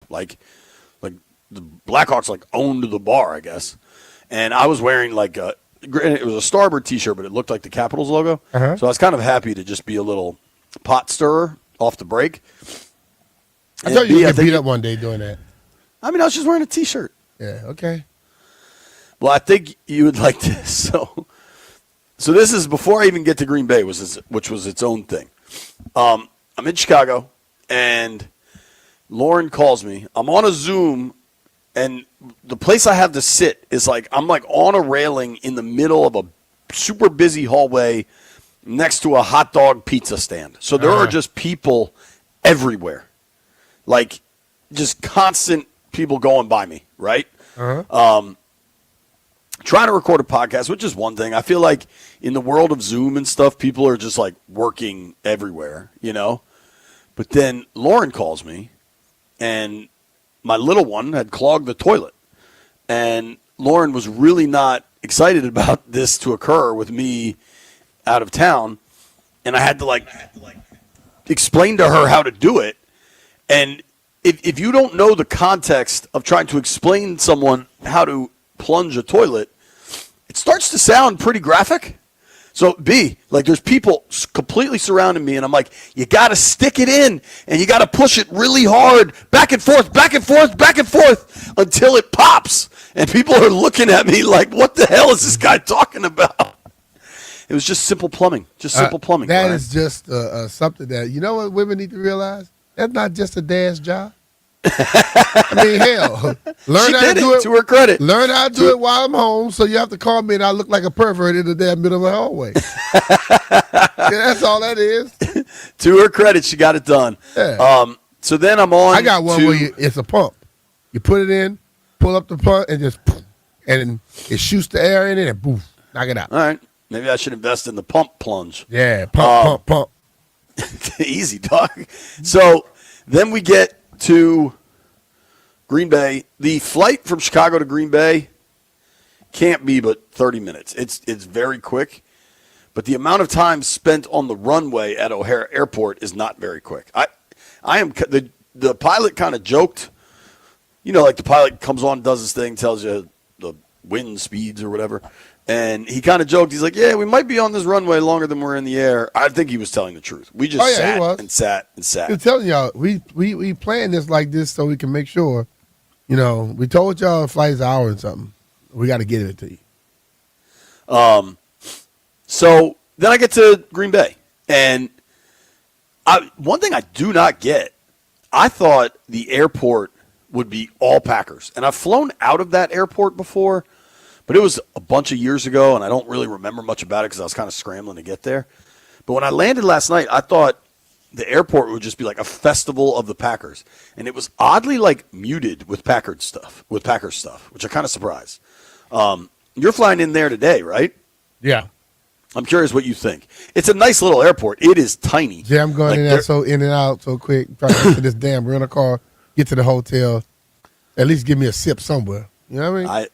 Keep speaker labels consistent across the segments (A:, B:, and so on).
A: Like the Blackhawks like owned the bar, I guess. And I was wearing like it was a Starboard T-shirt, but it looked like the Capitals logo.
B: Uh-huh.
A: So I was kind of happy to just be a little pot stirrer off the break.
B: I thought you would get beat up one day doing that.
A: I mean, I was just wearing a T-shirt.
B: Yeah, okay.
A: Well, I think you would like this. So this is before I even get to Green Bay, which was its own thing. I'm in Chicago, and Lauren calls me. I'm on a Zoom, and the place I have to sit is I'm like on a railing in the middle of a super busy hallway next to a hot dog pizza stand. So there are just people everywhere, like just constant people going by me, right? Trying to record a podcast, which is one thing. I feel like in the world of Zoom and stuff, people are just like working everywhere, you know? But then Lauren calls me, and my little one had clogged the toilet. And Lauren was really not excited about this to occur with me out of town. And I had to explain to her how to do it. And if you don't know the context of trying to explain to someone how to plunge a toilet, it starts to sound pretty graphic. So there's people completely surrounding me, and I'm like, you got to stick it in, and you got to push it really hard, back and forth, back and forth, back and forth, until it pops. And people are looking at me like, what the hell is this guy talking about? It was just simple plumbing, That
B: right? Is just something that, you know what women need to realize? That's not just a dad's job. I mean, hell, learn how to do it
A: to her credit.
B: Learn how to do it while I'm home, so you have to call me and I look like a pervert in the damn middle of the hallway. That's all that is.
A: To her credit, she got it done.
B: Yeah.
A: So then I'm on.
B: I got one where it's a pump. You put it in, pull up the pump, and just poof, and it shoots the air in it and poof, knock it out.
A: All right. Maybe I should invest in the pump plunge.
B: Yeah, pump.
A: Easy, dog. So then we get to Green Bay. The flight from Chicago to Green Bay can't be but 30 minutes. It's very quick, but the amount of time spent on the runway at O'Hare Airport is not very quick. I am the pilot kind of joked, like the pilot comes on, does his thing, tells you the wind speeds or whatever. And he kind of joked. He's like, yeah, we might be on this runway longer than we're in the air. I think he was telling the truth. We just sat and sat and sat.
B: I'm telling y'all, we planned this like this so we can make sure, we told y'all the flight is an hour and something. We got to get it to you.
A: So then I get to Green Bay. And one thing I do not get, I thought the airport would be all Packers. And I've flown out of that airport before. But it was a bunch of years ago, and I don't really remember much about it because I was kind of scrambling to get there. But when I landed last night, I thought the airport would just be like a festival of the Packers. And it was oddly muted with Packers stuff, which I'm kind of surprised. You're flying in there today, right?
B: Yeah.
A: I'm curious what you think. It's a nice little airport. It is tiny.
B: Yeah, I'm going in there in and out so quick. Trying to get to this damn rental car, get to the hotel, at least give me a sip somewhere. You know what I mean?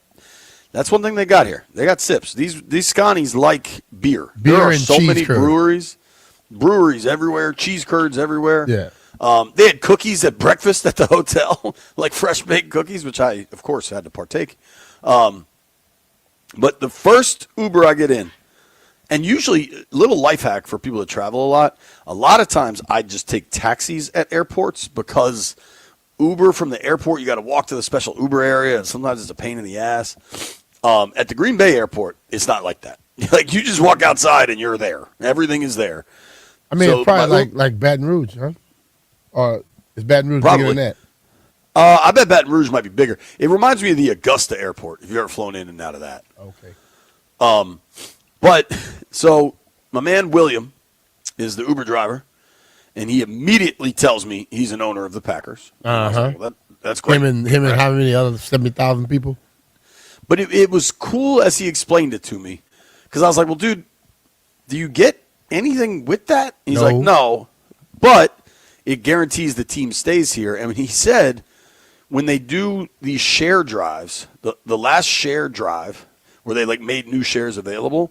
A: That's one thing they got here. They got sips. These Scotties like beer.
B: Beer
A: there are
B: and
A: so
B: cheese
A: many
B: curd.
A: breweries everywhere, cheese curds everywhere.
B: Yeah.
A: They had cookies at breakfast at the hotel, like fresh baked cookies, which I, of course, had to partake. But the first Uber I get in, and usually, little life hack for people that travel a lot of times I just take taxis at airports because Uber from the airport, you got to walk to the special Uber area, and sometimes it's a pain in the ass. At the Green Bay airport, it's not like that. You just walk outside and you're there. Everything is there.
B: I mean, it's probably like Baton Rouge, huh? Or is Baton Rouge bigger than that?
A: I bet Baton Rouge might be bigger. It reminds me of the Augusta airport, if you've ever flown in and out of that.
B: Okay.
A: So my man William is the Uber driver, and he immediately tells me he's an owner of the Packers.
B: Uh-huh.
A: Well, that's great.
B: Him and how many other 70,000 people?
A: But it was cool as he explained it to me, because I was like, well, dude, do you get anything with that? He's like, no, but it guarantees the team stays here. And he said when they do these share drives, the last share drive where they made new shares available,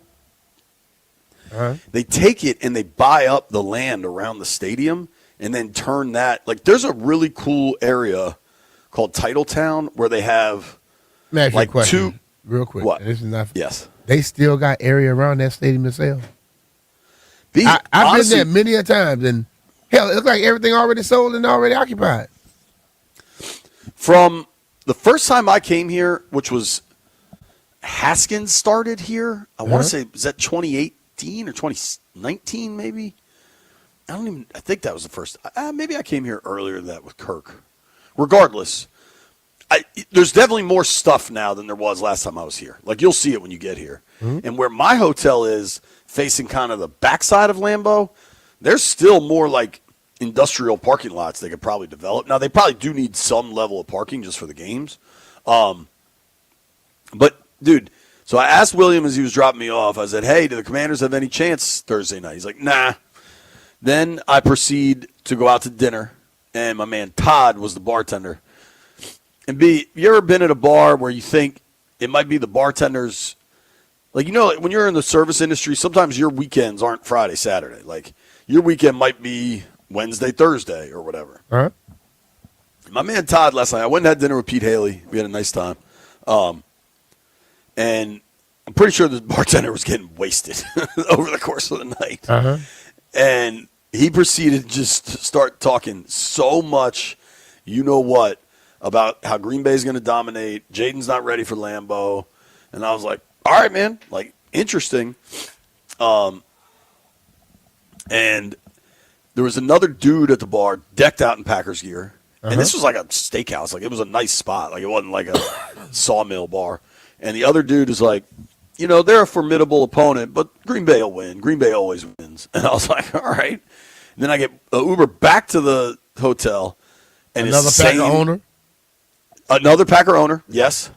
A: they take it and they buy up the land around the stadium and then turn that. There's a really cool area called Titletown where they have
B: Let me ask you
A: like
B: a question,
A: two.
B: real quick.
A: What?
B: This is not.
A: Yes.
B: They still got area around that stadium to sell. I've
A: Honestly,
B: been there many a times, and hell, it looks like everything already sold and already occupied.
A: from the first time I came here, which was Haskins started here, I want to say, was that 2018 or 2019 maybe? I think that was the first. Maybe I came here earlier than that with Kirk. Regardless, there's definitely more stuff now than there was last time I was here. Like, you'll see it when you get here. And where my hotel is, facing kind of the backside of Lambeau, there's still more like industrial parking lots they could probably develop. Now, they probably do need some level of parking just for the games. But, dude, so I asked William as he was dropping me off, I said, hey, do the Commanders have any chance Thursday night? He's like, nah. Then I proceed to go out to dinner, and my man Todd was the bartender. And B, you ever been at a bar where you think it might be the bartenders? Like, you know, like when you're in the service industry, sometimes your weekends aren't Friday, Saturday. Like, your weekend might be Wednesday, Thursday, or whatever.
B: Huh?
A: My man Todd last night, I went and had dinner with Pete Haley. We had a nice time. And I'm pretty sure the bartender was getting wasted over the course of the night.
B: Uh-huh.
A: And he proceeded to just start talking so much, you know what, about how Green Bay is going to dominate. Jaden's not ready for Lambeau. And I was like, all right, man, like, interesting. And there was another dude at the bar decked out in Packers gear. And this was like a steakhouse. Like, it was a nice spot. Like, it wasn't like a sawmill bar. And the other dude is like, you know, they're a formidable opponent, but Green Bay will win. Green Bay always wins. And I was like, all right. And then I get an Uber back to the hotel. And
B: Another Packer owner?
A: Another Packer owner, yes.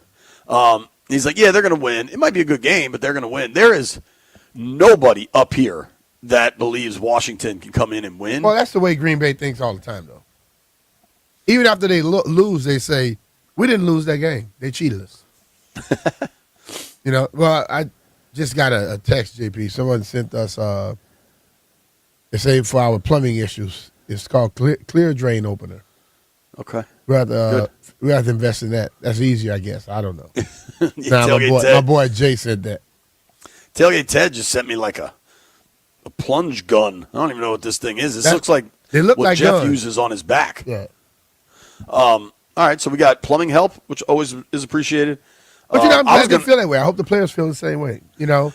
A: He's like, yeah, they're going to win. It might be a good game, but they're going to win. There is nobody up here that believes Washington can come in and win.
B: Well, that's the way Green Bay thinks all the time, though. Even after they lose, they say, we didn't lose that game. They cheated us. You know, well, I just got a text, JP. Someone sent us, they say for our plumbing issues, it's called clear drain opener.
A: Okay.
B: We have to invest in that. That's easier, I guess. I don't know.
A: Yeah,
B: my boy Jay said that.
A: Tailgate Ted just sent me like a plunge gun. I don't even know what this thing is. This looks like
B: what
A: like Jeff
B: guns.
A: uses on his back.
B: Yeah.
A: All right, so we got plumbing help, which always is appreciated.
B: But you know, I'm glad they feel that way. I hope the players feel the same way. You know,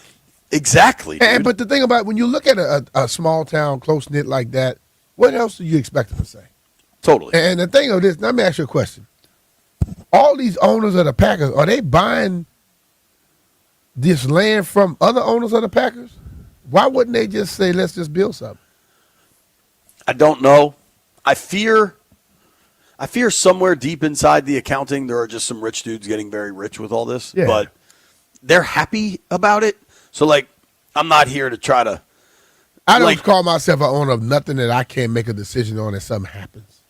A: exactly.
B: But the thing about when you look at a small town, close knit like that, what else do you expect them to say?
A: Totally.
B: And the thing of this, let me ask you a question: all these owners of the Packers, are they buying this land from other owners of the Packers? Why wouldn't they just say, "Let's just build something"?
A: I don't know. I fear somewhere deep inside the accounting there are just some rich dudes getting very rich with all this.
B: Yeah.
A: But they're happy about it. So, like, I'm not here to try to.
B: I don't call myself an owner of nothing that I can't make a decision on if something happens.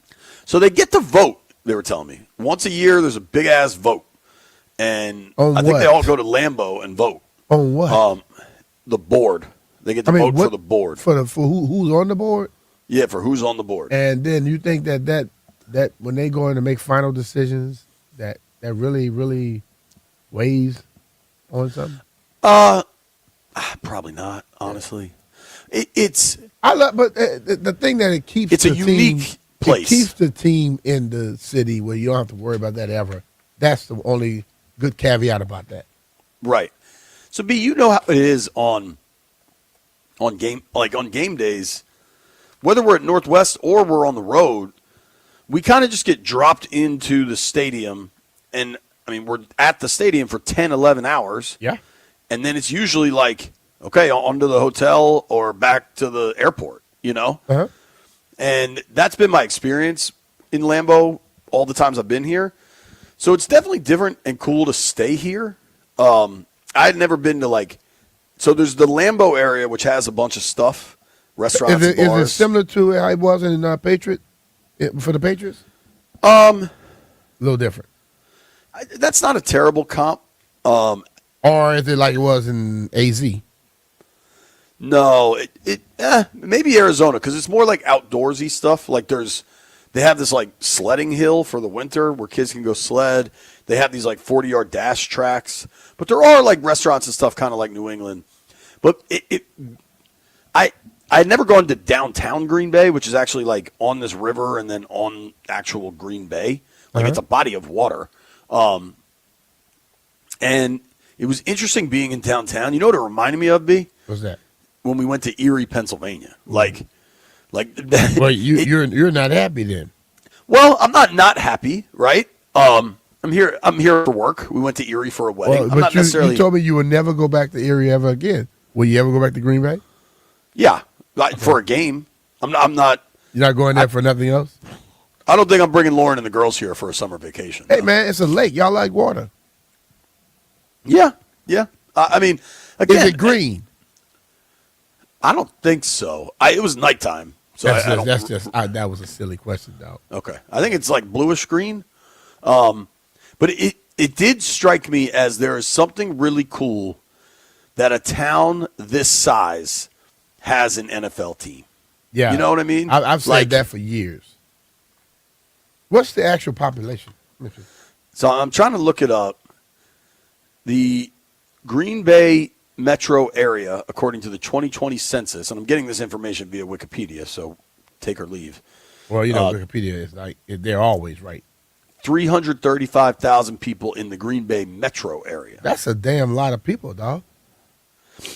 A: So they get to vote, they were telling me. Once a year, there's a big-ass vote. And I think they all go to Lambeau and vote.
B: On what?
A: The board. They get to vote for the board.
B: For who's on the board?
A: Yeah, for who's on the board.
B: And then you think that when they go in to make final decisions, that really, really weighs on something?
A: Probably not, honestly.
B: But the thing that it keeps
A: it's
B: the
A: a unique place.
B: It keeps the team in the city where you don't have to worry about that ever. That's the only good caveat about that.
A: Right. So B, you know how it is on game days, whether we're at Northwest or we're on the road, we kind of just get dropped into the stadium, and I mean we're at the stadium for 10, 11 hours.
B: Yeah.
A: And then it's usually like, okay, on to the hotel or back to the airport, you know?
B: Uh-huh.
A: And that's been my experience in Lambeau all the times I've been here. So it's definitely different and cool to stay here. I had never been to so there's the Lambeau area, which has a bunch of stuff, restaurants, bars.
B: Is it similar to how it was in Patriot, for the Patriots?
A: A
B: little different.
A: That's not a terrible comp.
B: Or is it like it was in AZ?
A: No, maybe Arizona, because it's more like outdoorsy stuff. Like there's They have this like sledding hill for the winter where kids can go sled. They have these like 40-yard dash tracks. But there are like restaurants and stuff kind of like New England. But I had never gone to downtown Green Bay, which is actually like on this river and then on actual Green Bay. Like it's a body of water. And it was interesting being in downtown. You know what it reminded me of, B?
B: What's that?
A: When we went to Erie, Pennsylvania. Like
B: well, you're not happy then.
A: Well, I'm not happy, right? I'm here for work. We went to Erie for a wedding.
B: Well, but you told me you would never go back to Erie ever again. Will you ever go back to Green Bay?
A: Yeah, for a game. I'm not.
B: You're not going there for nothing else?
A: I don't think I'm bringing Lauren and the girls here for a summer vacation.
B: Hey, man, it's a lake. Y'all like water.
A: Yeah. I mean, again,
B: is it green?
A: I don't think so. It was nighttime, so
B: that was a silly question, dog.
A: Okay, I think it's like bluish green, but it did strike me as there is something really cool that a town this size has an NFL team.
B: Yeah,
A: you know what I mean.
B: I've said that for years. What's the actual population?
A: So I'm trying to look it up. The Green Bay metro area, according to the 2020 census, and I'm getting this information via Wikipedia, so take or leave.
B: Well, Wikipedia is like, they're always right.
A: 335,000 people in the Green Bay metro area.
B: That's a damn lot of people, dog.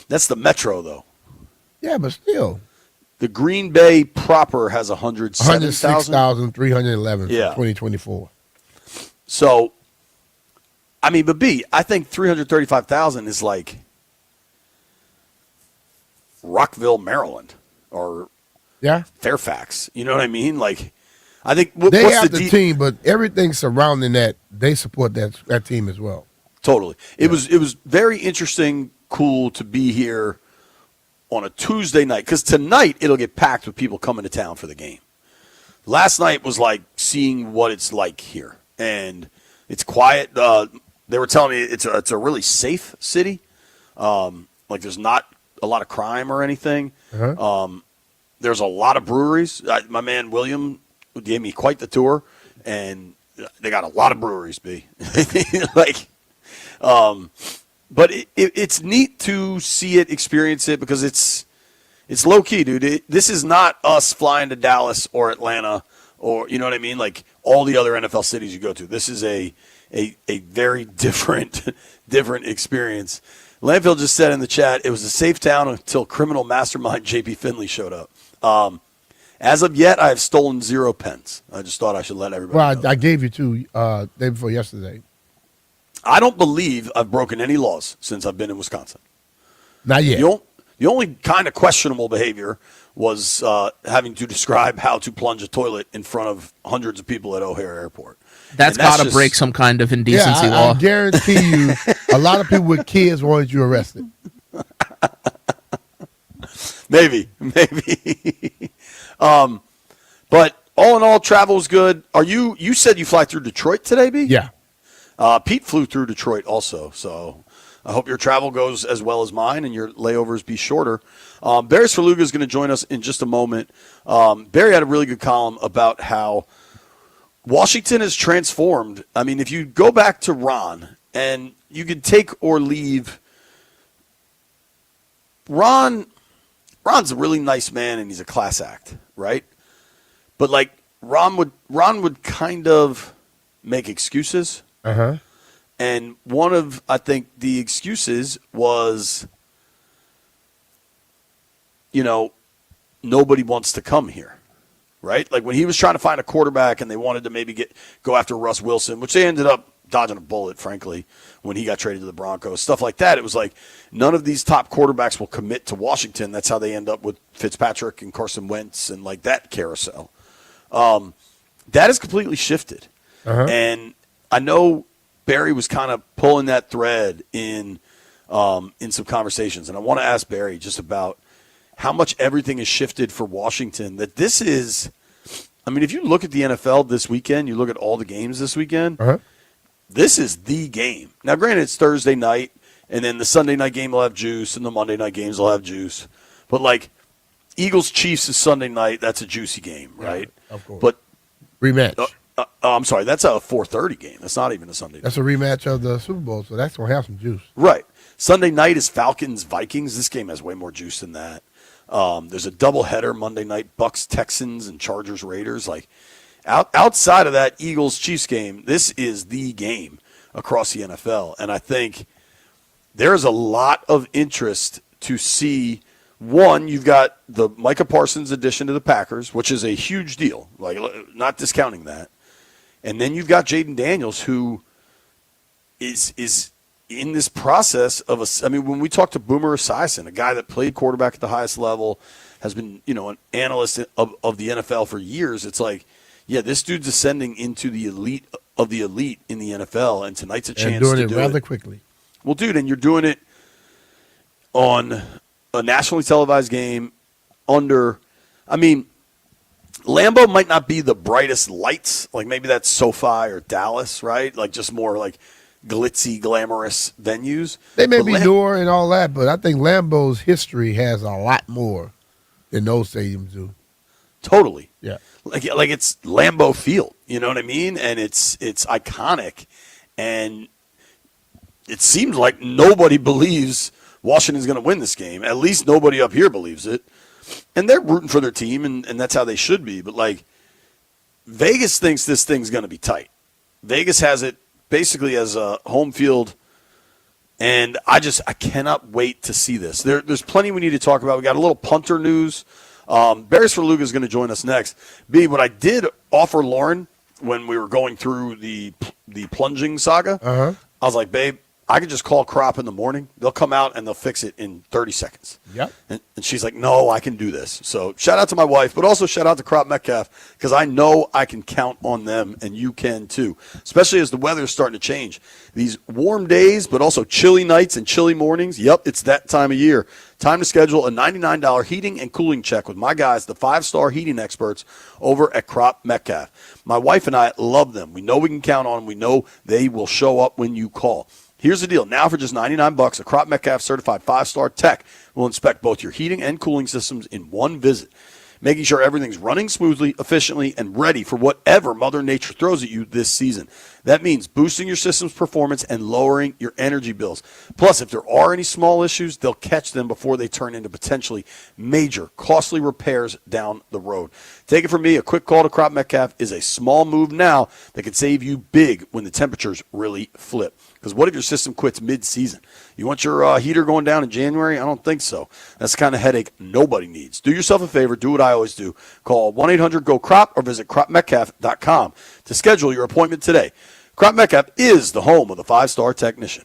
A: That's the metro, though.
B: Yeah, but still.
A: The Green Bay proper has
B: 106,311 for 2024.
A: So, I mean, but B, I think 335,000 is like Rockville, Maryland, or Fairfax. You know what I mean? Like, I think
B: they have the team, but everything surrounding that, they support that team as well.
A: Totally. It was very interesting, cool to be here on a Tuesday night, because tonight it'll get packed with people coming to town for the game. Last night was like seeing what it's like here, and it's quiet. They were telling me it's a really safe city. Like there's not a lot of crime or anything. There's a lot of breweries. My man William gave me quite the tour, and they got a lot of breweries. B but it's neat to see it, experience it, because it's low key, dude. This is not us flying to Dallas or Atlanta or, you know what I mean, like all the other NFL cities you go to. This is a very different experience. Landfill just said in the chat, it was a safe town until criminal mastermind J.P. Finley showed up. As of yet, I have stolen 0 pence. I just thought I should let everybody know.
B: I gave you 2 day before yesterday.
A: I don't believe I've broken any laws since I've been in Wisconsin.
B: Not yet.
A: The only kind of questionable behavior was having to describe how to plunge a toilet in front of hundreds of people at O'Hare Airport.
C: That's got to break some kind of indecency law.
B: I guarantee you, a lot of people with kids wanted you arrested.
A: Maybe. But all in all, travel's good. You said you fly through Detroit today, B?
B: Yeah.
A: Pete flew through Detroit also, so I hope your travel goes as well as mine and your layovers be shorter. Barry Svrluga is going to join us in just a moment. Barry had a really good column about how Washington has transformed. I mean, if you go back to Ron, and you could take or leave Ron's a really nice man, and he's a class act, right? But like Ron would kind of make excuses. And one of, I think, the excuses was, nobody wants to come here, right? Like when he was trying to find a quarterback and they wanted to maybe go after Russ Wilson, which they ended up dodging a bullet, frankly, when he got traded to the Broncos, stuff like that. It was like none of these top quarterbacks will commit to Washington. That's how they end up with Fitzpatrick and Carson Wentz and like that carousel. That has completely shifted. And I know Barry was kind of pulling that thread in some conversations, and I want to ask Barry just about how much everything has shifted for Washington. That this is, I mean, if you look at the NFL this weekend, you look at all the games this weekend, this is the game. Now, granted, it's Thursday night, and then the Sunday night game will have juice, and the Monday night games will have juice. But like Eagles-Chiefs is Sunday night, that's a juicy game, right?
B: Yeah, of course.
A: But
B: Rematch.
A: I'm sorry, that's a 4:30 game. That's not even a Sunday night.
B: That's a rematch of the Super Bowl, so that's going to have some juice.
A: Right. Sunday night is Falcons-Vikings. This game has way more juice than that. There's a doubleheader Monday night, Bucks-Texans and Chargers-Raiders. Like, outside of that Eagles-Chiefs game, this is the game across the NFL. And I think there's a lot of interest to see. One, you've got the Micah Parsons addition to the Packers, which is a huge deal, like not discounting that. And then you've got Jaden Daniels, who is in this process of when we talk to Boomer Esiason, a guy that played quarterback at the highest level, has been, an analyst of the NFL for years. It's like, yeah, this dude's ascending into the elite of the elite in the NFL, and tonight's a chance to do it.
B: And doing it rather quickly.
A: Well, dude, and you're doing it on a nationally televised game under, Lambeau might not be the brightest lights, like maybe that's SoFi or Dallas, right? Like just more like glitzy, glamorous venues.
B: They may be newer and all that, but I think Lambeau's history has a lot more than those stadiums do.
A: Totally.
B: Yeah.
A: Like it's Lambeau Field, you know what I mean? And it's iconic, and it seems like nobody believes Washington's going to win this game. At least nobody up here believes it. And they're rooting for their team, and that's how they should be. But, like, Vegas thinks this thing's going to be tight. Vegas has it basically as a home field, and I cannot wait to see this. There's plenty we need to talk about. We got a little punter news. Bears for Luga is going to join us next. B, what I did offer Lauren when we were going through the plunging saga, I was like, babe, I could just call Crop in the morning. They'll come out and they'll fix it in 30 seconds.
B: Yep.
A: And she's like, no, I can do this. So shout out to my wife, but also shout out to Crop Metcalf, because I know I can count on them, and you can too, especially as the weather is starting to change. These warm days, but also chilly nights and chilly mornings. Yep, it's that time of year. Time to schedule a $99 heating and cooling check with my guys, the 5-star heating experts over at Crop Metcalf. My wife and I love them. We know we can count on them. We know they will show up when you call. Here's the deal. Now for just $99, a Crop Metcalf certified 5-star tech will inspect both your heating and cooling systems in one visit, making sure everything's running smoothly, efficiently, and ready for whatever Mother Nature throws at you this season. That means boosting your system's performance and lowering your energy bills. Plus, if there are any small issues, they'll catch them before they turn into potentially major, costly repairs down the road. Take it from me, a quick call to Crop Metcalf is a small move now that could save you big when the temperatures really flip. Because what if your system quits mid-season? You want your heater going down in January? I don't think so. That's the kind of headache nobody needs. Do yourself a favor. Do what I always do. Call 1-800-GO-CROP or visit cropmetcalf.com to schedule your appointment today. Crop Metcalf is the home of the 5-star technician.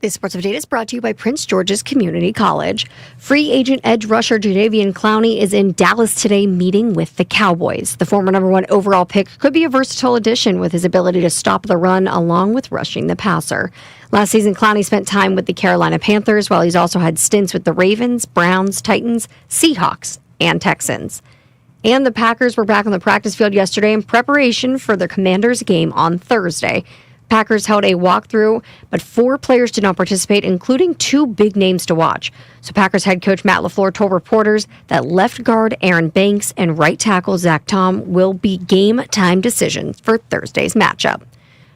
D: This Sports Update is brought to you by Prince George's Community College. Free agent edge rusher Jadeveon Clowney is in Dallas today meeting with the Cowboys. The former number 1 overall pick could be a versatile addition with his ability to stop the run along with rushing the passer. Last season, Clowney spent time with the Carolina Panthers, while he's also had stints with the Ravens, Browns, Titans, Seahawks, and Texans. And the Packers were back on the practice field yesterday in preparation for the Commanders game on Thursday. Packers held a walkthrough, but 4 players did not participate, including 2 big names to watch. So Packers head coach Matt LaFleur told reporters that left guard Aaron Banks and right tackle Zach Tom will be game-time decisions for Thursday's matchup.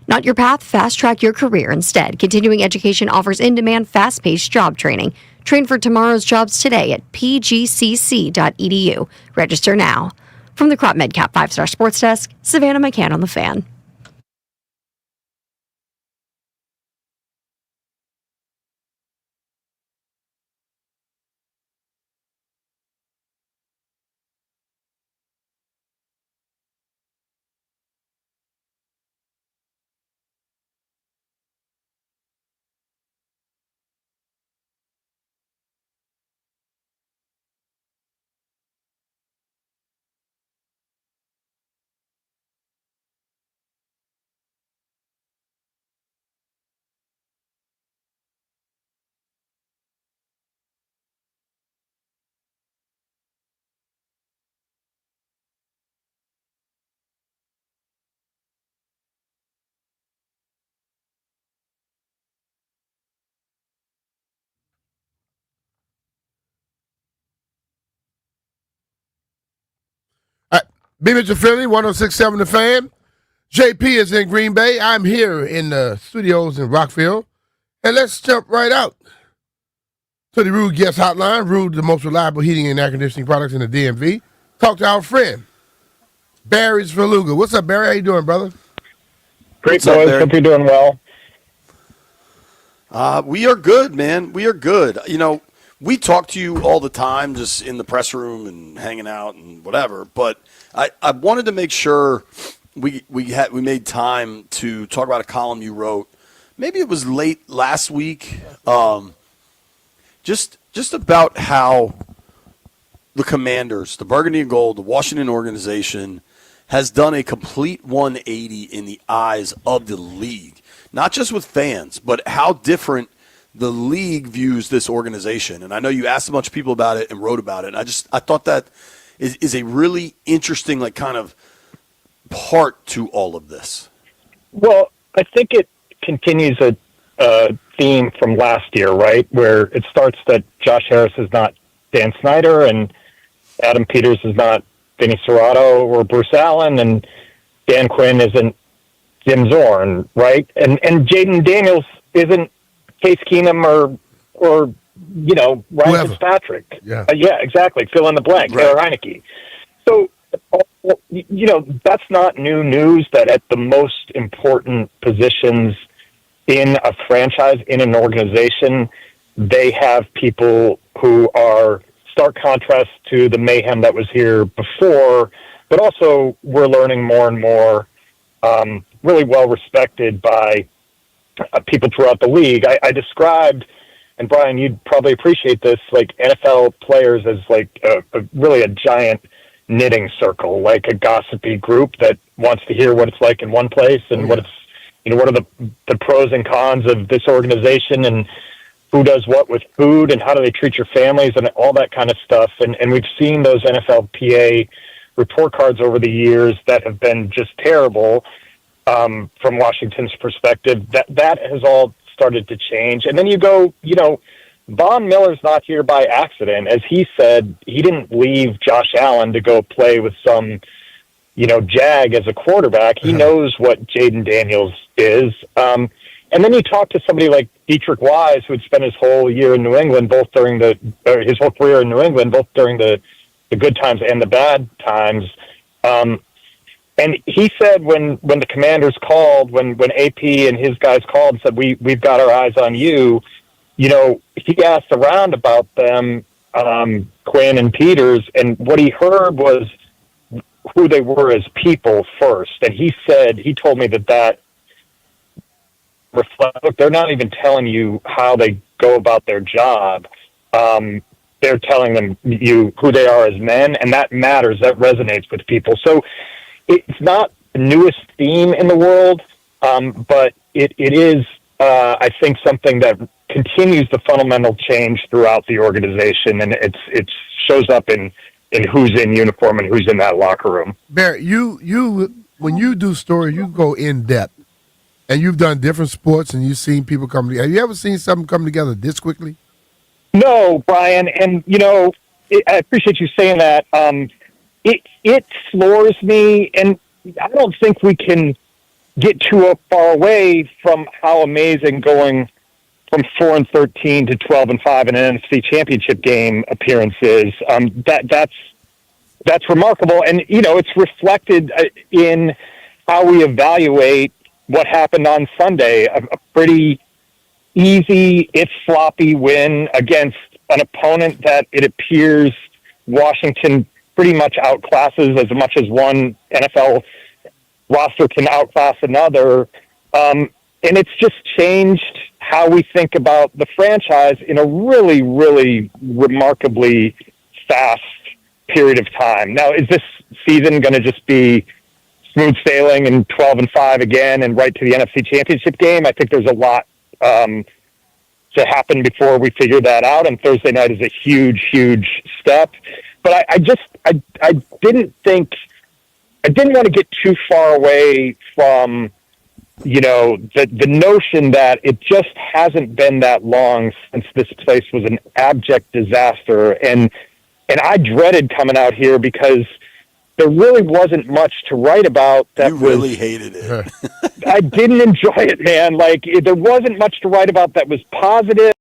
D: Not your path, fast-track your career instead. Continuing education offers in-demand, fast-paced job training. Train for tomorrow's jobs today at pgcc.edu. Register now. From the Crop MedCap 5-Star Sports Desk, Savannah McCann on the Fan.
B: All right. B. Mitchell Philly, 106.7 The Fan. JP is in Green Bay. I'm here in the studios in Rockville. And let's jump right out to the Rude Guest Hotline. Rude, the most reliable heating and air conditioning products in the DMV. Talk to our friend, Barry's Faluga. What's up, Barry? How you doing, brother?
E: Great, boys. Hope you're doing well.
A: We are good, man. We are good. You know, we talk to you all the time just in the press room and hanging out and whatever, but I wanted to make sure we made time to talk about a column you wrote. Maybe it was late last week, just about how the Commanders, the Burgundy and Gold, the Washington organization, has done a complete 180 in the eyes of the league. Not just with fans, but how different the league views this organization. And I know you asked a bunch of people about it and wrote about it. And I thought that is a really interesting, like, kind of part to all of this.
E: Well, I think it continues a theme from last year, right? Where it starts that Josh Harris is not Dan Snyder and Adam Peters is not Vinny Serrato or Bruce Allen, and Dan Quinn isn't Jim Zorn, right? And Jaden Daniels isn't Case Keenum or you know, Ryan
B: Whoever.
E: Fitzpatrick.
B: Yeah.
E: Yeah, exactly. Fill in the blank.
A: Right.
E: Taylor Heineke. So, you know, that's not new news that at the most important positions in a franchise, in an organization, they have people who are stark contrast to the mayhem that was here before, but also we're learning more and more really well respected by people throughout the league. I described, and Brian, you'd probably appreciate this, like NFL players as like really a giant knitting circle, like a gossipy group that wants to hear what it's like in one place and what it's, you know, what are the pros and cons of this organization and who does what with food and how do they treat your families and all that kind of stuff. And we've seen those NFLPA report cards over the years that have been just terrible from Washington's perspective. That has all started to change. And then you go, you know, Von Miller's not here by accident. As he said, he didn't leave Josh Allen to go play with some, you know, jag as a quarterback. He knows what Jaden Daniels is. And then you talk to somebody like Dietrich Wise, who had spent his whole year in New England, his whole career in New England, both during the good times and the bad times. And he said when the Commanders called, when AP and his guys called and said, we've got our eyes on you, you know, he asked around about them, Quinn and Peters, and what he heard was who they were as people first. And he told me that reflect. Look, they're not even telling you how they go about their job. They're telling them who they are as men, and that matters. That resonates with people. So it's not the newest theme in the world, but it is, I think, something that continues the fundamental change throughout the organization, and it shows up in who's in uniform and who's in that locker room.
B: Barrett, you when you do stories, you go in depth, and you've done different sports, and you've seen people come together. Have you ever seen something come together this quickly?
E: No, Brian, and I appreciate you saying that. It floors me, and I don't think we can get too far away from how amazing going from 4-13 to 12-5 in an NFC Championship game appearance is. That's remarkable, and it's reflected in how we evaluate what happened on Sunday. A pretty easy, if sloppy win against an opponent that it appears Washington pretty much outclasses as much as one NFL roster can outclass another. And it's just changed how we think about the franchise in a really, really remarkably fast period of time. Now, is this season going to just be smooth sailing and 12-5 again and right to the NFC Championship game? I think there's a lot to happen before we figure that out, and Thursday night is a huge, huge step. But I didn't want to get too far away from, the notion that it just hasn't been that long since this place was an abject disaster. And I dreaded coming out here because there really wasn't much to write about.
A: You really hated it.
E: I didn't enjoy it, man. Like, there wasn't much to write about that was positive.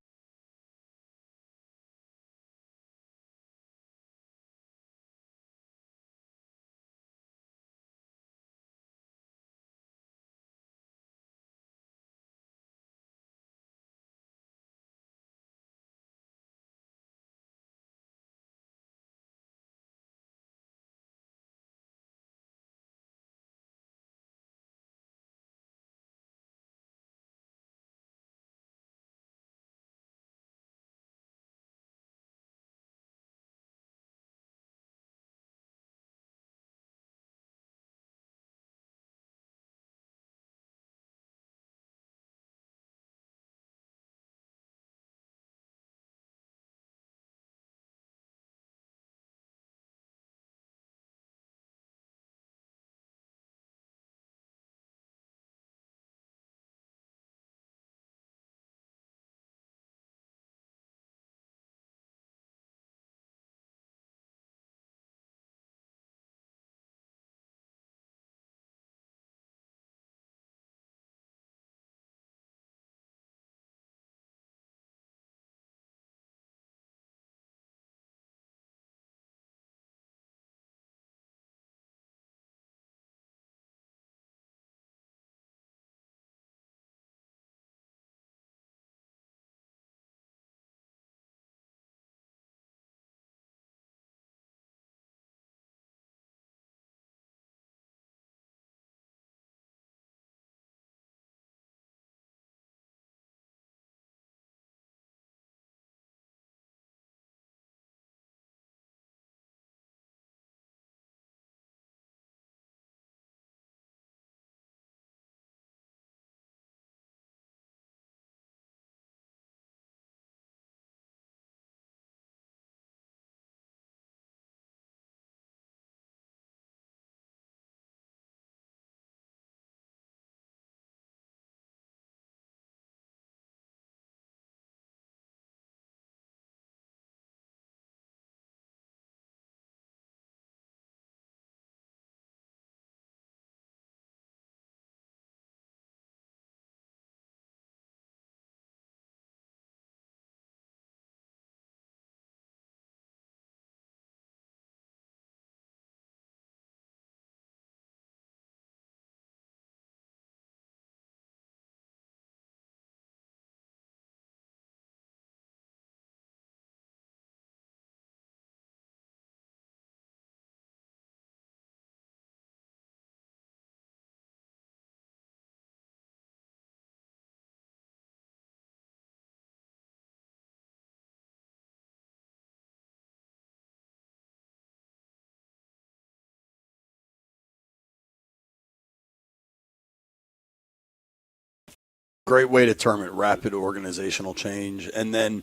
A: Great way to term it, rapid organizational change. And then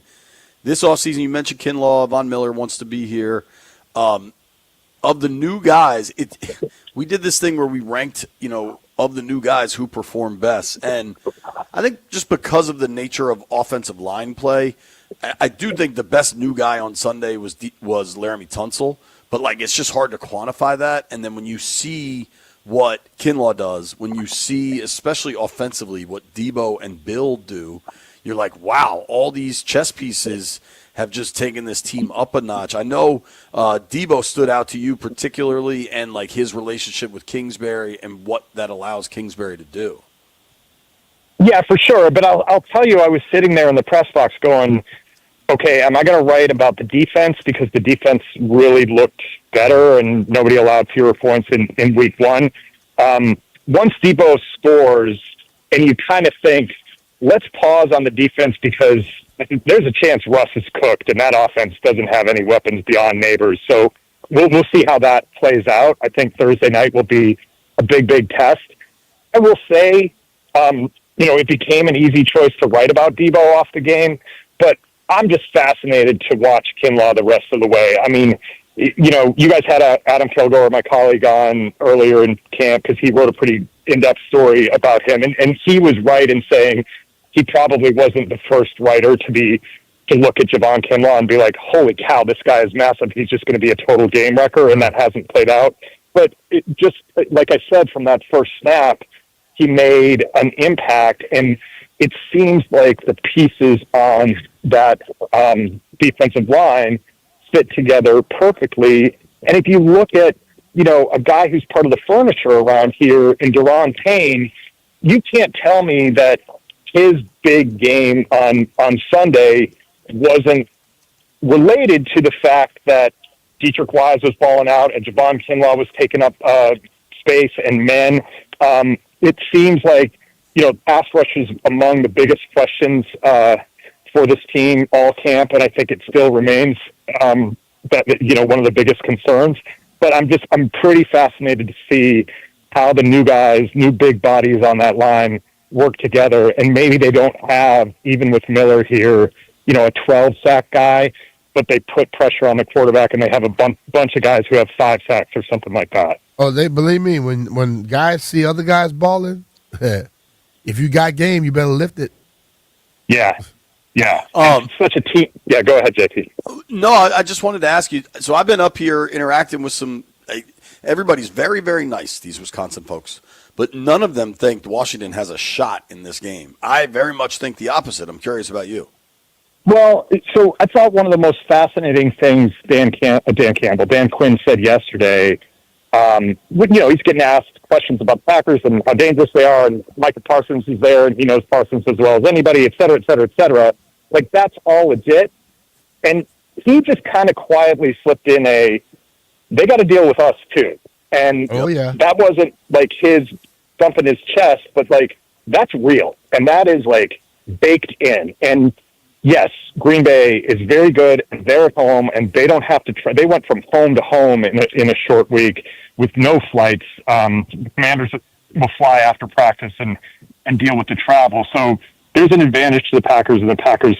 A: this offseason, you mentioned Kinlaw, Von Miller wants to be here. Of the new guys, we did this thing where we ranked, of the new guys who perform best. And I think just because of the nature of offensive line play, I do think the best new guy on Sunday was Laramie Tunsil. But, it's just hard to quantify that. And then when you see what Kinlaw does, when you see, especially offensively, what Debo and Bill do, you're like, wow, all these chess pieces have just taken this team up a notch. I know Debo stood out to you particularly, and his relationship with Kingsbury and what that allows Kingsbury to do.
E: Yeah, for sure. But I'll tell you, I was sitting there in the press box going, okay, am I going to write about the defense because the defense really looked better and nobody allowed fewer points in week one? Once Debo scores, and you kind of think, let's pause on the defense because there's a chance Russ is cooked and that offense doesn't have any weapons beyond Neighbors. So we'll see how that plays out. I think Thursday night will be a big test. I will say, it became an easy choice to write about Debo off the game, but I'm just fascinated to watch Kinlaw the rest of the way. I mean, you guys had Adam Kilgore, my colleague, on earlier in camp because he wrote a pretty in-depth story about him, and he was right in saying he probably wasn't the first writer to look at Javon Kinlaw and be like, holy cow, this guy is massive. He's just going to be a total game wrecker, and that hasn't played out. But it just, like I said, from that first snap, he made an impact, and it seems like the pieces on that defensive line fit together perfectly. And if you look at, a guy who's part of the furniture around here in Deron Payne, you can't tell me that his big game on Sunday wasn't related to the fact that Dietrich Wise was balling out and Javon Kinlaw was taking up space and men. It seems like, pass rush is among the biggest questions for this team all camp, and I think it still remains one of the biggest concerns. But I'm pretty fascinated to see how the new guys, new big bodies on that line work together, and maybe they don't have, even with Miller here, a 12-sack guy, but they put pressure on the quarterback and they have a bunch of guys who have 5 sacks or something like that.
B: Oh, they believe me, when guys see other guys balling, if you got game, you better lift it.
E: Yeah. It's such a team. Yeah, go ahead, JP.
A: No, I just wanted to ask you. So I've been up here interacting with everybody's very, very nice, these Wisconsin folks, but none of them think Washington has a shot in this game. I very much think the opposite. I'm curious about you.
E: Well, so I thought one of the most fascinating things Dan Quinn said yesterday, he's getting asked questions about the Packers and how dangerous they are, and Micah Parsons is there, and he knows Parsons as well as anybody, et cetera, et cetera, et cetera. That's all legit. And he just kind of quietly slipped in they got to deal with us too. And that wasn't his thumping his chest, but that's real. And that is baked in. And yes, Green Bay is very good. They're at home, and they don't have to they went from home to home in a short week with no flights. Commanders will fly after practice and deal with the travel. So there's an advantage to the Packers, and the Packers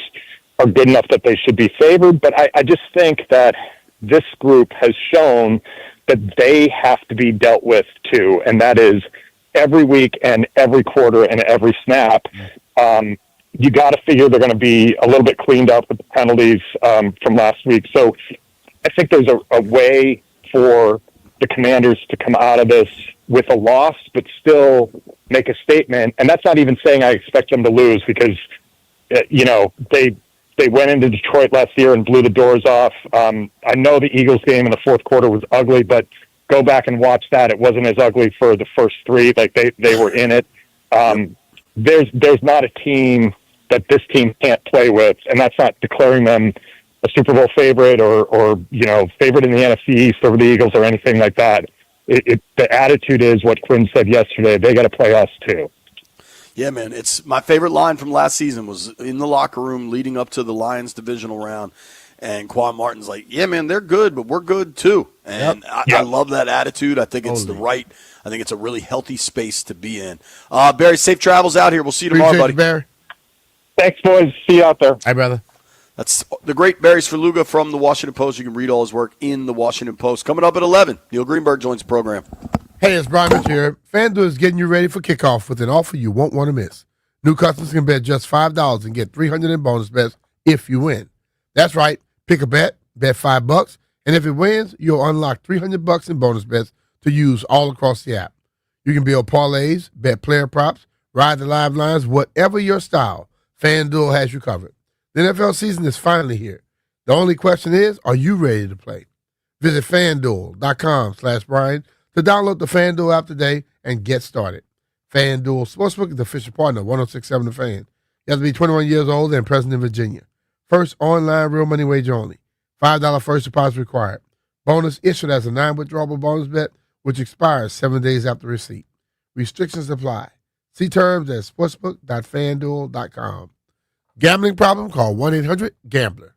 E: are good enough that they should be favored. But I just think that this group has shown that they have to be dealt with too, and that is every week and every quarter and every snap. You got to figure they're going to be a little bit cleaned up with the penalties from last week. So I think there's a way for the Commanders to come out of this with a loss, but still make a statement. And that's not even saying I expect them to lose because, they went into Detroit last year and blew the doors off. I know the Eagles game in the fourth quarter was ugly, but go back and watch that. It wasn't as ugly for the first 3. They were in it. There's not a team that this team can't play with, and that's not declaring them a Super Bowl favorite or favorite in the NFC East over the Eagles or anything like that. The attitude is what Quinn said yesterday. They got to play us too.
A: Yeah, man. It's my favorite line from last season was in the locker room leading up to the Lions divisional round. And Quan Martin's like, yeah, man, they're good, but we're good too. And I love that attitude. I think it's I think it's a really healthy space to be in. Barry, safe travels out here. We'll see you tomorrow,
B: Appreciate
A: buddy.
B: you, Barry.
E: Thanks, boys. See you out there.
B: Hi, brother.
A: That's the great Barry Svrluga from the Washington Post. You can read all his work in the Washington Post. Coming up at 11, Neil Greenberg joins the program.
B: Hey, it's Brian Mitch here. FanDuel is getting you ready for kickoff with an offer you won't want to miss. New customers can bet just $5 and get $300 in bonus bets if you win. That's right. Pick a bet $5, and if it wins, you'll unlock $300 in bonus bets to use all across the app. You can build parlays, bet player props, ride the live lines, whatever your style. FanDuel has you covered. The NFL season is finally here. The only question is, are you ready to play? Visit FanDuel.com/Brian to download the FanDuel app today and get started. FanDuel Sportsbook is the official partner of 106.7 The Fan. You have to be 21 years old and present in Virginia. First online real money wager only. $5 first deposit required. Bonus issued as a non-withdrawable bonus bet, which expires 7 days after receipt. Restrictions apply. See terms at sportsbook.fanduel.com. Gambling problem? Call 1-800-GAMBLER.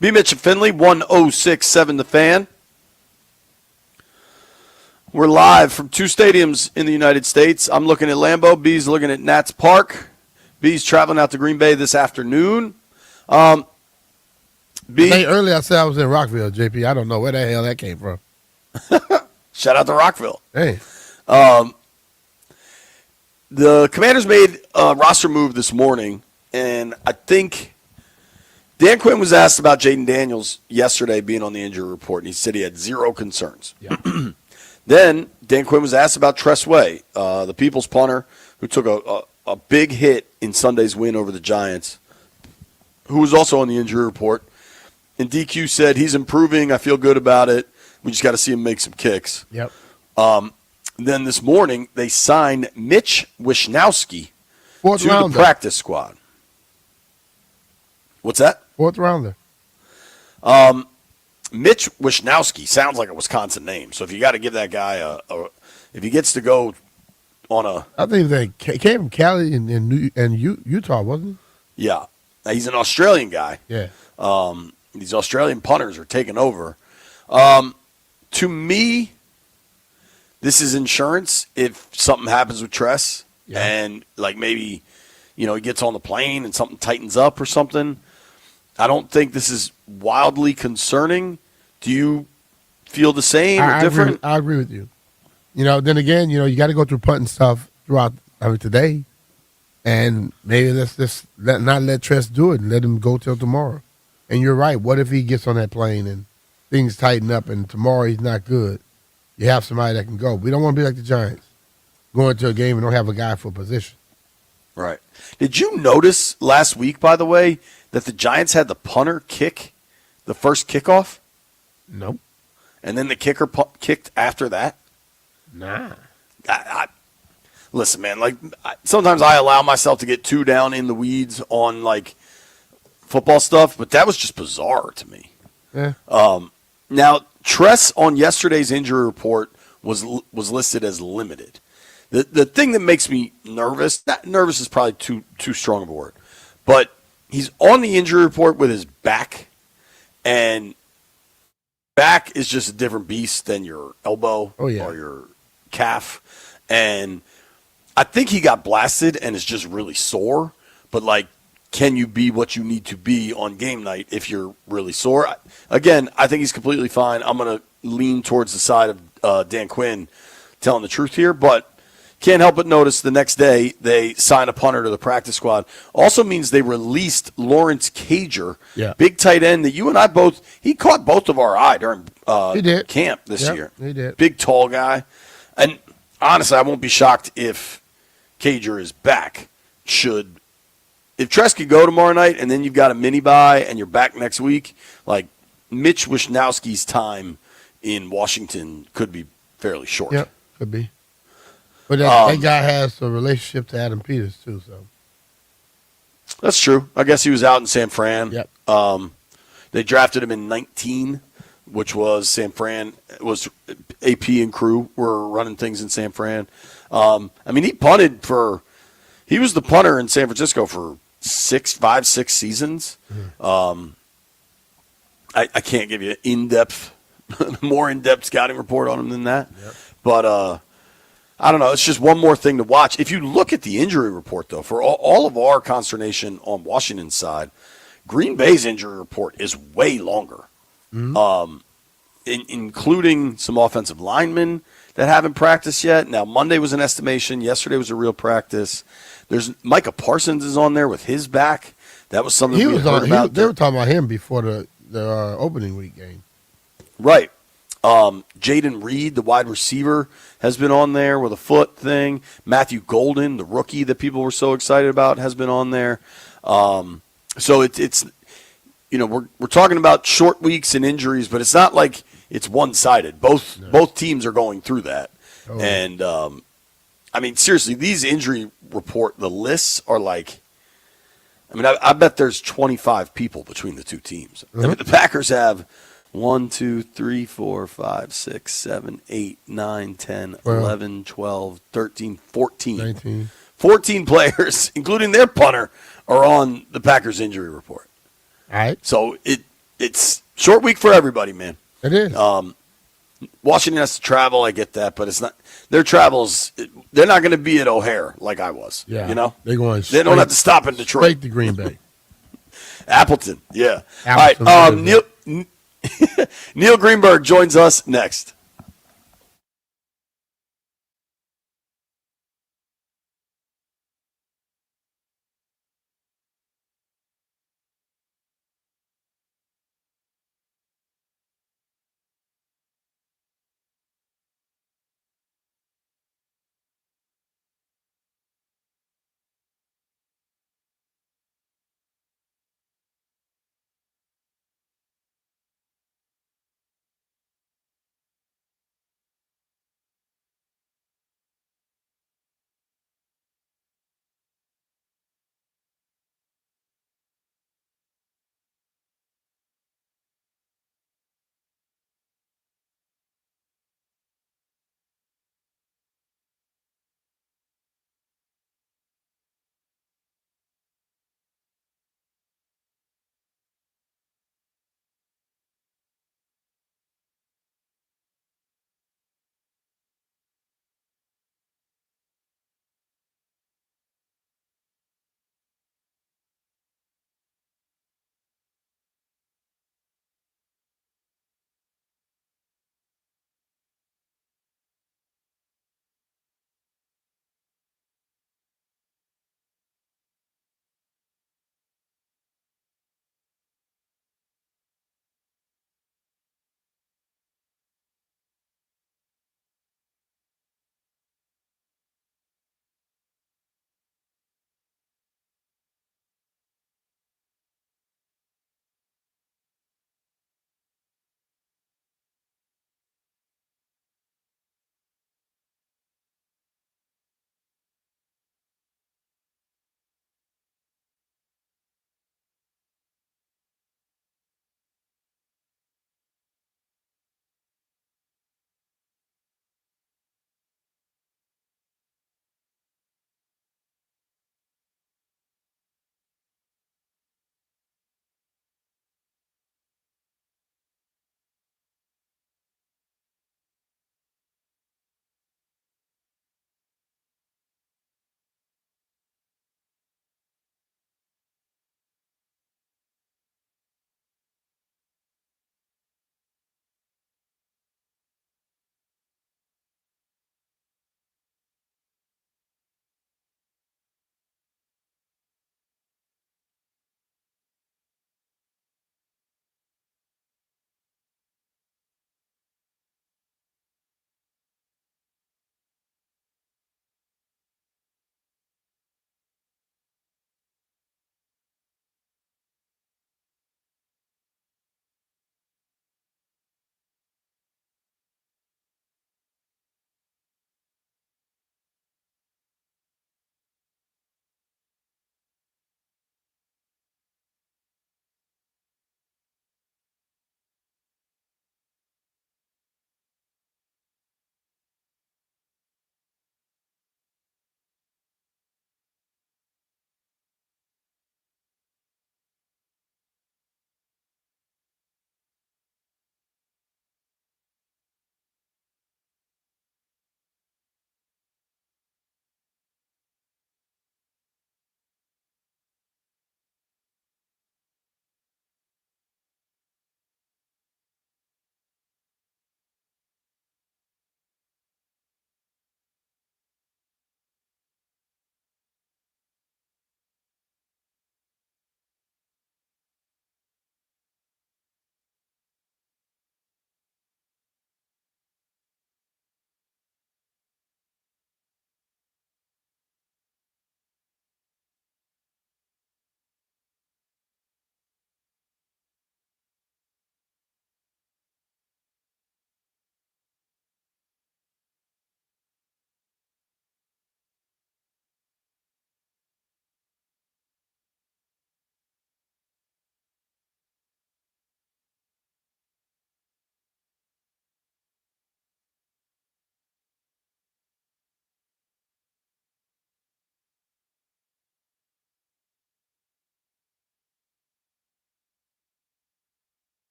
A: B. Mitch and Finley, 1067 The Fan. We're live from two stadiums in the United States. I'm looking at Lambo. B's looking at Nats Park. B's traveling out to Green Bay this afternoon. B.
B: Hey, earlier I said I was in Rockville, JP. I don't know where the hell that came from.
A: Shout out to Rockville.
B: Hey.
A: The Commanders made a roster move this morning, and I think Dan Quinn was asked about Jaden Daniels yesterday being on the injury report, and he said he had zero concerns.
B: Yeah.
A: Then Dan Quinn was asked about Tress Way, the People's punter who took a big hit in Sunday's win over the Giants, who was also on the injury report. And DQ said, he's improving. I feel good about it. We just got to see him make some kicks.
B: Yep.
A: Then this morning, they signed Mitch Wishnowsky
B: Fourth
A: to
B: rounder.
A: the practice squad. What's that?
B: Fourth rounder.
A: Mitch Wishnowsky sounds like a Wisconsin name. So if you got to give that guy if he gets to go on a,
B: I think they came from Cali and Utah, wasn't
A: yeah, now, he's an Australian guy.
B: he? Yeah.
A: These Australian punters are taking over. To me, this is insurance if something happens with Tress and like maybe, he gets on the plane and something tightens up or something. I don't think this is wildly concerning. Do you feel the same or different?
B: I agree with you. Then again, you got to go through punting stuff throughout today, and maybe let's just not let Tress do it and let him go till tomorrow. And you're right. What if he gets on that plane and things tighten up and tomorrow he's not good? You have somebody that can go. We don't want to be like the Giants, going to a game and don't have a guy for a position.
A: Right. Did you notice last week, by the way, that the Giants had the punter kick the first kickoff?
B: Nope.
A: And then the kicker kicked after that?
B: Nah.
A: Listen, man, sometimes I allow myself to get too down in the weeds on, football stuff, but that was just bizarre to me.
B: Yeah.
A: Now, Tress on yesterday's injury report was listed as limited. The thing that makes me nervous, nervous is probably too strong of a word, but he's on the injury report with his back, and back is just a different beast than your elbow or your calf. And I think he got blasted and is just really sore, but can you be what you need to be on game night if you're really sore? Again, I think he's completely fine. I'm going to lean towards the side of Dan Quinn telling the truth here, but can't help but notice the next day they signed a punter to the practice squad. Also means they released Lawrence Cager, big tight end that you and I he caught both of our eye during camp this year.
B: He did.
A: Big, tall guy. And honestly, I won't be shocked if Cager is back if Tress could go tomorrow night and then you've got a mini bye and you're back next week, Mitch Wishnowsky's time in Washington could be fairly short.
B: Yep, could be. But that guy has a relationship to Adam Peters, too. So
A: that's true. I guess he was out in San Fran.
B: Yep.
A: They drafted him in 19, which was San Fran. It was AP and crew were running things in San Fran. He punted he was the punter in San Francisco for 5, 6 seasons. Mm-hmm. I can't give you more in-depth scouting report on him than that. Yep. But I don't know. It's just one more thing to watch. If you look at the injury report, though, for all of our consternation on Washington's side, Green Bay's injury report is way longer, including some offensive linemen that haven't practiced yet. Now, Monday was an estimation. Yesterday was a real practice. There's Micah Parsons is on there with his back. That was something we heard about.
B: They were talking about him before the opening week game.
A: Right. Jaden Reed, the wide receiver, has been on there with a foot thing. Matthew Golden, the rookie that people were so excited about, has been on there. So it's we're talking about short weeks and injuries, but it's not like it's one-sided. Both teams are going through that. Oh. And seriously, these injury the lists are I bet there's 25 people between the two teams. Mm-hmm. The Packers have 1, 2, 3, 4, 5, 6, 7, 8, 9, 10, 11, 12, 13, 14.
B: 19.
A: 14 players, including their punter, are on the Packers injury report.
B: All right.
A: So it it's short week for everybody, man.
B: It is.
A: Washington has to travel. I get that, but it's not their travels. They're not going to be at O'Hare like I was.
B: Yeah.
A: You know,
B: They're going.
A: They don't have to stop in Detroit.
B: Straight to Green Bay.
A: Appleton. Yeah.
B: Appleton,
A: All right. Neil Greenberg joins us next.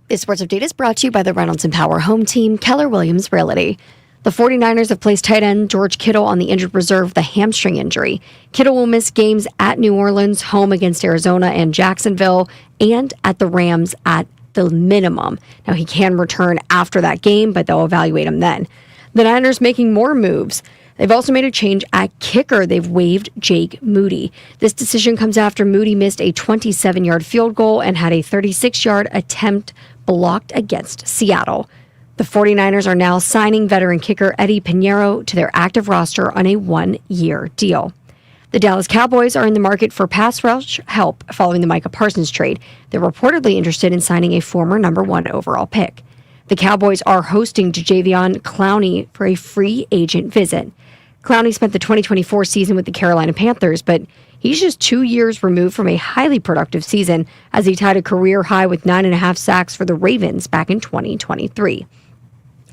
D: This sports update is brought to you by the Reynolds and Power Home Team, Keller Williams Realty. The 49ers have placed tight end George Kittle on the injured reserve with a hamstring injury. Kittle will miss games at New Orleans, home against Arizona and Jacksonville, and at the Rams at the minimum. Now, he can return after that game, but they'll evaluate him then. The Niners making more moves. They've also made a change at kicker. They've waived Jake Moody. This decision comes after Moody missed a 27-yard field goal and had a 36-yard attempt blocked against Seattle. The 49ers are now signing veteran kicker Eddie Pinheiro to their active roster on a 1-year deal. The Dallas Cowboys are in the market for pass rush help following the Micah Parsons trade. They're reportedly interested in signing a former number 1 overall pick. The Cowboys are hosting Jadeveon Clowney for a free agent visit. Clowney spent the 2024 season with the Carolina Panthers, but he's just 2 years removed from a highly productive season as he tied a career high with 9.5 sacks for the Ravens back in 2023.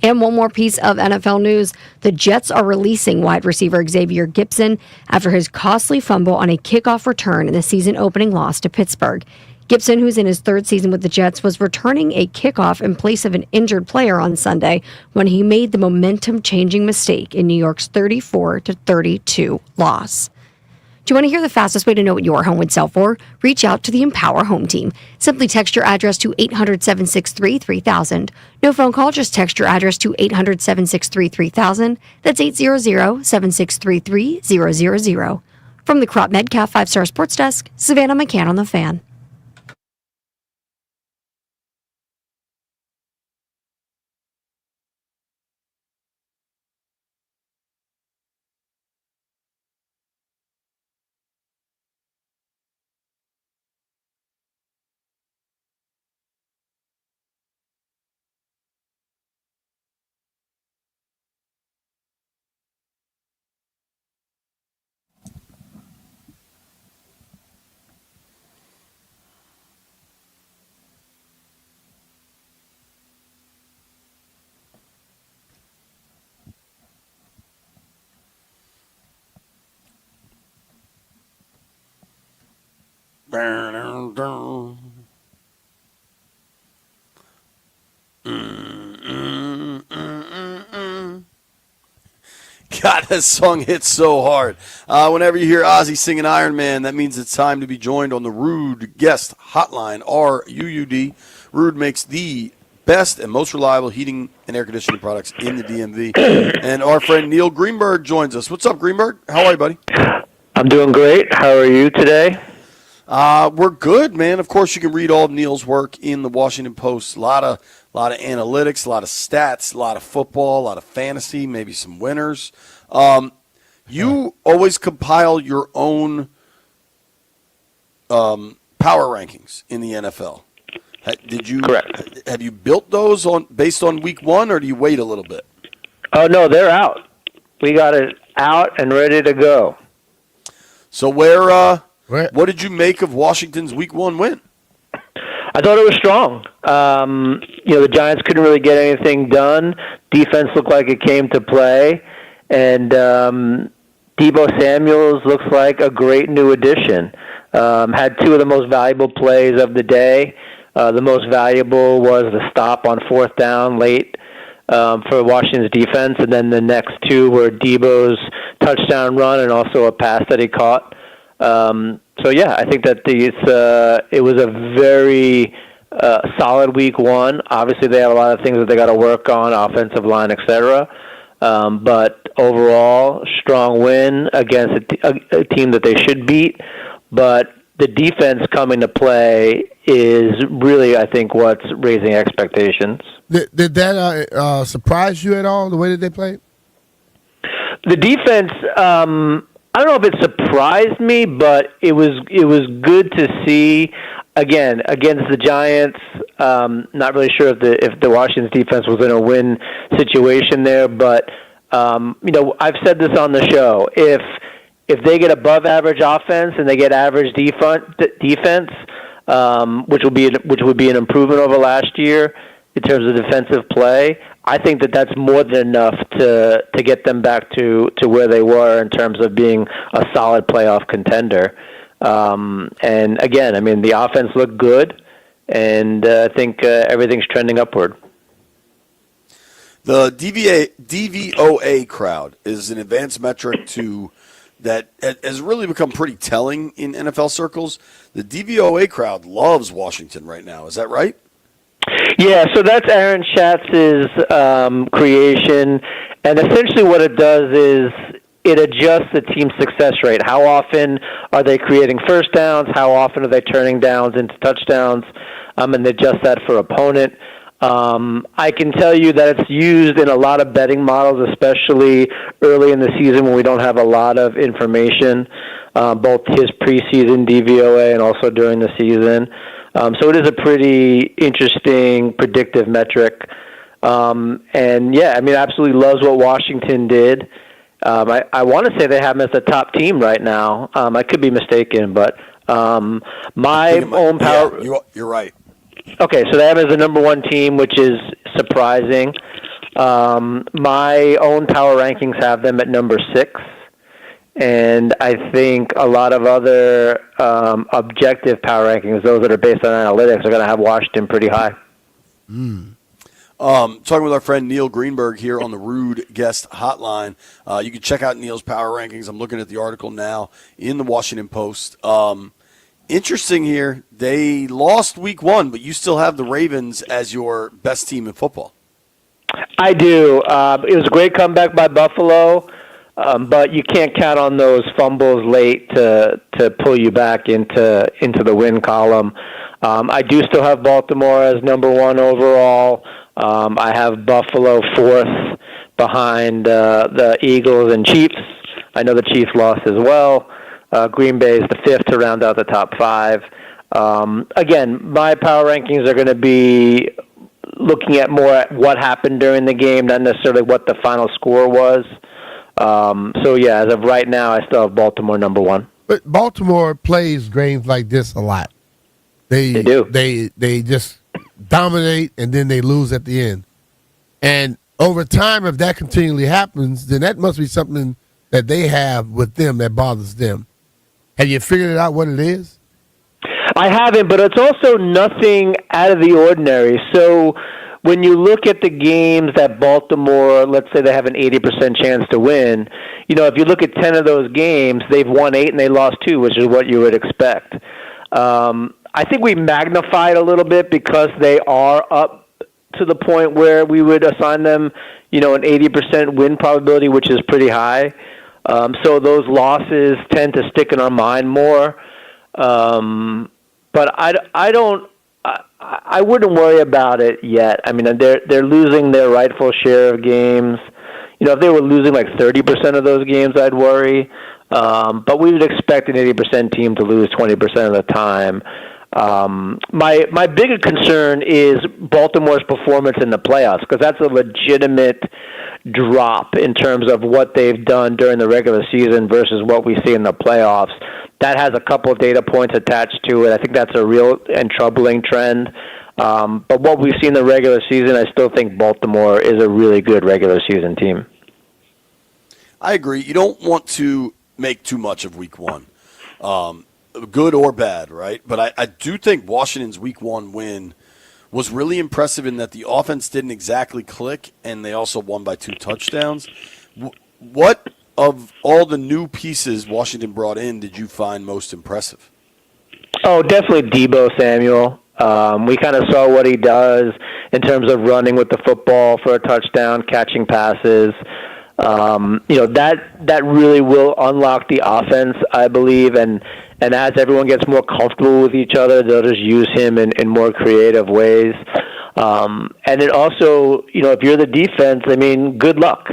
D: And one more piece of NFL news. The Jets are releasing wide receiver Xavier Gipson after his costly fumble on a kickoff return in the season-opening loss to Pittsburgh. Gibson, who's in his 3rd season with the Jets, was returning a kickoff in place of an injured player on Sunday when he made the momentum-changing mistake in New York's 34-32 loss. Do you want to hear the fastest way to know what your home would sell for? Reach out to the Empower Home Team. Simply text your address to 800-763-3000. No phone call, just text your address to 800-763-3000. That's 800-763-3000. From the Crop Medcalf 5-Star Sports Desk, Savannah McCann on the Fan.
A: God, that song hits so hard. Whenever you hear Ozzy singing Iron Man, that means it's time to be joined on the Ruud Guest Hotline, RUUD. Ruud makes the best and most reliable heating and air conditioning products in the DMV. And our friend Neil Greenberg joins us. What's up, Greenberg? How are you, buddy?
F: I'm doing great. How are you today?
A: We're good, man. Of course, you can read all of Neil's work in the Washington Post. A lot of analytics, a lot of stats, a lot of football, a lot of fantasy, maybe some winners. You always compile your own power rankings in the NFL.
F: Correct.
A: Have you built those based on week 1, or do you wait a little bit?
F: Oh, no, they're out. We got it out and ready to go.
A: So what did you make of Washington's week 1 win?
F: I thought it was strong. The Giants couldn't really get anything done. Defense looked like it came to play. And Deebo Samuels looks like a great new addition. Had 2 of the most valuable plays of the day. The most valuable was the stop on 4th down late for Washington's defense. And then the next 2 were Deebo's touchdown run and also a pass that he caught. I think that it was a very solid week 1. Obviously, they have a lot of things that they got to work on, offensive line, etc. But overall, strong win against a team that they should beat. But the defense coming to play is really, I think, what's raising expectations.
B: Did that surprise you at all, the way that they played?
F: The defense, I don't know if it surprised me, but it was good to see. Again, against the Giants, not really sure if the Washington's defense was in a win situation there, but I've said this on the show. If they get above average offense and they get average defense, which would be an improvement over last year in terms of defensive play, I think that's more than enough to get them back to where they were in terms of being a solid playoff contender. And again, I mean, the offense looked good. and I think everything's trending upward.
A: The DVOA crowd is an advanced metric that has really become pretty telling in NFL circles. The DVOA crowd loves Washington right now. Is that right?
F: Yeah, so that's Aaron Schatz's creation, and essentially what it does is it adjusts the team's success rate. How often are they creating first downs? How often are they turning downs into touchdowns? And they adjust that for opponent. I can tell you that it's used in a lot of betting models, especially early in the season when we don't have a lot of information, both his preseason DVOA and also during the season. So it is a pretty interesting predictive metric. And, yeah, I mean, absolutely loves what Washington did. I want to say they have them as the top team right now. I could be mistaken, but my own power.
A: Yeah, you're right.
F: Okay, so they have as the number one team, which is surprising. My own power rankings have them at number 6, and I think a lot of other objective power rankings, those that are based on analytics, are going to have Washington pretty high.
A: Talking with our friend Neil Greenberg here on the Rude Guest Hotline. You can check out Neil's power rankings. I'm looking at the article now in the Washington Post. Interesting here. They lost week 1, but you still have the Ravens as your best team in football.
F: I do. It was a great comeback by Buffalo, but you can't count on those fumbles late to pull you back into the win column. I do still have Baltimore as number 1 overall. I have Buffalo 4th behind the Eagles and Chiefs. I know the Chiefs lost as well. Green Bay is the 5th to round out the top 5. Again, my power rankings are going to be looking at more at what happened during the game, not necessarily what the final score was. So, yeah, as of right now, I still have Baltimore number 1.
B: But Baltimore plays games like this a lot. They
F: do.
B: They just dominate, and then they lose at the end. And over time, if that continually happens, then that must be something that they have with them that bothers them. Have you figured out what it is?
F: I haven't, but it's also nothing out of the ordinary. So when you look at the games that Baltimore, let's say they have an 80% chance to win, if you look at 10 of those games, they've won 8 and they lost 2, which is what you would expect. I think we magnified a little bit because they are up to the point where we would assign them, an 80% win probability, which is pretty high. So those losses tend to stick in our mind more. But I wouldn't worry about it yet. I mean, they're losing their rightful share of games. If they were losing like 30% of those games, I'd worry. But we would expect an 80% team to lose 20% of the time. My bigger concern is Baltimore's performance in the playoffs, because that's a legitimate drop in terms of what they've done during the regular season versus what we see in the playoffs. That has a couple of data points attached to it. I think that's a real and troubling trend. But what we've seen in the regular season, I still think Baltimore is a really good regular season team.
A: I agree. You don't want to make too much of week 1. Good or bad, right? But I do think Washington's week 1 win was really impressive in that the offense didn't exactly click, and they also won by 2 touchdowns. What of all the new pieces Washington brought in did you find most impressive?
F: Oh, definitely Deebo Samuel. We kind of saw what he does in terms of running with the football for a touchdown, catching passes. That really will unlock the offense, I believe, and as everyone gets more comfortable with each other, they'll just use him in more creative ways. And it also, if you're the defense, I mean, good luck,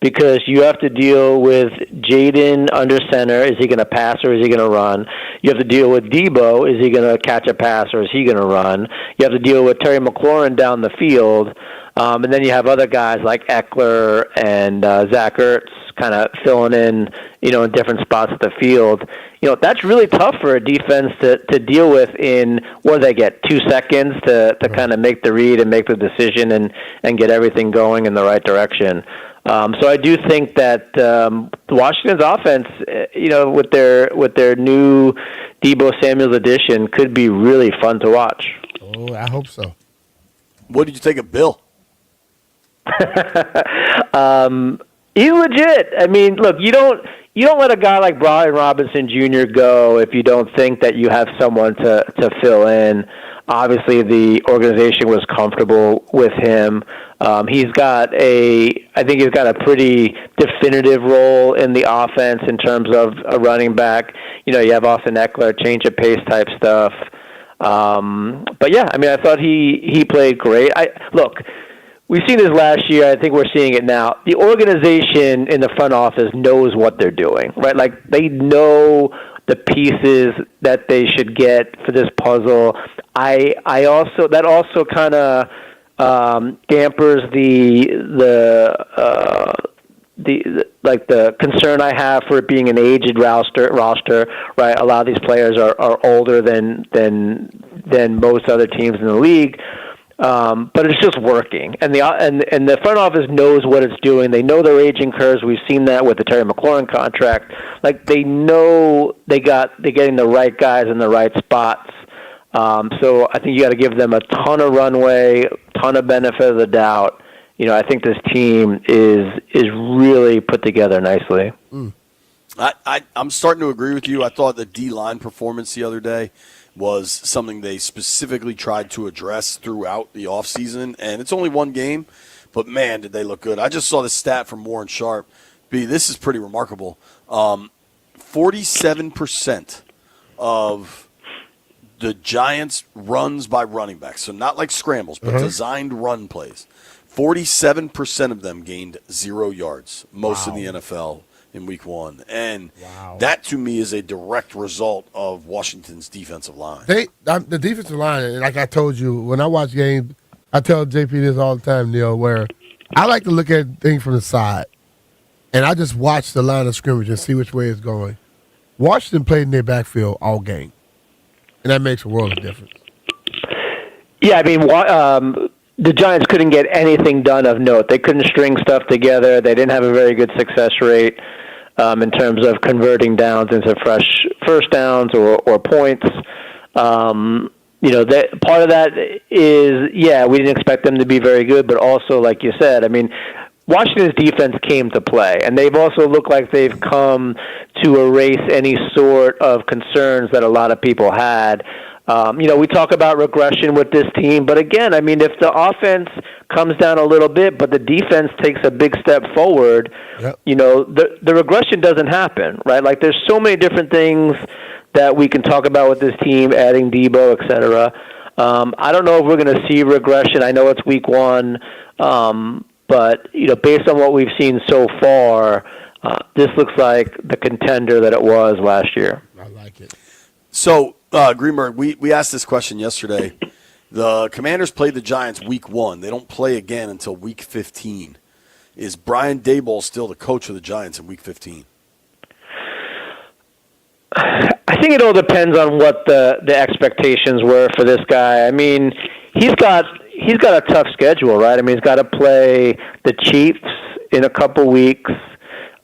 F: because you have to deal with Jaden under center. Is he going to pass or is he going to run? You have to deal with Deebo. Is he going to catch a pass or is he going to run? You have to deal with Terry McLaurin down the field. And then you have other guys like Eckler and Zach Ertz kind of filling in, in different spots of the field. That's really tough for a defense to deal with in, what do they get, 2 seconds to kind of make the read and make the decision and get everything going in the right direction. So I do think that Washington's offense, with their new Deebo Samuel's addition, could be really fun to watch.
B: Oh, I hope so.
A: What did you think of Bill?
F: He's legit. I mean, look, you don't let a guy like Brian Robinson Jr. go if you don't think that you have someone to fill in. Obviously, the organization was comfortable with him. I think he's got a pretty definitive role in the offense in terms of a running back. You have Austin Eckler, change of pace type stuff. But yeah, I mean, I thought he played great. Look, we've seen this last year. I think we're seeing it now. The organization in the front office knows what they're doing, right? Like, they know the pieces that they should get for this puzzle. That also kind of dampers the concern I have for it being an aged roster, right? A lot of these players are older than most other teams in the league. But it's just working, and the front office knows what it's doing. They know their aging curves. We've seen that with the Terry McLaurin contract. Like, they know they're getting the right guys in the right spots. So I think you got to give them a ton of runway, ton of benefit of the doubt. I think this team is really put together nicely.
A: I'm starting to agree with you. I thought the D-line performance the other day was something they specifically tried to address throughout the offseason. And it's only one game, but, man, did they look good. I just saw the stat from Warren Sharp. This is pretty remarkable. 47% of the Giants' runs by running backs, so not like scrambles, but designed run plays, 47% of them gained 0 yards, most in the NFL in week 1. And that, to me, is a direct result of Washington's defensive line.
B: The defensive line, like I told you, when I watch games, I tell JP this all the time, Neil, where I like to look at things from the side, and I just watch the line of scrimmage and see which way it's going. Washington played in their backfield all game, and that makes a world of difference.
F: Yeah, I mean, the Giants couldn't get anything done of note. They couldn't string stuff together. They didn't have a very good success rate in terms of converting downs into fresh first downs or points. Part of that is, we didn't expect them to be very good, but also, like you said, I mean, Washington's defense came to play, and they've also looked like they've come to erase any sort of concerns that a lot of people had. We talk about regression with this team, but again, I mean, if the offense comes down a little bit, but the defense takes a big step forward, the regression doesn't happen, right? Like, there's so many different things that we can talk about with this team, adding Debo, et cetera. I don't know if we're going to see regression. I know it's week 1, but based on what we've seen so far, this looks like the contender that it was last year.
B: I like it.
A: So, Greenberg, we asked this question yesterday. The Commanders played the Giants week 1. They don't play again until week 15. Is Brian Daboll still the coach of the Giants in week 15?
F: I think it all depends on what the expectations were for this guy. I mean, he's got a tough schedule, right? I mean, he's got to play the Chiefs in a couple weeks.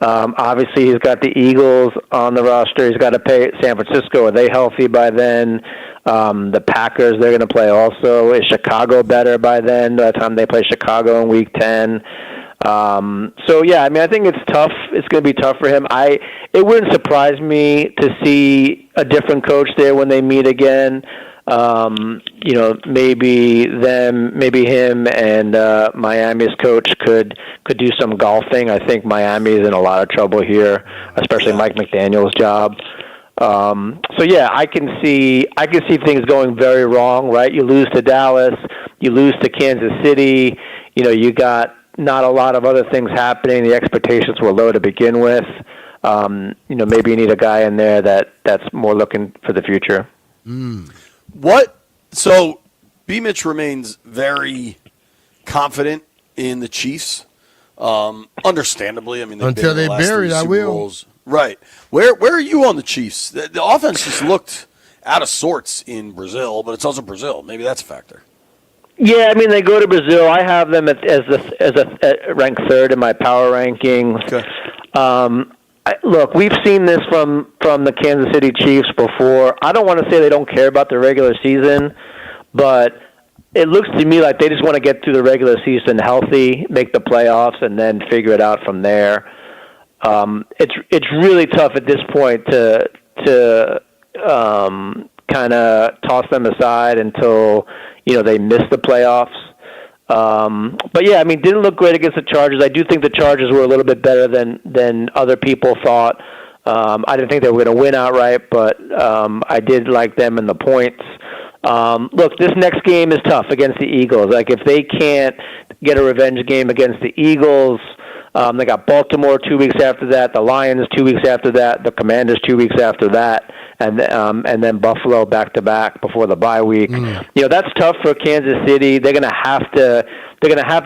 F: Obviously, he's got the Eagles on the roster. He's got to pay San Francisco. Are they healthy by then? The Packers, they're going to play also. Is Chicago better by then, by the time they play Chicago in week 10? I mean, I think it's tough. It's going to be tough for him. It wouldn't surprise me to see a different coach there when they meet again. Maybe him and Miami's coach could do some golfing. I think Miami's in a lot of trouble here, especially Mike McDaniel's job. I can see things going very wrong, right? You lose to Dallas, you lose to Kansas City, you got not a lot of other things happening. The expectations were low to begin with. Maybe you need a guy in there that's more looking for the future.
A: So, B. Mitch remains very confident in the Chiefs. Understandably, I mean,
B: until they bury it, I will.
A: Bowls. Right. Where are you on the Chiefs? The offense just looked out of sorts in Brazil, but it's also Brazil. Maybe that's a factor.
F: Yeah, I mean, they go to Brazil. I have them as ranked 3rd in my power rankings.
A: Okay.
F: Look, we've seen this from the Kansas City Chiefs before. I don't want to say they don't care about the regular season, but it looks to me like they just want to get through the regular season healthy, make the playoffs, and then figure it out from there. It's really tough at this point to kind of toss them aside until they miss the playoffs. But yeah, I mean, didn't look great against the Chargers. I do think the Chargers were a little bit better than other people thought. I didn't think they were going to win outright, but I did like them in the points. Look, this next game is tough against the Eagles. Like, if they can't get a revenge game against the Eagles, they got Baltimore 2 weeks after that, the Lions 2 weeks after that, the Commanders 2 weeks after that, and then Buffalo back-to-back before the bye week. That's tough for Kansas City. They're gonna have to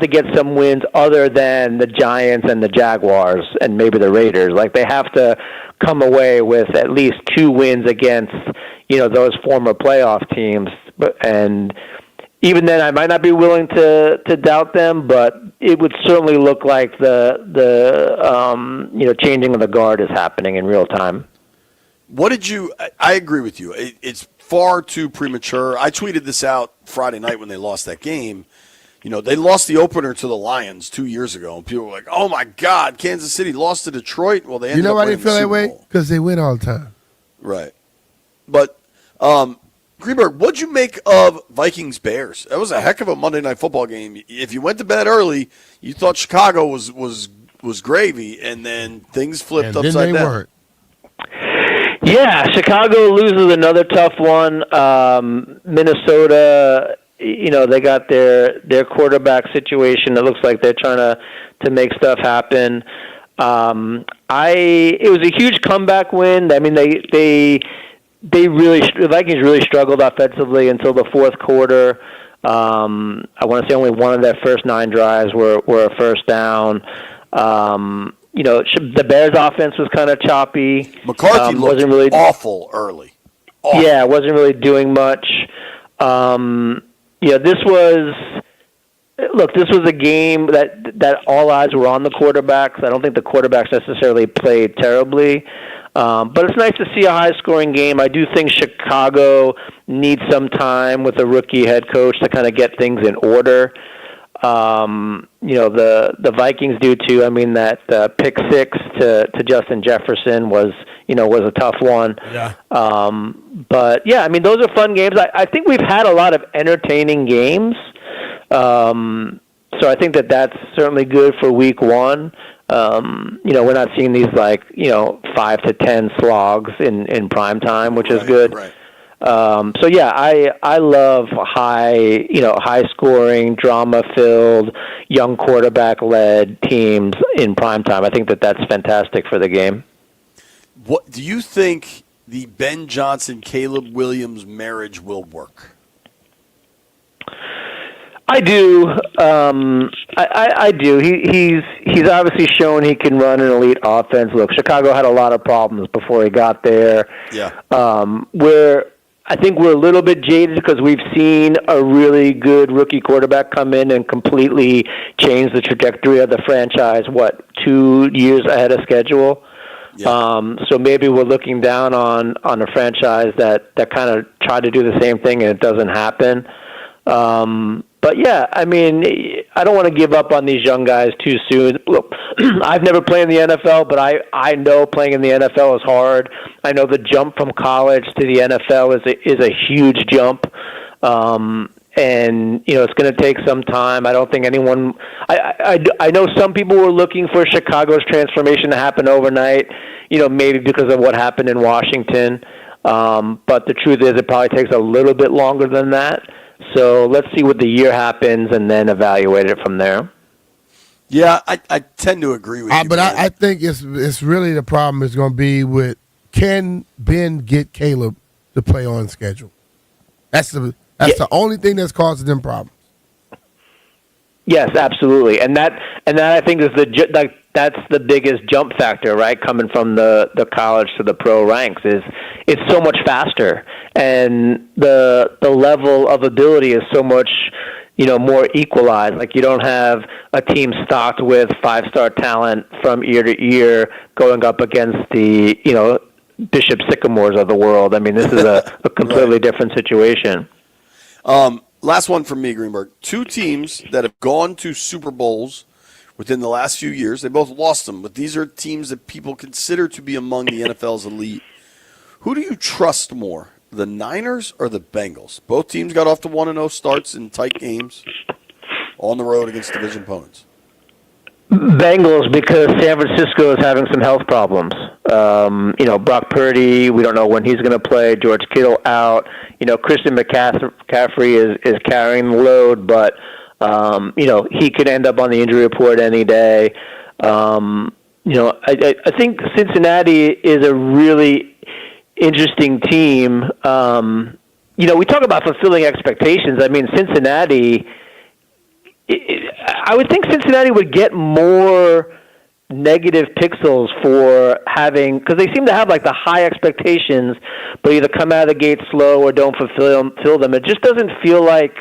F: get some wins other than the Giants and the Jaguars and maybe the Raiders. Like, they have to come away with at least 2 wins against those former playoff teams. And even then, I might not be willing to doubt them, but it would certainly look like the changing of the guard is happening in real time.
A: What did you? I agree with you. It's far too premature. I tweeted this out Friday night when they lost that game. They lost the opener to the Lions 2 years ago, and people were like, "Oh my God, Kansas City lost to Detroit." Well, they ended up
B: why they
A: winning
B: feel
A: the
B: that
A: Super
B: way?
A: Bowl.
B: Because they win all the time.
A: Right. But Greenberg, what'd you make of Vikings Bears? That was a heck of a Monday Night Football game. If you went to bed early, you thought Chicago was gravy, and then things flipped
B: And
A: upside
B: then they
A: down.
B: weren't.
F: Yeah, Chicago loses another tough one. Minnesota, they got their quarterback situation. It looks like they're trying to make stuff happen. It was a huge comeback win. I mean, the Vikings really struggled offensively until the fourth quarter. I want to say only one of their first 9 drives were a first down. The Bears' offense was kind of choppy.
A: McCarthy looked
F: wasn't really
A: awful early. Awful.
F: Yeah, wasn't really doing much. This was a game that all eyes were on the quarterbacks. I don't think the quarterbacks necessarily played terribly. But it's nice to see a high-scoring game. I do think Chicago needs some time with a rookie head coach to kind of get things in order. The Vikings do too. I mean, that pick 6 to Justin Jefferson was a tough one.
B: Yeah.
F: But yeah, I mean, those are fun games. I think we've had a lot of entertaining games. So I think that's certainly good for week 1. We're not seeing these 5 to 10 slogs in prime time, which is good.
A: Right.
F: So yeah, I love high scoring, drama filled, young quarterback led teams in prime time. I think that's fantastic for the game.
A: What do you think the Ben Johnson Caleb Williams marriage will work?
F: I do. I do. He's obviously shown he can run an elite offense. Look, Chicago had a lot of problems before he got there.
A: Yeah.
F: I think we're a little bit jaded because we've seen a really good rookie quarterback come in and completely change the trajectory of the franchise, 2 years ahead of schedule? Yeah. So maybe we're looking down on a franchise that kind of tried to do the same thing and it doesn't happen. But yeah, I mean, I don't want to give up on these young guys too soon. Look, I've never played in the NFL, but I know playing in the NFL is hard. I know the jump from college to the NFL is a huge jump. And it's going to take some time. I don't think anyone. I know some people were looking for Chicago's transformation to happen overnight. Maybe because of what happened in Washington. But the truth is, it probably takes a little bit longer than that. So let's see what the year happens and then evaluate it from there.
A: Yeah, I tend to agree with you.
B: But I think it's really the problem is going to be with, can Ben get Caleb to play on schedule? That's the only thing that's causing them problems.
F: Yes, absolutely, and that I think is that's the biggest jump factor, right? Coming from the college to the pro ranks is it's so much faster, and the level of ability is so much more equalized. Like, you don't have a team stocked with 5-star talent from year to year going up against the Bishop Sycamores of the world. I mean, this is a completely different situation.
A: Last one from me, Greenberg. Two teams that have gone to Super Bowls within the last few years. They both lost them, but these are teams that people consider to be among the NFL's elite. Who do you trust more, the Niners or the Bengals? Both teams got off to 1-0 starts in tight games on the road against division opponents.
F: Bengals, because San Francisco is having some health problems. Brock Purdy, we don't know when he's going to play. George Kittle out. Christian McCaffrey is carrying the load, but he could end up on the injury report any day. I think Cincinnati is a really interesting team. We talk about fulfilling expectations. I mean, Cincinnati. I would think Cincinnati would get more negative pixels for having, because they seem to have like the high expectations, but either come out of the gate slow or don't fulfill them. It just doesn't feel like,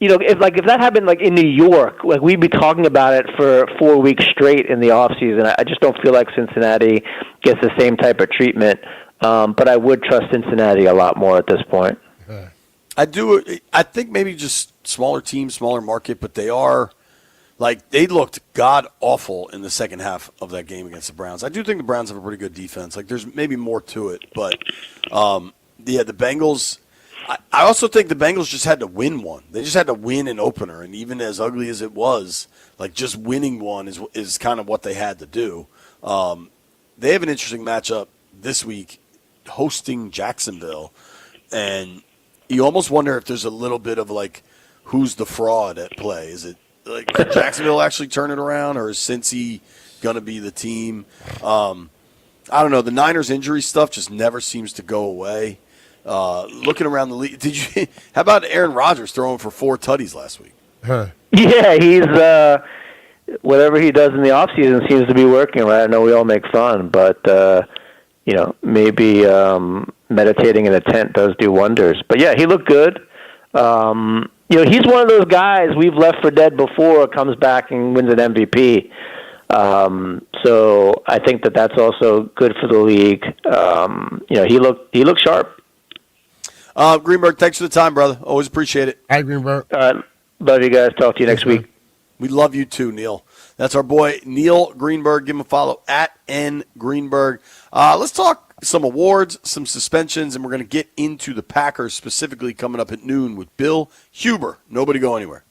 F: if that happened like in New York, like we'd be talking about it for 4 weeks straight in the off season. I just don't feel like Cincinnati gets the same type of treatment. But I would trust Cincinnati a lot more at this point.
A: I do. I think maybe just smaller team, smaller market, but they are they looked god awful in the second half of that game against the Browns. I do think the Browns have a pretty good defense. Like there's maybe more to it, but the Bengals. I also think the Bengals just had to win one. They just had to win an opener, and even as ugly as it was, like just winning one is kind of what they had to do. They have an interesting matchup this week, hosting Jacksonville, and you almost wonder if there's a little bit of who's the fraud at play. Is it could Jacksonville actually turn it around, or is Cincy going to be the team? I don't know. The Niners injury stuff just never seems to go away. Looking around the league, how about Aaron Rodgers throwing for 4 tutties last week?
F: Yeah, he's whatever he does in the off season seems to be working. Right? I know we all make fun, but maybe meditating in a tent does do wonders. But yeah, he looked good. He's one of those guys we've left for dead before, comes back and wins an MVP. So I think that's also good for the league. He looked sharp.
A: Greenberg, thanks for the time, brother. Always appreciate it.
B: Hi, Greenberg.
F: Love you guys. Talk to you next week.
A: We love you too, Neil. That's our boy, Neil Greenberg. Give him a follow at @ngreenberg. Let's talk some awards, some suspensions, and we're going to get into the Packers specifically coming up at noon with Bill Huber. Nobody go anywhere.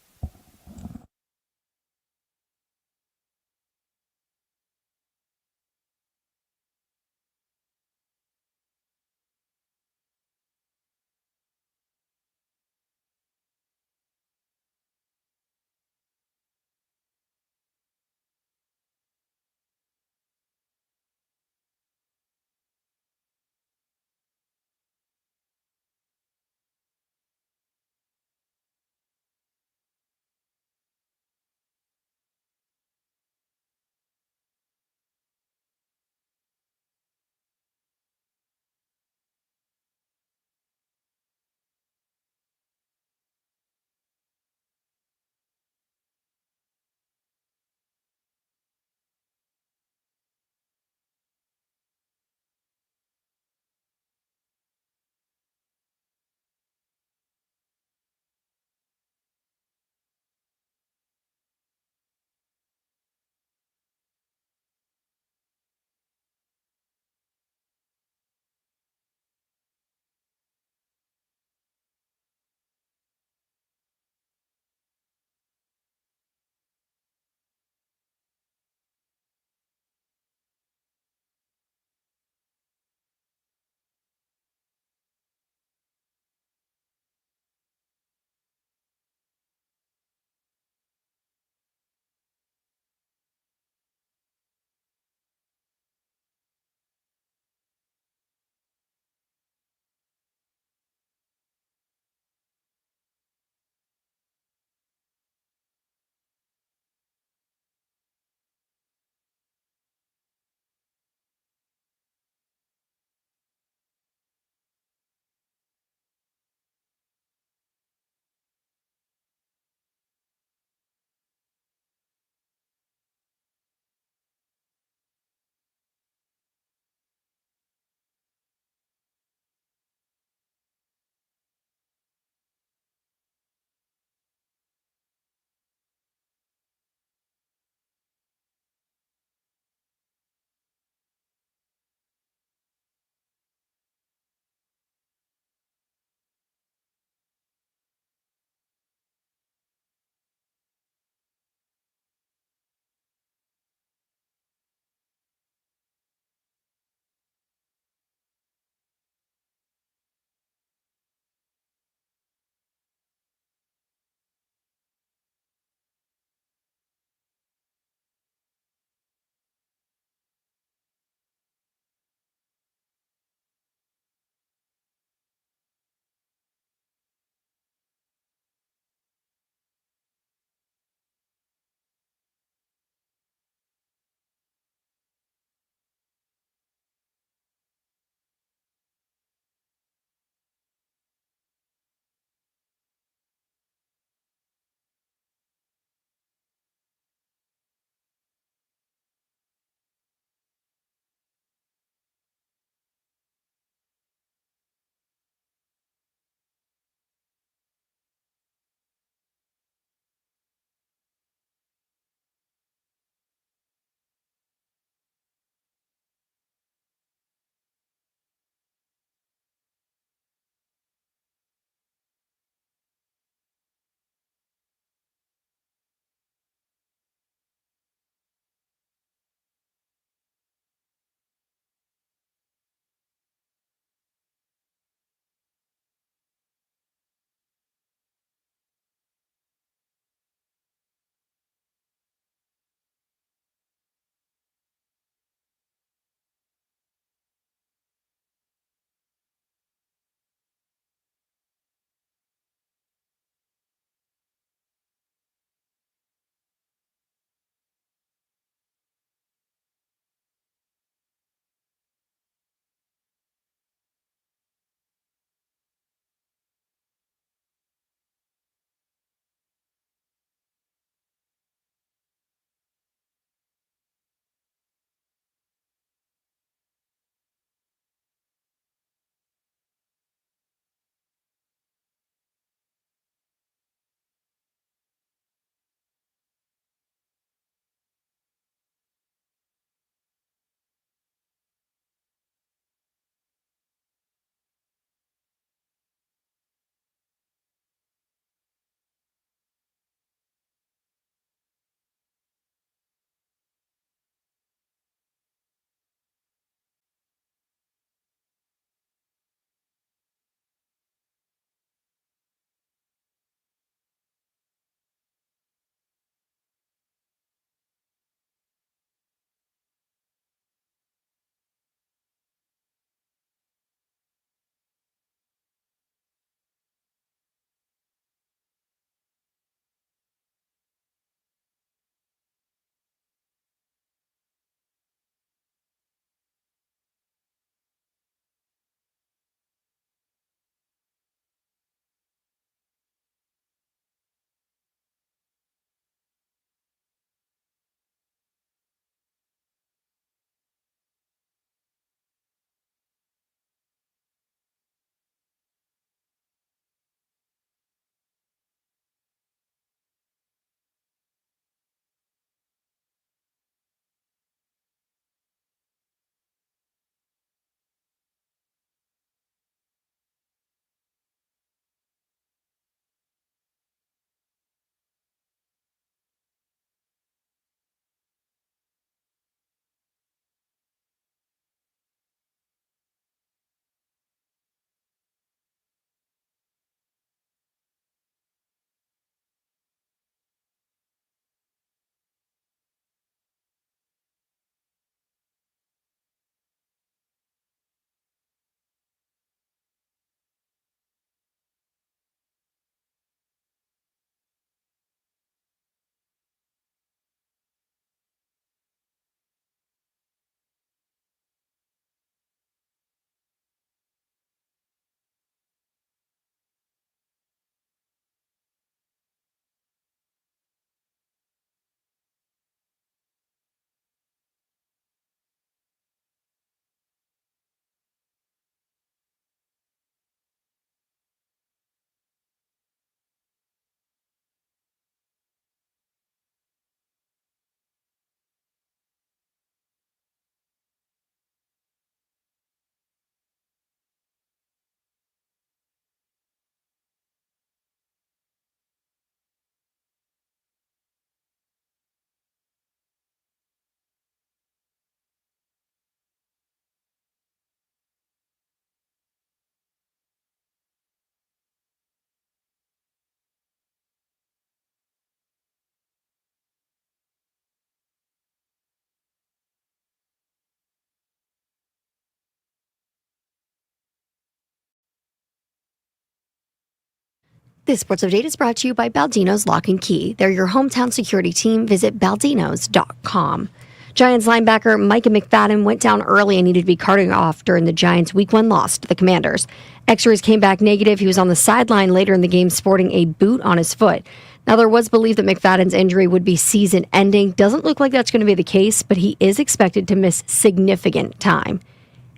D: This sports update is brought to you by Baldino's Lock and Key. They're your hometown security team. Visit baldinos.com. Giants linebacker Micah McFadden went down early and needed to be carted off during the Giants' Week 1 loss to the Commanders. X-rays came back negative. He was on the sideline later in the game sporting a boot on his foot. Now, there was belief that McFadden's injury would be season-ending. Doesn't look like that's going to be the case, but he is expected to miss significant time.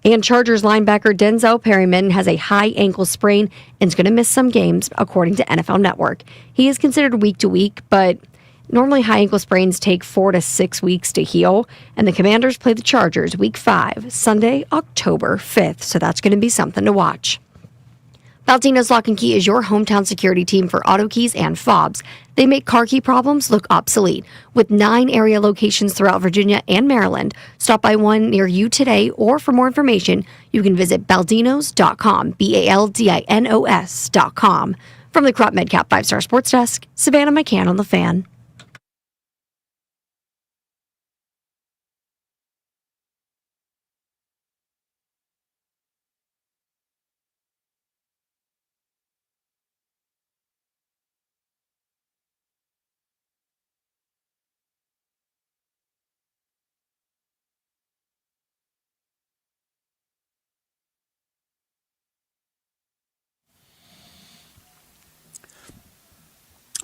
D: And Chargers linebacker Denzel Perryman has a high ankle sprain and is going to miss some games, according to NFL Network. He is considered week to week, but normally high ankle sprains take 4 to 6 weeks to heal. And the Commanders play the Chargers Week 5, Sunday, October 5th. So that's going to be something to watch. Baldino's Lock and Key is your hometown security team for auto keys and fobs. They make car key problems look obsolete. With 9 area locations throughout Virginia and Maryland, stop by one near you today, or for more information, you can visit baldinos.com, BALDINOS.com. From the Crop MedCap 5-Star Sports Desk, Savannah McCann on the Fan.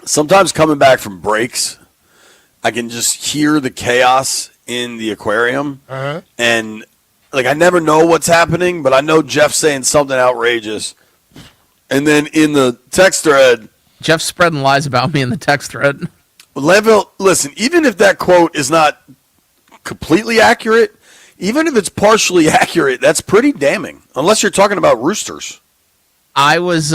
A: Sometimes coming back from breaks, I can just hear the chaos in the aquarium. And, I never know what's happening, but I know Jeff's saying something outrageous. And then in the text thread,
C: Jeff's spreading lies about me in the text thread.
A: Leadville, listen, even if that quote is not completely accurate, even if it's partially accurate, that's pretty damning. Unless you're talking about roosters.
C: I was,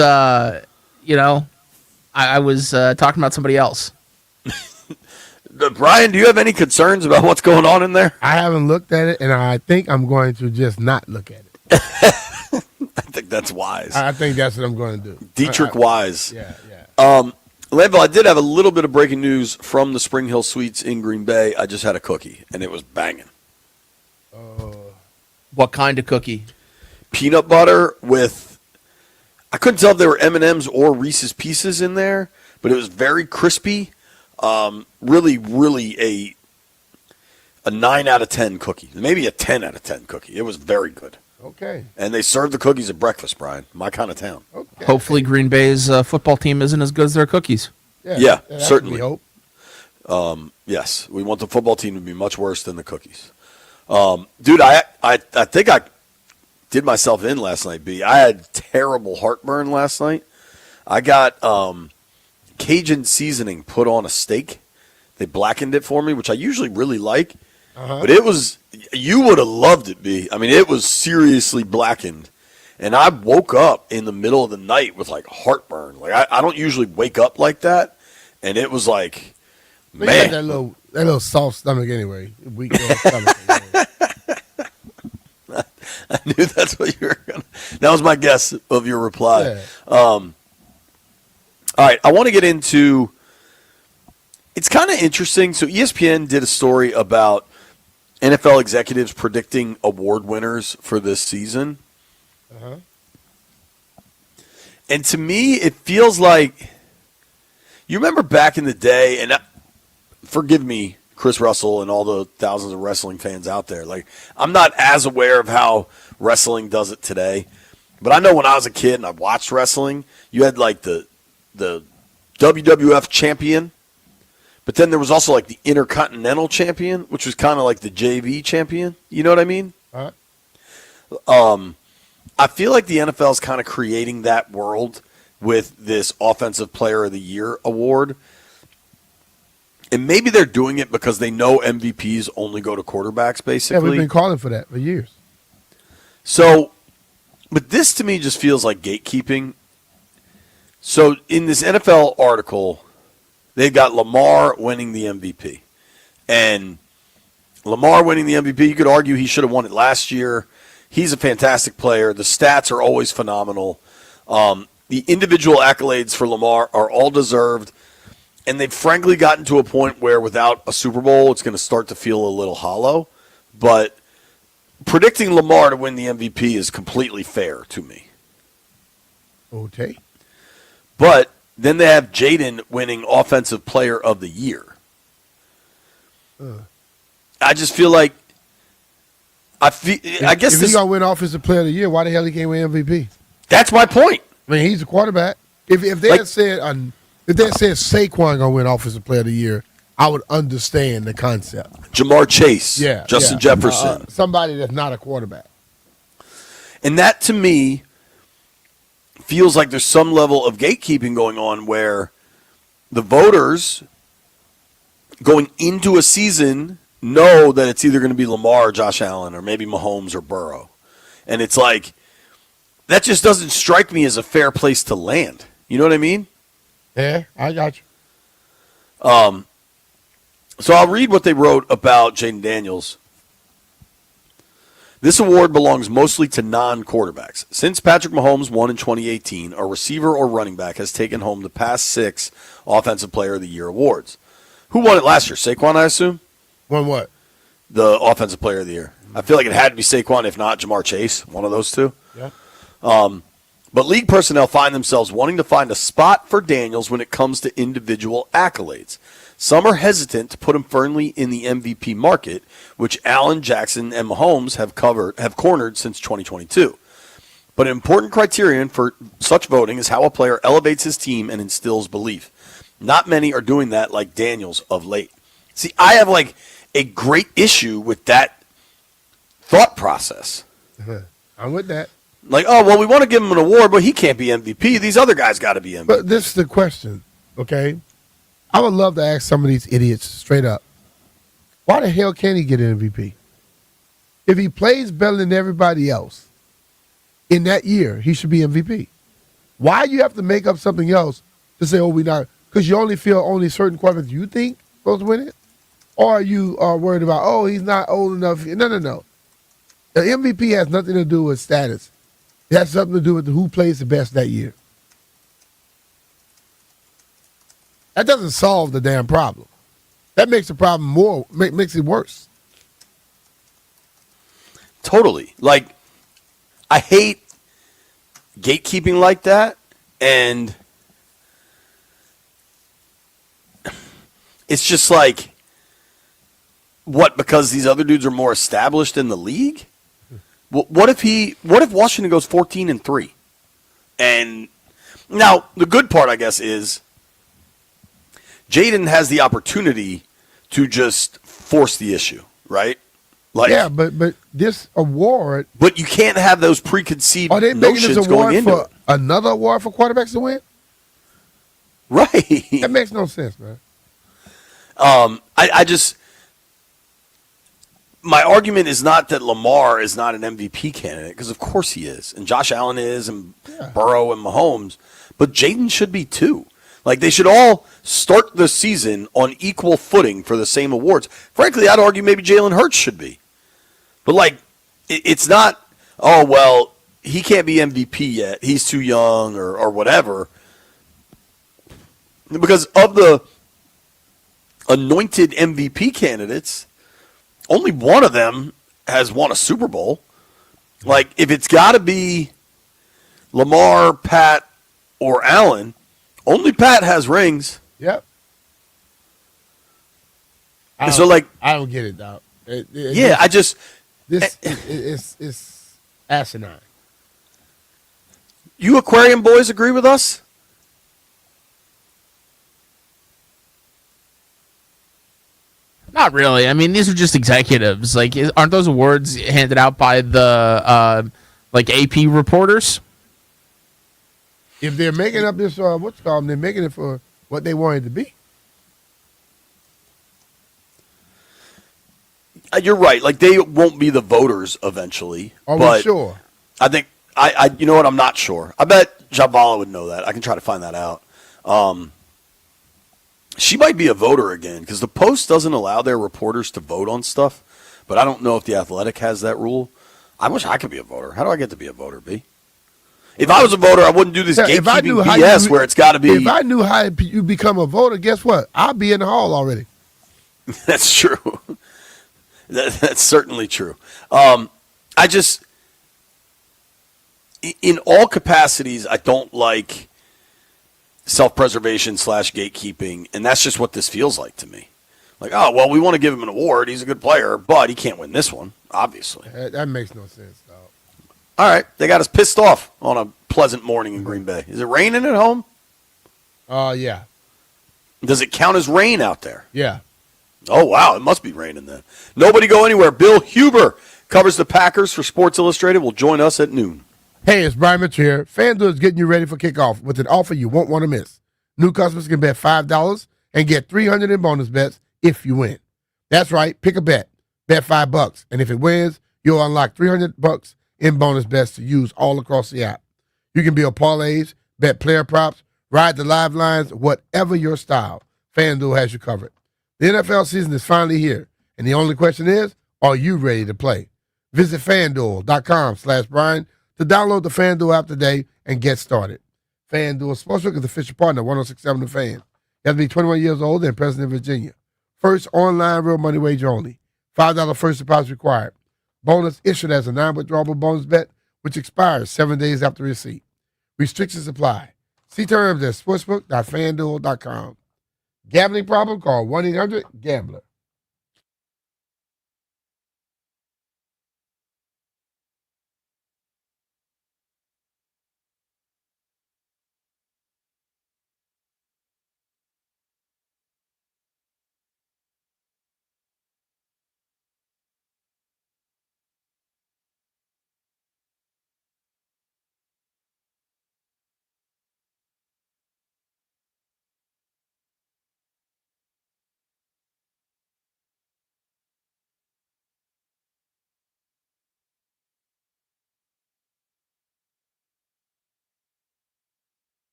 C: I was talking about somebody else.
A: Brian, do you have any concerns about what's going on in there?
B: I haven't looked at it, and I think I'm going to just not look at it.
A: I think that's wise.
B: I think that's what I'm going to do.
A: Dietrich Wise.
B: Yeah.
A: Leadville, I did have a little bit of breaking news from the Spring Hill Suites in Green Bay. I just had a cookie, and it was banging.
C: What kind of cookie?
A: Peanut butter with, I couldn't tell if there were M&Ms or Reese's Pieces in there, but it was very crispy. Really, really a 9 out of 10 cookie. Maybe a 10 out of 10 cookie. It was very good.
B: Okay.
A: And they served the cookies at breakfast, Brian. My kind of town.
B: Okay.
C: Hopefully Green Bay's football team isn't as good as their cookies.
A: Yeah, certainly.
B: Hope.
A: Yes, we want the football team to be much worse than the cookies. Dude, I think I did myself in last night, B. I had terrible heartburn last night. I got Cajun seasoning put on a steak. They blackened it for me, which I usually really like. But it was, you would have loved it, B. I mean, it was seriously blackened. And I woke up in the middle of the night with, heartburn. I don't usually wake up like that. And it was like,
B: But
A: man.
B: you got that little soft stomach anyway. Weak little stomach.
A: I knew that's what you were going to. That was my guess of your reply.
B: Yeah.
A: All right, I want to get into. It's kind of interesting. So ESPN did a story about NFL executives predicting award winners for this season. And to me, it feels like, you remember back in the day, and forgive me, Chris Russell and all the thousands of wrestling fans out there. I'm not as aware of how wrestling does it today, but I know when I was a kid and I watched wrestling, you had the WWF champion, but then there was also the Intercontinental champion, which was kind of like the JV champion. You know what I mean? I feel like the NFL is kind of creating that world with this Offensive Player of the Year award. And maybe they're doing it because they know MVPs only go to quarterbacks, basically.
B: Yeah, we've been calling for that for years.
A: So, but this to me just feels like gatekeeping. So in this NFL article, they've got Lamar winning the MVP. And Lamar winning the MVP, you could argue he should have won it last year. He's a fantastic player. The stats are always phenomenal. The individual accolades for Lamar are all deserved. And they've frankly gotten to a point where without a Super Bowl, it's going to start to feel a little hollow. But predicting Lamar to win the MVP is completely fair to me.
B: Okay.
A: But then they have Jaden winning Offensive Player of the Year. I just feel like I guess
B: if he's gonna win Offensive Player of the Year, why the hell he can't win MVP?
A: That's my point.
B: I mean, he's a quarterback. If they had said Saquon gonna win Offensive Player of the Year, I would understand the concept.
A: Jamar Chase, Justin Jefferson,
B: somebody that's not a quarterback.
A: And that to me feels like there's some level of gatekeeping going on where the voters going into a season know that it's either going to be Lamar or Josh Allen or maybe Mahomes or Burrow. And it's like, that just doesn't strike me as a fair place to land. You know what I mean?
B: Yeah, I got you.
A: So I'll read what they wrote about Jaden Daniels. This award belongs mostly to non-quarterbacks. Since Patrick Mahomes won in 2018, a receiver or running back has taken home the past 6 Offensive Player of the Year awards. Who won it last year? Saquon, I assume?
B: Won what?
A: The Offensive Player of the Year. I feel like it had to be Saquon, if not Jamar Chase, one of those two.
B: Yeah.
A: But league personnel find themselves wanting to find a spot for Daniels when it comes to individual accolades. Some are hesitant to put him firmly in the MVP market, which Allen, Jackson, and Mahomes have cornered since 2022. But an important criterion for such voting is how a player elevates his team and instills belief. Not many are doing that like Daniels of late. See, I have like a great issue with that thought process.
B: I'm with that.
A: Like, oh, well, we want to give him an award, but he can't be MVP. These other guys got to be MVP.
B: But this is the question, okay? I would love to ask some of these idiots straight up, why the hell can't he get an MVP? If he plays better than everybody else in that year, he should be MVP. Why you have to make up something else to say, oh, we not, because you only feel only certain quarterbacks you think supposed to win it? Or are you worried about, oh, he's not old enough? No. The MVP has nothing to do with status. It has something to do with who plays the best that year. That doesn't solve the damn problem. That makes the problem makes it worse.
A: Totally. Like, I hate gatekeeping like that, and it's just like, what, because these other dudes are more established in the league? What if Washington goes 14-3? And now the good part, I guess, is Jaden has the opportunity to just force the issue, right? Like,
B: yeah, but this award,
A: but you can't have those preconceived
B: are they making
A: notions
B: this
A: going
B: award
A: into
B: for
A: it.
B: another award for quarterbacks to win?
A: Right.
B: That makes no sense, man.
A: I just, my argument is not that Lamar is not an MVP candidate, because of course he is, and Josh Allen is, and Burrow and Mahomes, but Jaden should be too. Like, they should all start the season on equal footing for the same awards. Frankly, I'd argue maybe Jalen Hurts should be. But, like, it's not, oh, well, he can't be MVP yet. He's too young or whatever. Because of the anointed MVP candidates, only one of them has won a Super Bowl. Like, if it's got to be Lamar, Pat, or Allen, only Pat has rings.
B: Yep.
A: So, like,
B: I don't get it, dog.
A: it's
B: asinine.
A: You Aquarium boys agree with us?
C: Not really. I mean, these are just executives. Like, aren't those awards handed out by the AP reporters?
B: If they're making up this, they're making it for what they want it to be.
A: You're right. Like, they won't be the voters eventually.
B: Are
A: but
B: we sure?
A: I think you know what? I'm not sure. I bet Javala would know that. I can try to find that out. She might be a voter again, because the Post doesn't allow their reporters to vote on stuff. But I don't know if the Athletic has that rule. I wish I could be a voter. How do I get to be a voter, B? If I was a voter, I wouldn't do this gatekeeping BS where it's got to be.
B: If I knew how you become a voter, guess what? I'll be in the hall already.
A: That's true. That's certainly true. In all capacities, I don't like self-preservation / gatekeeping, and that's just what this feels like to me. Like, oh, well, we want to give him an award. He's a good player, but he can't win this one, obviously.
B: That makes no sense, dog.
A: All right, they got us pissed off on a pleasant morning in Green Bay. Is it raining at home?
B: Yeah.
A: Does it count as rain out there?
B: Yeah.
A: Oh, wow, it must be raining then. Nobody go anywhere. Bill Huber covers the Packers for Sports Illustrated. Will join us at noon.
B: Hey, it's Brian Mitchell here. FanDuel is getting you ready for kickoff with an offer you won't want to miss. New customers can bet $5 and get $300 in bonus bets if you win. That's right. Pick a bet. Bet $5, and if it wins, you'll unlock $300 in bonus bets to use all across the app. You can build parlays, bet player props, ride the live lines, whatever your style. FanDuel has you covered. The NFL season is finally here, and the only question is, are you ready to play? Visit FanDuel.com/Brian to download the FanDuel app today and get started. FanDuel Sportsbook is the official partner of 106.7 The Fan. You have to be 21 years old and present in Virginia. First online real money wager only. $5 first deposit required. Bonus issued as a non-withdrawable bonus bet, which expires 7 days after receipt. Restrictions apply. See terms at sportsbook.fanduel.com. Gambling problem? Call 1-800-GAMBLER.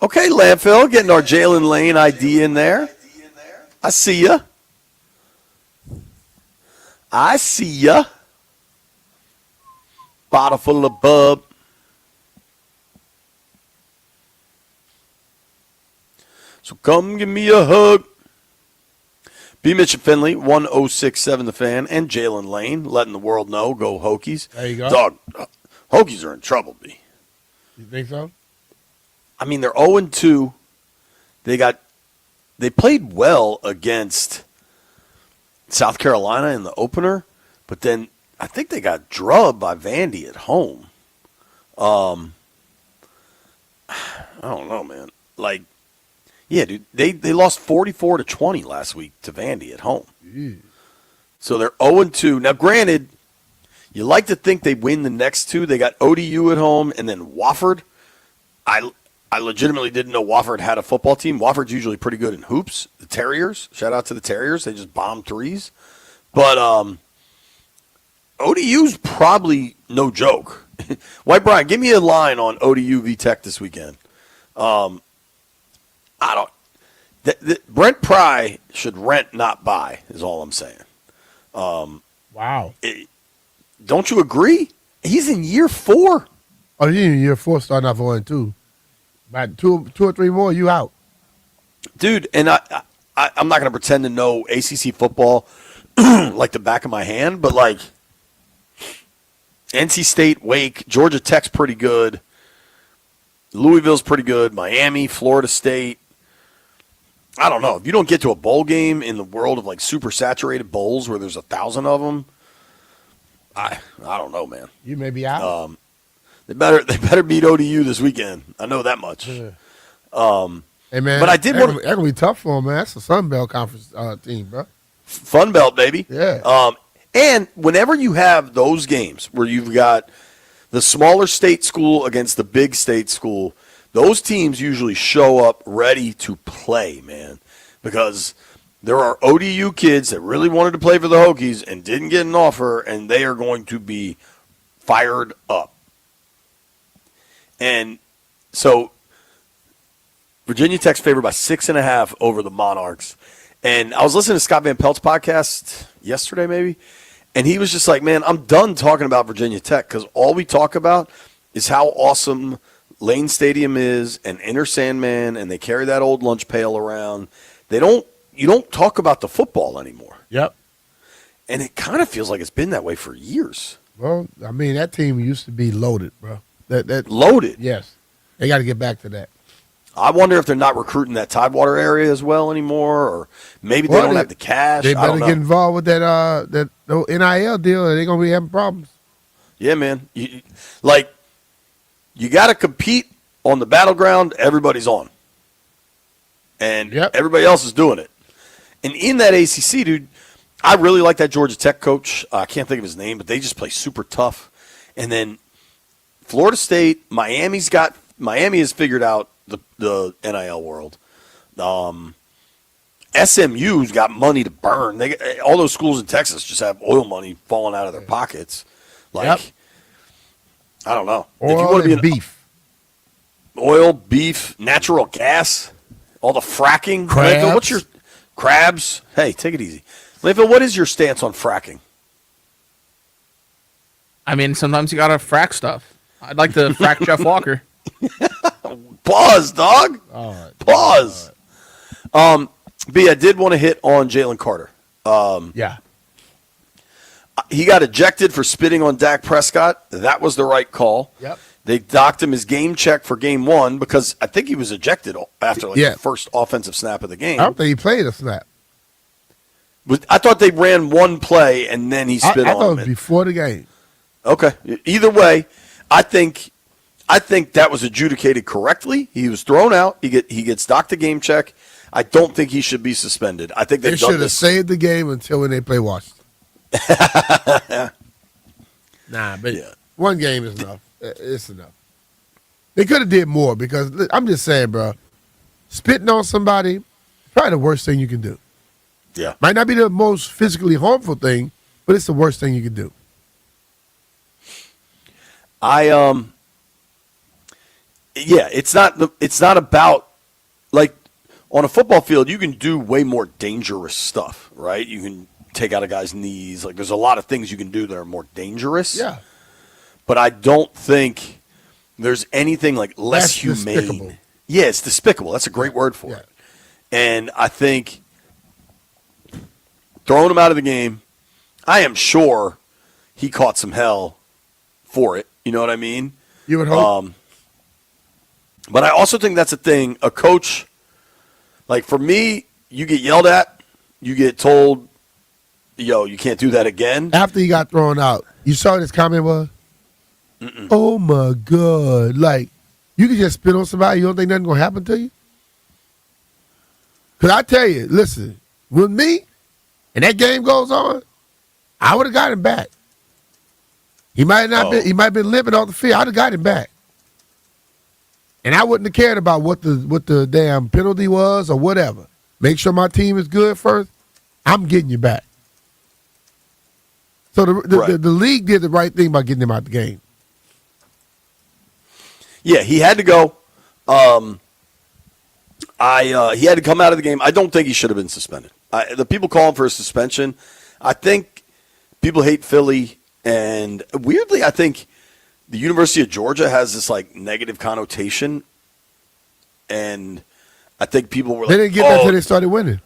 A: Okay, Landfill, getting our Jaylen Lane ID in there. I see ya. Bottle full of bub. So come give me a hug. B. Mitch and Finley, 1067 The Fan, and Jaylen Lane, letting the world know, go Hokies.
B: There you go.
A: Dog, Hokies are in trouble, B.
B: You think so?
A: I mean, they're 0-2. They played well against South Carolina in the opener, but then I think they got drubbed by Vandy at home. I don't know, man. Like, yeah, dude, they lost 44-20 last week to Vandy at home. So they're 0-2. Now, granted, you like to think they win the next two. They got ODU at home and then Wofford. I legitimately didn't know Wofford had a football team. Wofford's usually pretty good in hoops. The Terriers, shout out to the Terriers. They just bomb threes. But ODU's probably no joke. White Brian, give me a line on ODU v Tech this weekend. I don't. Brent Pry should rent, not buy, is all I'm saying.
B: Wow.
A: Don't you agree? He's in year 4.
B: Oh, you in year 4 starting off 1-2. About two or three more, you out.
A: Dude, and I'm not going to pretend to know ACC football like the back of my hand, but like NC State, Wake, Georgia Tech's pretty good. Louisville's pretty good. Miami, Florida State. I don't know. If you don't get to a bowl game in the world of like super saturated bowls where there's 1,000 of them, I don't know, man.
B: You may be out.
A: They better beat ODU this weekend. I know that much.
B: Hey man,
A: but I did
B: want. That's gonna be tough for them, man. That's a Sun Belt Conference team, bro.
A: Fun Belt, baby.
B: Yeah.
A: And whenever you have those games where you've got the smaller state school against the big state school, those teams usually show up ready to play, man, because there are ODU kids that really wanted to play for the Hokies and didn't get an offer, and they are going to be fired up. And so Virginia Tech's favored by 6.5 over the Monarchs. And I was listening to Scott Van Pelt's podcast yesterday, maybe, and he was just like, man, I'm done talking about Virginia Tech because all we talk about is how awesome Lane Stadium is and Inner Sandman, and they carry that old lunch pail around. You don't talk about the football anymore.
B: Yep.
A: And it kind of feels like it's been that way for years.
B: Well, I mean, that team used to be loaded, bro. That
A: Loaded.
B: Yes. They got to get back to that.
A: I wonder if they're not recruiting that Tidewater area as well anymore, or maybe they don't have the cash.
B: They
A: I don't
B: better
A: know.
B: get involved with that NIL deal, or they're gonna be having problems.
A: Yeah, man. You got to compete on the battleground everybody's on. And everybody else is doing it. And in that ACC, dude, I really like that Georgia Tech coach. I can't think of his name, but they just play super tough. And then Florida State, Miami has figured out the NIL world. SMU's got money to burn. All those schools in Texas just have oil money falling out of their pockets. I don't know.
B: Oil
A: if you want to be
B: beef.
A: Oil, beef, natural gas, all the fracking.
B: Crabs.
A: Landfill, what's your crabs? Hey, take it easy. Landfill, what is your stance on fracking?
C: I mean, sometimes you gotta frack stuff. I'd like to frack Jeff Walker.
A: Pause, dog.
B: All right.
A: Pause. B, I did want to hit on Jaylen Carter.
B: Yeah.
A: He got ejected for spitting on Dak Prescott. That was the right call.
B: Yep.
A: They docked him his game check for game 1 because I think he was ejected after the first offensive snap of the game.
B: I don't think he played a snap.
A: I thought they ran one play and then he spit
B: I
A: on
B: thought
A: him.
B: it was before the game.
A: Okay. Either way, I think that was adjudicated correctly. He was thrown out. He gets docked a game check. I don't think he should be suspended. I think
B: They
A: they've done
B: should have
A: this.
B: saved the game until when they play Washington. But one game is enough. It's enough. They could have did more because I'm just saying, bro, spitting on somebody, probably the worst thing you can do.
A: Yeah.
B: Might not be the most physically harmful thing, but it's the worst thing you can do.
A: yeah, it's not about like on a football field. You can do way more dangerous stuff, right? You can take out a guy's knees. Like there's a lot of things you can do that are more dangerous.
B: Yeah.
A: But I don't think there's anything like less
B: That's
A: humane.
B: despicable.
A: Yeah, it's despicable. That's a great word for it. And I think throwing him out of the game, I am sure he caught some hell for it. You know what I mean?
B: You would hope.
A: But I also think that's a thing. A coach, like for me, you get yelled at, you get told, yo, you can't do that again.
B: After he got thrown out, you saw what his comment was? Oh, my God. Like, you can just spit on somebody, you don't think nothing going to happen to you? Because I tell you, listen, with me, and that game goes on, I would have got him back. He might have been limping off the field. I'd have got him back. And I wouldn't have cared about what the damn penalty was or whatever. Make sure my team is good first. I'm getting you back. So the league did the right thing by getting him out the game.
A: Yeah, he had to go. He had to come out of the game. I don't think he should have been suspended. The people calling for a suspension, I think people hate Philly, and weirdly, I think the University of Georgia has this like negative connotation, and I think people were like,
B: They didn't get that until they started winning.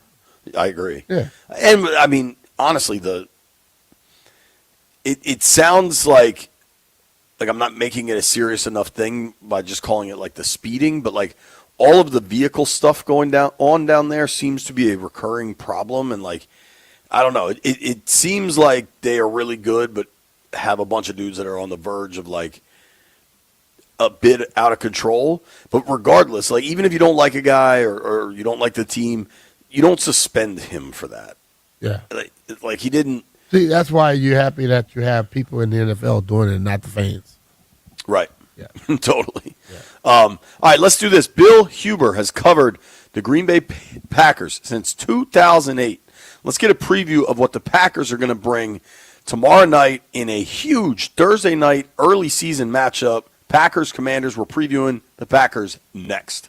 A: I agree.
B: Yeah.
A: And I mean, honestly, it sounds like I'm not making it a serious enough thing by just calling it like the speeding, but like all of the vehicle stuff going down there seems to be a recurring problem, and like I don't know, it seems like they are really good, but have a bunch of dudes that are on the verge of like a bit out of control. But regardless, like even if you don't like a guy or you don't like the team, you don't suspend him for that.
B: Yeah.
A: Like he didn't.
B: See, that's why you're happy that you have people in the NFL doing it and not the fans.
A: Right.
B: Yeah.
A: Totally. Yeah. All right, let's do this. Bill Huber has covered the Green Bay Packers since 2008. Let's get a preview of what the Packers are going to bring tomorrow night in a huge Thursday night early season matchup. Packers Commanders. We're previewing the Packers next.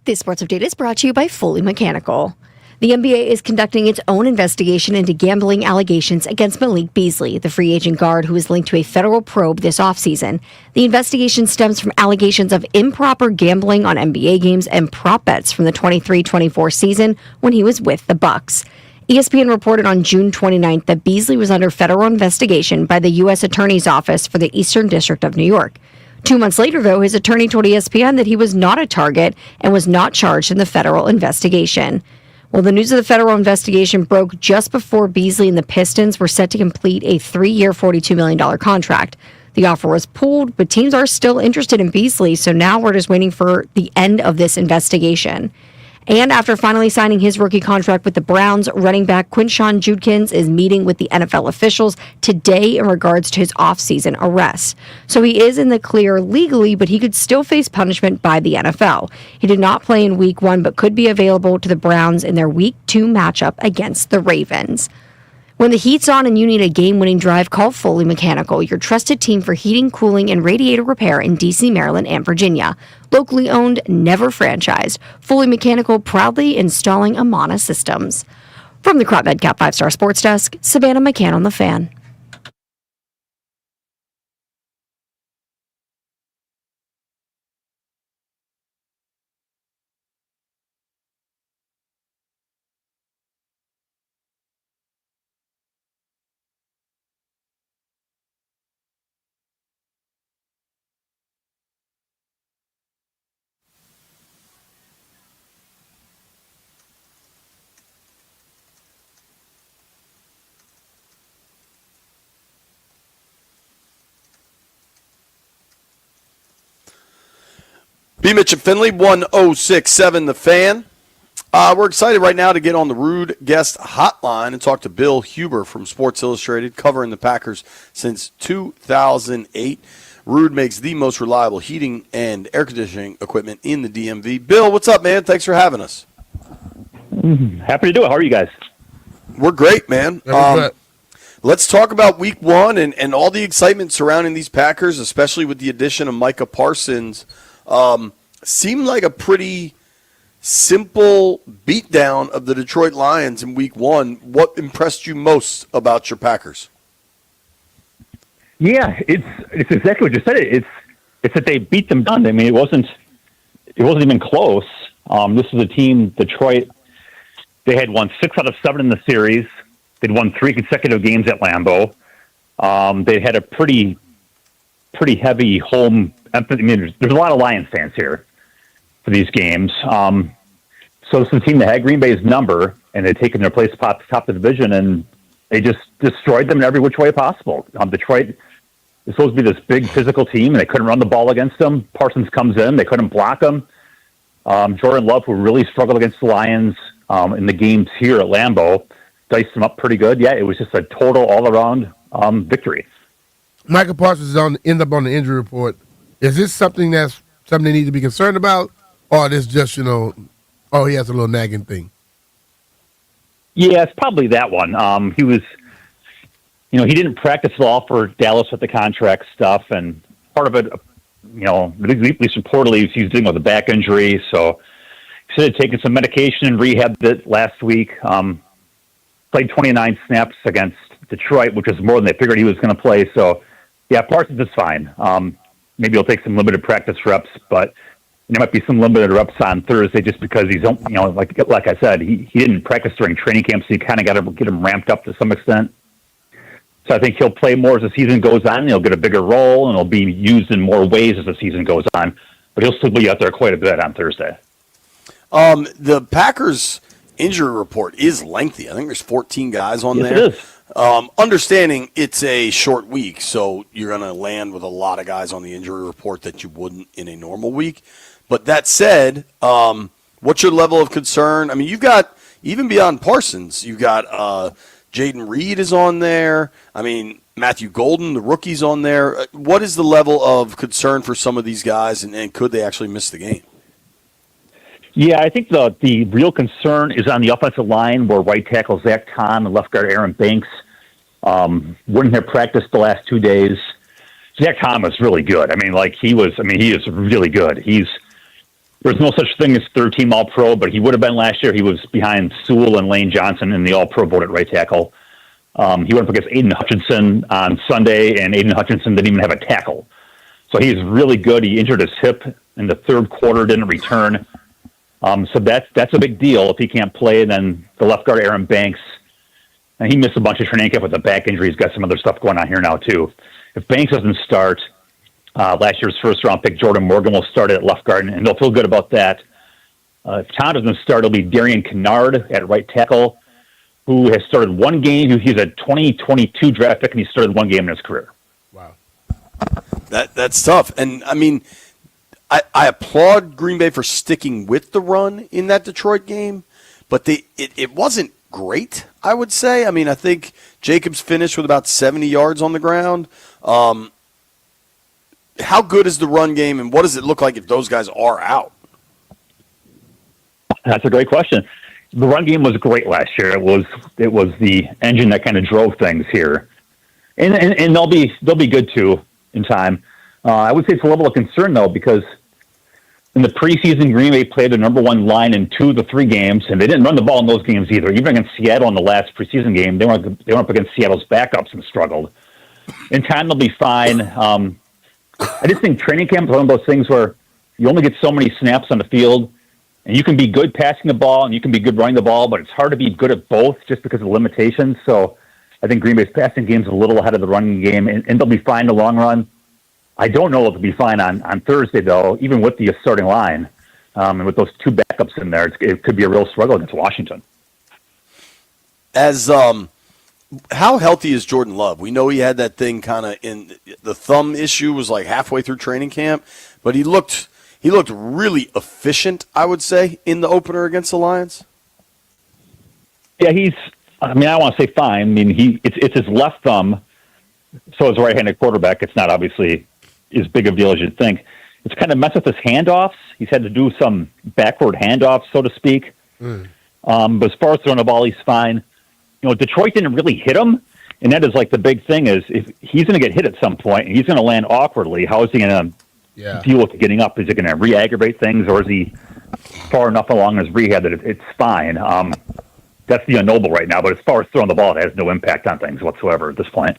D: This sports update is brought to you by Fully Mechanical. The NBA is conducting its own investigation into gambling allegations against Malik Beasley, the free agent guard who is linked to a federal probe this offseason. The investigation stems from allegations of improper gambling on NBA games and prop bets from the 23-24 season when he was with the Bucks. ESPN reported on June 29th that Beasley was under federal investigation by the U.S. Attorney's Office for the Eastern District of New York. 2 months later, though, his attorney told ESPN that he was not a target and was not charged in the federal investigation. Well, the news of the federal investigation broke just before Beasley and the Pistons were set to complete a 3-year, $42 million contract. The offer was pulled, but teams are still interested in Beasley, so now we're just waiting for the end of this investigation. And after finally signing his rookie contract with the Browns, running back Quinshon Judkins is meeting with the NFL officials today in regards to his offseason arrest. So he is in the clear legally, but he could still face punishment by the NFL. He did not play in Week 1, but could be available to the Browns in their Week 2 matchup against the Ravens. When the heat's on and you need a game-winning drive, call Fully Mechanical, your trusted team for heating, cooling, and radiator repair in D.C., Maryland, and Virginia. Locally owned, never franchised. Fully Mechanical, proudly installing Amana systems. From the Crop Medcap 5-Star Sports Desk, Savannah McCann on The Fan.
A: B. Mitch and Finley, 1067 The Fan. We're excited right now to get on the Rude Guest Hotline and talk to Bill Huber from Sports Illustrated, covering the Packers since 2008. Rude makes the most reliable heating and air conditioning equipment in the DMV. Bill, what's up, man? Thanks for having us.
G: Happy to do it. How are you guys?
A: We're great, man. Let's talk about Week 1 and all the excitement surrounding these Packers, especially with the addition of Micah Parsons. Seemed like a pretty simple beatdown of the Detroit Lions in Week 1. What impressed you most about your Packers?
G: Yeah, it's exactly what you said. It's that they beat them done. I mean, it wasn't even close. This is a team, Detroit. They had won 6 out of 7 in the series. They'd won 3 consecutive games at Lambeau. They had a pretty heavy home. I mean, there's a lot of Lions fans here for these games. So this is a team that had Green Bay's number, and they'd taken their place top of the division, and they just destroyed them in every which way possible. Detroit is supposed to be this big physical team, and they couldn't run the ball against them. Parsons comes in, they couldn't block him. Jordan Love, who really struggled against the Lions in the games here at Lambeau, diced them up pretty good. Yeah, it was just a total all-around victory.
B: Micah Parsons end up on the injury report. Is this something they need to be concerned about, or is just, he has a little nagging thing?
G: Yeah, it's probably that one. He was, he didn't practice at all for Dallas with the contract stuff, and part of it, at least reportedly, he was dealing with a back injury, so he should have taken some medication and rehabbed it last week. Played 29 snaps against Detroit, which is more than they figured he was going to play, so yeah, Parsons is fine. Maybe he'll take some limited practice reps, but there might be some limited reps on Thursday just because he's, like I said, he didn't practice during training camp, so you kind of got to get him ramped up to some extent. So I think he'll play more as the season goes on. He'll get a bigger role, and he'll be used in more ways as the season goes on. But he'll still be out there quite a bit on Thursday.
A: The Packers injury report is lengthy. I think there's 14 guys on there.
G: It is.
A: Understanding it's a short week, so you're going to land with a lot of guys on the injury report that you wouldn't in a normal week. But that said, what's your level of concern? I mean, you've got, even beyond Parsons, you've got Jaden Reed is on there. I mean, Matthew Golden, the rookie's on there. What is the level of concern for some of these guys, and could they actually miss the game?
G: Yeah, I think the real concern is on the offensive line, where right tackle Zach Tom and left guard Aaron Banks wouldn't have practiced the last 2 days. Zach Tom is really good. He is really good. He's There's no such thing as third-team All-Pro, but he would have been last year. He was behind Sewell and Lane Johnson in the All-Pro vote at right tackle. He went up against Aiden Hutchinson on Sunday, and Aiden Hutchinson didn't even have a tackle. So he's really good. He injured his hip in the third quarter, didn't return. So that's a big deal if he can't play. And then the left guard, Aaron Banks, and he missed a bunch of training camp with a back injury. He's got some other stuff going on here now, too. If Banks doesn't start, last year's first-round pick, Jordan Morgan, will start at left guard, and they'll feel good about that. If Tom doesn't start, it'll be Darian Kennard at right tackle, who has started one game. He's a 2022 draft pick, and he started one game in his career.
B: Wow.
A: That's tough. And, I mean, I applaud Green Bay for sticking with the run in that Detroit game, but it wasn't great, I would say. I mean, I think Jacobs finished with about 70 yards on the ground. How good is the run game, and what does it look like if those guys are out?
G: That's a great question. The run game was great last year. It was the engine that kind of drove things here, and they'll be good too in time. I would say it's a level of concern though, because in the preseason, Green Bay played the number one line in 2 of the 3 games, and they didn't run the ball in those games either. Even against Seattle in the last preseason game, they went up against Seattle's backups and struggled. In time, they'll be fine. I just think training camp is one of those things where you only get so many snaps on the field, and you can be good passing the ball and you can be good running the ball, but it's hard to be good at both just because of the limitations. So I think Green Bay's passing game is a little ahead of the running game, and they'll be fine in the long run. I don't know if they'll be fine on Thursday, though, even with the starting line. And with those 2 backups in there, it could be a real struggle against Washington.
A: How healthy is Jordan Love? We know he had that thing kind of in the thumb issue was like halfway through training camp, but he looked really efficient, I would say, in the opener against the Lions.
G: Yeah, I don't want to say fine. I mean, it's his left thumb, so as a right-handed quarterback, it's not obviously as big of a deal as you'd think. It's kind of messed with his handoffs. He's had to do some backward handoffs, so to speak. But as far as throwing the ball, he's fine. You know, Detroit didn't really hit him, and that is like the big thing is if he's going to get hit at some point and he's going to land awkwardly, how is he going to deal with getting up? Is it going to re-aggravate things, or is he far enough along his rehab that it's fine? That's the unknowable right now, but as far as throwing the ball, it has no impact on things whatsoever at this point.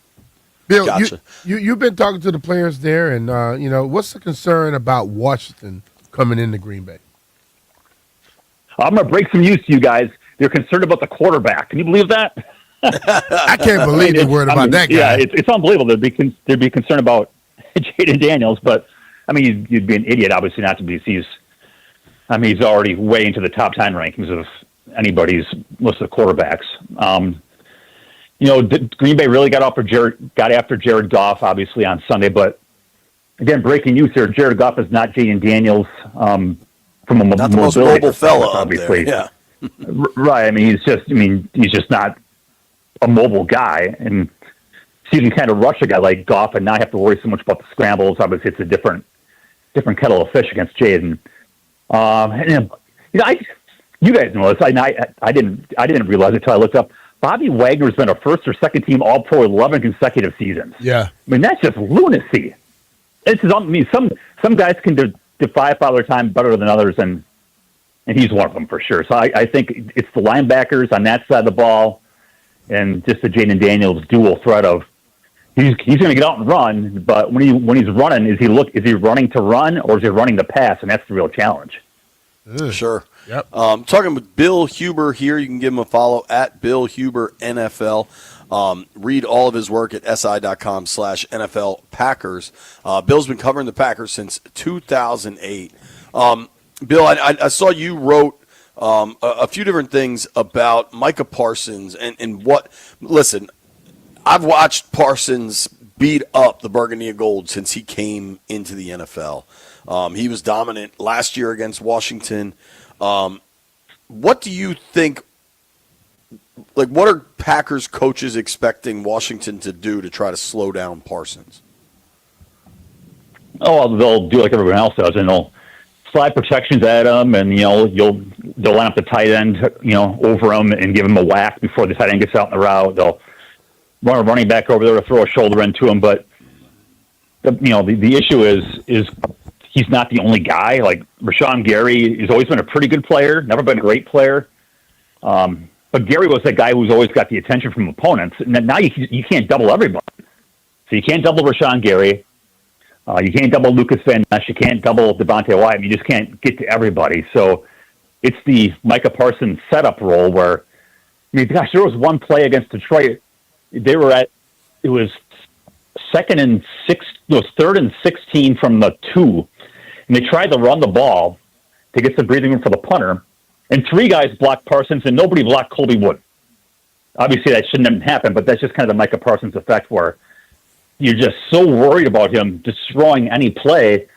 B: Bill,
A: Gotcha.
B: you've been talking to the players there, and what's the concern about Washington coming into Green Bay?
G: I'm going to break some news to you guys. They're concerned about the quarterback. Can you believe that?
B: I can't believe they're worried about that guy.
G: Yeah, it's unbelievable. They'd be concerned about Jayden Daniels, but I mean, you'd be an idiot, obviously, not to be. He's already way into the top 10 rankings of anybody's list of quarterbacks. Green Bay really got after Jared Goff, obviously, on Sunday. But again, breaking news here: Jared Goff is not Jayden Daniels from a
A: not the most mobile fella,
G: obviously.
A: Yeah.
G: Right. I mean, he's just not a mobile guy, and so you can kind of rush a guy like Goff and not have to worry so much about the scrambles. Obviously, it's a different kettle of fish against Jayden. You guys know this. I didn't realize it until I looked up. Bobby Wagner's been a first or second team All-Pro 11 consecutive seasons.
B: Yeah.
G: I mean, that's just lunacy. Some guys can defy Father Time better than others, and he's one of them for sure. So I think it's the linebackers on that side of the ball and just the Jayden Daniels dual threat of he's going to get out and run, but when he's running, is he running to run or is he running to pass? And that's the real challenge.
A: Sure.
B: Yep.
A: Talking with Bill Huber here. You can give him a follow at Bill Huber NFL. Read all of his work at si.com/NFL Packers. Bill's been covering the Packers since 2008. Bill, I saw you wrote a few different things about Micah Parsons and what. Listen, I've watched Parsons beat up the Burgundy and Gold since he came into the NFL. He was dominant last year against Washington. What do you think? Like, what are Packers coaches expecting Washington to do to try to slow down Parsons?
G: Oh, they'll do like everyone else does, and they'll slide protections at him, and they'll line up the tight end, over him and give him a whack before the tight end gets out in the route. They'll run a running back over there to throw a shoulder into him, but the issue is he's not the only guy. Like Rashawn Gary has always been a pretty good player, never been a great player. But Gary was that guy who's always got the attention from opponents. And now you can't double everybody. So you can't double Rashawn Gary. You can't double Lucas Van Ness. You can't double Devontae Wyatt. You just can't get to everybody. So it's the Micah Parsons setup role where, gosh, there was one play against Detroit. It was third and 16 from the 2. And they tried to run the ball to get some breathing room for the punter. And 3 guys blocked Parsons, and nobody blocked Colby Wood. Obviously, that shouldn't have happened, but that's just kind of the Micah Parsons effect where you're just so worried about him destroying any play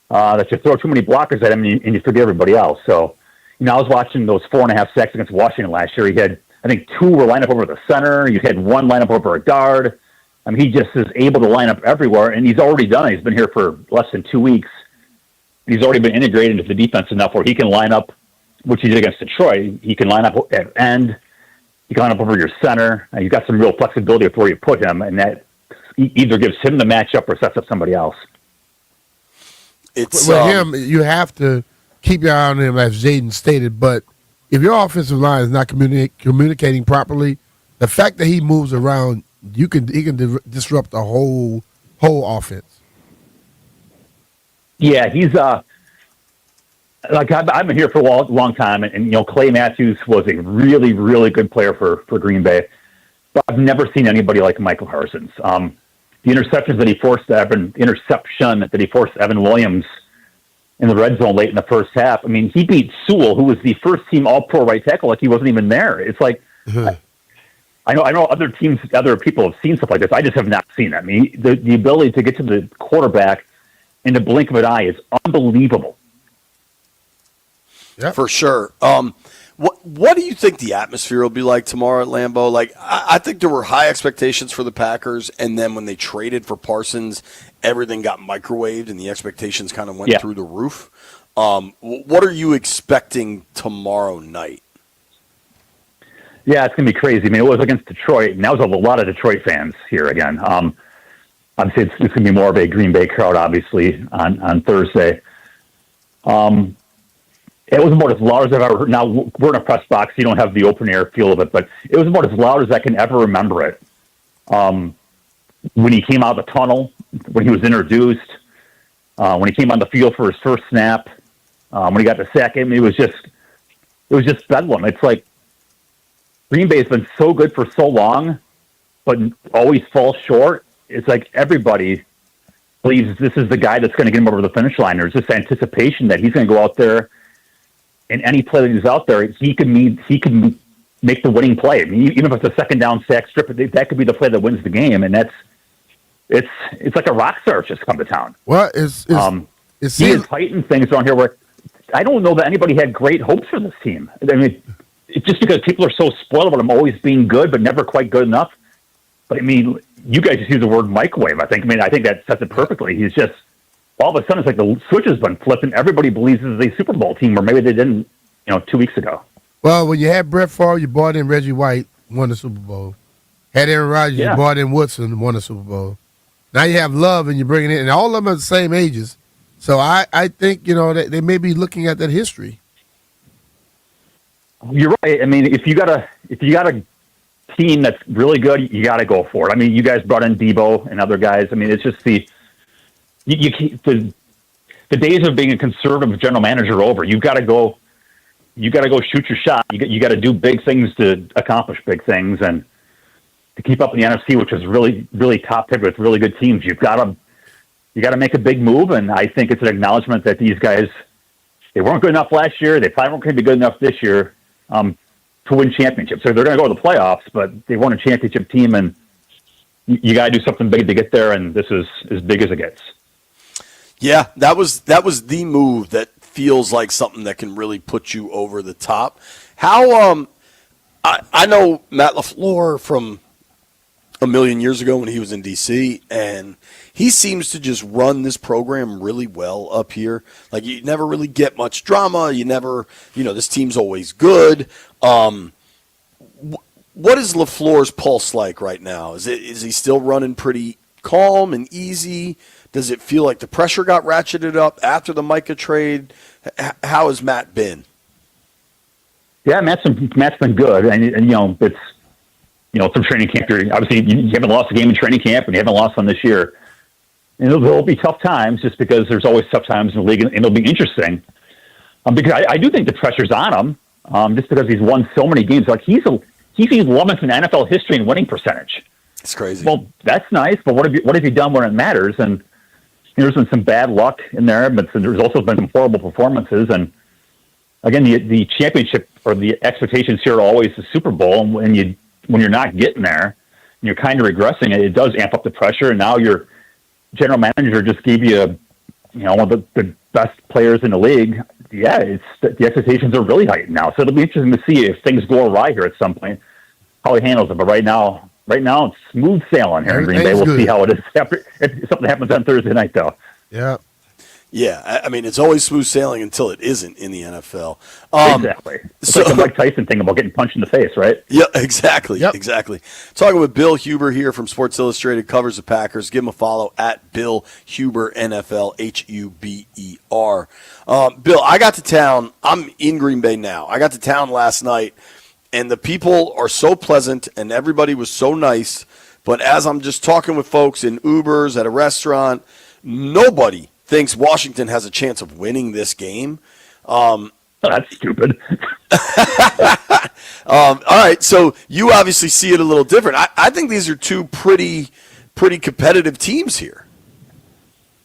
G: that you throw too many blockers at him and you forget everybody else. So, I was watching those 4.5 sacks against Washington last year. He had, I think, 2 were lined up over the center. You had 1 lined up over a guard. He just is able to line up everywhere, and he's already done it. He's been here for less than 2 weeks. He's already been integrated into the defense enough where he can line up, which he did against Detroit. He can line up at end. He can line up over your center. You've got some real flexibility with where you put him, and that either gives him the matchup or sets up somebody else.
B: With him, you have to keep your eye on him, as Jaden stated. But if your offensive line is not communicating properly, the fact that he moves around, he can disrupt the whole offense.
G: Yeah, he's like I've been here for a long time, and Clay Matthews was a really, really good player for Green Bay. But I've never seen anybody like Micah Parsons. The interception that he forced Evan Williams in the red zone late in the first half. He beat Sewell, who was the first team All-Pro right tackle, like he wasn't even there. It's like I know other people have seen stuff like this. I just have not seen it. The ability to get to the quarterback in the blink of an eye is unbelievable.
B: Yeah,
A: for sure. What do you think the atmosphere will be like tomorrow at Lambeau? Like, I think there were high expectations for the Packers, and then when they traded for Parsons, everything got microwaved, and the expectations kind of went through the roof. What are you expecting tomorrow night?
G: Yeah, it's going to be crazy. It was against Detroit, and that was a lot of Detroit fans here again. Obviously, it's going to be more of a Green Bay crowd, obviously, on Thursday. It was about as loud as I've ever heard. Now, we're in a press box. You don't have the open air feel of it, but it was about as loud as I can ever remember it. When he came out of the tunnel, when he was introduced, when he came on the field for his first snap, when he got the sack, it was just bedlam. It's like Green Bay has been so good for so long, but always falls short. It's like everybody believes this is the guy that's going to get him over the finish line. There's this anticipation that he's going to go out there, and any play that he's out there, he can make the winning play. Even if it's a second down sack strip, that could be the play that wins the game, and it's like a rock star just come to town.
B: Well,
G: he has heightened things around here where I don't know that anybody had great hopes for this team. It's just because people are so spoiled about him always being good, but never quite good enough. But you guys just use the word microwave. I think that says it perfectly. He's just all of a sudden it's like the switch has been flipped, and everybody believes this is a Super Bowl team, or maybe they didn't, 2 weeks ago.
B: Well, when you had Brett Favre, you brought in Reggie White, won the Super Bowl. Had Aaron Rodgers, you brought in Woodson, won the Super Bowl. Now you have Love, and you're bringing in, and all of them are the same ages. So I think they may be looking at that history.
G: You're right. If you got a team that's really good, you got to go for it. You guys brought in Debo and other guys. It's just the days of being a conservative general manager are over. You got to go shoot your shot. You got to do big things to accomplish big things, and to keep up in the NFC, which is really, really top heavy with really good teams. You got to make a big move, and I think it's an acknowledgement that these guys, they weren't good enough last year. They probably weren't going to be good enough this year to win championships. So they're going to go to the playoffs, but they weren't a championship team, and you got to do something big to get there, and this is as big as it gets.
A: Yeah, that was the move that feels like something that can really put you over the top. How I know Matt LaFleur from a million years ago when he was in D.C., and he seems to just run this program really well up here. Like, you never really get much drama. You never, this team's always good. What is LaFleur's pulse like right now? Is he still running pretty calm and easy? Does it feel like the pressure got ratcheted up after the Micah trade? How has Matt been?
G: Yeah, Matt's been good, and it's through training camp. Obviously, you haven't lost a game in training camp, and you haven't lost one this year. And there'll be tough times, just because there's always tough times in the league, and it'll be interesting. Because I do think the pressure's on him, just because he's won so many games. Like he's 11th in NFL history in winning percentage.
A: It's crazy.
G: Well, that's nice, but what have you done when it matters? And there's been some bad luck in there, but there's also been some horrible performances. And again, the championship or the expectations here are always the Super Bowl. And when you're not getting there, and you're kind of regressing, it does amp up the pressure. And now your general manager just gave you, one of the best players in the league. Yeah, the expectations are really heightened now. So it'll be interesting to see if things go awry here at some point, how he handles it. But right now it's smooth sailing here in Green Bay. We'll see how it is if something happens on Thursday night, though.
B: Yeah.
A: Yeah, I mean, it's always smooth sailing until it isn't in the NFL.
G: Exactly. It's like the Mike Tyson thing about getting punched in the face, right?
A: Yeah, exactly. Yep. Exactly. Talking with Bill Huber here from Sports Illustrated, covers the Packers. Give him a follow at Bill Huber, NFL, Huber. Bill, I got to town. I'm in Green Bay now. I got to town last night, and the people are so pleasant, and everybody was so nice. But as I'm just talking with folks in Ubers at a restaurant, nobody thinks Washington has a chance of winning this game.
G: That's stupid.
A: All right, so you obviously see it a little different. I think these are two pretty competitive teams here.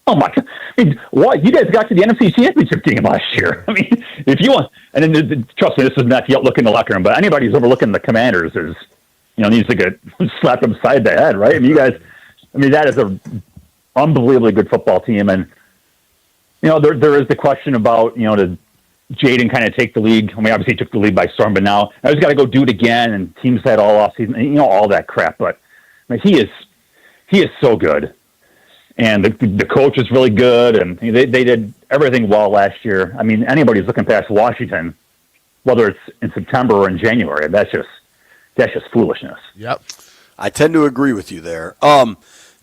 G: Oh my God! I mean, what you guys got to the NFC Championship game last year? I mean, if you want, and then trust me, this is not the outlook in the locker room, but anybody who's overlooking the Commanders is, needs to get slapped upside the head, right? I mean, you guys, that is a unbelievably good football team, and there is the question about, did Jayden kind of take the league? I mean, obviously he took the lead by storm, but now I just got to go do it again, and teams had all off season, all that crap. But he is so good, and the coach is really good, and they did everything well last year. I mean, anybody's looking past Washington, whether it's in September or in January. That's just foolishness.
B: Yep.
A: I tend to agree with you there.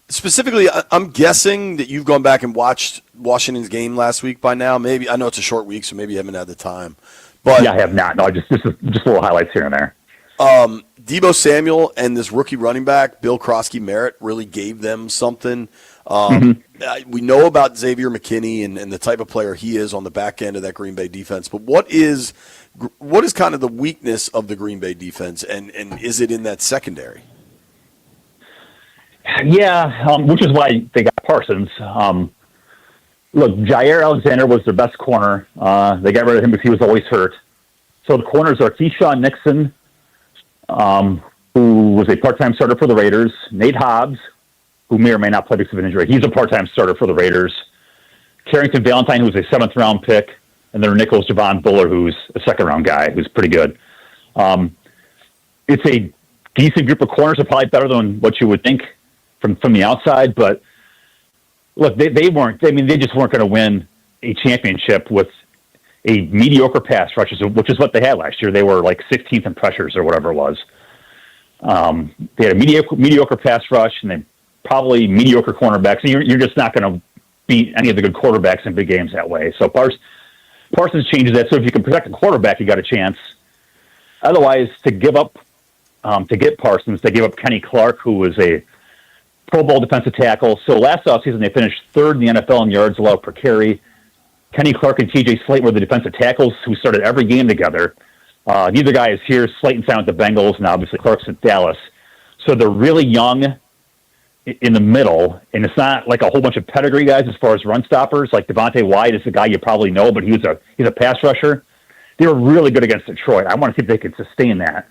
A: Specifically, I'm guessing that you've gone back and watched Washington's game last week by now. Maybe I know it's a short week, so maybe you haven't had the time. But
G: yeah, I have not. No, just little highlights here and there.
A: Deebo Samuel and this rookie running back, Bill Krosky Merritt, really gave them something. We know about Xavier McKinney and the type of player he is on the back end of that Green Bay defense. But what is kind of the weakness of the Green Bay defense, and is it in that secondary?
G: Yeah, which is why they got Parsons. Look, Jair Alexander was their best corner. They got rid of him because he was always hurt. So the corners are Keyshawn Nixon, who was a part-time starter for the Raiders, Nate Hobbs, who may or may not play because of an injury. He's a part-time starter for the Raiders. Carrington Valentine, who's a seventh-round pick, and then Nichols Javon Buller, who's a second-round guy, who's pretty good. It's a decent group of corners, are probably better than what you would think from the outside, but look, they just weren't going to win a championship with a mediocre pass rush, which is what they had last year. They were like 16th in pressures or whatever it was. They had a mediocre pass rush, and they probably mediocre cornerbacks. And you're just not going to beat any of the good quarterbacks in big games that way. So Parsons changes that. So if you can protect the quarterback, you got a chance. Otherwise, to get Parsons, they gave up Kenny Clark, who was a Pro Bowl defensive tackle. So last offseason, they finished third in the NFL in yards allowed per carry. Kenny Clark and TJ Slayton were the defensive tackles who started every game together. Neither guy is here. Slayton signed with the Bengals, and obviously Clark's at Dallas. So they're really young in the middle, and it's not like a whole bunch of pedigree guys as far as run stoppers. Like Devontae White is a guy you probably know, but he's a pass rusher. They were really good against Detroit. I want to see if they can sustain that.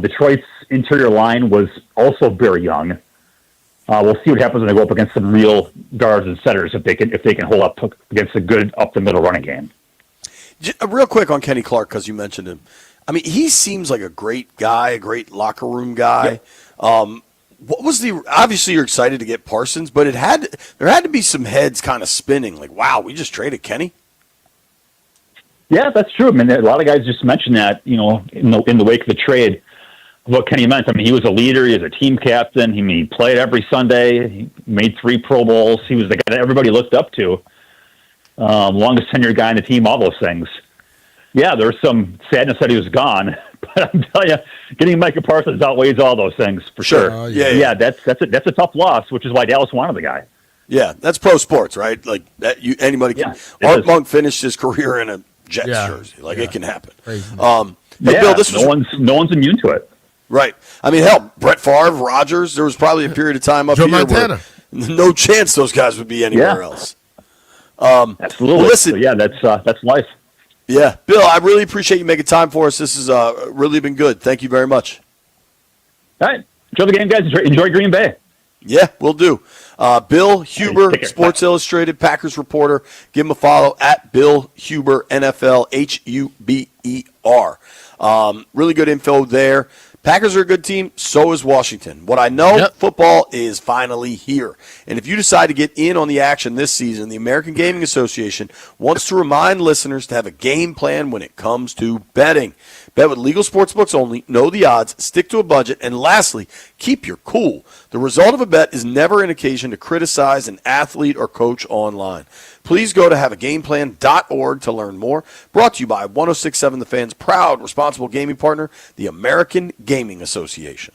G: Detroit's interior line was also very young. We'll see what happens when they go up against some real guards and setters if they can hold up against a good up the middle running game.
A: Real quick on Kenny Clark, because you mentioned him. I mean, he seems like a great guy, a great locker room guy. Yeah. Obviously you're excited to get Parsons, but there had to be some heads kind of spinning. Like, wow, we just traded Kenny.
G: Yeah, that's true. I mean, a lot of guys just mentioned that, in the wake of the trade. what Kenny meant. I mean, he was a leader. He was a team captain. He played every Sunday. He made 3 Pro Bowls. He was the guy that everybody looked up to. Longest tenured guy on the team, all those things. Yeah, there was some sadness that he was gone, but I'm telling you, getting Micah Parsons outweighs all those things for sure.
A: Yeah.
G: That's a tough loss, which is why Dallas wanted the guy.
A: Yeah, that's pro sports, right? Like that, anybody can.
G: Yeah,
A: Art Monk finished his career in a Jets jersey. Like it can happen. Hey, Bill, this was
G: no one's immune to it.
A: Right. I mean, hell, Brett Favre, Rodgers. There was probably a period of time up
B: Joe
A: here
B: Montana.
A: where no chance those guys would be anywhere else.
G: Absolutely.
A: Well, listen,
G: so yeah, that's life.
A: Yeah, Bill, I really appreciate you making time for us. This has really been good. Thank you very much.
G: All right, enjoy the game, guys. Enjoy Green Bay.
A: Yeah, we'll do. Bill Huber, Sports Illustrated, Packers reporter. Give him a follow at Bill Huber, NFL, Huber. Really good info there. Packers are a good team. So is Washington. What I know, football is finally here. And if you decide to get in on the action this season, the American Gaming Association wants to remind listeners to have a game plan when it comes to betting. Bet with legal sportsbooks only, know the odds, stick to a budget, and lastly, keep your cool. The result of a bet is never an occasion to criticize an athlete or coach online. Please go to haveagameplan.org to learn more. Brought to you by 106.7 The Fan's proud responsible gaming partner, the American Gaming Association.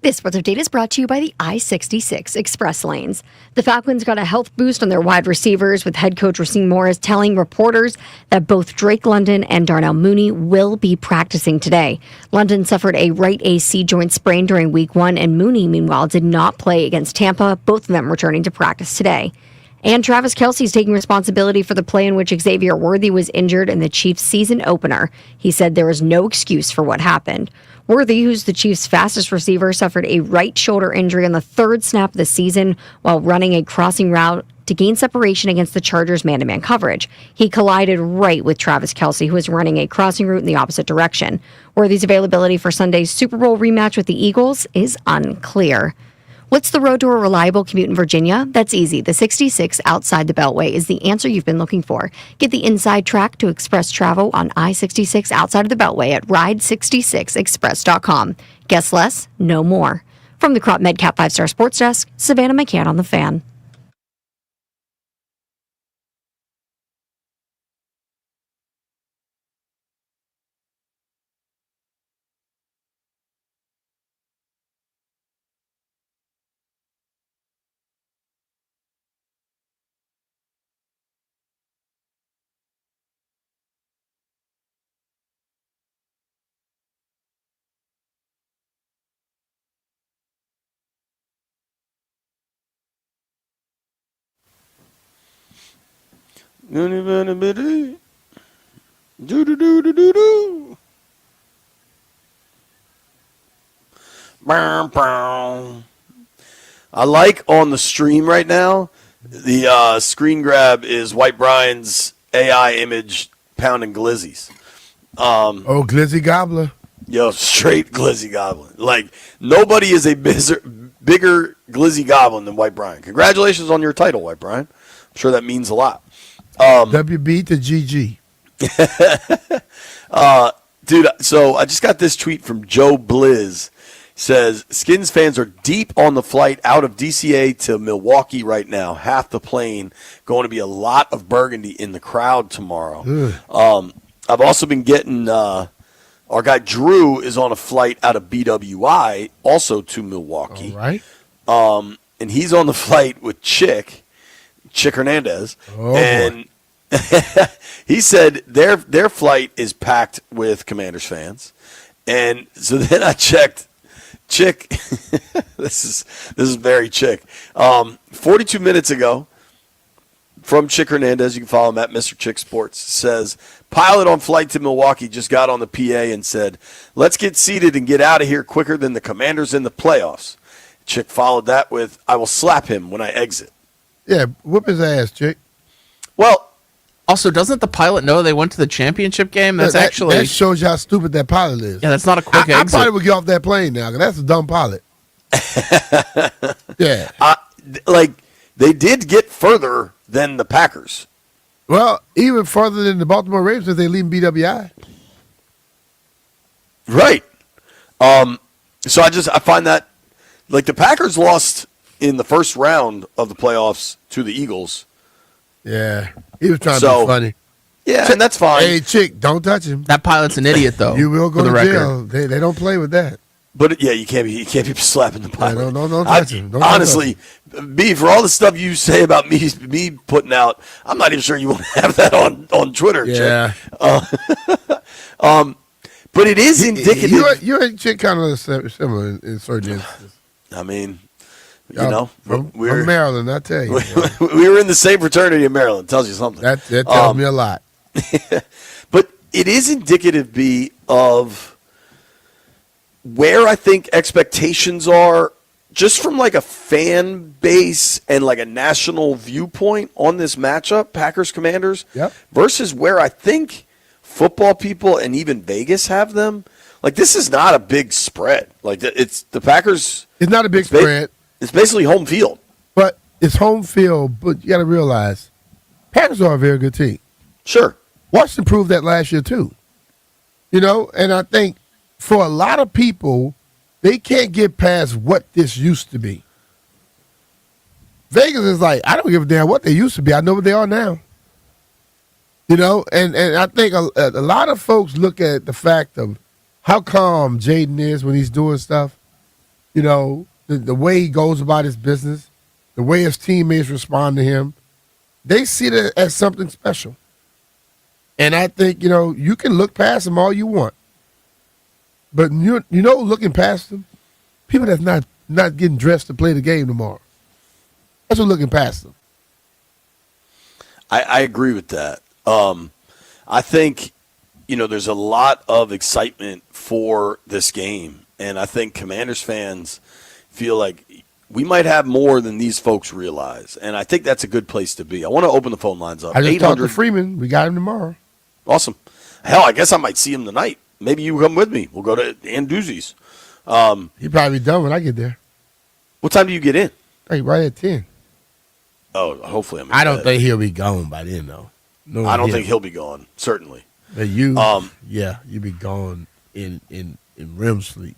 D: This sports update is brought to you by the I-66 Express Lanes. The Falcons got a health boost on their wide receivers, with head coach Rasheem Morris telling reporters that both Drake London and Darnell Mooney will be practicing today. London suffered a right AC joint sprain during Week 1, and Mooney, meanwhile, did not play against Tampa, both of them returning to practice today. And Travis Kelce is taking responsibility for the play in which Xavier Worthy was injured in the Chiefs' season opener. He said there was no excuse for what happened. Worthy, who's the Chiefs' fastest receiver, suffered a right shoulder injury on the third snap of the season while running a crossing route to gain separation against the Chargers' man-to-man coverage. He collided right with Travis Kelce, who was running a crossing route in the opposite direction. Worthy's availability for Sunday's Super Bowl rematch with the Eagles is unclear. What's the road to a reliable commute in Virginia? That's easy. The 66 outside the Beltway is the answer you've been looking for. Get the inside track to express travel on I-66 outside of the Beltway at ride66express.com. Guess less, no more. From the Crop MedCap 5-Star Sports Desk, Savannah McCann on the Fan.
A: Do do do do do do. I like on the stream right now, the screen grab is White Brian's AI image pounding glizzies.
B: Glizzy Gobbler.
A: Yo, straight glizzy goblin. Like, nobody is a bigger glizzy goblin than White Brian. Congratulations on your title, White Brian. I'm sure that means a lot.
B: WB to GG.
A: Dude, so I just got this tweet from Joe Blizz. Says, Skins fans are deep on the flight out of DCA to Milwaukee right now. Half the plane. Going to be a lot of burgundy in the crowd tomorrow. I've also been getting, our guy Drew is on a flight out of BWI, also to Milwaukee.
B: All right.
A: And he's on the flight with Chick Hernandez. And he said their flight is packed with Commanders fans. And so then I checked Chick. this is very Chick. 42 minutes ago from Chick Hernandez, you can follow him at Mr. Chick Sports, says pilot on flight to Milwaukee just got on the PA and said, let's get seated and get out of here quicker than the Commanders in the playoffs. Chick followed that with, I will slap him when I exit.
B: Yeah, whoop his ass, Chick.
A: Well,
C: also, doesn't the pilot know they went to the championship game? That's actually
B: that shows you how stupid that pilot is.
C: Yeah, that's not a quick
B: I
C: exit.
B: probably would get off that plane now, because that's a dumb pilot. Yeah.
A: Like, they did get further than the Packers.
B: Well, even further than the Baltimore Ravens if they leave BWI.
A: Right. So I find that, like, the Packers lost in the first round of the playoffs to the Eagles.
B: Yeah. He was trying to be funny.
A: Yeah, and that's fine.
B: Hey, Chick, don't touch him.
C: That pilot's an idiot, though.
B: You will go
C: for
B: to
C: the
B: jail.
C: record.
B: They don't play with that.
A: But yeah, you can't be slapping the pilot.
B: Yeah, don't touch him. Don't
A: honestly, B, for all the stuff you say about me putting out, I'm not even sure you want to have that on Twitter.
B: Yeah.
A: But it is indicative.
B: You and Chick kind of similar in certain instances.
A: I mean,
B: from Maryland, I tell you.
A: We were in the same fraternity in Maryland. Tells you something.
B: That tells me a lot.
A: But it is indicative, B, of where I think expectations are, just from like a fan base and like a national viewpoint on this matchup, Packers Commanders, versus where I think football people and even Vegas have them. Like, this is not a big spread. Like, it's the Packers.
B: It's not a big spread.
A: It's basically home field.
B: But it's home field, but you got to realize Packers are a very good team.
A: Sure.
B: Washington proved that last year, too. And I think for a lot of people, they can't get past what this used to be. Vegas is like, I don't give a damn what they used to be. I know what they are now. And I think a lot of folks look at the fact of how calm Jaden is when he's doing stuff. You know, the way he goes about his business, the way his teammates respond to him, they see it as something special. And I think, you can look past him all you want. But, looking past him, people that's not getting dressed to play the game tomorrow. That's what looking past them.
A: I agree with that. I think, there's a lot of excitement for this game. And I think Commanders fans feel like we might have more than these folks realize. And I think that's a good place to be. I want to open the phone lines up.
B: I just talked to Freeman. We got him tomorrow.
A: Awesome. Hell, I guess I might see him tonight. Maybe you come with me. We'll go to Anduzzi's.
B: He'll probably be done when I get there.
A: What time do you get in?
B: Hey, right at 10.
A: Oh, hopefully I'm in
B: I don't
A: bed.
B: think he'll be gone by then, though. No,
A: I don't think he'll be gone, certainly.
B: But you'll be gone in REM sleep.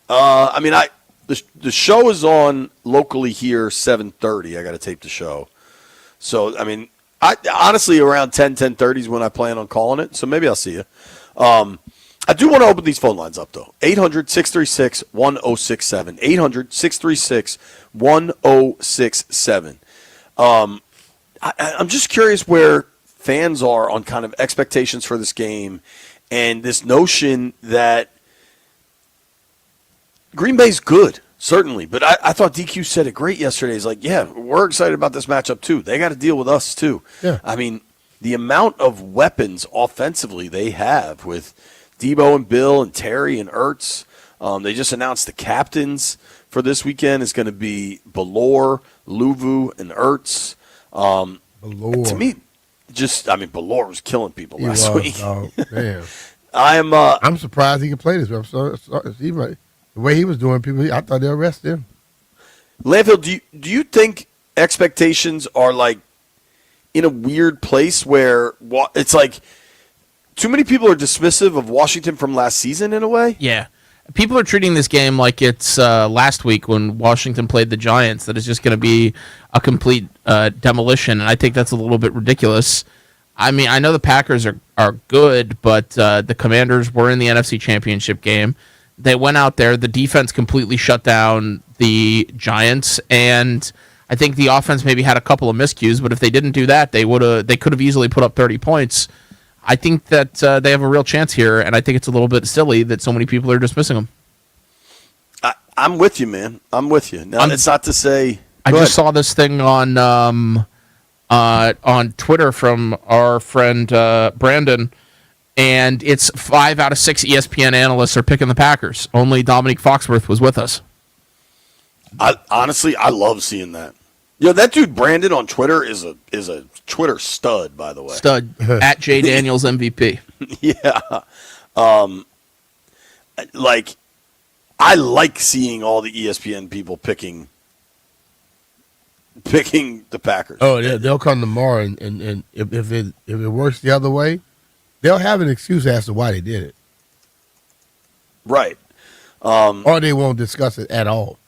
A: The show is on locally here 7:30. I got to tape the show. So, I honestly around 10:30 is when I plan on calling it. So maybe I'll see you. I do want to open these phone lines up, though. 800-636-1067. 800-636-1067. I'm just curious where fans are on kind of expectations for this game and this notion that Green Bay's good, certainly. But I thought DQ said it great yesterday. He's like, yeah, we're excited about this matchup, too. They got to deal with us, too.
B: Yeah.
A: The amount of weapons offensively they have with Debo and Bill and Terry and Ertz. They just announced the captains for this weekend is going to be Ballore, Luvu, and Ertz.
B: Ballore.
A: To me, Ballore was killing people last week.
B: Oh, man.
A: I'm
B: surprised he can play this. I'm sorry. The way he was doing people, I thought they'd arrest him.
A: Landfill, do you think expectations are like in a weird place where it's like too many people are dismissive of Washington from last season in a way?
C: Yeah. People are treating this game like it's last week when Washington played the Giants, that it's just going to be a complete demolition, and I think that's a little bit ridiculous. I know the Packers are good, but the Commanders were in the NFC Championship game. They went out there, the defense completely shut down the Giants, and I think the offense maybe had a couple of miscues, but if they didn't do that, they could have easily put up 30 points. I think that they have a real chance here, and I think it's a little bit silly that so many people are dismissing them.
A: I'm with you, man. I'm with you. Now, it's not to say...
C: I just saw this thing on Twitter from our friend Brandon, and it's 5 out of 6 ESPN analysts are picking the Packers. Only Dominique Foxworth was with us.
A: Honestly, I love seeing that. That dude Brandon on Twitter is a Twitter stud, by the way.
C: Stud at J Daniels MVP.
A: Yeah, I like seeing all the ESPN people picking the Packers.
B: Oh, yeah, they'll come tomorrow, and if it works the other way, they'll have an excuse as to why they did it.
A: Right.
B: Or they won't discuss it at all.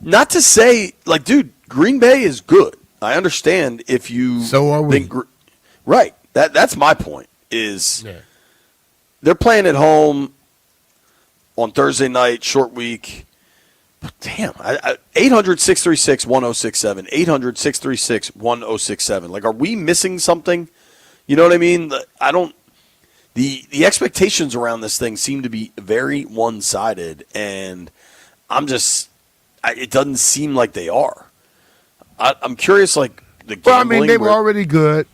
A: Not to say, dude, Green Bay is good. I understand if you
B: so are we.
A: Right. That's my point. They're playing at home on Thursday night, short week. But damn, 800-636-1067. 800-636-1067. Are we missing something? You know what I mean? The expectations around this thing seem to be very one-sided, and it doesn't seem like they are. I'm curious, the gambling.
B: They were already good.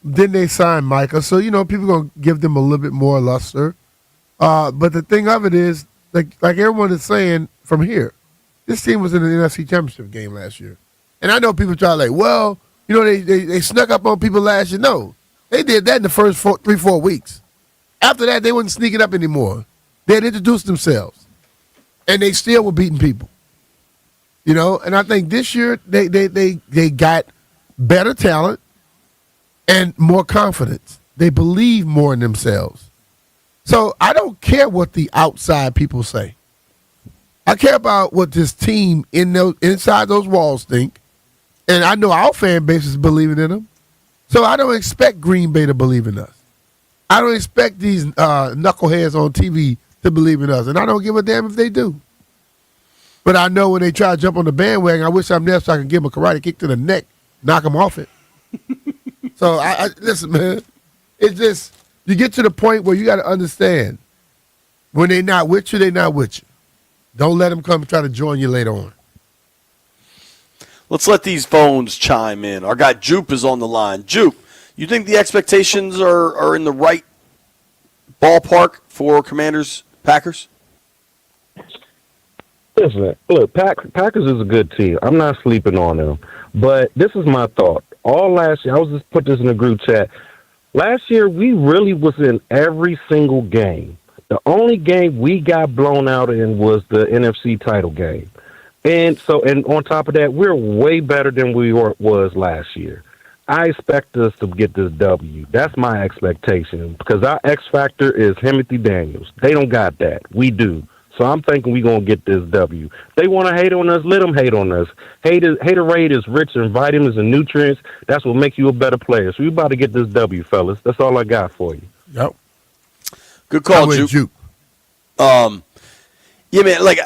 B: Then they signed Micah, so people gonna give them a little bit more luster. But the thing of it is, like everyone is saying from here, this team was in the NFC Championship game last year, and I know people try they snuck up on people last year. No, they did that in the first 3-4 weeks. After that, they wasn't sneaking up anymore. They had introduced themselves, and they still were beating people. And I think this year they got better talent and more confidence. They believe more in themselves. So I don't care what the outside people say. I care about what this team inside those walls think. And I know our fan base is believing in them. So I don't expect Green Bay to believe in us. I don't expect these knuckleheads on TV to believe in us. And I don't give a damn if they do. But I know when they try to jump on the bandwagon, I wish I'm there so I can give them a karate kick to the neck, knock them off it. So, I listen, man. It's just, you get to the point where you got to understand, when they're not with you, they're not with you. Don't let them come and try to join you later on.
A: Let's let these phones chime in. Our guy Jupe is on the line. Jupe, you think the expectations are in the right ballpark for Commanders Packers?
H: Listen, look, Packers is a good team. I'm not sleeping on them. But this is my thought. All last year, I was just put this in the group chat. Last year, we really was in every single game. The only game we got blown out in was the NFC title game. And on top of that, we're way better than we was last year. I expect us to get this W. That's my expectation because our X factor is Timothy Daniels. They don't got that. We do. So I'm thinking we're going to get this W. They want to hate on us, let them hate on us. Haterade is rich in vitamins and nutrients. That's what makes you a better player. So we about to get this W, fellas. That's all I got for you.
B: Yep.
A: Good call, Jupe. Yeah, man, like,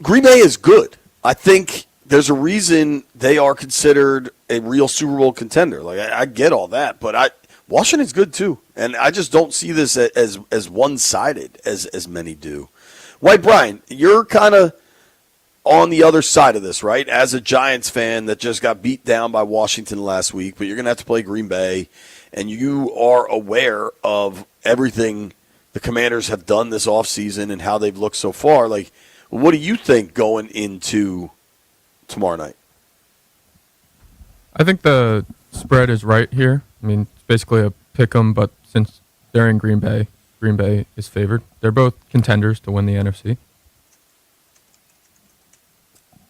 A: Green Bay is good. I think there's a reason they are considered a real Super Bowl contender. Like, I get all that, but Washington's good too. And I just don't see this as one-sided as many do. White Brian, you're kind of on the other side of this, right? As a Giants fan that just got beat down by Washington last week, but you're going to have to play Green Bay, and you are aware of everything the Commanders have done this offseason and how they've looked so far. Like, what do you think going into tomorrow night?
I: I think the spread is right here. I mean, it's basically a pick 'em, but since they're in Green Bay is favored. They're both contenders to win the NFC.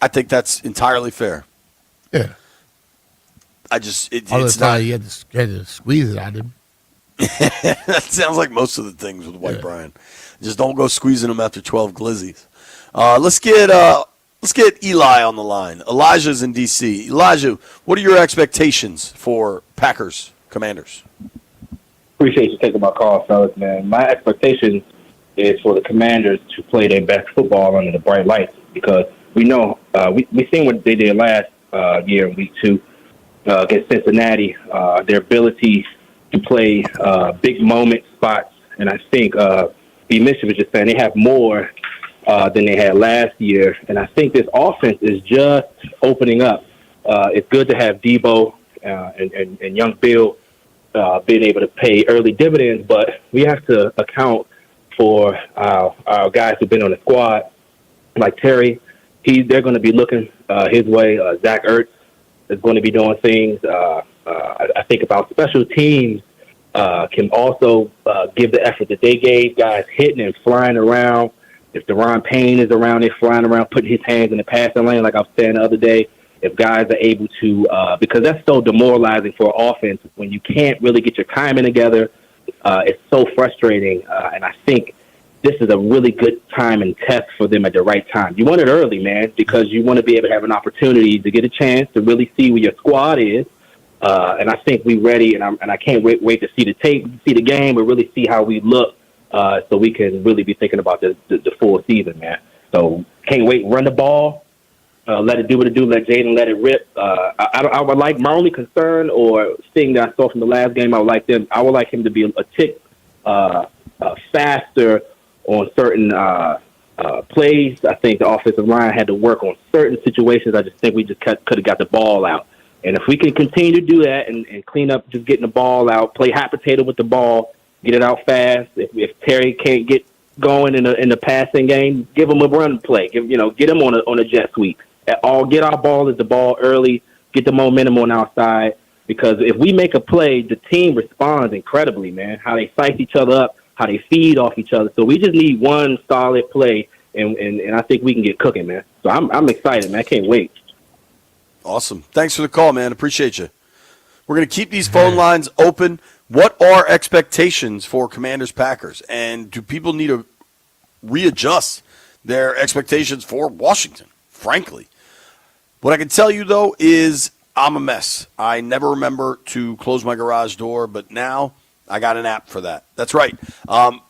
A: I think that's entirely fair.
B: Yeah.
A: It's not.
B: You had to squeeze it out of him.
A: That sounds like most of the things with White Brian. Just don't go squeezing them after 12 glizzies. Let's get Eli on the line. Elijah's in D.C. Elijah, what are your expectations for Packers Commanders?
J: Appreciate you taking my call, fellas, man. My expectation is for the Commanders to play their best football under the bright lights because we know we seen what they did last year in Week 2 against Cincinnati. Their ability to play big moment spots, and I think B. Mitchell was just saying they have more than they had last year, and I think this offense is just opening up. It's good to have Debo and young Bill being able to pay early dividends, but we have to account for our guys who've been on the squad, like Terry. They're going to be looking his way. Zach Ertz is going to be doing things. I think about special teams can also give the effort that they gave, guys hitting and flying around. If Deron Payne is around, they're flying around, putting his hands in the passing lane, like I was saying the other day. If guys are able to, because that's so demoralizing for offense when you can't really get your timing together. It's so frustrating, and I think this is a really good time and test for them at the right time. You want it early, man, because you want to be able to have an opportunity to get a chance to really see where your squad is. And I think we're ready, and I can't wait to see the tape, see the game, but really see how we look, so we can really be thinking about the full season, man. So can't wait. Run the ball. Let it do what it do. Let Jaylen let it rip. I would like my only concern or thing that I saw from the last game. I would like him to be a tick faster on certain plays. I think the offensive line had to work on certain situations. I just think we just could have got the ball out. And if we can continue to do that and clean up, just getting the ball out, play hot potato with the ball, get it out fast. If Terry can't get going in the passing game, give him a run play. Get him on a jet sweep. Get our ball at the ball early, get the momentum on our side, because if we make a play, the team responds incredibly, man, how they psych each other up, how they feed off each other. So we just need one solid play, and I think we can get cooking, man. So I'm excited, man. I can't wait.
A: Awesome. Thanks for the call, man. Appreciate you. We're going to keep these phone lines open. What are expectations for Commanders Packers? And do people need to readjust their expectations for Washington, frankly? What I can tell you, though, is I'm a mess. I never remember to close my garage door, but now I got an app for that. That's right.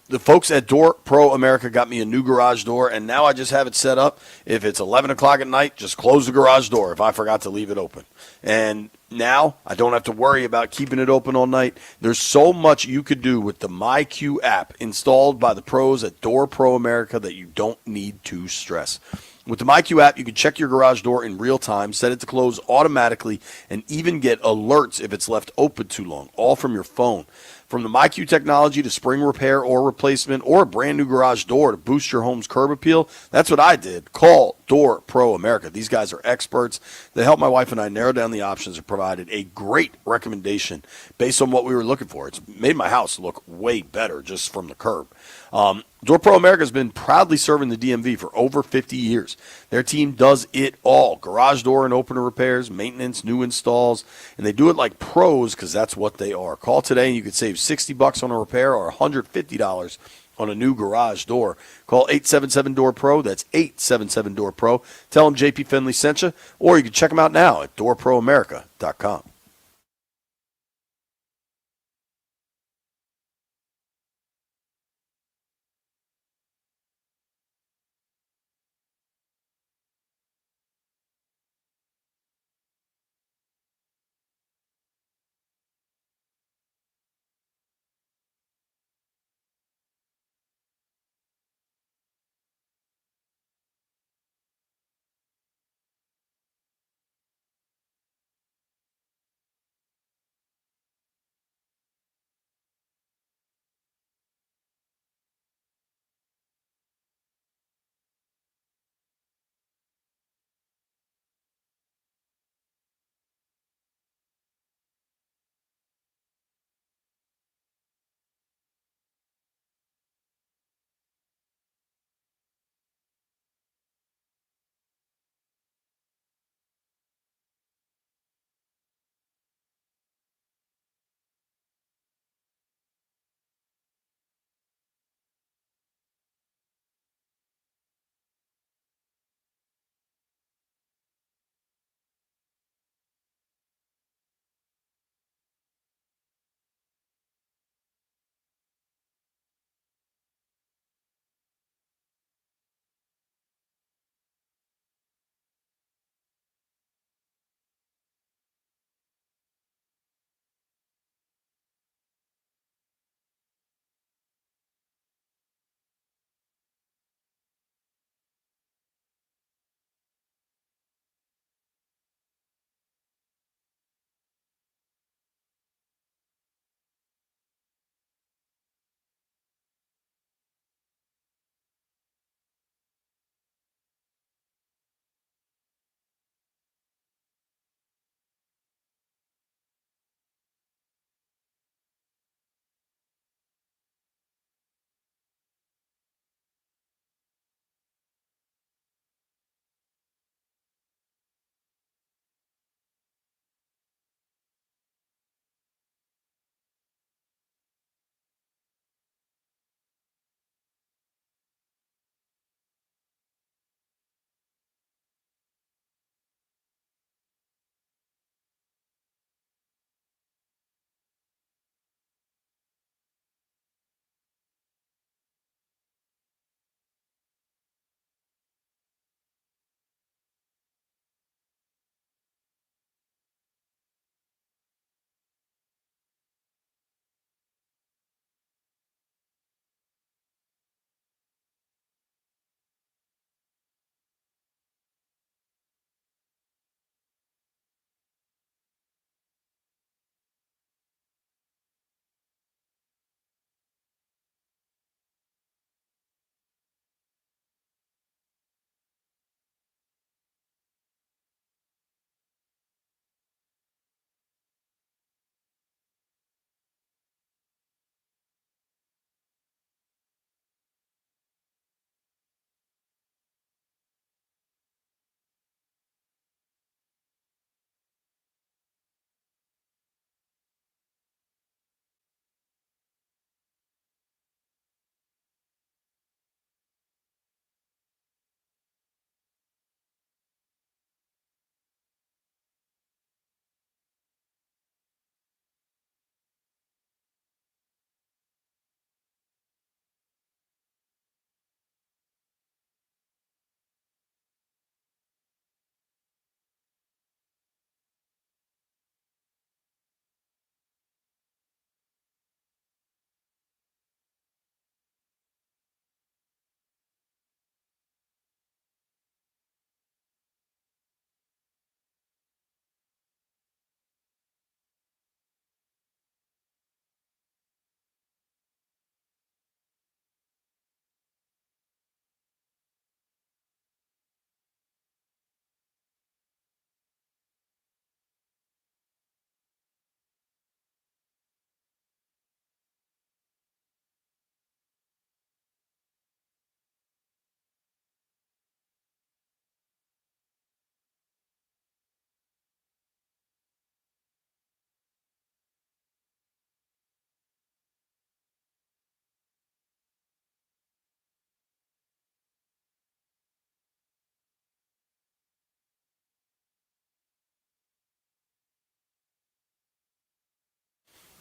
A: The folks at Door Pro America got me a new garage door, and now I just have it set up. If it's 11 o'clock at night, just close the garage door if I forgot to leave it open. And now I don't have to worry about keeping it open all night. There's so much you could do with the MyQ app installed by the pros at Door Pro America that you don't need to stress. With the MyQ app, you can check your garage door in real time, set it to close automatically, and even get alerts if it's left open too long, all from your phone. From the MyQ technology to spring repair or replacement or a brand new garage door to boost your home's curb appeal, that's what I did. Call Door Pro America. These guys are experts. They helped my wife and I narrow down the options and provided a great recommendation based on what we were looking for. It's made my house look way better just from the curb. Door Pro America has been proudly serving the DMV for over 50 years. Their team does it all. Garage door and opener repairs, maintenance, new installs, and they do it like pros because that's what they are. Call today and you could save $60 on a repair or $150 on a new garage door. Call 877-DOOR-PRO. That's 877-DOOR-PRO. Tell them JP Finley sent you, or you can check them out now at doorproamerica.com.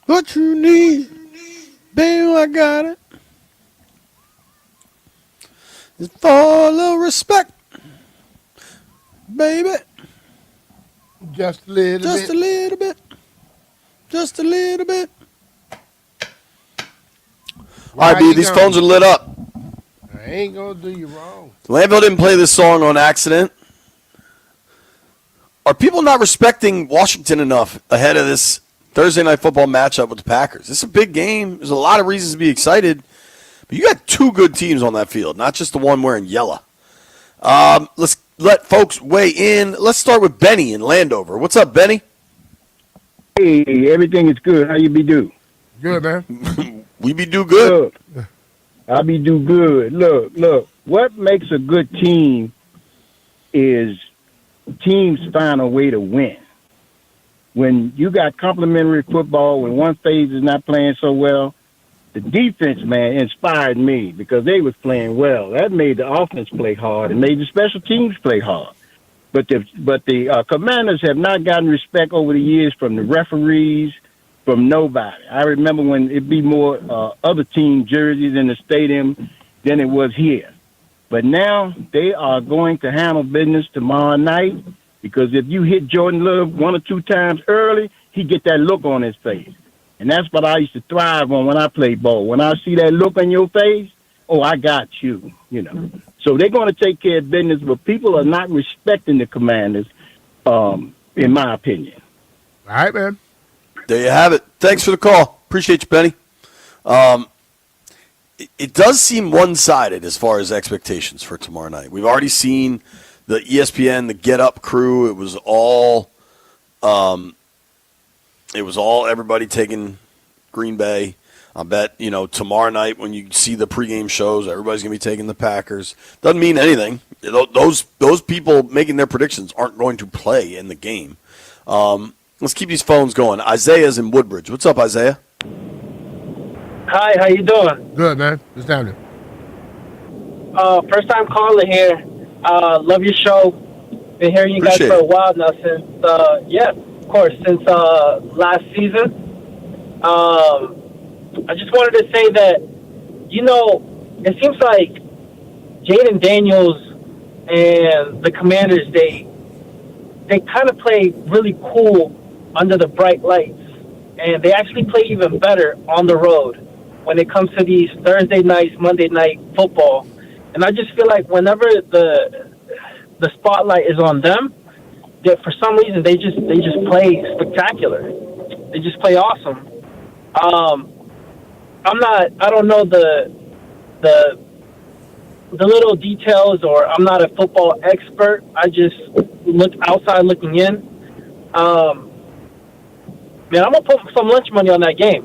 A: What you need, baby, I got it. It's for a little respect, baby.
B: Just a little
A: Just
B: bit.
A: a little bit. Just a little bit. All right, B, these phones are lit up.
B: I ain't going to do you wrong.
A: Lambo didn't play this song on accident. Are people not respecting Washington enough ahead of this Thursday night football matchup with the Packers? This is a big game. There's a lot of reasons to be excited. But you got two good teams on that field, not just the one wearing yellow. Let's let folks weigh in. Let's start with Benny in Landover. What's up, Benny?
K: Hey, everything is good. How you be do?
B: Good, man.
A: We be do good.
K: Look, I be do good. Look. What makes a good team is teams find a way to win. When you got complimentary football, when one phase is not playing so well, the defense, man, inspired me because they was playing well. That made the offense play hard and made the special teams play hard. But the Commanders have not gotten respect over the years from the referees, from nobody. I remember when it'd be more other team jerseys in the stadium than it was here. But now they are going to handle business tomorrow night because if you hit Jordan Love one or two times early, he get that look on his face. And that's what I used to thrive on when I played ball. When I see that look on your face, oh, I got you, you know. So they're going to take care of business, but people are not respecting the Commanders, in my opinion.
B: All right, man.
A: There you have it. Thanks for the call. Appreciate you, Benny. It does seem one-sided as far as expectations for tomorrow night. We've already seen the ESPN, the Get Up crew. It was all everybody taking Green Bay. I bet, tomorrow night when you see the pregame shows, everybody's going to be taking the Packers. Doesn't mean anything. Those people making their predictions aren't going to play in the game. Let's keep these phones going. Isaiah's in Woodbridge. What's up, Isaiah?
L: Hi, how you doing?
B: Good, man. What's down there?
L: First time calling here. Love your show. Been hearing you guys for a while now since, since last season. I just wanted to say that, it seems like Jaden Daniels and the Commanders, they kind of play really cool under the bright lights. And they actually play even better on the road when it comes to these Thursday nights, Monday night football. And I just feel like whenever the spotlight is on them, that for some reason they just play spectacular. They just play awesome. I don't know the little details, or I'm not a football expert. I just look outside looking in. Man, I'm gonna put some lunch money on that game.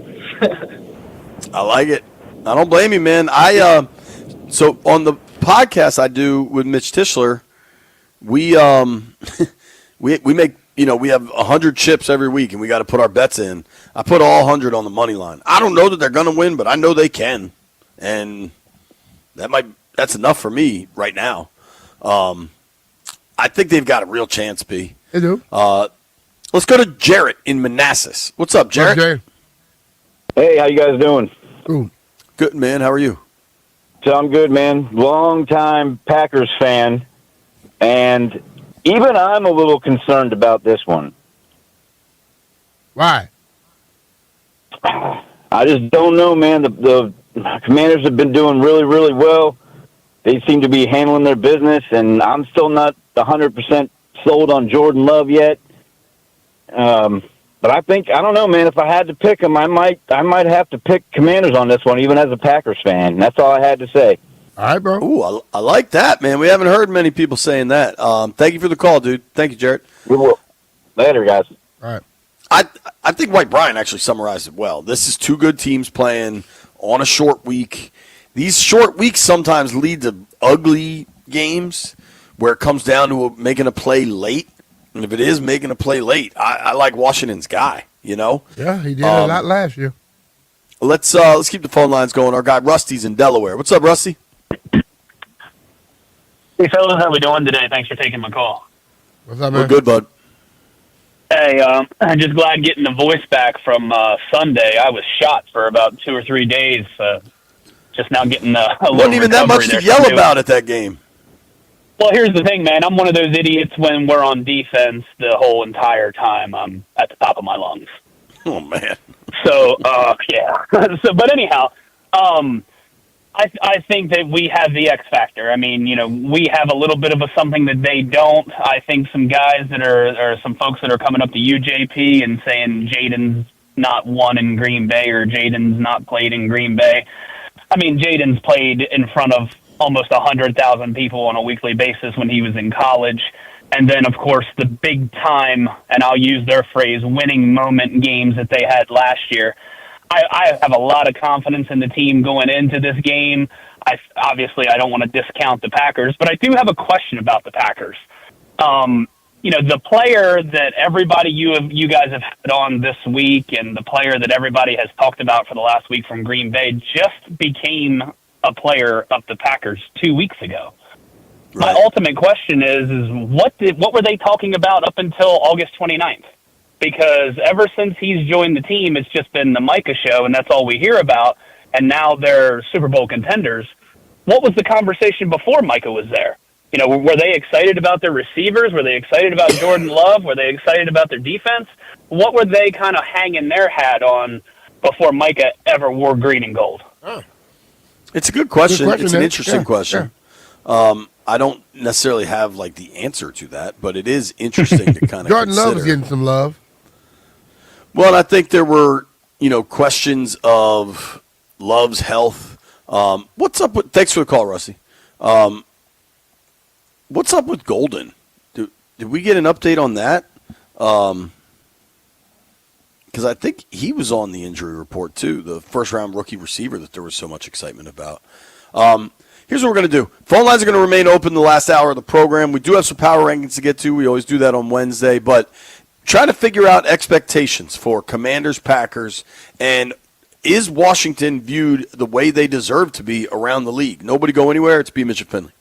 A: I like it. I don't blame you, man. So on the podcast I do with Mitch Tischler, we make, we have 100 chips every week, and we got to put our bets in. I put all 100 on the money line. I don't know that they're going to win, but I know they can, and that's enough for me right now. I think they've got a real chance, B.
B: They do.
A: Let's go to Jarrett in Manassas. What's up, Jarrett?
B: Jay?
J: Hey, how you guys doing?
B: Ooh.
A: Good, man. How are you?
J: So I'm good, man. Long-time Packers fan, and even I'm a little concerned about this one.
B: Why?
J: I just don't know, man. The Commanders have been doing really, really well. They seem to be handling their business, and I'm still not 100% sold on Jordan Love yet. But I don't know, man. If I had to pick them, I might have to pick Commanders on this one, even as a Packers fan. That's all I had to say.
B: All right, bro.
A: Ooh, I like that, man. We haven't heard many people saying that. Thank you for the call, dude. Thank you, Jarrett.
J: Later, guys.
B: All right.
A: I think White Brian actually summarized it well. This is two good teams playing on a short week. These short weeks sometimes lead to ugly games where it comes down to making a play late. And if it is making a play late, I like Washington's guy,
B: Yeah, he did a lot last year.
A: Let's keep the phone lines going. Our guy Rusty's in Delaware. What's up, Rusty?
M: Hey, fellas, how we doing today? Thanks for taking my call.
B: What's up, man?
A: We're good, bud.
M: Hey, I'm just glad getting the voice back from Sunday. I was shot for about 2 or 3 days. Just now getting a little
A: Wasn't even that
M: recovery
A: much to
M: there.
A: yell about at that game.
M: Well, here's the thing, man. I'm one of those idiots when we're on defense the whole entire time. I'm at the top of my lungs.
A: Oh, man.
M: So, yeah. But anyhow, I think that we have the X factor. I mean, we have a little bit of something that they don't. I think some guys or some folks that are coming up to you, JP, and saying Jaden's not won in Green Bay or Jaden's not played in Green Bay. I mean, Jaden's played in front of almost 100,000 people on a weekly basis when he was in college. And then, of course, the big time, and I'll use their phrase, winning moment games that they had last year. I have a lot of confidence in the team going into this game. Obviously, I don't want to discount the Packers, but I do have a question about the Packers. The player that everybody you guys have had on this week and the player that everybody has talked about for the last week from Green Bay just became a player of the Packers 2 weeks ago. Right. My ultimate question is what were they talking about up until August 29th? Because ever since he's joined the team, it's just been the Micah show, and that's all we hear about, and now they're Super Bowl contenders. What was the conversation before Micah was there? Were they excited about their receivers? Were they excited about Jordan Love? Were they excited about their defense? What were they kind of hanging their hat on before Micah ever wore green and gold?
A: It's a good question. It's an
B: Nick.
A: interesting question.
B: Yeah.
A: I don't necessarily have the answer to that, but it is interesting to kind of
B: Jordan
A: consider.
B: Love is getting some love.
A: Well, I think there were questions of Love's health. What's up with? Thanks for the call, Rusty. What's up with Golden? Did we get an update on that? Because I think he was on the injury report too, the first-round rookie receiver that there was so much excitement about. Here's what we're going to do. Phone lines are going to remain open the last hour of the program. We do have some power rankings to get to. We always do that on Wednesday. But trying to figure out expectations for Commanders, Packers, and is Washington viewed the way they deserve to be around the league? Nobody go anywhere. It's B. Mitch and Finley.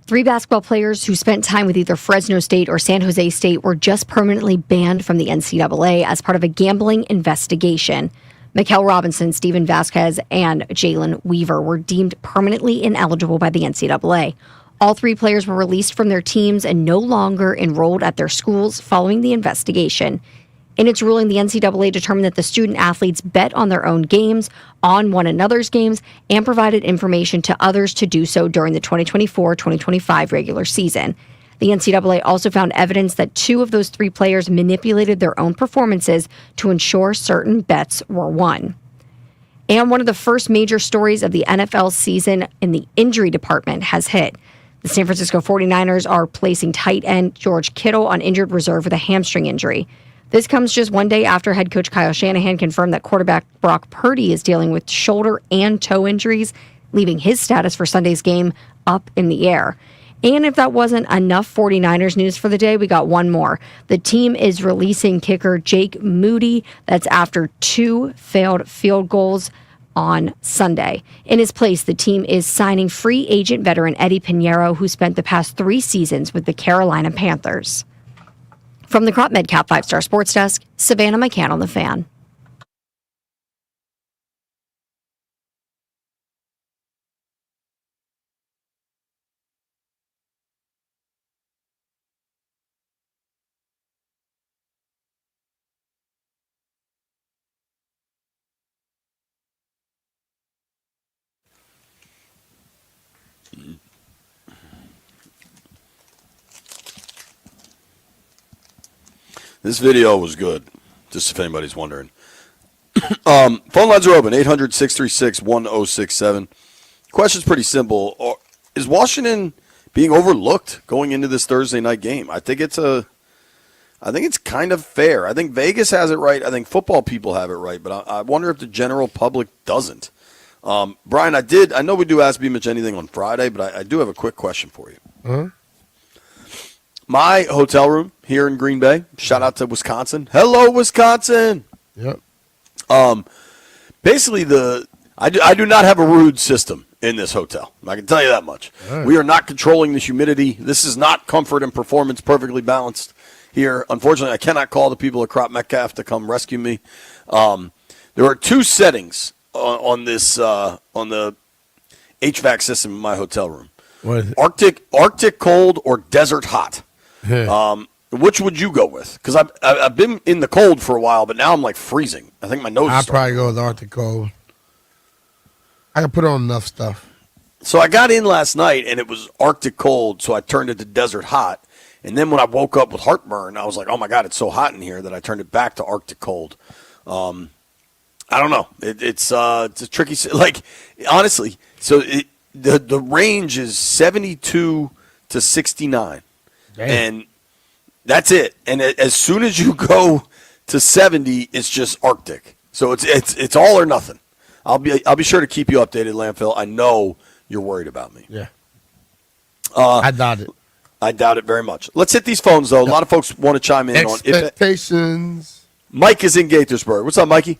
D: 3 basketball players who spent time with either Fresno State or San Jose State were just permanently banned from the NCAA as part of a gambling investigation. Mikal Robinson, Steven Vasquez, and Jalen Weaver were deemed permanently ineligible by the NCAA. All 3 players were released from their teams and no longer enrolled at their schools following the investigation. In its ruling, the NCAA determined that the student athletes bet on their own games, on one another's games, and provided information to others to do so during the 2024-2025 regular season. The NCAA also found evidence that 2 of those 3 players manipulated their own performances to ensure certain bets were won. And one of the first major stories of the NFL season in the injury department has hit. The San Francisco 49ers are placing tight end George Kittle on injured reserve with a hamstring injury. This comes just one day after head coach Kyle Shanahan confirmed that quarterback Brock Purdy is dealing with shoulder and toe injuries, leaving his status for Sunday's game up in the air. And if that wasn't enough 49ers news for the day, we got one more. The team is releasing kicker Jake Moody. That's after 2 failed field goals on Sunday. In his place, the team is signing free agent veteran Eddie Pinheiro, who spent the past 3 seasons with the Carolina Panthers. From the Crop MedCap 5-Star Sports Desk, Savannah McCann on the Fan.
A: This video was good, just if anybody's wondering. Phone lines are open, 800-636-1067. Question's pretty simple. Is Washington being overlooked going into this Thursday night game? I think it's kind of fair. I think Vegas has it right. I think football people have it right, but I wonder if the general public doesn't. Brian, I know we do Ask B Mitch Anything on Friday, but I do have a quick question for you.
B: Huh?
A: My hotel room here in Green Bay, shout out to Wisconsin. Hello, Wisconsin.
B: Yep.
A: Basically, I do not have a rude system in this hotel. I can tell you that much.
B: Right.
A: We are not controlling the humidity. This is not comfort and performance perfectly balanced here. Unfortunately, I cannot call the people at Crop Metcalf to come rescue me. There are 2 settings on this on the HVAC system in my hotel room.
B: What is it?
A: Arctic cold or desert hot. Which would you go with? Because I've been in the cold for a while, but now I'm like freezing. I think my nose is
B: I'd
A: starting.
B: probably go with Arctic cold. I can put on enough stuff.
A: So I got in last night, and it was Arctic cold, so I turned it to desert hot. And then when I woke up with heartburn, I was like, oh, my God, it's so hot in here that I turned it back to Arctic cold. I don't know. It's a tricky – like, honestly, so the range is 72 to 69.
B: Damn.
A: And that's it. And as soon as you go to 70, it's just Arctic. So it's all or nothing. I'll be sure to keep you updated, Landfill. I know you're worried about me.
B: Yeah. I doubt it.
A: I doubt it very much. Let's hit these phones, though. A lot of folks want to chime in on
B: expectations.
A: Mike is in Gaithersburg. What's up, Mikey?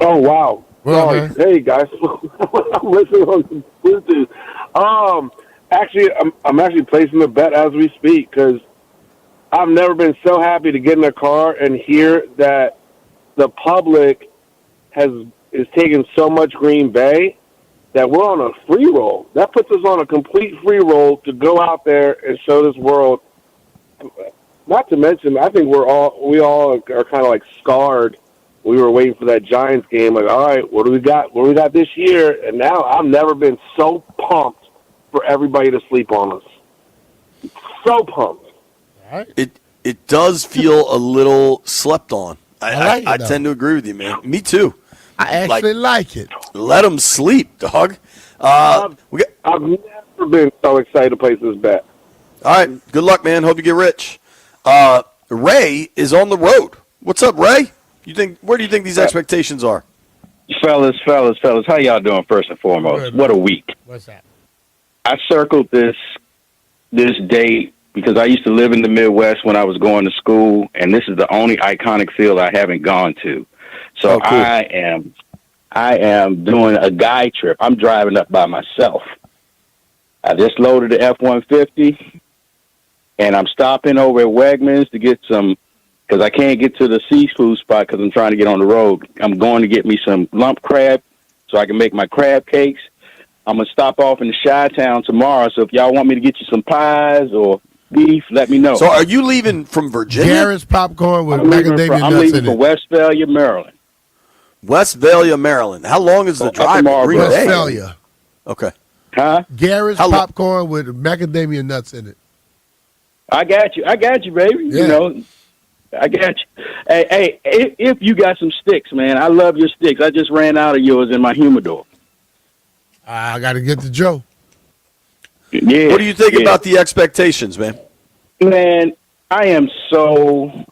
N: Oh, wow.
B: Well,
N: Sorry.
B: man.
N: Hey, guys. I'm listening on Bluetooth. Actually, I'm actually placing a bet as we speak because I've never been so happy to get in a car and hear that the public is taking so much Green Bay that we're on a free roll. That puts us on a complete free roll to go out there and show this world. Not to mention, I think we all are kind of like scarred. We were waiting for that Giants game. Like, all right, what do we got? What do we got this year? And now I've never been so pumped for everybody to sleep on us. So pumped.
A: It does feel a little slept on.
B: I
A: tend to agree with you, man. Me too.
B: I actually like it.
A: Let them sleep, dog.
N: I've never been so excited to place this bet.
A: All right. Good luck, man. Hope you get rich. Ray is on the road. What's up, Ray? Where do you think these expectations are?
O: Fellas, how y'all doing first and foremost?
B: Good,
O: what a week.
B: What's that?
O: I circled this date because I used to live in the Midwest when I was going to school, and this is the only iconic field I haven't gone to. So
N: cool.
O: I am doing a guy trip. I'm driving up by myself. I just loaded the F-150, and I'm stopping over at Wegmans to get some, because I can't get to the seafood spot because I'm trying to get on the road. I'm going to get me some lump crab so I can make my crab cakes. I'm going to stop off in the Chi-Town tomorrow, so if y'all want me to get you some pies or beef, let me know.
A: So are you leaving from Virginia?
B: Garrett's popcorn with
O: I'm leaving
B: macadamia
O: I'm
B: nuts
O: leaving
B: in
O: for
B: it.
O: Westphalia, Maryland.
A: Westphalia, Maryland. How long is the drive to Green Bay?
B: Westphalia.
A: Okay.
O: Huh?
B: Garrett's
A: How lo-
B: popcorn with macadamia nuts in it.
O: I got you, baby.
B: Yeah.
O: You know, I got you. Hey, if you got some sticks, man, I love your sticks. I just ran out of yours in my humidor.
B: I got to get to Joe.
O: Yeah.
A: What do you think about the expectations, man?
O: Man, I am so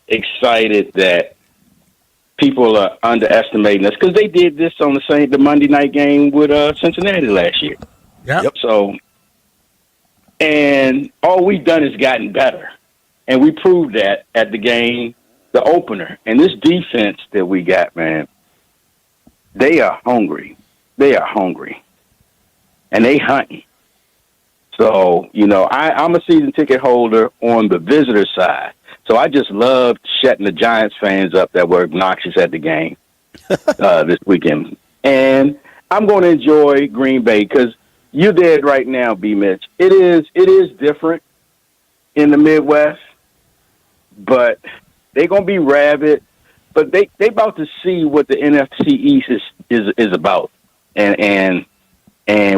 O: excited that people are underestimating us because they did this on the Monday night game with Cincinnati last year.
B: Yep.
O: So, and all we've done is gotten better, and we proved that at the game, the opener. And this defense that we got, man, they are hungry. They are hungry, and they hunting. So, you know, I'm a season ticket holder on the visitor side. So I just loved shutting the Giants fans up that were obnoxious at the game this weekend. And I'm going to enjoy Green Bay because you're dead right now, B. Mitch. It is different in the Midwest, but they're going to be rabid. But they about to see what the NFC East is about. And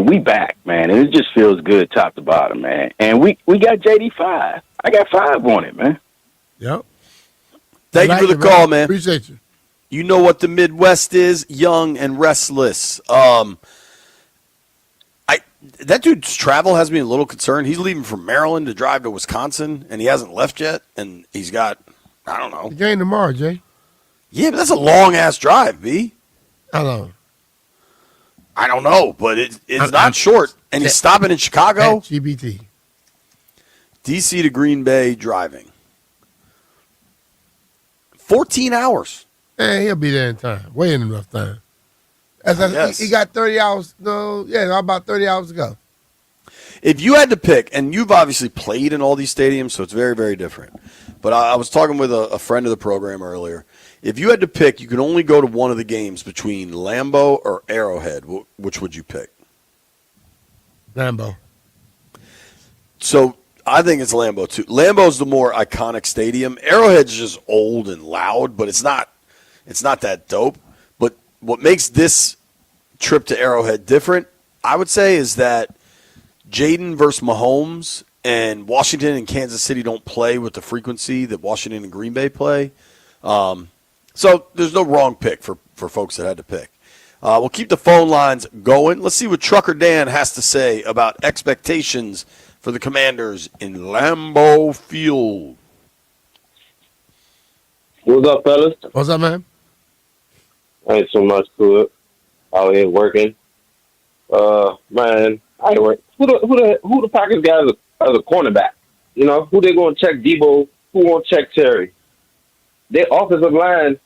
O: we back, man. And it just feels good top to bottom, man. And we got JD5. I got 5 on it, man.
B: Yep.
A: Thank you for the call, man.
B: Appreciate you.
A: You know what the Midwest is? Young and restless. That dude's travel has me a little concerned. He's leaving from Maryland to drive to Wisconsin, and he hasn't left yet. And he's got, I don't know.
B: The game tomorrow, Jay.
A: Yeah, but that's a long-ass drive, B.
B: How long?
A: I don't know, but it's not short. And he's stopping in Chicago.
B: GBT.
A: D.C. to Green Bay driving. 14 hours.
B: He'll be there in time. Way in enough time. He got 30 hours. No, yeah, about 30 hours to go.
A: If you had to pick, and you've obviously played in all these stadiums, so it's very, very different. But I was talking with a friend of the program earlier. If you had to pick, you could only go to one of the games between Lambo or Arrowhead. Which would you pick?
B: Lambo.
A: So I think it's Lambeau too. Lambeau's the more iconic stadium. Arrowhead's just old and loud, but it's not that dope. But what makes this trip to Arrowhead different, I would say, is that Jaden versus Mahomes and Washington and Kansas City don't play with the frequency that Washington and Green Bay play. So there's no wrong pick for folks that had to pick. We'll keep the phone lines going. Let's see what Trucker Dan has to say about expectations for the Commanders in Lambeau Field.
P: What's up, fellas?
B: What's up, man?
P: Ain't so much to it. Out here working. Man, I ain't work. Who the Packers got as a cornerback? You know, who they going to check Debo? Who won't check Terry? Their offensive line,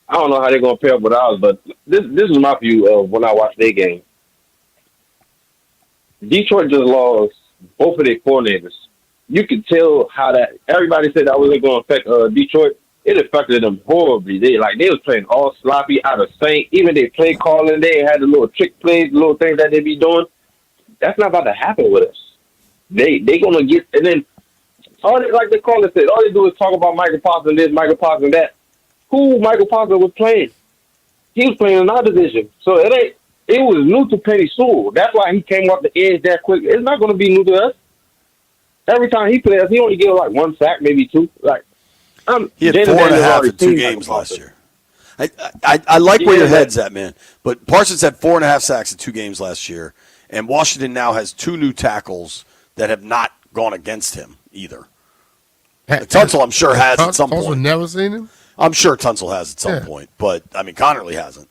P: I don't know how they're going to pair up with ours, but this is my view of when I watch their game. Detroit just lost both of their coordinators. You could tell how that everybody said that wasn't going to affect Detroit. It affected them horribly. They was playing all sloppy, out of sync. Even they play calling, they had the little trick plays, the little things that they be doing. That's not about to happen with us. They gonna get, and then like the caller said, all they do is talk about Micah Parsons this, Micah Parsons that. Who Micah Parsons was playing? He was playing in our division, so it was new to Penny Sewell. That's why he came off the edge that quick. It's not gonna be new to us. Every time he plays, he only gets like 1 sack, maybe 2. Like
A: he had 4.5 in 2 games last year. I like where your head's at, man. But Parsons had 4.5 sacks in 2 games last year, and Washington now has 2 new tackles that have not gone against him either. Tunsil, I'm sure, has at some point.
B: Tunsil never seen him?
A: I'm sure Tunsil has at some point, but I mean Connerly hasn't.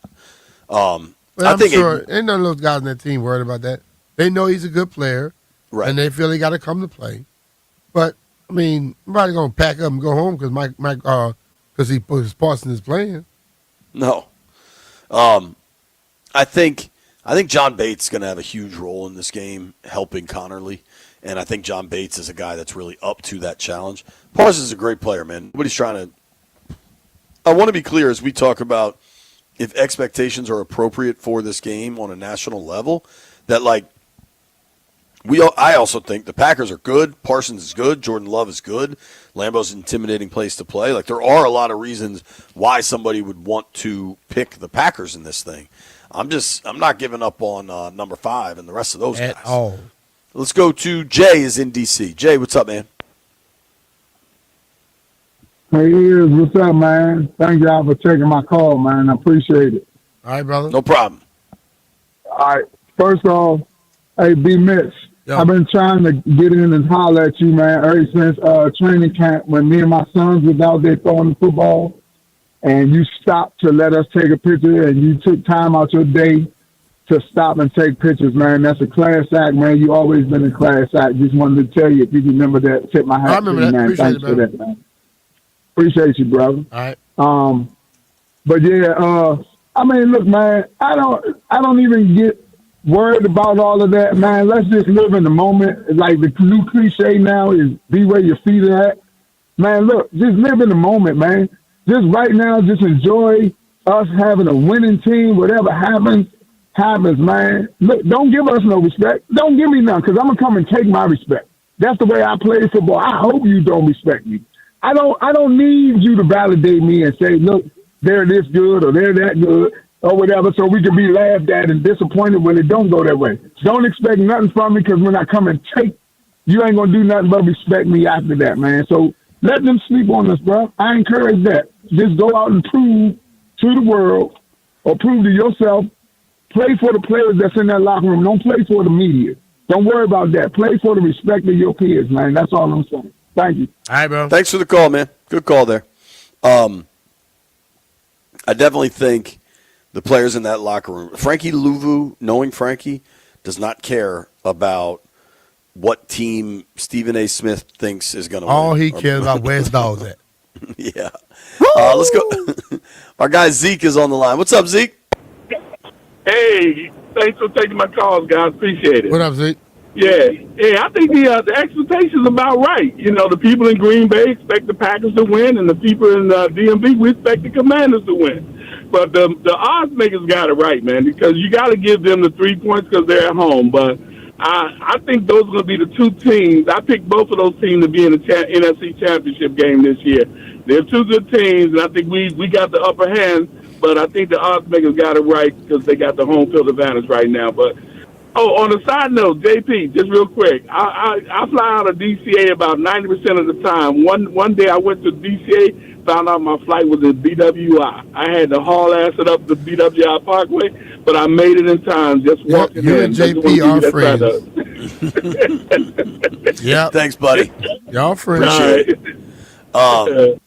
B: I'm sure ain't none of those guys on that team worried about that. They know he's a good player,
A: right?
B: And they feel he got to come to play. But I mean, nobody's gonna pack up and go home because Parsons is playing.
A: No, I think I think John Bates is going to have a huge role in this game, helping Connerly. And I think John Bates is a guy that's really up to that challenge. Parsons is a great player, man. Nobody's trying to – I want to be clear as we talk about if expectations are appropriate for this game on a national level, that, like, I also think the Packers are good. Parsons is good. Jordan Love is good. Lambo's an intimidating place to play. Like, there are a lot of reasons why somebody would want to pick the Packers in this thing. I'm not giving up on number 5 and the rest of those guys.
B: At all.
A: Let's go to Jay is in D.C. Jay, what's up, man?
Q: Hey, what's up, man? Thank y'all for taking my call, man. I appreciate it.
B: All right, brother.
A: No problem.
Q: All right. First off, hey, B. Mitch, I've been trying to get in and holler at you, man, ever since training camp when me and my sons was out there throwing the football, and you stopped to let us take a picture, and you took time out your day to stop and take pictures, man. That's a class act, man. You always been a class act. Just wanted to tell you if you remember that. Tip my hat.
B: I remember
Q: to you,
B: that.
Q: man.
B: Appreciate
Q: Thanks
B: it,
Q: for that, man. Appreciate you, brother.
B: All right.
Q: But yeah, I mean, look, man, I don't even get worried about all of that, man. Let's just live in the moment. Like the new cliche now is be where your feet are at. Man, look, just live in the moment, man. Just right now, just enjoy us having a winning team. Whatever happens, man. Look, don't give us no respect. Don't give me none, because I'm going to come and take my respect. That's the way I play football. I hope you don't respect me. I don't need you to validate me and say, look, they're this good or they're that good or whatever, so we can be laughed at and disappointed when it don't go that way. Don't expect nothing from me, because when I come and take, you ain't going to do nothing but respect me after that, man. So let them sleep on us, bro. I encourage that. Just go out and prove to the world or prove to yourself. Play for the players that's in that locker room. Don't play for the media. Don't worry about that. Play for the respect of your peers, man. That's all I'm saying. Thank you.
B: All right, bro.
A: Thanks for the call, man. Good call there. I definitely think the players in that locker room, Frankie Louvu, knowing Frankie, does not care about what team Stephen A. Smith thinks is going to win.
B: All he cares about where's dogs at.
A: Yeah. Let's go. Our guy Zeke is on the line. What's up, Zeke?
N: Hey, thanks for taking my calls, guys. Appreciate it.
B: What up, Zeke?
N: Yeah, I think the expectations about right. You know, the people in Green Bay expect the Packers to win, and the people in DMV, we expect the Commanders to win. But the odds makers got it right, man, because you got to give them the 3 points because they're at home. But I think those are going to be the two teams. I picked both of those teams to be in the NFC Championship game this year. They're two good teams, and I think we got the upper hand. But I think the odds makers got it right because they got the home field advantage right now. But on a side note, JP, just real quick, I fly out of DCA about 90% of the time. One day I went to DCA, found out my flight was in BWI. I had to haul ass it up the BWI Parkway, but I made it in time. Just walking
B: you
N: in.
B: and JP are friends.
A: Yeah. Thanks, buddy.
B: Y'all friends.
A: Appreciate it.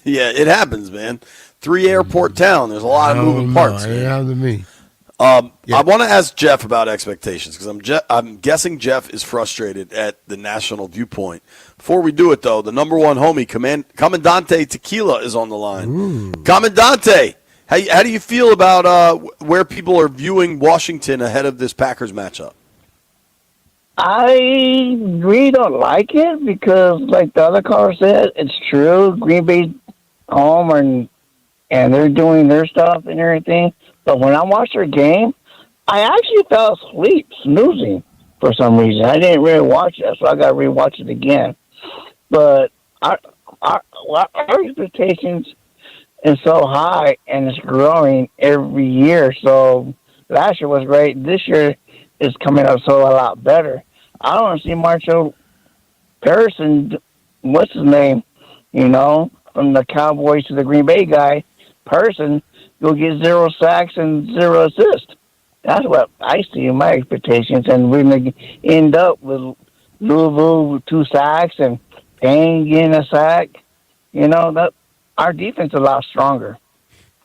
A: Yeah, it happens, man. 3 airport town. There's a lot of moving parts.
B: It happened to me.
A: I want to ask Jeff about expectations because I'm guessing Jeff is frustrated at the national viewpoint. Before we do it, though, the number one homie, Commandante Tequila, is on the line. Commandante, how do you feel about where people are viewing Washington ahead of this Packers matchup?
R: I really don't like it because, like the other caller said, it's true. Green Bay home and they're doing their stuff and everything. But when I watched their game, I actually fell asleep snoozing for some reason. I didn't really watch it, so I got to rewatch it again. But our expectations is so high, and it's growing every year. So last year was great. This year is coming up so a lot better. I don't want to see Marshall Harrison, what's his name, from the Cowboys to the Green Bay guy, person, you'll get 0 sacks and 0 assists. That's what I see in my expectations. And we're going to end up with Louisville with 2 sacks and Payne getting a sack. That our defense is a lot stronger,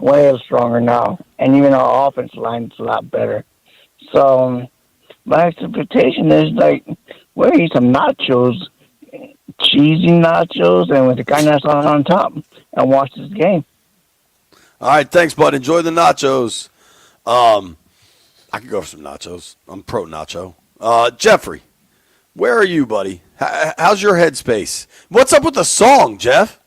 R: way stronger now. And even our offense line is a lot better. So my expectation is, we're going to eat some nachos, cheesy nachos, and with the carne asada on top, and watch this game.
A: All right, thanks, bud. Enjoy the nachos. I could go for some nachos. I'm pro nacho. Jeffrey, where are you, buddy? How's your headspace? What's up with the song, Jeff?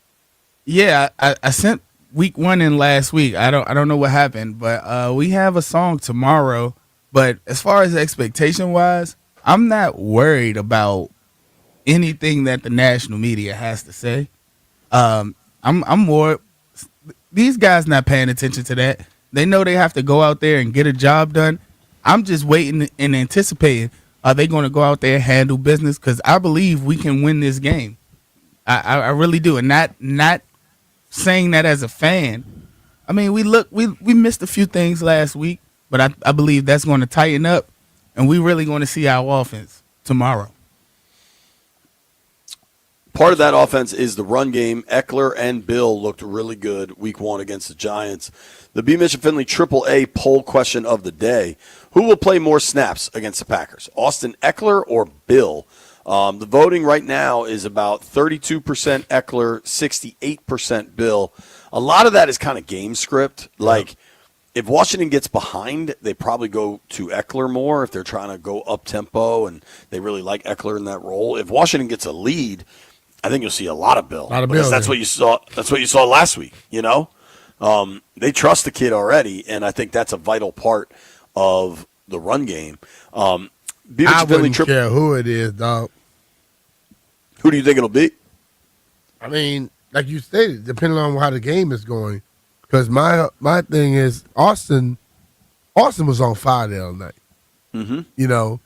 S: Yeah, I sent week one in last week. I don't know what happened, but we have a song tomorrow. But as far as expectation wise, I'm not worried about anything that the national media has to say. I'm more. These guys not paying attention to that. They know they have to go out there and get a job done. I'm just waiting and anticipating. Are they going to go out there and handle business? Because I believe we can win this game. I really do, and not saying that as a fan. I mean, we missed a few things last week, but I believe that's going to tighten up, and we really going to see our offense tomorrow.
A: Part of that offense is the run game. Eckler and Bill looked really good week one against the Giants. The B. Mitchell Finley AAA poll question of the day: who will play more snaps against the Packers, Austin Eckler or Bill? The voting right now is about 32% Eckler, 68% Bill. A lot of that is kind of game script. Like, if Washington gets behind, they probably go to Eckler more if they're trying to go up tempo and they really like Eckler in that role. If Washington gets a lead, I think you'll see a lot of Bill. Because that's what you saw. That's what you saw last week. You know, they trust the kid already, and I think that's a vital part of the run game.
B: I wouldn't care who it is, dog.
A: Who do you think it'll be?
B: I mean, like you stated, depending on how the game is going. Because my thing is Austin was on fire the other night.
A: Mm-hmm.
B: You know,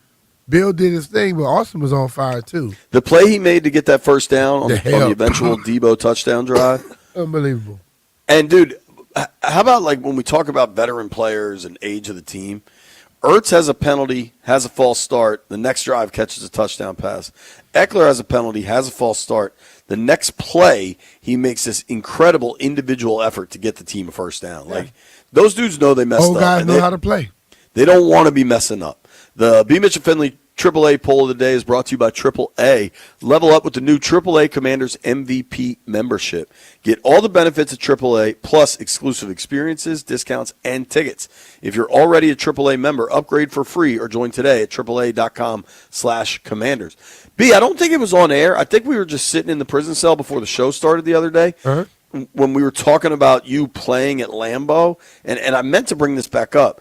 B: Bill did his thing, but Austin was on fire too.
A: The play he made to get that first down on the eventual Debo touchdown drive.
B: Unbelievable.
A: And, dude, how about like when we talk about veteran players and age of the team? Ertz has a penalty, has a false start. The next drive catches a touchdown pass. Eckler has a penalty, has a false start. The next play, he makes this incredible individual effort to get the team a first down. Like, those dudes know they messed up.
B: Old guys know how to play.
A: They don't want to be messing up. The B. Mitchell Finley AAA poll of the day is brought to you by AAA. Level up with the new AAA Commanders MVP membership. Get all the benefits of AAA plus exclusive experiences, discounts, and tickets. If you're already a AAA member, upgrade for free or join today at AAA.com/Commanders. B, I don't think it was on air. I think we were just sitting in the prison cell before the show started the other day when we were talking about you playing at Lambo, and I meant to bring this back up.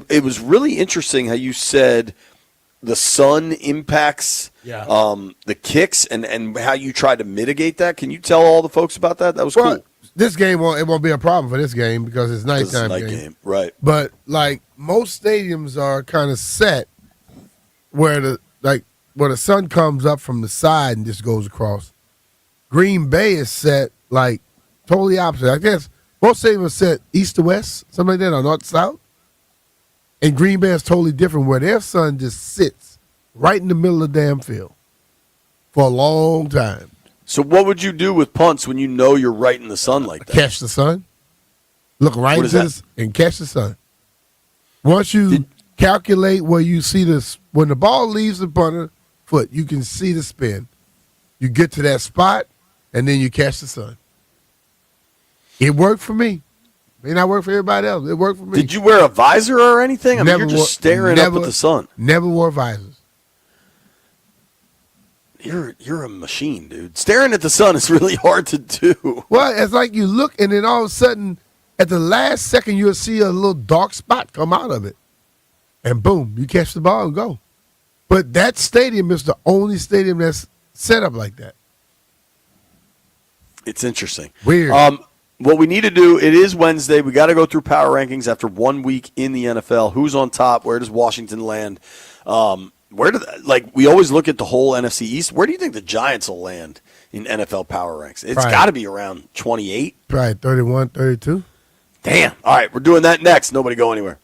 A: It was really interesting how you said the sun impacts the kicks and how you try to mitigate that. Can you tell all the folks about that? That was cool.
B: This game won't be a problem for this game because it's nighttime game.
A: Right.
B: But like most stadiums are kind of set where the sun comes up from the side and just goes across. Green Bay is set like totally opposite. I guess most stadiums are set east to west, something like that, or north to south. And Green Bay is totally different where their sun just sits right in the middle of the damn field for a long time.
A: So what would you do with punts when you know you're right in the sun like that?
B: Catch the sun. Look right into this and catch the sun. Once you calculate where you see this, when the ball leaves the punter foot, you can see the spin. You get to that spot, and then you catch the sun. It worked for me. May not work for everybody else. It worked for me.
A: Did you wear a visor or anything? I mean, you're just staring up at the sun.
B: Never wore visors.
A: You're a machine, dude. Staring at the sun is really hard to do.
B: Well, it's like you look, and then all of a sudden, at the last second, you'll see a little dark spot come out of it. And boom, you catch the ball and go. But that stadium is the only stadium that's set up like that.
A: It's interesting.
B: Weird.
A: What we need to do, it is Wednesday. We got to go through power rankings after 1 week in the NFL. Who's on top? Where does Washington land? We always look at the whole NFC East. Where do you think the Giants will land in NFL power ranks? It's got to be around 28.
B: Probably 31, 32.
A: Damn. All right, we're doing that next. Nobody go anywhere.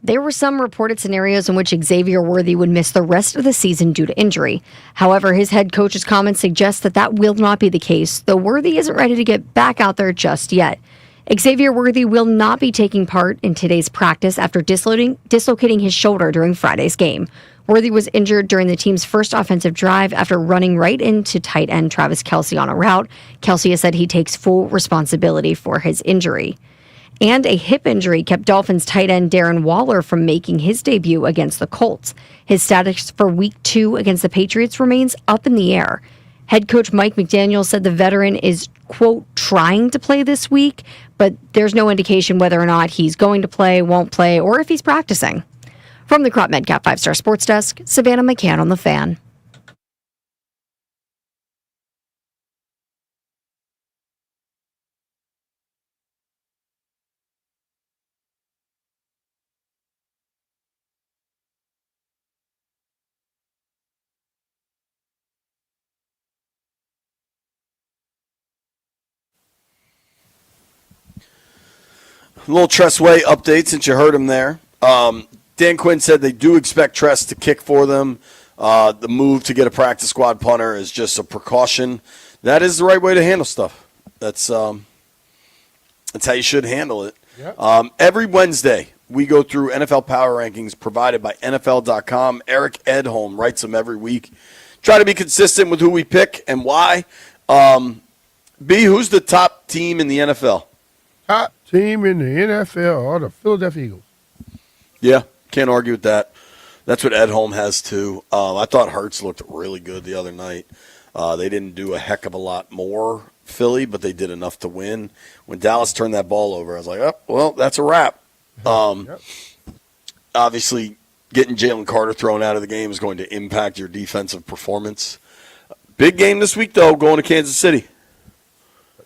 D: There were some reported scenarios in which Xavier Worthy would miss the rest of the season due to injury. However, his head coach's comments suggest that that will not be the case, though Worthy isn't ready to get back out there just yet. Xavier Worthy will not be taking part in today's practice after dislocating his shoulder during Friday's game. Worthy was injured during the team's first offensive drive after running right into tight end Travis Kelce on a route. Kelce has said he takes full responsibility for his injury. And a hip injury kept Dolphins tight end Darren Waller from making his debut against the Colts. His status for Week 2 against the Patriots remains up in the air. Head coach Mike McDaniel said the veteran is, quote, trying to play this week, but there's no indication whether or not he's going to play, won't play, or if he's practicing. From the Crop Medcap 5-Star Sports Desk, Savannah McCann on The Fan.
A: A little Tress Way update since you heard him there. Dan Quinn said they do expect Tress to kick for them. The move to get a practice squad punter is just a precaution. That is the right way to handle stuff. That's how you should handle it. Yep. Every Wednesday, we go through NFL Power Rankings provided by NFL.com. Eric Edholm writes them every week. Try to be consistent with who we pick and why. B, who's the top team in the NFL?
B: Top team in the NFL are the Philadelphia Eagles.
A: Yeah, can't argue with that. That's what Edholm has, too. I thought Hurts looked really good the other night. They didn't do a heck of a lot more, Philly, but they did enough to win. When Dallas turned that ball over, I was like, oh, well, that's a wrap. Obviously, getting Jaylen Carter thrown out of the game is going to impact your defensive performance. Big game this week, though, going to Kansas City.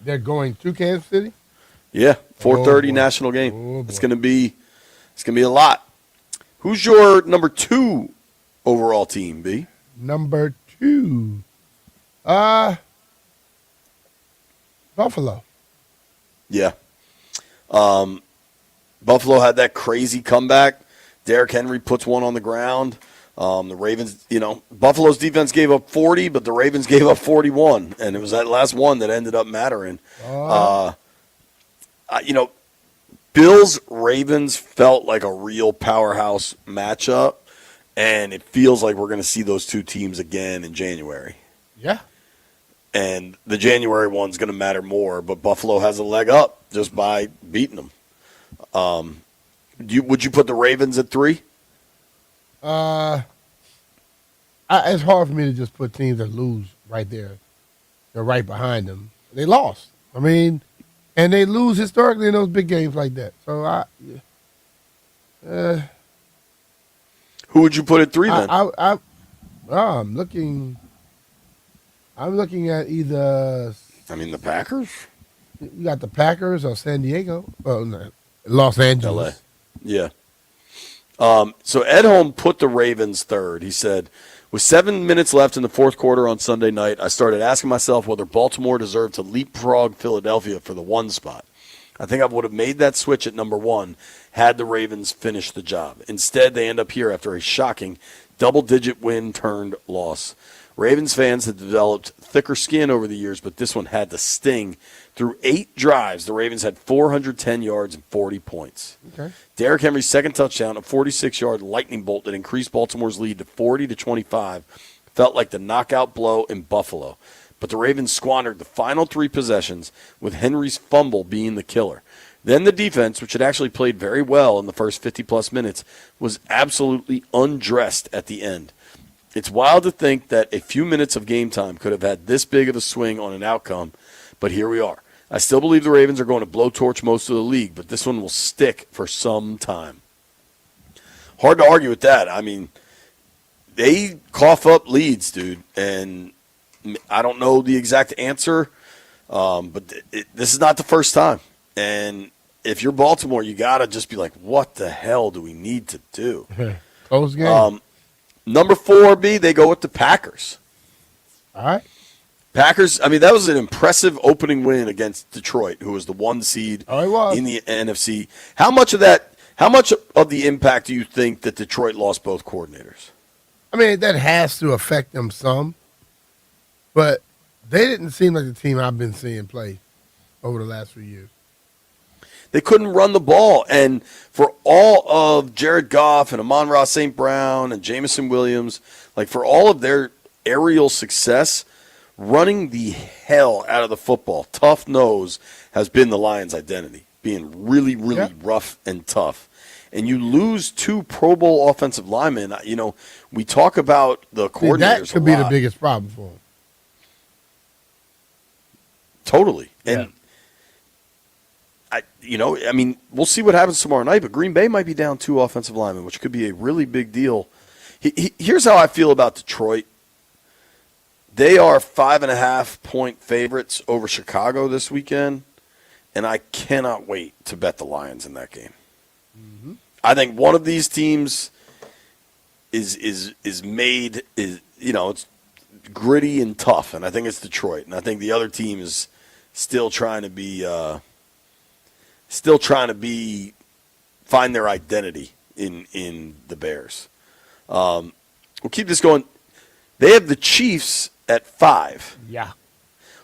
B: They're going to Kansas City?
A: Yeah, 4:30 national game. It's gonna be a lot. Who's your number 2 overall team, B?
B: Number 2. Buffalo.
A: Yeah. Buffalo had that crazy comeback. Derrick Henry puts one on the ground. The Ravens, Buffalo's defense gave up 40, but the Ravens gave up 41, and it was that last one that ended up mattering. Bills-Ravens felt like a real powerhouse matchup, and it feels like we're going to see those two teams again in January.
B: Yeah.
A: And the January one's going to matter more, but Buffalo has a leg up just by beating them. Would you put the Ravens at 3?
B: It's hard for me to just put teams that lose right there. They're right behind them. They lost. And they lose historically in those big games like that. So
A: who would you put at 3 then?
B: I'm looking at either.
A: The Packers.
B: You got the Packers or San Diego. Well, no, Los Angeles.
A: LA. Yeah. So Edholm put the Ravens 3rd. He said, with 7 minutes left in the fourth quarter on Sunday night, I started asking myself whether Baltimore deserved to leapfrog Philadelphia for the 1 spot. I think I would have made that switch at number 1 had the Ravens finished the job. Instead, they end up here after a shocking double-digit win-turned-loss. Ravens fans have developed thicker skin over the years, but this one had to sting. Through 8 drives, the Ravens had 410 yards and 40 points.
B: Okay.
A: Derrick Henry's second touchdown, a 46-yard lightning bolt that increased Baltimore's lead to 40-25, felt like the knockout blow in Buffalo. But the Ravens squandered the final 3 possessions, with Henry's fumble being the killer. Then the defense, which had actually played very well in the first 50-plus minutes, was absolutely undressed at the end. It's wild to think that a few minutes of game time could have had this big of a swing on an outcome, but here we are. I still believe the Ravens are going to blowtorch most of the league, but this one will stick for some time. Hard to argue with that. They cough up leads, dude, and I don't know the exact answer, but this is not the first time. And if you're Baltimore, you got to just be like, what the hell do we need to do?
B: Close game.
A: Number 4, B, they go with the Packers.
B: All right.
A: Packers, that was an impressive opening win against Detroit, who was the 1 seed in the NFC. How much of that How much of the impact do you think that Detroit lost both coordinators?
B: I mean, that has to affect them some, but they didn't seem like the team I've been seeing play over the last few years.
A: They couldn't run the ball. And for all of Jared Goff and Amon-Ra St. Brown and Jamison Williams, like for all of their aerial success, running the hell out of the football, tough nose, has been the Lions' identity, being really, really rough and tough. And you lose 2 Pro Bowl offensive linemen. You know, we talk about the coordinators
B: that could be the biggest problem for them.
A: Totally. And I mean, we'll see what happens tomorrow night, but Green Bay might be down 2 offensive linemen, which could be a really big deal. Here's how I feel about Detroit. They are 5.5-point favorites over Chicago this weekend, and I cannot wait to bet the Lions in that game. Mm-hmm. I think one of these teams is made, it's gritty and tough, and I think it's Detroit, and I think the other team is still trying to find their identity in the Bears. We'll keep this going. They have the Chiefs at 5.
B: Yeah.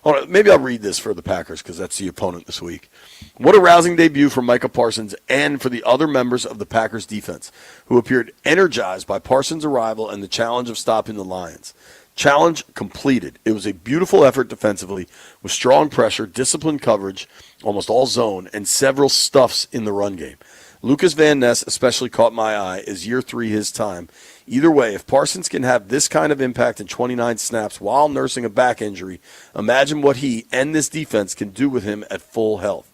A: Hold on, maybe I'll read this for the Packers because that's the opponent this week. What a rousing debut for Micah Parsons and for the other members of the Packers defense, who appeared energized by Parsons' arrival and the challenge of stopping the Lions. Challenge completed. It was a beautiful effort defensively with strong pressure, disciplined coverage, almost all zone, and several stuffs in the run game. Lucas Van Ness especially caught my eye as year 3 his time. Either way, if Parsons can have this kind of impact in 29 snaps while nursing a back injury, imagine what he and this defense can do with him at full health.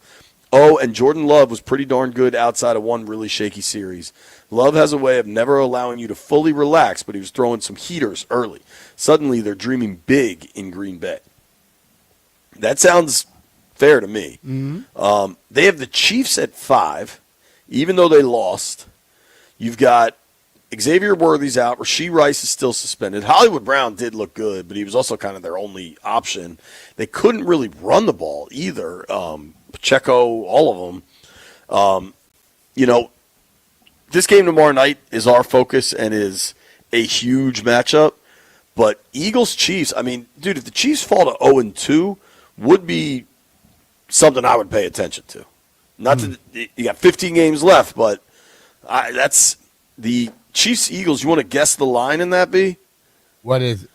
A: Oh, and Jordan Love was pretty darn good outside of one really shaky series. Love has a way of never allowing you to fully relax, but he was throwing some heaters early. Suddenly, they're dreaming big in Green Bay. That sounds fair to me. Mm-hmm. They have the Chiefs at 5, even though they lost. You've got Xavier Worthy's out. Rashee Rice is still suspended. Hollywood Brown did look good, but he was also kind of their only option. They couldn't really run the ball either. Pacheco, all of them. This game tomorrow night is our focus and is a huge matchup. But Eagles-Chiefs, I mean, dude, if the Chiefs fall to 0-2, would be something I would pay attention to. Not that you got 15 games left, but that's the Chiefs-Eagles. You want to guess the line in that, B?
B: What is it?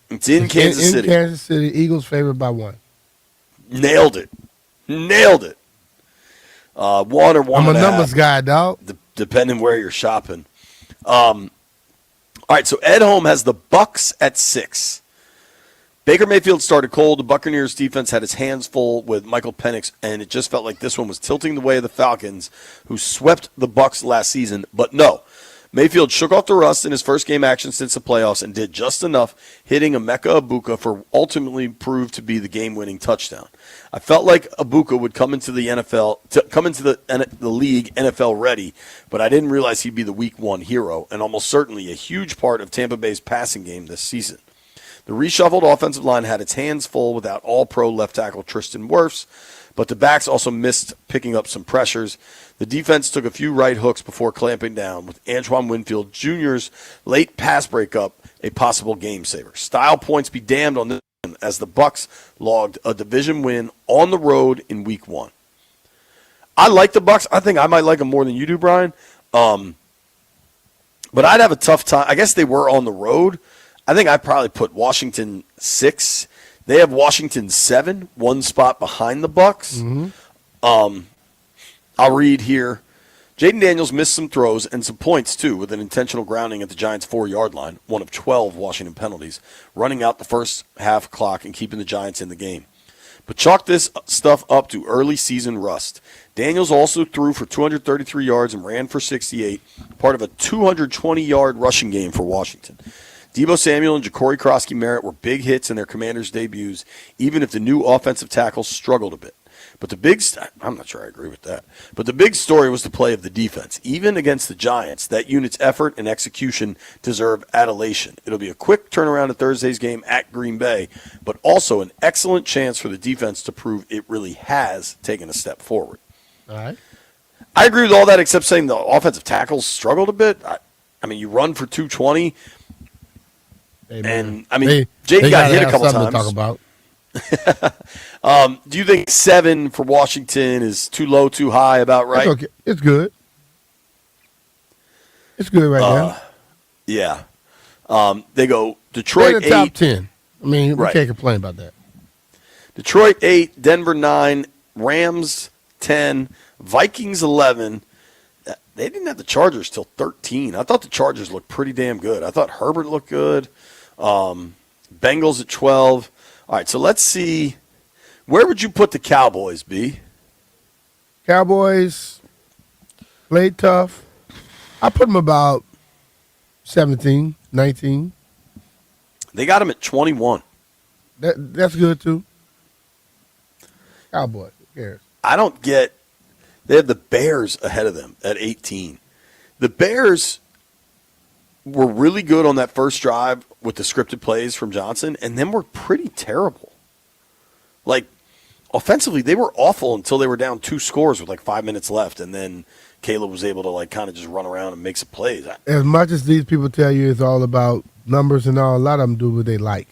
A: It's in Kansas City.
B: In Kansas City, Eagles favored by 1.
A: Nailed it. 1 or 1.5.
B: I'm a numbers guy, dog.
A: Depending where you're shopping. All right, so Ed Home has the Bucks at 6. Baker Mayfield started cold. The Buccaneers defense had its hands full with Michael Penix, and it just felt like this one was tilting the way of the Falcons, who swept the Bucks last season. But no, Mayfield shook off the rust in his first game action since the playoffs and did just enough, hitting Emeka Egbuka for ultimately proved to be the game-winning touchdown. I felt like Egbuka would come into the league NFL ready, but I didn't realize he'd be the Week 1 hero and almost certainly a huge part of Tampa Bay's passing game this season. The reshuffled offensive line had its hands full without all-pro left tackle Tristan Wirfs, but the backs also missed picking up some pressures. The defense took a few right hooks before clamping down, with Antoine Winfield Jr.'s late pass breakup a possible game saver. Style points be damned on this one, as the Bucks logged a division win on the road in Week 1. I like the Bucks. I think I might like them more than you do, Brian. But I'd have a tough time. I guess they were on the road. I think I'd probably put Washington 6. They have Washington 7, 1 spot behind the Bucks. Mm-hmm. I'll read here. Jaden Daniels missed some throws and some points, too, with an intentional grounding at the Giants' 4-yard line, one of 12 Washington penalties, running out the first half clock and keeping the Giants in the game. But chalk this stuff up to early season rust. Daniels also threw for 233 yards and ran for 68, part of a 220-yard rushing game for Washington. Deebo Samuel and Ja'Cory Krosky-Merritt were big hits in their Commanders' debuts, even if the new offensive tackles struggled a bit. But I'm not sure I agree with that. But the big story was the play of the defense. Even against the Giants, that unit's effort and execution deserve adulation. It'll be a quick turnaround at Thursday's game at Green Bay, but also an excellent chance for the defense to prove it really has taken a step forward.
B: All right.
A: I agree with all that except saying the offensive tackles struggled a bit. I mean, you run for 220. And, I mean, Jaden got hit a couple times.
B: To talk about.
A: Do you think 7 for Washington is too low, too high, about right?
B: It's okay. It's good. It's good right now.
A: Yeah. They go Detroit
B: in the
A: 8.
B: top 10. I mean, we
A: Right.
B: can't complain about that.
A: Detroit 8, Denver 9, Rams 10, Vikings 11. They didn't have the Chargers till 13. I thought the Chargers looked pretty damn good. I thought Herbert looked good. Bengals at 12. All right, so let's see. Where would you put the Cowboys, B?
B: Cowboys played tough. I put them about 17, 19.
A: They got them at 21.
B: That's good, too. Cowboys, who cares?
A: I don't get – they have the Bears ahead of them at 18. The Bears were really good on that first drive with the scripted plays from Johnson, and then were pretty terrible. Like, offensively, they were awful until they were down 2 scores with like 5 minutes left, and then Caleb was able to like kind of just run around and make some plays.
B: As much as these people tell you it's all about numbers and all, a lot of them do what they like.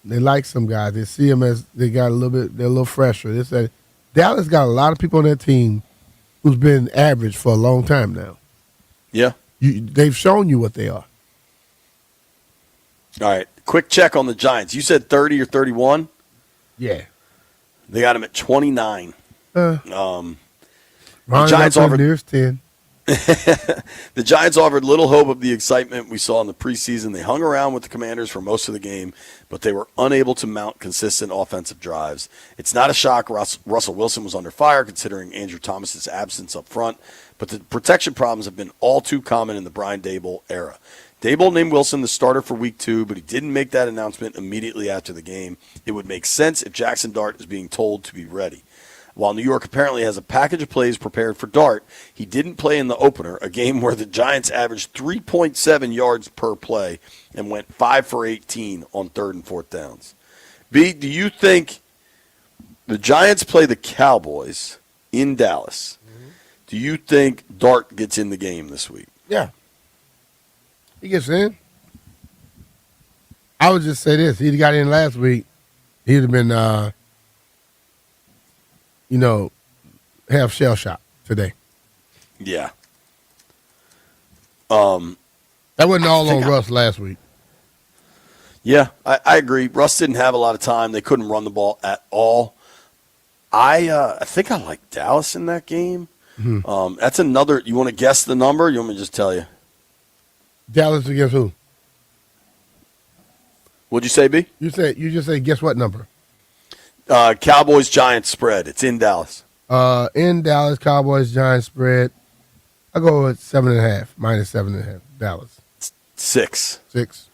B: They like some guys. They see them as they got a little bit. They're a little fresher. They said Dallas got a lot of people on their team who's been average for a long time now.
A: Yeah.
B: They've shown you what they are.
A: All right. Quick check on the Giants. You said 30 or 31?
B: Yeah.
A: They got him at 29.
B: Ron
A: The Giants offered
B: nearest 10.
A: The Giants offered little hope of the excitement we saw in the preseason. They hung around with the Commanders for most of the game, but they were unable to mount consistent offensive drives. It's not a shock Russell Wilson was under fire considering Andrew Thomas's absence up front, but the protection problems have been all too common in the Brian Daboll era. Daboll named Wilson the starter for week 2, but he didn't make that announcement immediately after the game. It would make sense if Jackson Dart is being told to be ready. While New York apparently has a package of plays prepared for Dart, he didn't play in the opener, a game where the Giants averaged 3.7 yards per play and went 5 for 18 on 3rd and 4th downs. B, do you think the Giants play the Cowboys in Dallas? Do you think Dart gets in the game this week?
B: Yeah. He gets in. I would just say this. He'd got in last week, he'd have been, have shell shock today.
A: Yeah.
B: That wasn't all on Russ last week.
A: Yeah, I agree. Russ didn't have a lot of time. They couldn't run the ball at all. I think I like Dallas in that game.
B: Mm-hmm.
A: That's another. You want to guess the number? Or you want me to just tell you?
B: Dallas against who?
A: What'd you say, B?
B: You just say guess what number?
A: Cowboys Giants spread. It's in Dallas.
B: In Dallas, Cowboys Giants spread. I go with 7.5 minus 7.5. Dallas
A: 6.
B: 6.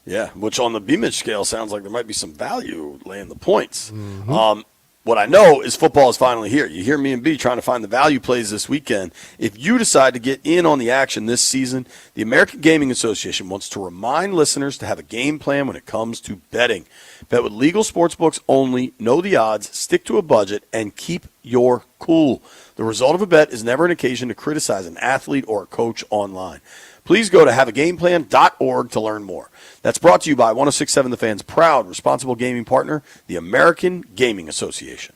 A: Yeah, which on the Beamish scale sounds like there might be some value laying the points.
B: Mm-hmm.
A: What I know is football is finally here. You hear me and B trying to find the value plays this weekend. If you decide to get in on the action this season, the American Gaming Association wants to remind listeners to have a game plan when it comes to betting. Bet with legal sportsbooks only, know the odds, stick to a budget, and keep your cool. The result of a bet is never an occasion to criticize an athlete or a coach online. Please go to haveagameplan.org to learn more. That's brought to you by 106.7 The Fan's proud responsible gaming partner, the American Gaming Association.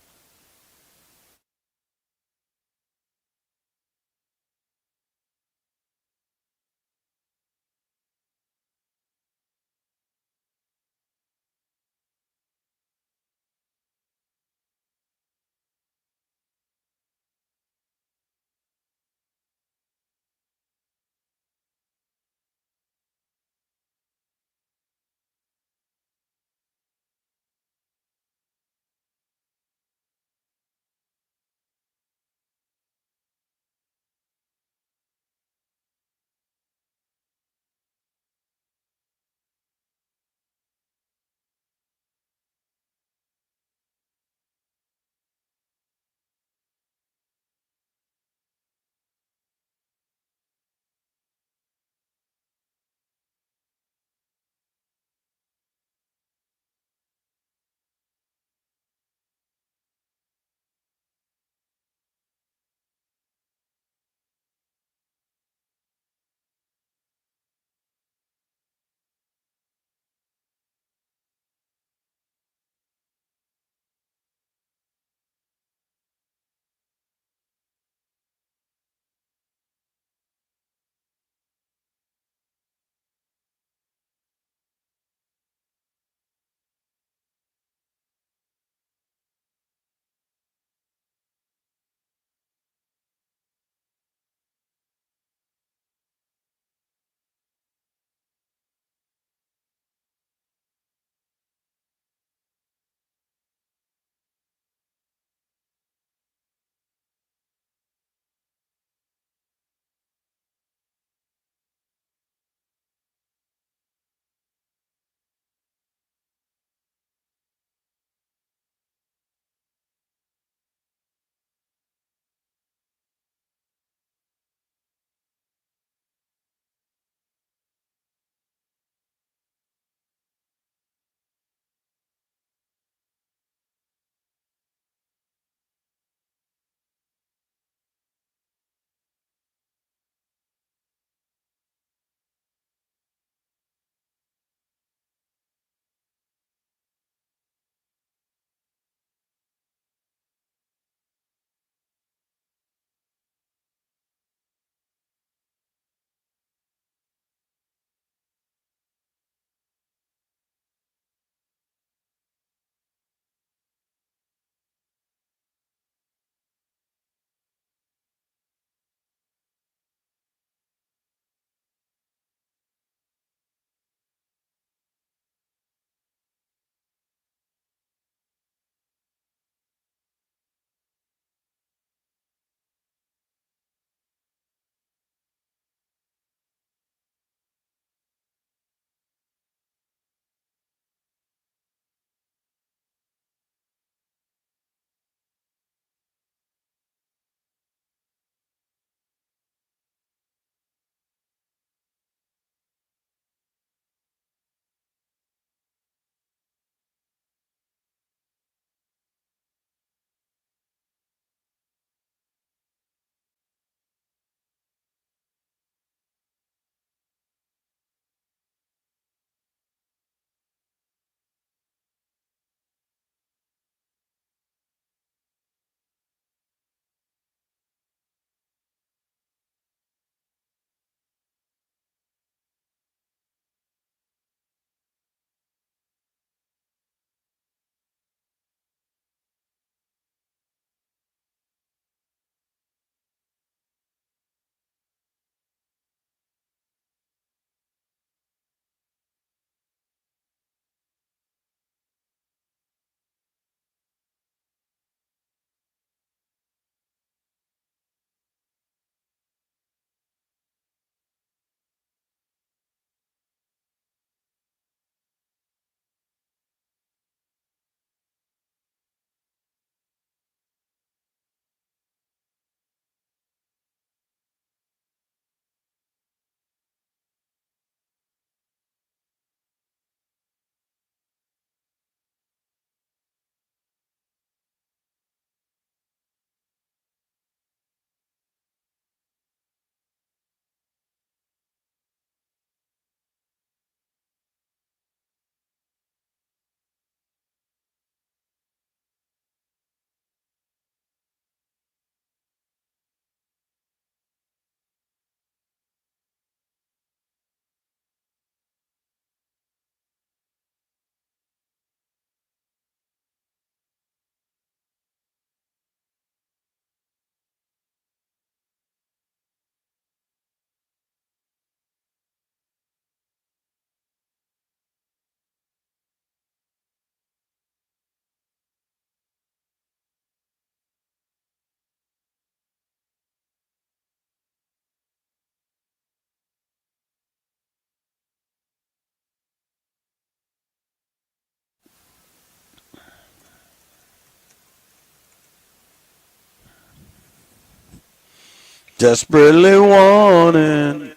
A: Desperately wanting.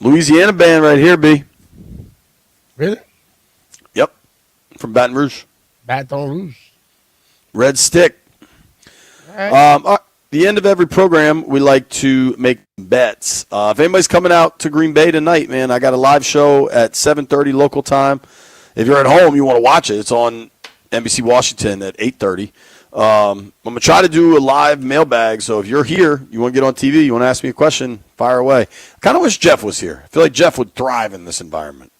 A: Louisiana band right here, B.
B: Really?
A: Yep. From Baton Rouge.
B: Baton Rouge.
A: Red Stick. The end of every program, we like to make bets. If anybody's coming out to Green Bay tonight, man, I got a live show at 7:30 local time. If you're at home, you want to watch it. It's on NBC Washington at 8:30. I'm going to try to do a live mailbag, so if you're here, you want to get on TV, you want to ask me a question, fire away. I kind of wish Jeff was here. I feel like Jeff would thrive in this environment.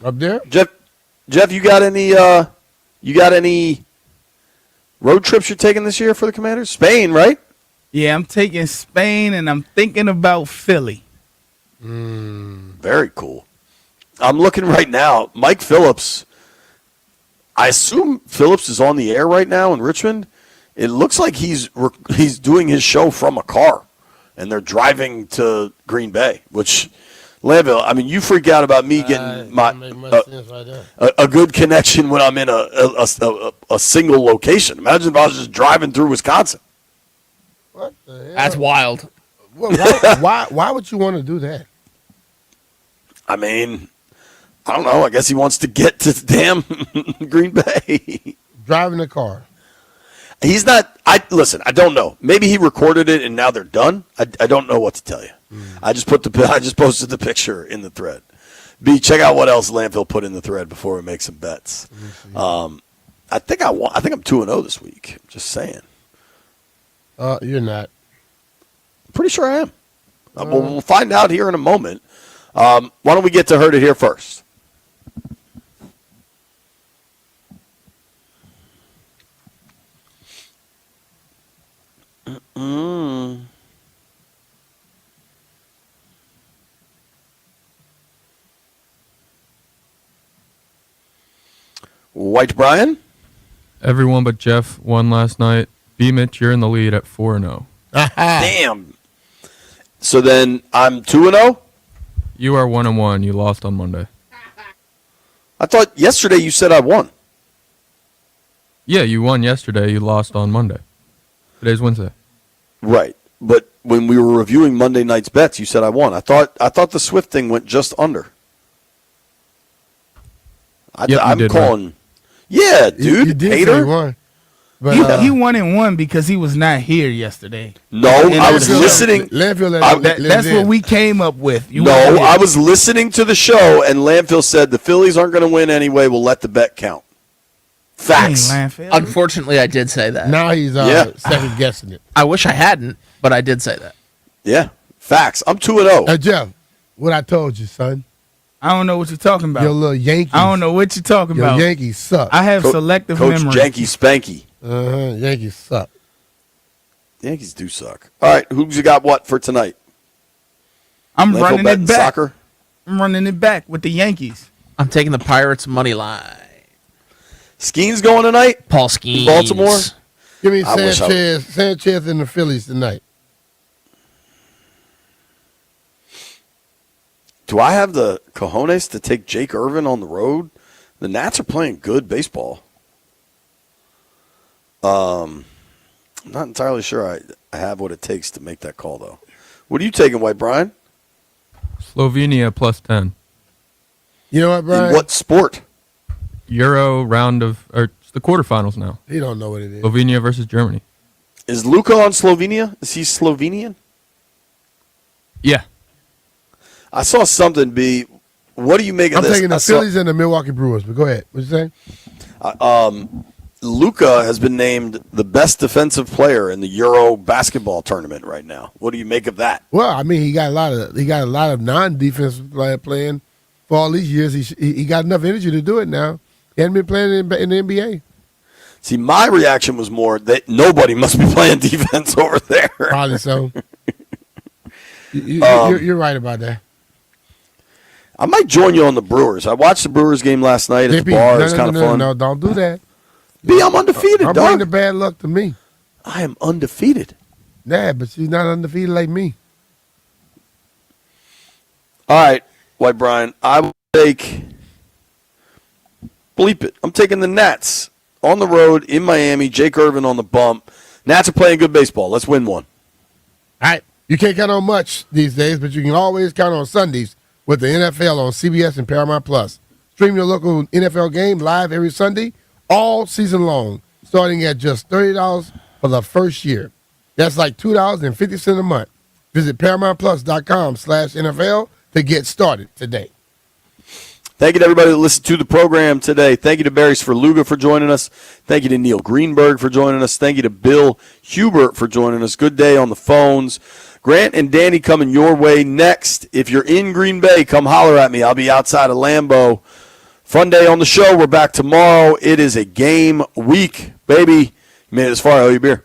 B: Up there?
A: Jeff, you got any road trips you're taking this year for the Commanders? Spain, right?
S: Yeah, I'm taking Spain, and I'm thinking about Philly.
A: Very cool. I'm looking right now. Mike Phillips. I assume Phillips is on the air right now in Richmond. It looks like he's doing his show from a car, and they're driving to Green Bay, which, Lambo, I mean, you freak out about me getting a good connection when I'm in a single location. Imagine if I was just driving through Wisconsin.
B: What the hell?
C: That's wild.
B: Why would you want to do that?
A: I mean, I don't know. I guess he wants to get to damn Green Bay.
B: Driving a car.
A: He's not. Listen. I don't know. Maybe he recorded it and now they're done. I don't know what to tell you. I just posted the picture in the thread. B, check out what else Landfill put in the thread before we make some bets. I think I'm 2-0 this week. Just saying.
B: You're not.
A: Pretty sure I am. We'll find out here in a moment. Why don't we get to Heard It Here first? White Brian?
I: Everyone but Jeff won last night. B-Mitch, you're in the lead at 4-0.
A: Damn. So then I'm 2-0?
I: You are 1-1. You lost on Monday.
A: I thought yesterday you said I won.
I: Yeah, you won yesterday. You lost on Monday. Today's Wednesday.
A: Right. But when we were reviewing Monday night's bets, you said I won. I thought the Swift thing went just under. I'm calling. Right. Yeah, dude.
B: You did
A: hater.
B: say won. But,
S: he won and won because he was not here yesterday.
A: No, I was listening.
S: That's what we came up with.
A: I was listening to the show, and Landfill said the Phillies aren't going to win anyway. We'll let the bet count. Facts.
C: Unfortunately, I did say that.
B: Now he's second guessing it.
C: I wish I hadn't, but I did say that.
A: Yeah, facts. I'm 2-0.
B: Jeff, what I told you, son.
S: I don't know what you're talking about.
B: Your little Yankees.
S: I don't know what you're talking about.
B: Your Yankees suck.
S: I have selective
A: Coach
S: memory.
A: Janky Spanky.
B: Yankees suck.
A: Yankees do suck. All right, who's you got what for tonight?
S: I'm running it back.
A: Soccer?
S: I'm running it back with the Yankees.
C: I'm taking the Pirates money line.
A: Skeens going tonight?
C: Paul Skeens.
A: Baltimore?
B: Give me Sanchez and the Phillies tonight.
A: Do I have the cojones to take Jake Irvin on the road? The Nats are playing good baseball. I'm not entirely sure I have what it takes to make that call, though. What are you taking, White Brian?
I: Slovenia plus 10.
B: You know what, Brian?
A: In what sport?
I: Euro round of, or it's the quarterfinals now.
B: He don't know what it is.
I: Slovenia versus Germany.
A: Is Luka on Slovenia? Is he Slovenian?
I: Yeah.
A: I saw something be. What do you make of this?
B: I'm taking the Phillies and the Milwaukee Brewers, but go ahead. What you saying?
A: Luka has been named the best defensive player in the Euro basketball tournament right now. What do you make of that?
B: Well, I mean, he got a lot of non-defensive player playing for all these years. He got enough energy to do it now. He hadn't been playing in the NBA.
A: See, my reaction was more that nobody must be playing defense over there.
B: Probably so. You're right about that.
A: I might join you on the Brewers. I watched the Brewers game last night at the bar. It was kind of fun.
B: No, don't do that.
A: B, I'm undefeated,
B: I'm
A: dog.
B: bringing the bad luck to me.
A: I am undefeated.
B: Yeah, but you're not undefeated like me.
A: All right, White Brian. I will take. Bleep it. I'm taking the Nats on the road in Miami. Jake Irvin on the bump. Nats are playing good baseball. Let's win one.
B: All right. You can't count on much these days, but you can always count on Sundays with the NFL on CBS and Paramount Plus. Stream your local NFL game live every Sunday, all season long, starting at just $30 for the first year. That's like $2.50 a month. Visit ParamountPlus.com/NFL to get started today.
A: Thank you to everybody that listened to the program today. Thank you to Barry Sverluga for joining us. Thank you to Neil Greenberg for joining us. Thank you to Bill Hubert for joining us. Good day on the phones. Grant and Danny coming your way next. If you're in Green Bay, come holler at me. I'll be outside of Lambo. Fun day on the show. We're back tomorrow. It is a game week, baby. You made it this far. I owe you a beer.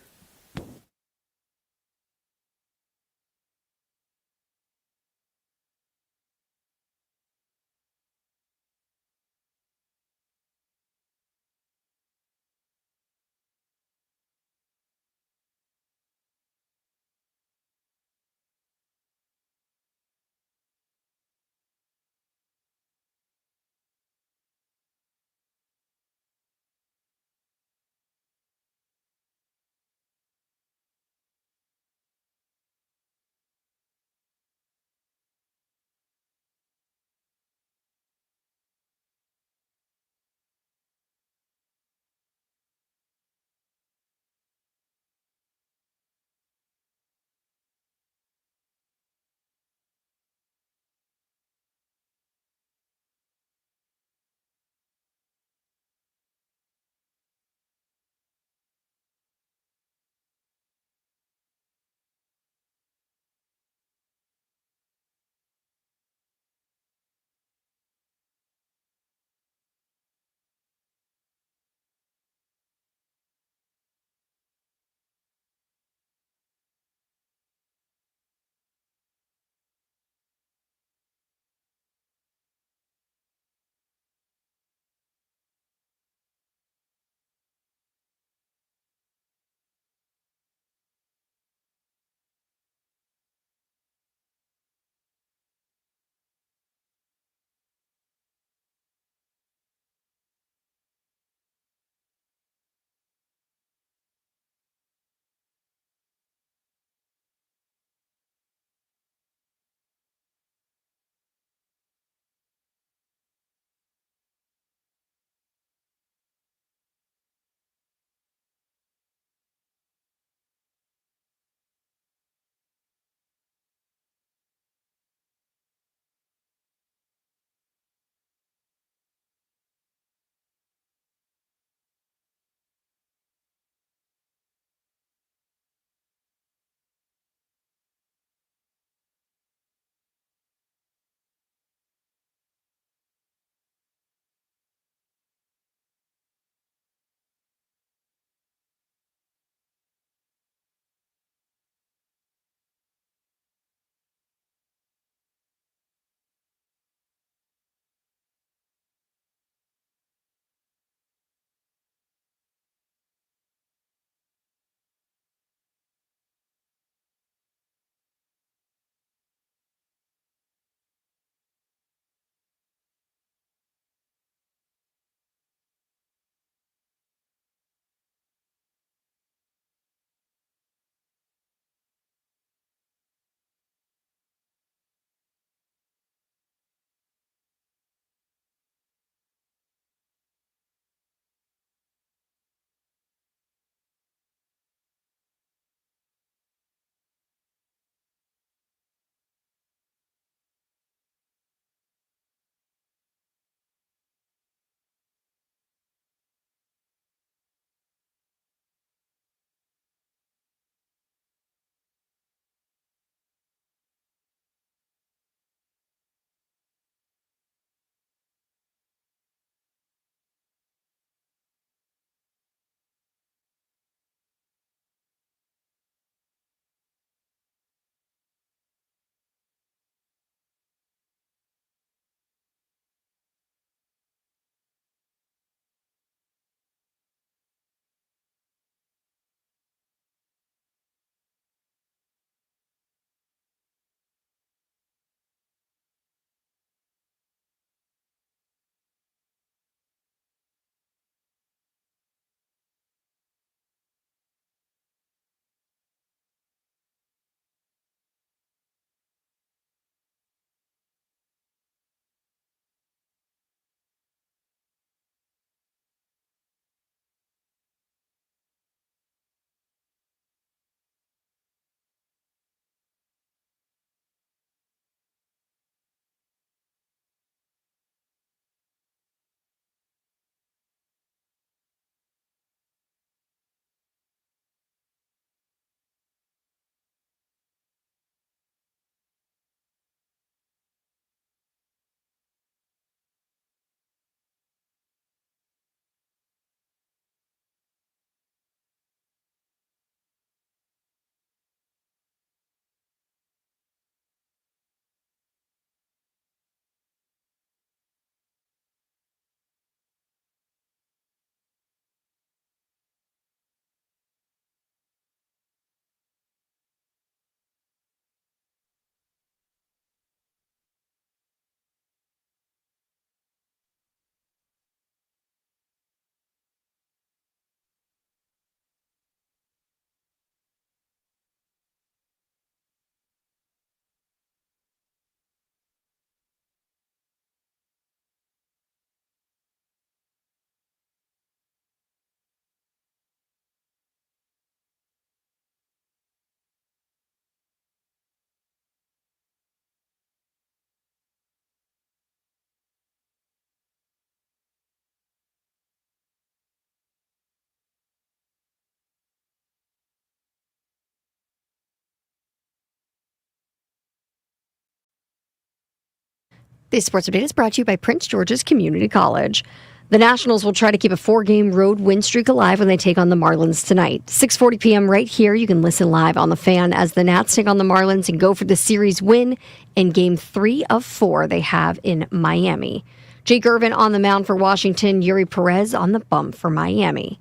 D: This sports update is brought to you by Prince George's Community College. The Nationals will try to keep a 4-game road win streak alive when they take on the Marlins tonight. 6:40 p.m. right here. You can listen live on the Fan as the Nats take on the Marlins and go for the series win in Game 3 of 4 they have in Miami. Jake Irvin on the mound for Washington, Yuri Perez on the bump for Miami.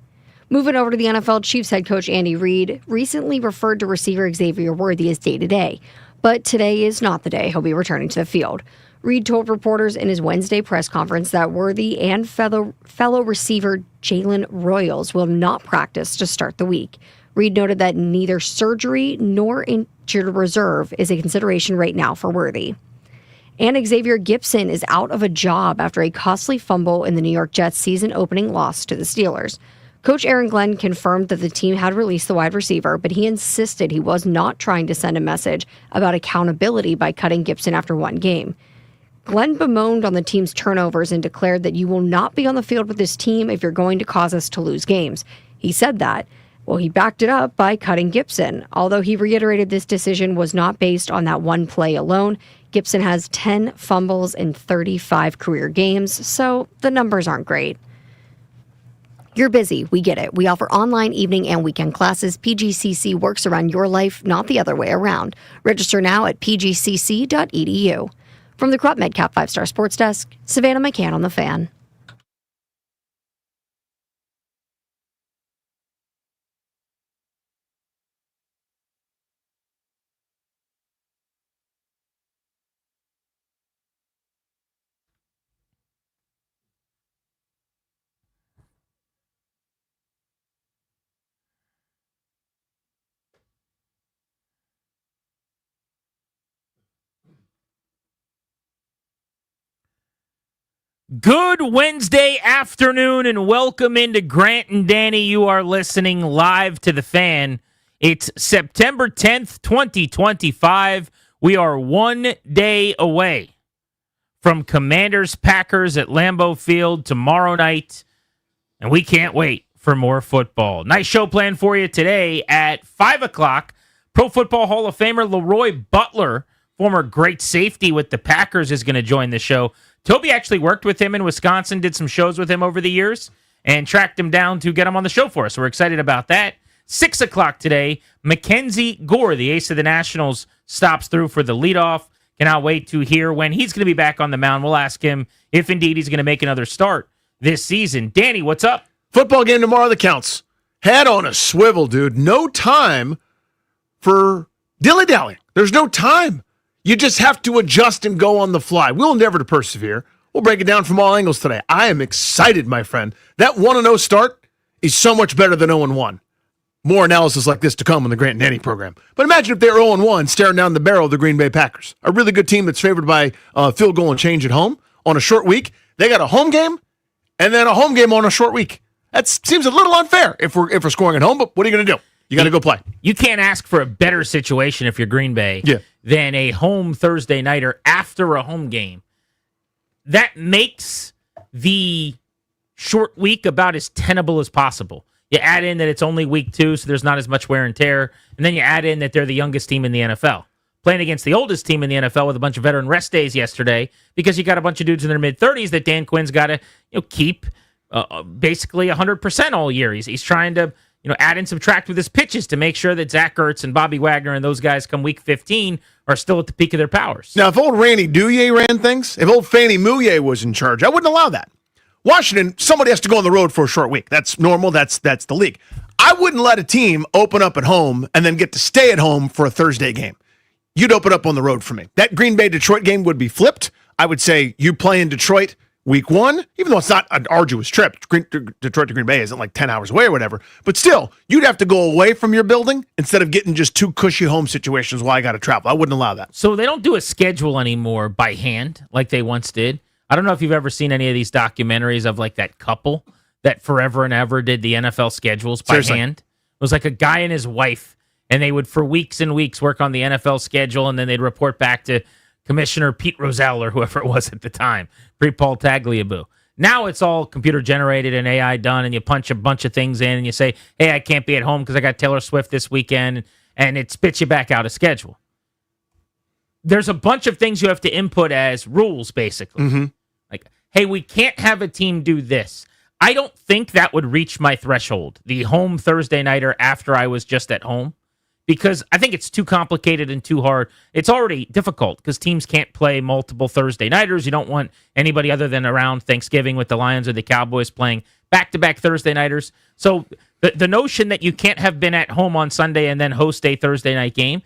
D: Moving over to the NFL, Chiefs head coach Andy Reid recently referred to receiver Xavier Worthy as day-to-day, but today is not the day he'll be returning to the field. Reid told reporters in his Wednesday press conference that Worthy and fellow receiver Jalen Royals will not practice to start the week. Reid noted that neither surgery nor injured reserve is a consideration right now for Worthy. And Xavier Gipson is out of a job after a costly fumble in the New York Jets' season-opening loss to the Steelers. Coach Aaron Glenn confirmed that the team had released the wide receiver, but he insisted he was not trying to send a message about accountability by cutting Gipson after one game. Glenn bemoaned on the team's turnovers and declared that you will not be on the field with this team if you're going to cause us to lose games. He said that. Well, he backed it up by cutting Gipson. Although he reiterated this decision was not based on that one play alone, Gipson has 10 fumbles in 35 career games, so the numbers aren't great. You're busy. We get it. We offer online, evening, and weekend classes. PGCC works around your life, not the other way around. Register now at pgcc.edu. From the Crop MedCap 5-Star Sports Desk, Savannah McCann on the Fan.
T: Good Wednesday afternoon and welcome into Grant and Danny. You are listening live to the Fan. It's September 10th, 2025. We are 1 day away from Commanders-Packers at Lambeau Field tomorrow night, and we can't wait for more football. Nice show planned for you today at 5 o'clock. Pro Football Hall of Famer Leroy Butler, former great safety with the Packers, is going to join the show. Toby actually worked with him in Wisconsin, did some shows with him over the years, and tracked him down to get him on the show for us. So we're excited about that. 6 o'clock today, Mackenzie Gore, the ace of the Nationals, stops through for the leadoff. Cannot wait to hear when he's going to be back on the mound. We'll ask him if indeed he's going to make another start this season. Danny, what's up?
U: Football game tomorrow that counts. Head on a swivel, dude. No time for dilly-dallying. There's no time. You just have to adjust and go on the fly. We'll endeavor to persevere. We'll break it down from all angles today. I am excited, my friend. That 1-0 start is so much better than 0-1. More analysis like this to come on the Grant and Danny program. But imagine if they were 0-1 staring down the barrel of the Green Bay Packers. A really good team that's favored by field goal and change at home on a short week. They got a home game and then a home game on a short week. That seems a little unfair if we're scoring at home, but what are you going to do? You got to go play.
T: You can't ask for a better situation if you're Green Bay than a home Thursday nighter after a home game. That makes the short week about as tenable as possible. You add in that it's only week 2, so there's not as much wear and tear, and then you add in that they're the youngest team in the NFL. Playing against the oldest team in the NFL with a bunch of veteran rest days yesterday because you got a bunch of dudes in their mid-30s that Dan Quinn's got to keep basically 100% all year. He's trying to add and subtract with his pitches to make sure that Zach Ertz and Bobby Wagner and those guys come week 15 are still at the peak of their powers.
U: Now, if old Randy Douye ran things, if old Fannie Mouillet was in charge, I wouldn't allow that. Washington, somebody has to go on the road for a short week. That's normal. That's the league. I wouldn't let a team open up at home and then get to stay at home for a Thursday game. You'd open up on the road for me. That Green Bay-Detroit game would be flipped. I would say you play in Detroit week 1, even though it's not an arduous trip. Detroit to Green Bay isn't like 10 hours away or whatever. But still, you'd have to go away from your building instead of getting just 2 cushy home situations while I got to travel. I wouldn't allow that.
T: So they don't do a schedule anymore by hand like they once did. I don't know if you've ever seen any of these documentaries of like that couple that forever and ever did the NFL schedules by hand. It was like a guy and his wife, and they would for weeks and weeks work on the NFL schedule, and then they'd report back to Commissioner Pete Rozelle or whoever it was at the time, pre-Paul Tagliabue. Now it's all computer-generated and AI done, and you punch a bunch of things in, and you say, hey, I can't be at home because I got Taylor Swift this weekend, and it spits you back out a schedule. there's a bunch of things you have to input as rules, basically.
U: Mm-hmm.
T: Like, hey, we can't have a team do this. I don't think that would reach my threshold, the home Thursday nighter after I was just at home, because I think it's too complicated and too hard. It's already difficult because teams can't play multiple Thursday nighters. You don't want anybody other than around Thanksgiving with the Lions or the Cowboys playing back-to-back Thursday nighters. So the notion that you can't have been at home on Sunday and then host a Thursday night game,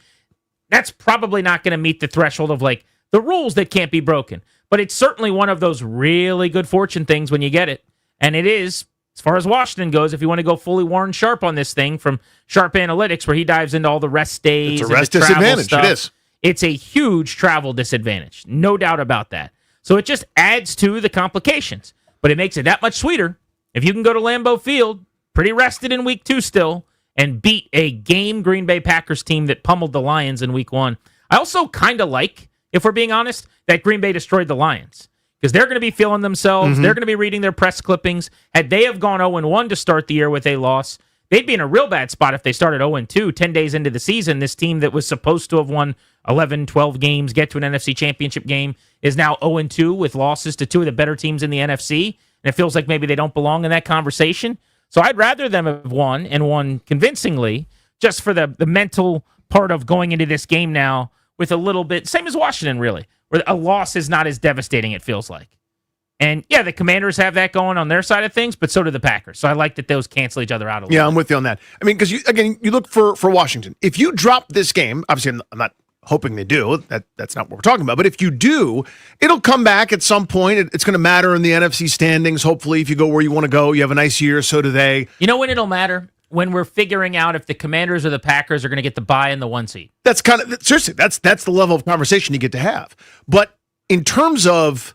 T: that's probably not going to meet the threshold of like the rules that can't be broken. But it's certainly one of those really good fortune things when you get it. And it is, as far as Washington goes, if you want to go fully Warren Sharp on this thing from Sharp Analytics, where he dives into all the rest days.
U: It's a rest disadvantage.
T: Stuff,
U: it is.
T: It's a huge travel disadvantage. No doubt about that. So it just adds to the complications. But it makes it that much sweeter if you can go to Lambeau Field, pretty rested in week 2 still, and beat a game Green Bay Packers team that pummeled the Lions in week 1. I also kind of like, if we're being honest, that Green Bay destroyed the Lions. Because they're going to be feeling themselves.
U: Mm-hmm.
T: They're going to be reading their press clippings. Had they have gone 0-1 to start the year with a loss, they'd be in a real bad spot if they started 0-2, 10 days into the season. This team that was supposed to have won 11, 12 games, get to an NFC championship game, is now 0-2 with losses to 2 of the better teams in the NFC. And it feels like maybe they don't belong in that conversation. So I'd rather them have won, and won convincingly, just for the mental part of going into this game now with a little bit, same as Washington, really, where a loss is not as devastating, it feels like. And, yeah, the Commanders have that going on their side of things, but so do the Packers. So I like that those cancel each other out a little.
U: Yeah, I'm with you on that. I mean, because, you look for Washington. If you drop this game, obviously I'm not hoping they do. That's not what we're talking about. But if you do, it'll come back at some point. It's going to matter in the NFC standings. Hopefully, if you go where you want to go, you have a nice year, so do they.
T: You know when it'll matter? When we're figuring out if the Commanders or the Packers are going to get the bye in the 1 seed.
U: That's kind of, seriously, that's the level of conversation you get to have. But in terms of,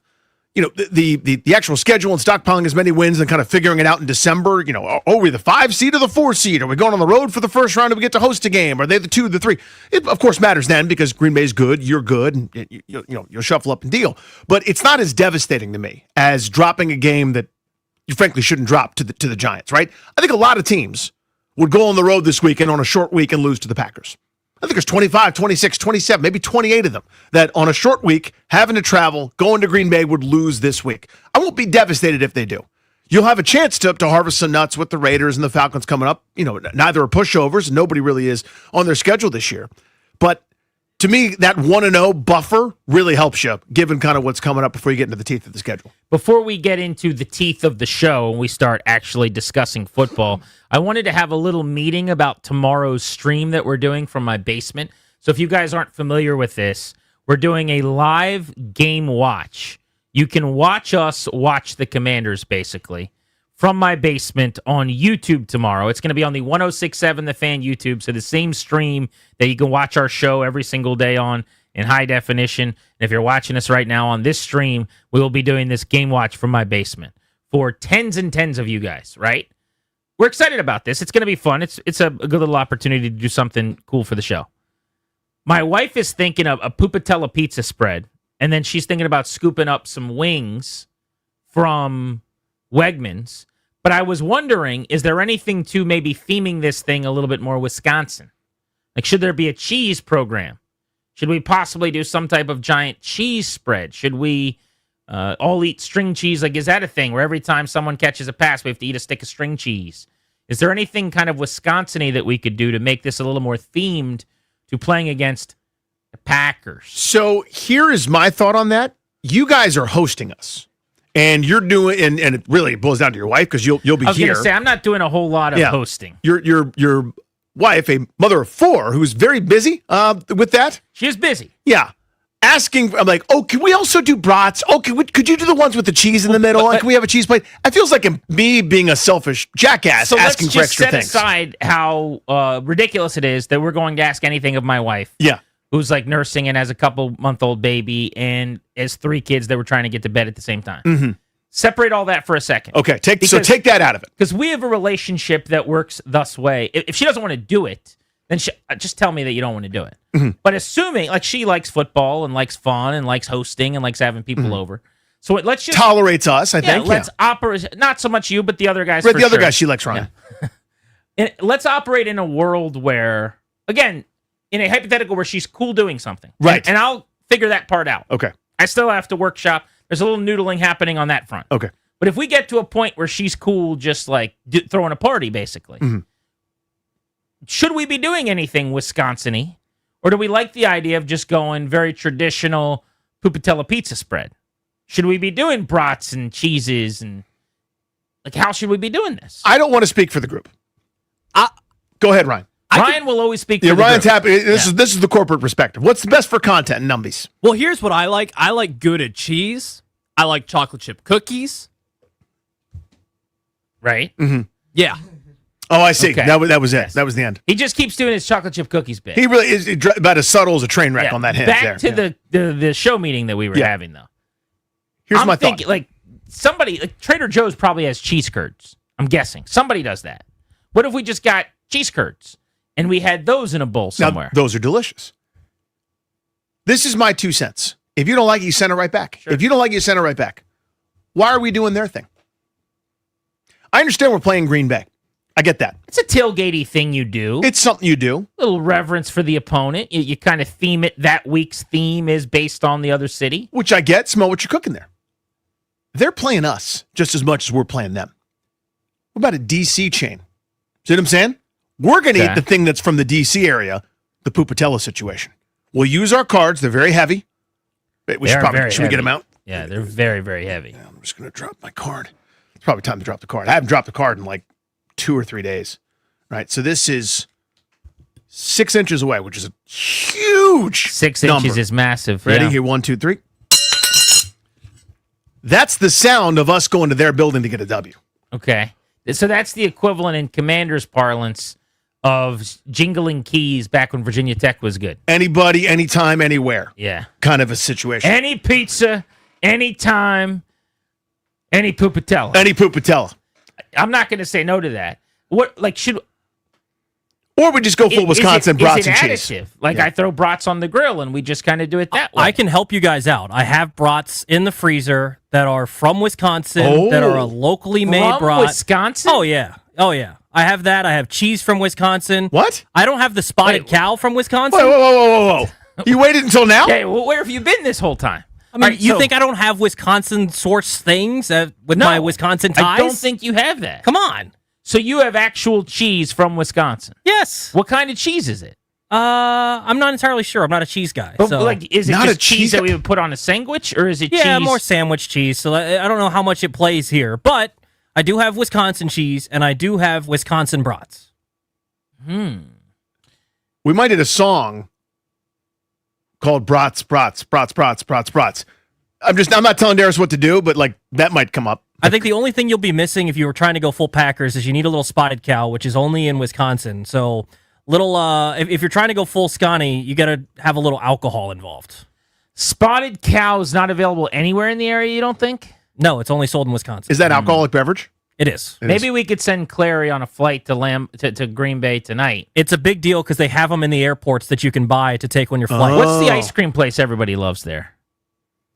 U: the actual schedule and stockpiling as many wins and kind of figuring it out in December, are we the 5 seed or the 4 seed? Are we going on the road for the first round? Do we get to host a game? Are they the 2, the 3? It, of course, matters then because Green Bay's good, you're good, and you'll shuffle up and deal. But it's not as devastating to me as dropping a game that you frankly shouldn't drop to the Giants, right? I think a lot of teams would go on the road this weekend on a short week and lose to the Packers. I think there's 25, 26, 27, maybe 28 of them that on a short week, having to travel, going to Green Bay would lose this week. I won't be devastated if they do. You'll have a chance to harvest some nuts with the Raiders and the Falcons coming up. Neither are pushovers. Nobody really is on their schedule this year. But to me, that 1-0 buffer really helps you, given kind of what's coming up before you get into the teeth of the schedule.
T: Before we get into the teeth of the show and we start actually discussing football, I wanted to have a little meeting about tomorrow's stream that we're doing from my basement. So if you guys aren't familiar with this, we're doing a live game watch. You can watch us watch the Commanders, basically, from my basement on YouTube tomorrow. It's going to be on the 106.7 The Fan YouTube, so the same stream that you can watch our show every single day on in high definition. And if you're watching us right now on this stream, we will be doing this game watch from my basement for tens and tens of you guys, right? We're excited about this. It's going to be fun. It's a good little opportunity to do something cool for the show. My wife is thinking of a Pupatella pizza spread, and then she's thinking about scooping up some wings from Wegmans. But I was wondering, is there anything to maybe theming this thing a little bit more Wisconsin? Like, should there be a cheese program? Should we possibly do some type of giant cheese spread? Should we all eat string cheese? Like, is that a thing where every time someone catches a pass, we have to eat a stick of string cheese? Is there anything kind of Wisconsin-y that we could do to make this a little more themed to playing against the Packers?
U: So here is my thought on that. You guys are hosting us. And you're doing, and it really boils down to your wife because you'll be here.
T: I was going to say, I'm not doing a whole lot of hosting.
U: Your wife, a mother of 4, who's very busy with that.
T: She is busy.
U: Yeah. Asking, I'm like, can we also do brats? Oh, could you do the ones with the cheese in the middle? And can we have a cheese plate? It feels like me being a selfish jackass asking for extra things.
T: So let's just set aside how ridiculous it is that we're going to ask anything of my wife.
U: Yeah.
T: Who's like nursing and has a couple-month-old baby and has 3 kids that were trying to get to bed at the same time.
U: Mm-hmm.
T: Separate all that for a second.
U: Okay, take that out of it.
T: Because we have a relationship that works thus way. If she doesn't want to do it, then just tell me that you don't want to do it.
U: Mm-hmm.
T: But assuming, like, she likes football and likes fun and likes hosting and likes having people over. So let's just...
U: Tolerates us, I think.
T: Let's operate... Not so much you, but the other guys,
U: right, the other guys she likes running.
T: Yeah. And let's operate in a world where, again... in a hypothetical where she's cool doing something.
U: Right.
T: And I'll figure that part out.
U: Okay.
T: I still have to workshop. There's a little noodling happening on that front.
U: Okay.
T: But if we get to a point where she's cool, just like throwing a party, basically, should we be doing anything Wisconsin-y? Or do we like the idea of just going very traditional Pupatella pizza spread? Should we be doing brats and cheeses and like how should we be doing this?
U: I don't want to speak for the group. Go ahead, Ryan.
T: Ryan will always speak for the
U: Ryan's
T: group.
U: happy. This is the corporate perspective. What's the best for content and numbies?
E: Well, here's what I like. I like Gouda cheese. I like chocolate chip cookies.
T: Right?
U: Mm-hmm.
E: Yeah.
U: Oh, I see.
T: Okay.
U: That was it. That was the end.
T: He just keeps doing his chocolate chip cookies bit.
U: He really is about as subtle as a train wreck on that hint.
T: Back to the show meeting that we were having, though.
U: Here's
T: I'm
U: my
T: thinking,
U: thought.
T: like, somebody, like Trader Joe's probably has cheese curds. I'm guessing. Somebody does that. What if we just got cheese curds and we had those in a bowl somewhere?
U: Now, those are delicious. This is my 2 cents. If you don't like it, you send it right back. If you don't like it, you send it right back. Why are we doing their thing? I understand we're playing Green Bay. I get that.
T: It's a tailgatey thing you do.
U: It's something you do.
T: Little reverence for the opponent. You kind of theme it. That week's theme is based on the other city.
U: Which I get. Smell what you're cooking there. They're playing us just as much as we're playing them. What about a DC chain? See what I'm saying? We're going to eat the thing that's from the DC area, the Pupatella situation. We'll use our cards. They're very heavy. Should we get them out?
T: Yeah, they're very, very heavy.
U: I'm just going to drop my card. It's probably time to drop the card. I haven't dropped the card in like 2 or 3 days. Right. So this is 6 inches away, which is a huge
T: 6
U: number.
T: inches is massive.
U: Ready?
T: Yeah.
U: Here, 1, 2, 3. That's the sound of us going to their building to get a W.
T: Okay. So that's the equivalent in Commander's parlance of jingling keys back when Virginia Tech was good.
U: Anybody, anytime, anywhere.
T: Yeah.
U: Kind of a situation.
T: Any pizza, anytime, any Pupatella.
U: Any Pupatella.
T: I'm not going to say no to that. What, like, should...
U: Or we just go full Wisconsin brats and cheese.
T: Additive? Like, I throw brats on the grill and we just kind of do it that way.
E: I can help you guys out. I have brats in the freezer that are from Wisconsin, that are a locally made brat.
T: Wisconsin?
E: Oh, yeah. Oh, yeah. I have that. I have cheese from Wisconsin.
U: What?
E: I don't have the spotted cow from Wisconsin.
U: Whoa. You waited until now?
T: Okay, well, where have you been this whole time?
E: I mean, you think I don't have Wisconsin source things with my Wisconsin ties?
T: I don't think you have that.
E: Come on.
T: So you have actual cheese from Wisconsin?
E: Yes.
T: What kind of cheese is it?
E: I'm not entirely sure. I'm not a cheese guy.
T: But
E: so.
T: like, is it
U: Not
T: just
U: a cheese
T: cheese that
U: guy?
T: we would put on a sandwich, or is it cheese?
E: Yeah, more sandwich cheese. So I don't know how much it plays here, but I do have Wisconsin cheese and I do have Wisconsin brats.
U: We might hit a song called Brats. I'm not telling Darius what to do, but like that might come up.
E: I think the only thing you'll be missing if you were trying to go full Packers is you need a little spotted cow, which is only in Wisconsin. So little, if you're trying to go full Scotty, you got to have a little alcohol involved.
T: Spotted cow is not available anywhere in the area, you don't think?
E: No, it's only sold in Wisconsin.
U: Is that alcoholic beverage?
E: It is.
T: Maybe we could send Clary on a flight to Green Bay tonight.
E: It's a big deal because they have them in the airports that you can buy to take on your flight.
T: What's the ice cream place everybody loves there?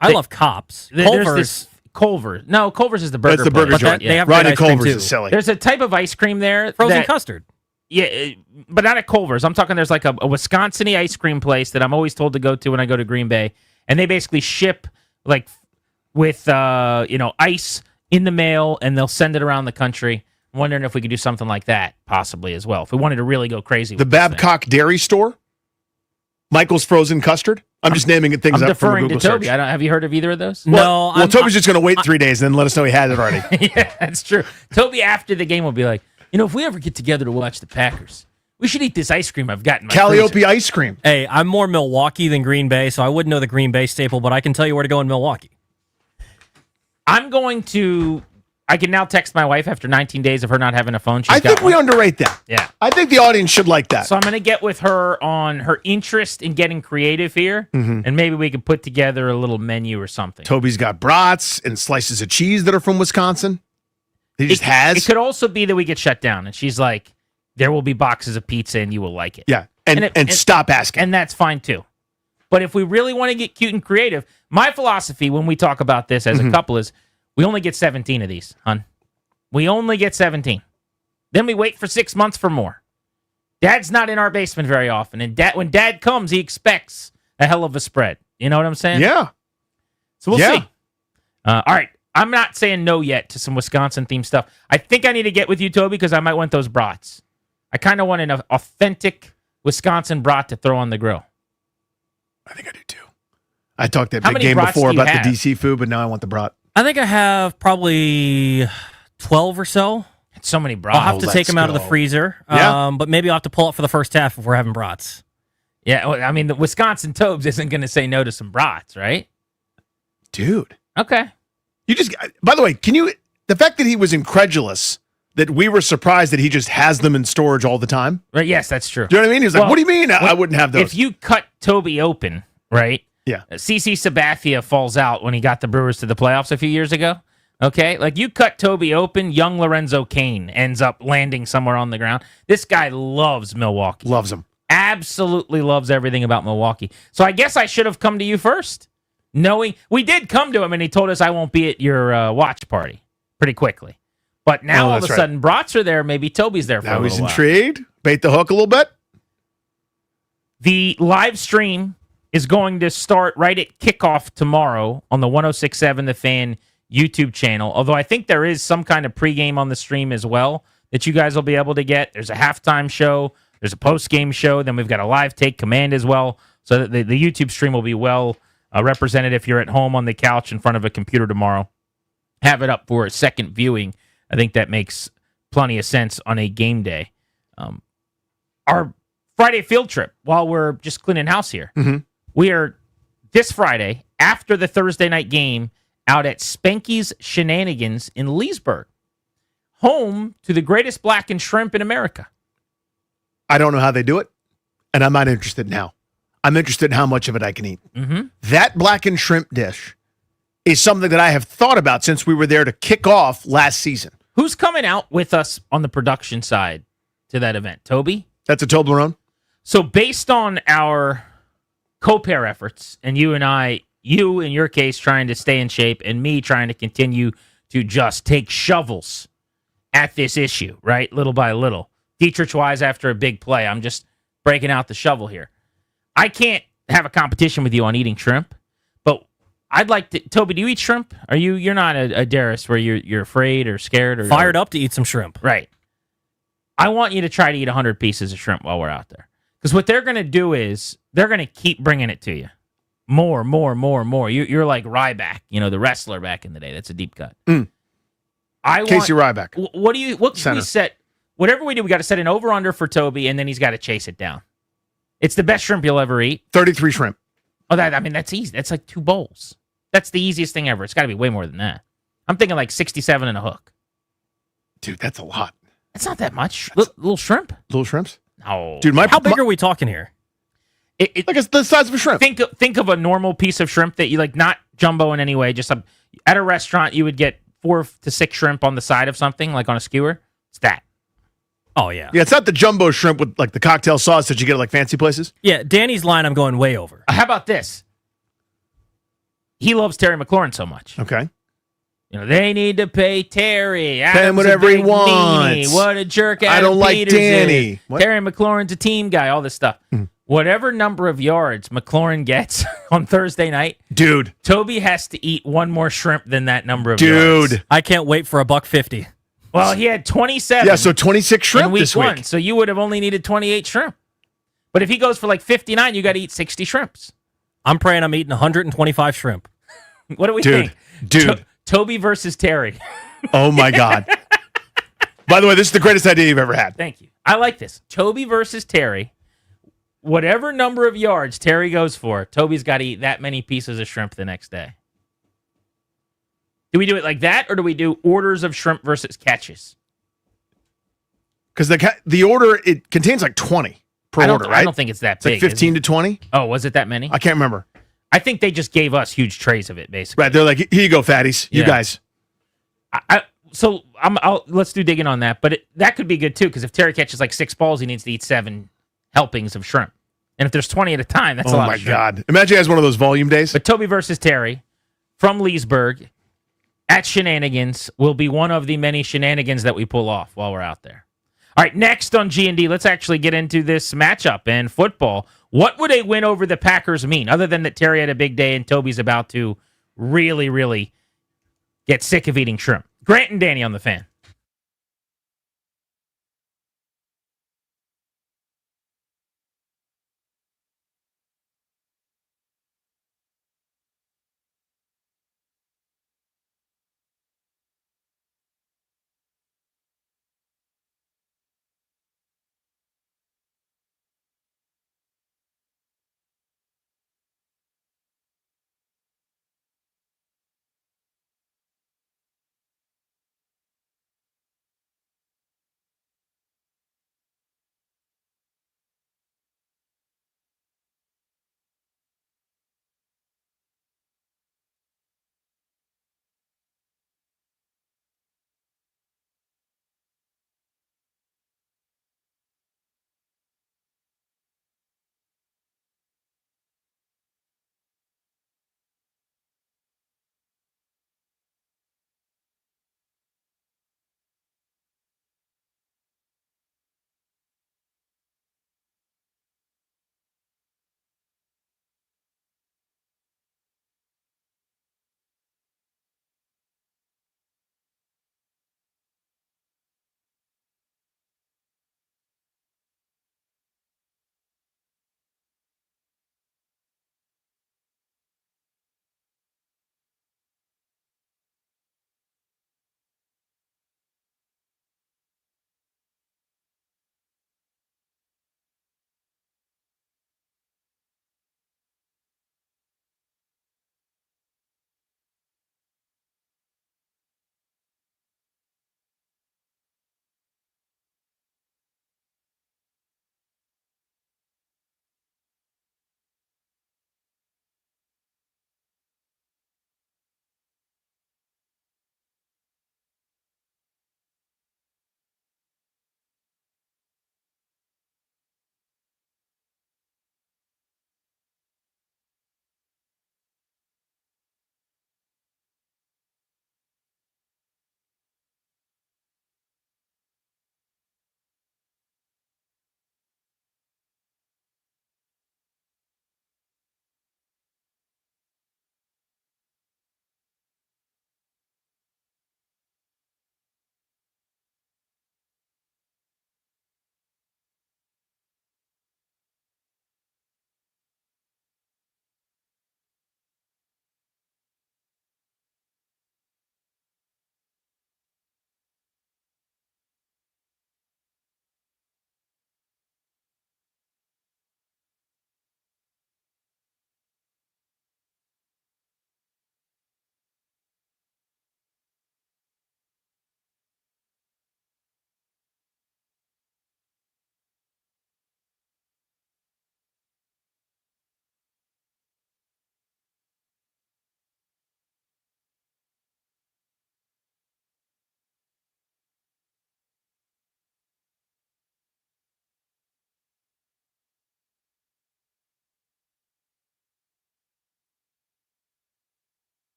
E: I love Cops.
T: There's Culver's. No, Culver's is the burger.
U: That's the burger
T: place.
U: joint.
E: They have
U: Ronnie
E: great ice cream,
U: Culver's
E: too.
U: is silly.
T: There's a type of ice cream there.
E: Frozen custard.
T: Yeah, but not at Culver's. I'm talking there's like a Wisconsin-y ice cream place that I'm always told to go to when I go to Green Bay. And they basically ship like with ice in the mail and they'll send it around the country. I'm wondering if we could do something like that possibly as well. If we wanted to really go crazy
U: The
T: with this thing.
U: Babcock Dairy Store? Michael's Frozen Custard? I'm just naming it things
T: I'm
U: up from a
T: deferring to
U: Google
T: Toby.
U: search.
T: Have you heard of either of those?
E: No.
U: Well, Toby's just going to wait 3 days and then let us know he had it already.
T: Yeah, that's true. Toby, after the game, will be like, if we ever get together to watch the Packers, we should eat this ice cream I've got in my
U: Calliope
T: freezer.
U: ice cream.
E: Hey, I'm more Milwaukee than Green Bay, so I wouldn't know the Green Bay staple, but I can tell you where to go in Milwaukee.
T: I can now text my wife after 19 days of her not having a phone.
U: I think we underrate that.
T: Yeah.
U: I think the audience should like that.
T: So I'm going to get with her on her interest in getting creative here, and maybe we could put together a little menu or something.
U: Toby's got brats and slices of cheese that are from Wisconsin. He just has.
T: It could also be that we get shut down, and she's like, there will be boxes of pizza, and you will like it.
U: Yeah, and stop asking.
T: And that's fine, too. But if we really want to get cute and creative, my philosophy when we talk about this as a couple is we only get 17 of these, hon. We only get 17. Then we wait for 6 months for more. Dad's not in our basement very often, and when Dad comes, he expects a hell of a spread. You know what I'm saying?
U: Yeah.
T: So we'll
U: Yeah.
T: see. All right. I'm not saying no yet to some Wisconsin-themed stuff. I think I need to get with you, Toby, because I might want those brats. I kind of want an authentic Wisconsin brat to throw on the grill.
U: I talked that
T: How
U: big
T: many
U: game
T: brats
U: before
T: do you
U: about
T: have?
U: the DC food, but now I want the brat.
E: I think I have probably 12 or so.
T: It's so many brats.
E: I'll have to take them out of the freezer.
U: Yeah.
E: But maybe I'll have to pull up for the first half if we're having brats.
T: Yeah, well, I mean, the Wisconsin Tobes isn't going to say no to some brats, right?
U: Dude.
T: Okay.
U: You just, by the way, the fact that he was incredulous that we were surprised that he just has them in storage all the time.
T: Right, yes, that's true.
U: Do you know what I mean? He was like,
T: Well,
U: what do you mean I wouldn't have those?
T: If you cut Toby open, right?
U: Yeah.
T: CC Sabathia falls out when he got the Brewers to the playoffs a few years ago. Okay? Like, you cut Toby open, young Lorenzo Cain ends up landing somewhere on the ground. This guy loves Milwaukee.
U: Loves him.
T: Absolutely loves everything about Milwaukee. So I guess I should have come to you first. Knowing we did come to him and he told us I won't be at your watch party pretty quickly. But now all of a sudden, brats are there. Maybe Toby's there for a
U: Now
T: little
U: he's
T: while.
U: intrigued. Bait the hook a little bit.
T: The live stream is going to start right at kickoff tomorrow on the 106.7 The Fan YouTube channel. Although I think there is some kind of pregame on the stream as well that you guys will be able to get. There's a halftime show. There's a postgame show. Then we've got a live take command as well. So that the YouTube stream will be well represented if you're at home on the couch in front of a computer tomorrow. Have it up for a second viewing. I think that makes plenty of sense on a game day. Our Friday field trip, while we're just cleaning house here, we are this Friday, after the Thursday night game, out at Spanky's Shenanigans in Leesburg, home to the greatest blackened shrimp in America.
U: I don't know how they do it, and I'm not interested now. I'm interested in how much of it I can eat. That blackened shrimp dish is something that I have thought about since we were there to kick off last season.
T: Who's coming out with us on the production side to that event? Toby?
U: That's a Toblerone.
T: So based on our co-pair efforts, and you in your case trying to stay in shape, and me trying to continue to just take shovels at this issue, right? Little by little. Dietrich-wise, after a big play, I'm just breaking out the shovel here. I can't have a competition with you on eating shrimp, but I'd like to. Toby, do you eat shrimp? You're not a Darius where you're afraid or scared or
E: Fired up to eat some shrimp.
T: Right. I want you to try to eat 100 pieces of shrimp while we're out there. Because what they're going to do is they're going to keep bringing it to you. More. You're like Ryback, the wrestler back in the day. That's a deep cut.
U: Casey Ryback.
T: What can we set? Whatever we do, we got to set an over-under for Toby, and then he's got to chase it down. It's the best shrimp you'll ever eat.
U: 33 shrimp.
T: Oh, that's easy. That's like 2 bowls. That's the easiest thing ever. It's got to be way more than that. I'm thinking like 67 and a hook.
U: Dude, that's a lot.
T: That's not that much. Little shrimp?
U: Little shrimps?
T: No.
U: Dude,
E: how big are we talking here?
U: Like it's the size of a shrimp.
T: Think of a normal piece of shrimp that you like, not jumbo in any way. Just at a restaurant, you would get 4 to 6 shrimp on the side of something, like on a skewer. It's that.
E: Oh, yeah.
U: Yeah, it's not the jumbo shrimp with like the cocktail sauce that you get at like fancy places.
E: Yeah, Danny's line I'm going way over.
T: How about this? He loves Terry McLaurin so much.
U: Okay.
T: They need to pay Terry.
U: Pay him whatever he wants.
T: Meanie. What a jerk
U: I
T: Adam
U: don't like
T: Peters
U: Danny.
T: is.
U: What?
T: Terry McLaurin's a team guy, all this stuff. Whatever number of yards McLaurin gets on Thursday night,
U: dude,
T: Toby has to eat 1 more shrimp than that number of yards.
U: Dude.
E: I can't wait for $1.50.
T: Well, he had 27.
U: Yeah, so 26 shrimp
T: in week
U: this week.
T: 1, so you would have only needed 28 shrimp. But if he goes for like 59, you got to eat 60 shrimps.
E: I'm praying I'm eating 125 shrimp.
T: What do we
U: Dude,
T: think? Toby versus Terry.
U: Oh, my God. By the way, this is the greatest idea you've ever had.
T: Thank you. I like this. Toby versus Terry. Whatever number of yards Terry goes for, Toby's got to eat that many pieces of shrimp the next day. Do we do it like that, or do we do orders of shrimp versus catches?
U: Because the order, it contains like 20 per order, right?
T: I don't think it's that big.
U: Like 15 to 20?
T: Oh, was it that many?
U: I can't remember.
T: I think they just gave us huge trays of it, basically.
U: Right, they're like, here you go, fatties. You
T: Yeah.
U: guys.
T: Let's do digging on that. But that could be good, too, because if Terry catches like 6 balls, he needs to eat 7 helpings of shrimp. And if there's 20 at a time, that's a lot of shrimp.
U: Oh, my God. Imagine he has one of those volume days.
T: But Toby versus Terry from Leesburg at Shenanigans will be one of the many shenanigans that we pull off while we're out there. All right, next on G&D, let's actually get into this matchup and football. What would a win over the Packers mean, other than that Terry had a big day and Toby's about to really, really get sick of eating shrimp? Grant and Danny on the Fan.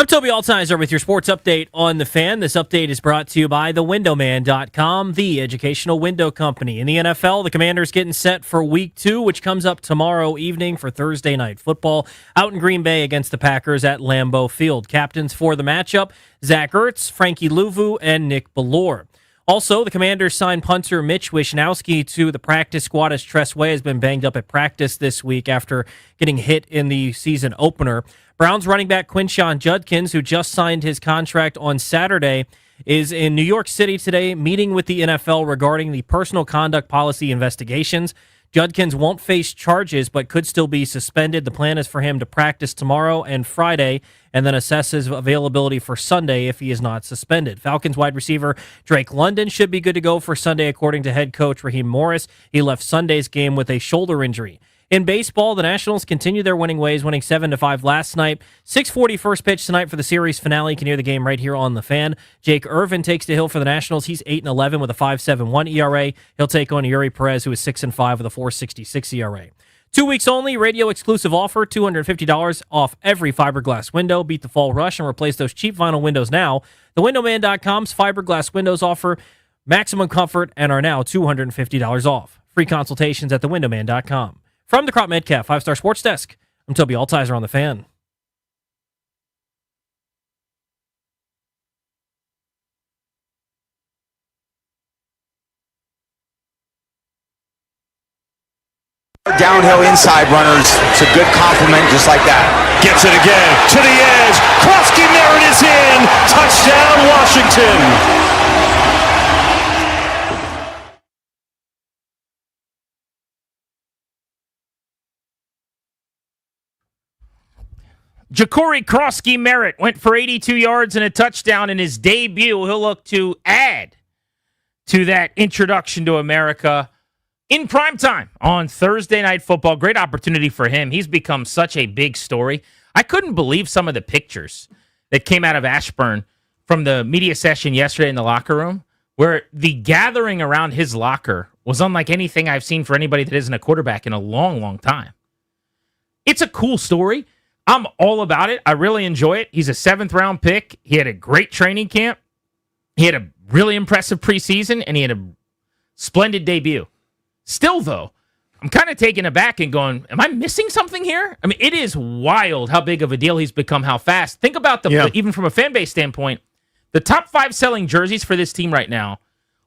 E: I'm Toby Altizer with your sports update on The Fan. This update is brought to you by thewindowman.com, the educational window company. In the NFL, the Commanders getting set for Week 2, which comes up tomorrow evening for Thursday Night Football out in Green Bay against the Packers at Lambeau Field. Captains for the matchup, Zach Ertz, Frankie Louvu, and Nick Bellore. Also, the Commanders signed punter Mitch Wishnowsky to the practice squad as Tress Way has been banged up at practice this week after getting hit in the season opener. Browns running back Quinshon Judkins, who just signed his contract on Saturday, is in New York City today meeting with the NFL regarding the personal conduct policy investigations. Judkins won't face charges but could still be suspended. The plan is for him to practice tomorrow and Friday and then assess his availability for Sunday if he is not suspended. Falcons wide receiver Drake London should be good to go for Sunday, according to head coach Raheem Morris. He left Sunday's game with a shoulder injury. In baseball, the Nationals continue their winning ways, winning 7-5 last night. 6:40 first pitch tonight for the series finale. You can hear the game right here on The Fan. Jake Irvin takes the hill for the Nationals. He's 8-11 with a 5.71 ERA. He'll take on Yuri Perez, who is 6-5 with a 4.66 ERA. 2 weeks only, radio exclusive offer, $250 off every fiberglass window. Beat the fall rush and replace those cheap vinyl windows now. TheWindowman.com's fiberglass windows offer maximum comfort and are now $250 off. Free consultations at TheWindowman.com. From the Crop Medcalf 5-Star Sports Desk, I'm Toby Altizer on The Fan.
F: Downhill inside runners, it's a good compliment just like that.
V: Gets it again, to the edge, Krosky Merritt is in, touchdown Washington.
T: Ja'Cory Krosky Merritt went for 82 yards and a touchdown in his debut. He'll look to add to that introduction to America in primetime on Thursday Night Football. Great opportunity for him. He's become such a big story. I couldn't believe some of the pictures that came out of Ashburn from the media session yesterday in the locker room, where the gathering around his locker was unlike anything I've seen for anybody that isn't a quarterback in a long, long time. It's a cool story. I'm all about it. I really enjoy it. He's a 7th-round pick. He had a great training camp. He had a really impressive preseason, and he had a splendid debut. Still, though, I'm kind of taken aback and going, am I missing something here? I mean, it is wild how big of a deal he's become, how fast. Think about even from a fan base standpoint, the top 5 selling jerseys for this team right now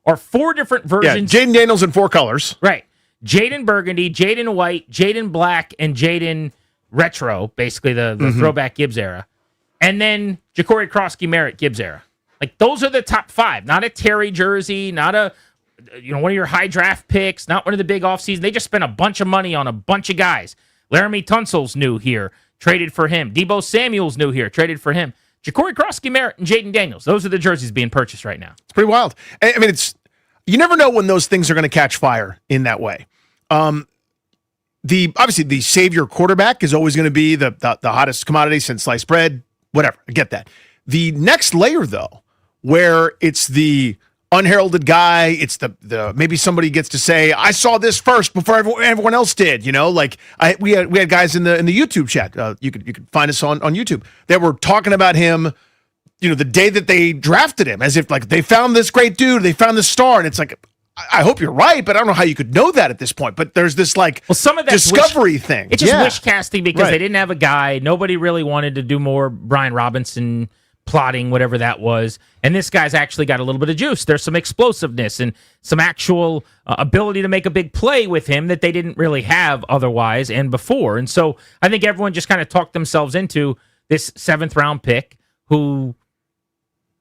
T: are 4 different versions.
U: Yeah, Jaden Daniels in 4 colors.
T: Right. Jaden Burgundy, Jaden White, Jaden Black, and Jaden Retro, basically the throwback Gibbs era. And then Ja'Cory Krosky Merritt Gibbs era. Like, those are the top 5. Not a Terry jersey, not a one of your high draft picks, not one of the big offseason. They just spent a bunch of money on a bunch of guys. Laramie Tunsil's new here, traded for him. Debo Samuel's new here, traded for him. Ja'Cory Krosky Merritt and Jaden Daniels. Those are the jerseys being purchased right now.
U: It's pretty wild. I mean, you never know when those things are going to catch fire in that way. Obviously the savior quarterback is always going to be the hottest commodity since sliced bread, whatever. I get that. The next layer, though, where it's the unheralded guy, it's the maybe somebody gets to say, I saw this first before everyone else did. We had guys in the YouTube chat. You could find us on YouTube that were talking about him. The day that they drafted him, as if like they found this great dude, they found this star, and it's like, I hope you're right, but I don't know how you could know that at this point. But there's this
T: some of that
U: discovery thing.
T: It's just wish casting because they didn't have a guy. Nobody really wanted to do more Brian Robinson plotting, whatever that was. And this guy's actually got a little bit of juice. There's some explosiveness and some actual ability to make a big play with him that they didn't really have otherwise and before. And so I think everyone just kind of talked themselves into this 7th-round pick who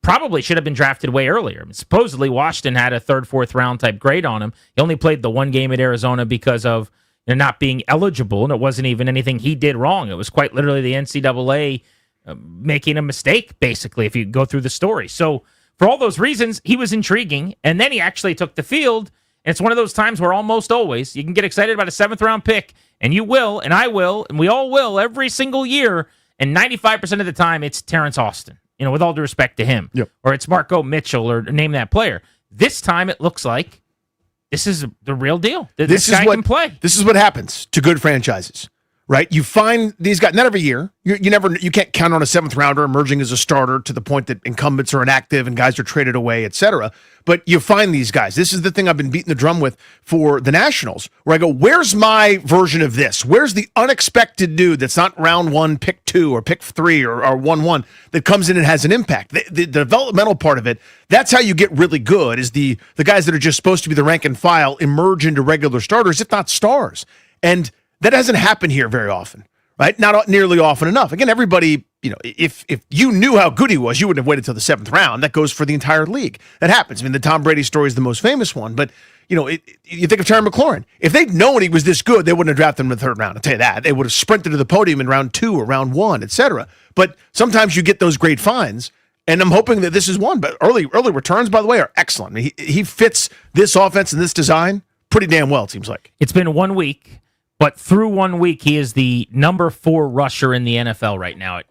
T: probably should have been drafted way earlier. I mean, supposedly, Washington had a 3rd, 4th round type grade on him. He only played the 1 game at Arizona because of not being eligible, and it wasn't even anything he did wrong. It was quite literally the NCAA making a mistake, basically, if you go through the story. So for all those reasons, he was intriguing, and then he actually took the field, and it's one of those times where almost always you can get excited about a 7th-round pick, and you will, and I will, and we all will every single year, and 95% of the time it's Terrence Austin. With all due respect to him.
U: Yep.
T: Or it's Marco Mitchell, or name that player. This time it looks like this is the real deal. This guy can play.
U: This is what happens to good franchises, right? You find these guys, not every year. You can't count on a 7th rounder emerging as a starter to the point that incumbents are inactive and guys are traded away, et cetera. But you find these guys. This is the thing I've been beating the drum with for the Nationals, where I go, where's my version of this? Where's the unexpected dude that's not round 1, pick 2, or pick 3, or 1-1 that comes in and has an impact? The developmental part of it, that's how you get really good, is the guys that are just supposed to be the rank and file emerge into regular starters, if not stars. And that doesn't happen here very often, right? Not nearly often enough. Again, everybody, if you knew how good he was, you wouldn't have waited till the 7th round. That goes for the entire league. That happens. I mean, the Tom Brady story is the most famous one, but you think of Terry McLaurin. If they'd known he was this good, they wouldn't have drafted him in the 3rd round. I'll tell you that. They would have sprinted to the podium in round 2 or round 1, et cetera. But sometimes you get those great finds, and I'm hoping that this is one. But early returns, by the way, are excellent. He fits this offense and this design pretty damn well, it seems like.
T: It's been 1 week. But through 1 week, he is the number 4 rusher in the NFL right now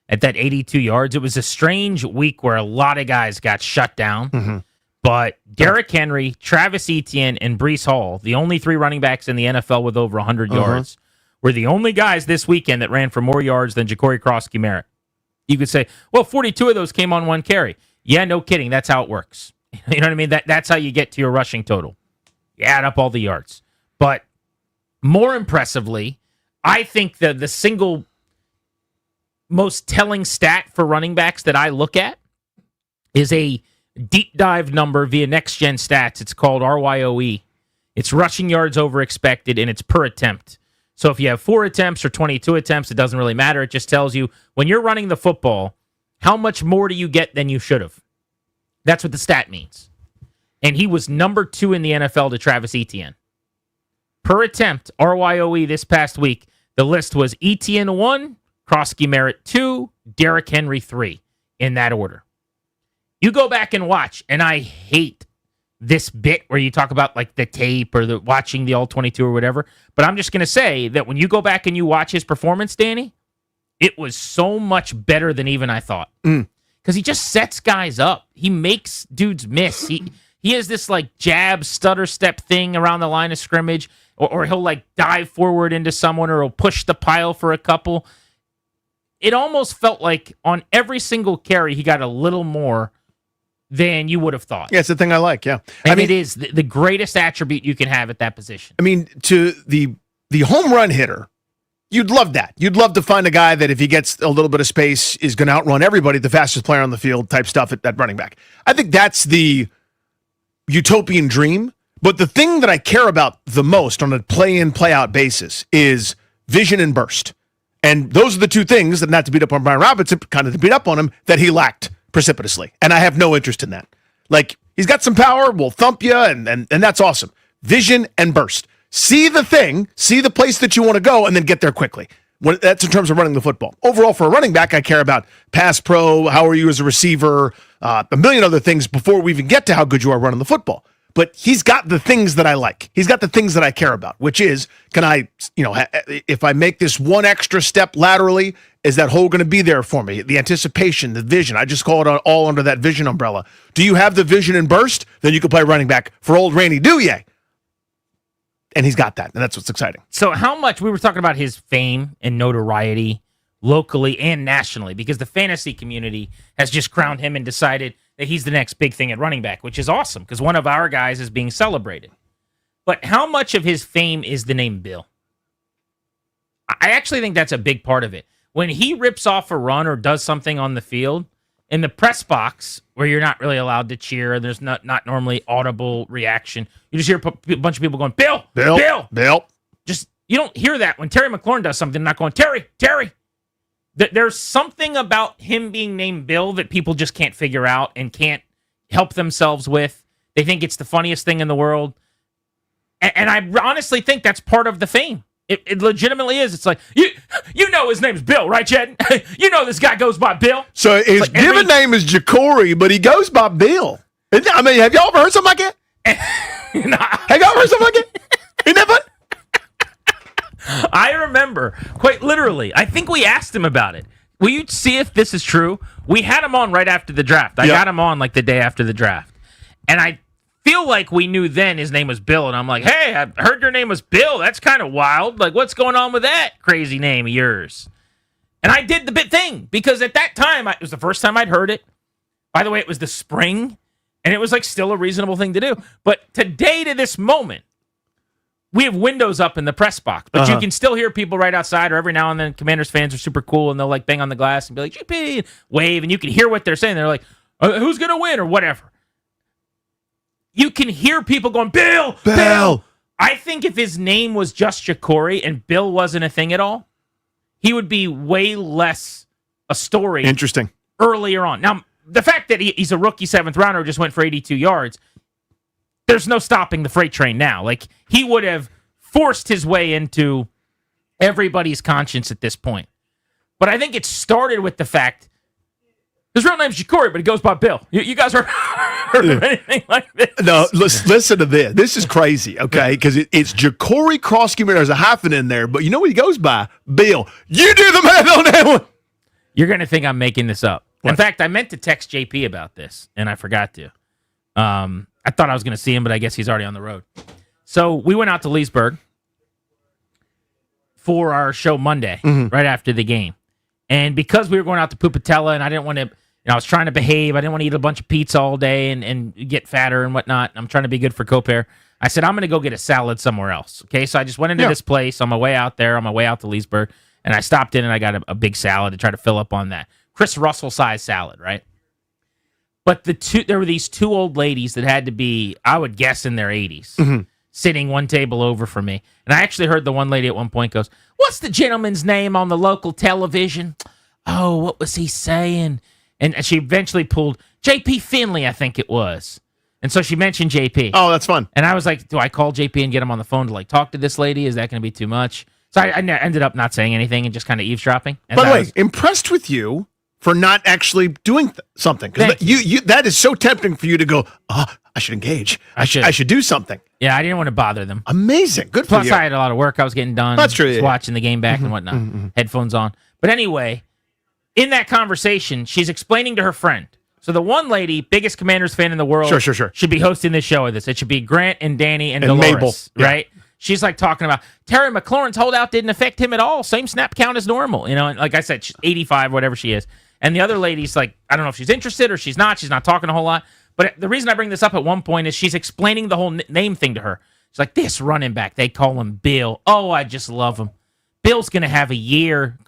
T: at that 82 yards. It was a strange week where a lot of guys got shut down. Mm-hmm. But Derrick Henry, Travis Etienne, and Breece Hall, the only 3 running backs in the NFL with over 100 yards, were the only guys this weekend that ran for more yards than Ja'Cory Crosskey-Merritt. You could say, well, 42 of those came on 1 carry. Yeah, no kidding. That's how it works. You know what I mean? That's how you get to your rushing total. You add up all the yards. But more impressively, I think the single most telling stat for running backs that I look at is a deep dive number via Next Gen Stats. It's called RYOE. It's rushing yards over expected, and it's per attempt. So if you have 4 attempts or 22 attempts, it doesn't really matter. It just tells you when you're running the football, how much more do you get than you should have? That's what the stat means. And he was number 2 in the NFL to Travis Etienne. Per attempt, RYOE this past week, the list was Etienne 1, Crosskey-Merritt 2, Derrick Henry 3, in that order. You go back and watch, and I hate this bit where you talk about like the tape or watching the All-22 or whatever, but I'm just going to say that when you go back and you watch his performance, Danny, it was so much better than even I thought. Because he just sets guys up. He makes dudes miss. He has this like jab, stutter step thing around the line of scrimmage, or he'll like dive forward into someone, or he'll push the pile for a couple. It almost felt like on every single carry, he got a little more than you would have thought.
U: Yeah, it's the thing I like, yeah.
T: And it is the greatest attribute you can have at that position.
U: I mean, to the home run hitter, you'd love that. You'd love to find a guy that if he gets a little bit of space is going to outrun everybody, the fastest player on the field type stuff at running back. I think that's the utopian dream. But the thing that I care about the most on a play-in, play-out basis is vision and burst. And those are the 2 things that, not to beat up on Brian Robinson, kind of to beat up on him, that he lacked precipitously. And I have no interest in that. Like, he's got some power, we'll thump you, and that's awesome. Vision and burst. See the thing, see the place that you want to go, and then get there quickly. That's in terms of running the football. Overall, for a running back, I care about pass pro, how are you as a receiver, a million other things before we even get to how good you are running the football. But he's got the things that I like. He's got the things that I care about, which is, can I, if I make this one extra step laterally, is that hole going to be there for me? The anticipation, the vision. I just call it all under that vision umbrella. Do you have the vision and burst? Then you can play running back for old Randy Douye. And he's got that, and that's what's exciting.
T: So how much, we were talking about his fame and notoriety locally and nationally, because the fantasy community has just crowned him and decided that he's the next big thing at running back, which is awesome because one of our guys is being celebrated. But how much of his fame is the name Bill? I actually think that's a big part of it. When he rips off a run or does something on the field, in the press box, where you're not really allowed to cheer, there's not normally audible reaction. You just hear a bunch of people going, Bill, Bill, Bill,
U: Bill.
T: Just, you don't hear that when Terry McLaurin does something, not going, Terry, Terry. There's something about him being named Bill that people just can't figure out and can't help themselves with. They think it's the funniest thing in the world. And I honestly think that's part of the fame. It legitimately is. It's like, you know his name's Bill, right, Jed? You know this guy goes by Bill.
U: So his given name is Ja'Cory, but he goes by Bill. I mean, have y'all ever heard something like that? Have y'all ever heard something like that? Isn't that fun?
T: I remember, quite literally, I think we asked him about it. Will you see if this is true? We had him on right after the draft. I got him on like the day after the draft. And I feel like we knew then his name was Bill, and I'm like, hey, I heard your name was Bill. That's kind of wild. Like, what's going on with that crazy name of yours? And I did the bit thing because at that time, it was the first time I'd heard it. By the way, it was the spring, and it was like still a reasonable thing to do. But today to this moment, we have windows up in the press box, but you can still hear people right outside, or every now and then Commanders fans are super cool, and they'll like bang on the glass and be like, GP, and wave, and you can hear what they're saying. They're like, who's going to win or whatever. You can hear people going, Bill, Bill. I think if his name was just Jacory and Bill wasn't a thing at all, he would be way less a story.
U: Interesting.
T: Earlier on. Now, the fact that he's a rookie 7th rounder who just went for 82 yards, there's no stopping the freight train now. Like, he would have forced his way into everybody's conscience at this point. But I think it started with the fact his real name's Jacory, but he goes by Bill. You guys heard of anything like this?
U: No, listen to this. This is crazy, okay? Because it's Jacory Krosky. There's a hyphen in there, but you know what he goes by? Bill. You do the math on that one.
T: You're going to think I'm making this up. What? In fact, I meant to text JP about this, and I forgot to. I thought I was going to see him, but I guess he's already on the road. So we went out to Leesburg for our show Monday, right after the game. And because we were going out to Pupatella, and I didn't want to, I was trying to behave. I didn't want to eat a bunch of pizza all day and get fatter and whatnot. I'm trying to be good for Copair. I said, I'm going to go get a salad somewhere else. Okay, so I just went into this place on my way out there, on my way out to Leesburg, and I stopped in and I got a big salad to try to fill up on that. Chris Russell-sized salad, right? But there were these two old ladies that had to be, I would guess, in their 80s, sitting one table over from me. And I actually heard the one lady at one point goes, what's the gentleman's name on the local television? Oh, what was he saying? And she eventually pulled J.P. Finley, I think it was. And so she mentioned J.P.
U: Oh, that's fun.
T: And I was like, do I call J.P. and get him on the phone to like talk to this lady? Is that going to be too much? So I ended up not saying anything and just kind of eavesdropping.
U: By the way, impressed with you for not actually doing something. Because that is so tempting for you to go, I should engage. I should do something.
T: Yeah, I didn't want to bother them.
U: Amazing. Good for you.
T: Plus, I had a lot of work I was getting done.
U: That's true.
T: Just watching the game back and whatnot. Headphones on. But anyway, in that conversation, she's explaining to her friend. So the one lady, biggest Commanders fan in the world,
U: sure,
T: should be hosting this show with us. It should be Grant and Danny and Dolores,
U: Mabel,
T: right? She's like talking about Terry McLaurin's holdout didn't affect him at all. Same snap count as normal, And like I said, she's 85, whatever she is. And the other lady's like, I don't know if she's interested or she's not. She's not talking a whole lot. But the reason I bring this up at one point is she's explaining the whole name thing to her. She's like, this running back, they call him Bill. Oh, I just love him. Bill's going to have a year,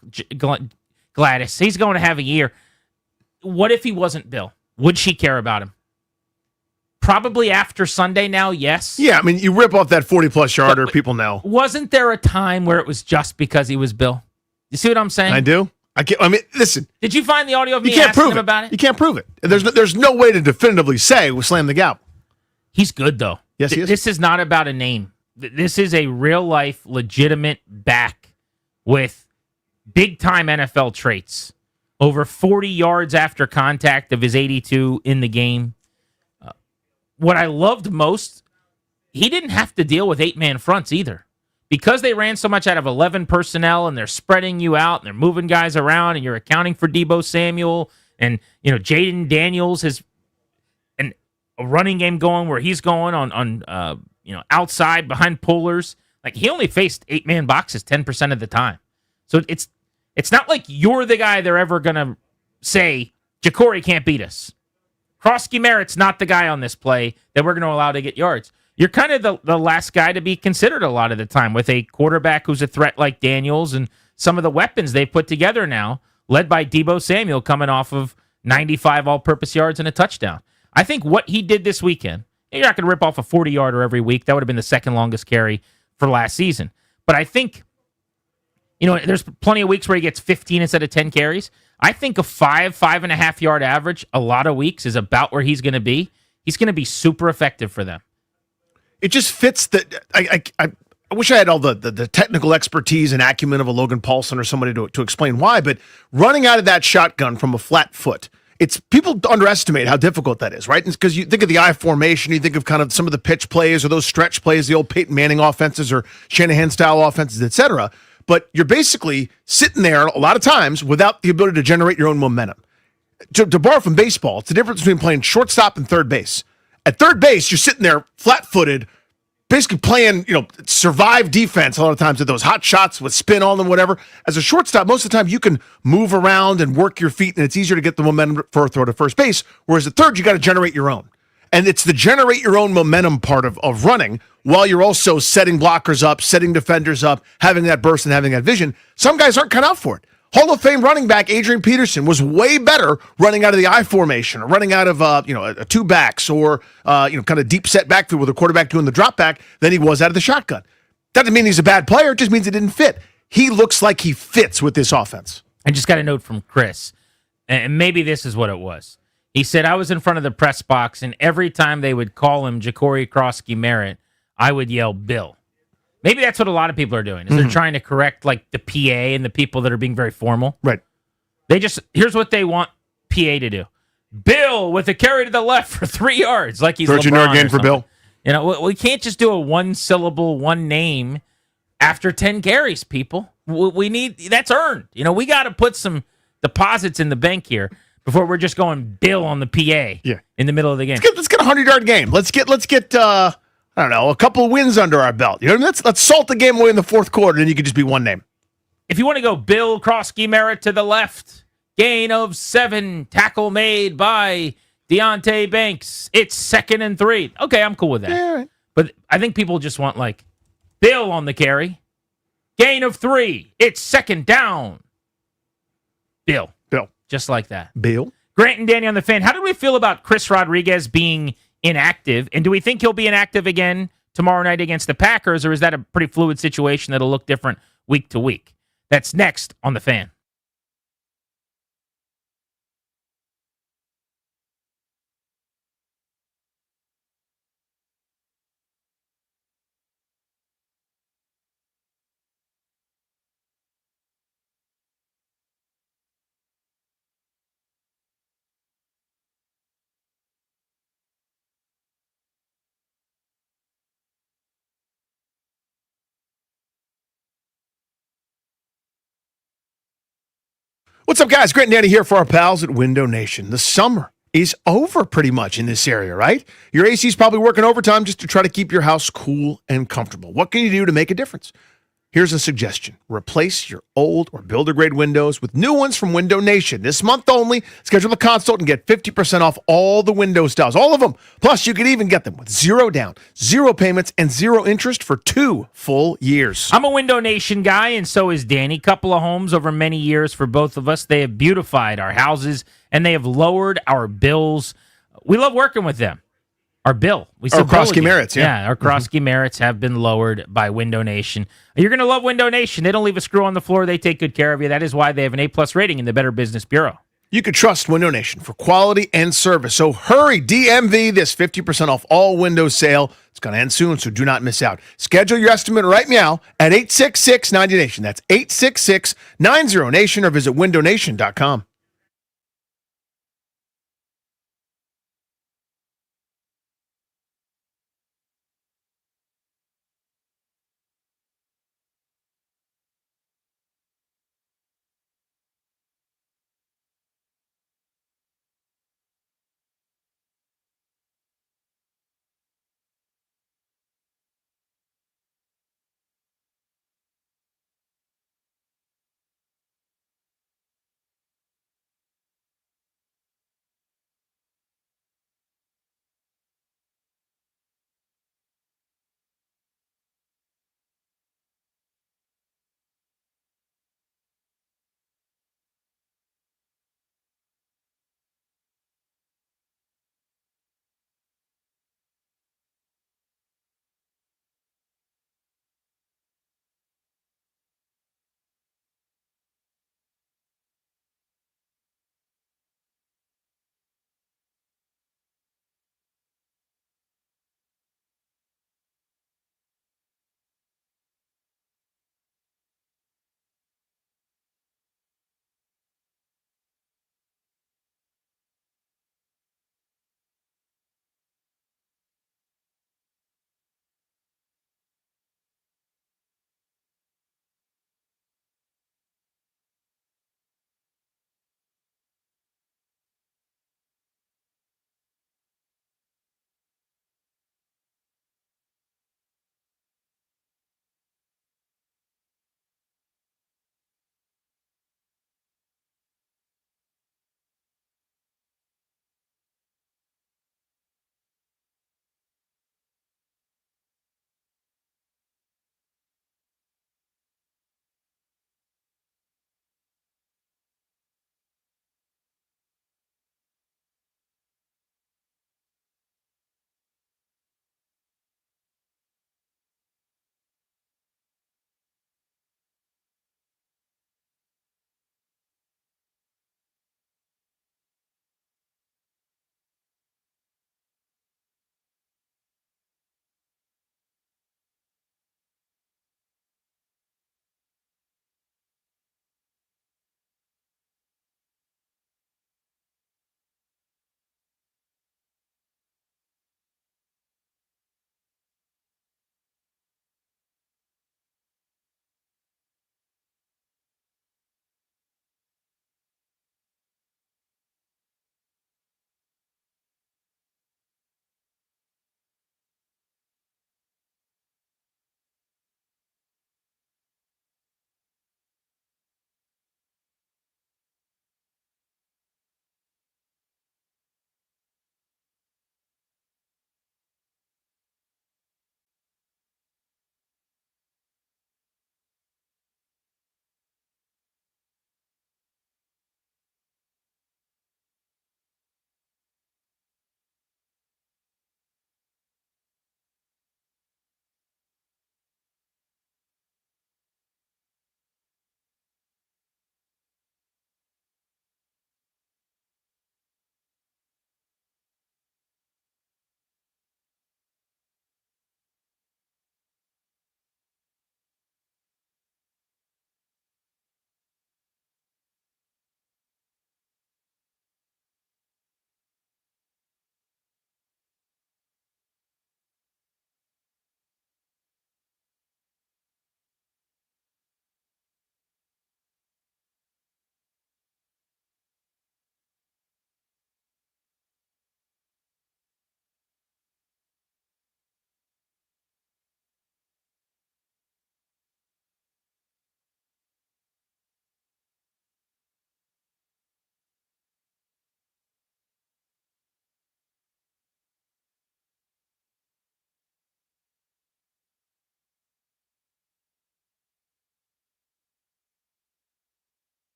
T: Gladys. He's going to have a year. What if he wasn't Bill? Would she care about him? Probably after Sunday now, yes.
U: Yeah, I mean, you rip off that 40-plus yarder, people know.
T: Wasn't there a time where it was just because he was Bill? You see what I'm saying?
U: I do. I mean, listen.
T: Did you find the audio of me asking him about it?
U: You can't prove it. There's no way to definitively say we slammed the gap.
T: He's good, though.
U: Yes, he is.
T: This is not about a name. This is a real-life, legitimate back with big-time NFL traits. Over 40 yards after contact of his 82 in the game. What I loved most, he didn't have to deal with 8-man fronts either. Because they ran so much out of 11 personnel and they're spreading you out and they're moving guys around and you're accounting for Deebo Samuel and, Jayden Daniels has a running game going where he's going on outside behind pullers. Like, he only faced 8-man boxes 10% of the time. So it's not like you're the guy they're ever going to say, Jacory can't beat us. Krosky Merritt's not the guy on this play that we're going to allow to get yards. You're kind of the last guy to be considered a lot of the time with a quarterback who's a threat like Daniels and some of the weapons they've put together now, led by Deebo Samuel coming off of 95 all-purpose yards and a touchdown. I think what he did this weekend, you're not going to rip off a 40-yarder every week. That would have been the second longest carry for last season. But I think, there's plenty of weeks where he gets 15 instead of 10 carries. I think a 5.5 yard average a lot of weeks is about where he's going to be. He's going to be super effective for them.
U: It just fits I wish I had all the technical expertise and acumen of a Logan Paulson or somebody to explain why, but running out of that shotgun from a flat foot, people underestimate how difficult that is, right? It's because you think of the I formation, you think of kind of some of the pitch plays or those stretch plays, the old Peyton Manning offenses or Shanahan-style offenses, etc. But you're basically sitting there a lot of times without the ability to generate your own momentum. To borrow from baseball, it's the difference between playing shortstop and third base. At third base, you're sitting there flat-footed, basically playing, survive defense a lot of times with those hot shots with spin on them, whatever. As a shortstop, most of the time you can move around and work your feet, and it's easier to get the momentum for a throw to first base. Whereas at third, you got to generate your own. And it's the generate your own momentum part of running while you're also setting blockers up, setting defenders up, having that burst and having that vision. Some guys aren't cut out for it. Hall of Fame running back Adrian Peterson was way better running out of the I formation or running out of a two backs or kind of deep set backfield with a quarterback doing the drop back than he was out of the shotgun. That doesn't mean he's a bad player. It just means it didn't fit. He looks like he fits with this offense.
T: I just got a note from Chris, and maybe this is what it was. He said, I was in front of the press box, and every time they would call him Ja'Cory Krosky-Merritt, I would yell Bill. Maybe that's what a lot of people are doing, is they're trying to correct like the PA and the people that are being very formal.
U: Right.
T: Here's what they want PA to do. Bill with a carry to the left for 3 yards, like he's
U: Virgin
T: LeBron
U: again for Bill.
T: We can't just do a one syllable, one name after 10 carries, people. We need, that's earned. We got to put some deposits in the bank here before we're just going Bill on the PA in the middle of the game.
U: Let's get a 100-yard game. Let's get I don't know, a couple of wins under our belt. Let's salt the game away in the fourth quarter, and you could just be one name.
T: If you want to go Bill Krosky-Merritt to the left, gain of 7, tackle made by Deontay Banks. It's 2nd and 3. Okay, I'm cool with that.
U: Yeah, right.
T: But I think people just want like Bill on the carry. Gain of 3. It's 2nd down. Bill. Just like that.
U: Bill.
T: Grant and Danny on the Fan. How do we feel about Chris Rodriguez being inactive? And do we think he'll be inactive again tomorrow night against the Packers, or is that a pretty fluid situation that'll look different week to week? That's next on the Fan.
U: What's up, guys? Grant and Danny here for our pals at Window Nation. The summer is over pretty much in this area, right? Your AC's probably working overtime just to try to keep your house cool and comfortable. What can you do to make a difference? Here's a suggestion. Replace your old or builder-grade windows with new ones from Window Nation. This month only, schedule a consult and get 50% off all the window styles, all of them. Plus, you can even get them with 0 down, 0 payments, and 0 interest for 2 full years.
T: I'm a Window Nation guy, and so is Danny. Couple of homes over many years for both of us. They have beautified our houses, and they have lowered our bills. We love working with them. Our bill. We said
U: Krosky-Merritts,
T: yeah. Our Krosky-Merritts have been lowered by Window Nation. You're going to love Window Nation. They don't leave a screw on the floor. They take good care of you. That is why they have an A+ rating in the Better Business Bureau.
U: You can trust Window Nation for quality and service. So hurry, DMV this 50% off all windows sale. It's going to end soon, so do not miss out. Schedule your estimate right now at 866-90Nation. That's 866-90Nation, or visit windownation.com.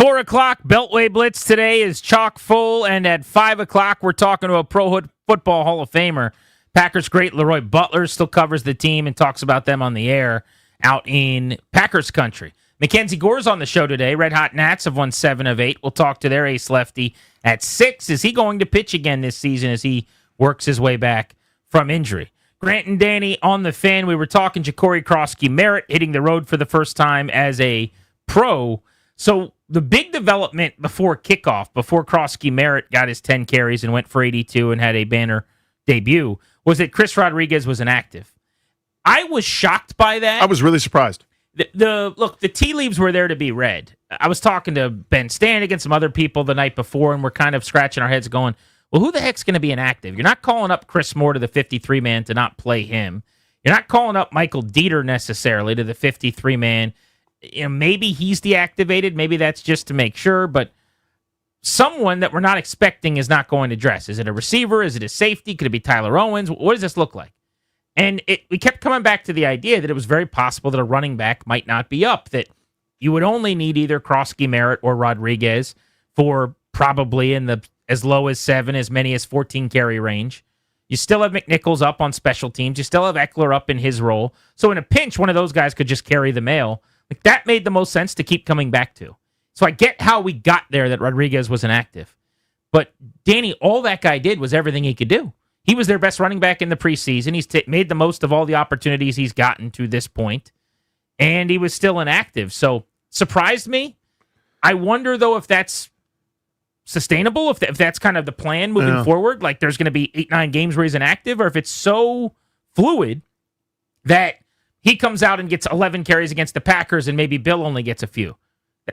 T: 4 o'clock, Beltway Blitz today is chock full, and at 5 o'clock, we're talking to a Pro Football Hall of Famer. Packers great Leroy Butler still covers the team and talks about them on the air out in Packers country. Mackenzie Gore's on the show today. Red Hot Nats have won 7 of 8. We'll talk to their ace lefty at 6. Is he going to pitch again this season as he works his way back from injury? Grant and Danny on the Fan. We were talking Ja'Cory Krosky-Merritt hitting the road for the first time as a pro. So the big development before kickoff, before Krosky-Merritt got his 10 carries and went for 82 and had a banner debut, was that Chris Rodriguez was inactive. I was shocked by that.
U: I was really surprised.
T: The tea leaves were there to be read. I was talking to Ben Stanek and some other people the night before, and we're kind of scratching our heads going, well, who the heck's going to be inactive? You're not calling up Chris Moore to the 53-man to not play him. You're not calling up Michael Dieter necessarily to the 53-man. You know, maybe he's deactivated. Maybe that's just to make sure, but someone that we're not expecting is not going to dress. Is it a receiver? Is it a safety? Could it be Tyler Owens? What does this look like? And we kept coming back to the idea that it was very possible that a running back might not be up, that you would only need either Krosky-Merritt or Rodriguez for probably in the as low as 7, as many as 14 carry range. You still have McNichols up on special teams. You still have Eckler up in his role. So in a pinch, one of those guys could just carry the mail. Like, that made the most sense to keep coming back to. So I get how we got there that Rodriguez was inactive. But, Danny, all that guy did was everything he could do. He was their best running back in the preseason. He's made the most of all the opportunities he's gotten to this point, and he was still inactive. So, surprised me. I wonder, though, if that's sustainable, if that's kind of the plan moving forward. Like, there's going to be 8-9 games where he's inactive, or if it's so fluid that he comes out and gets 11 carries against the Packers and maybe Bill only gets a few.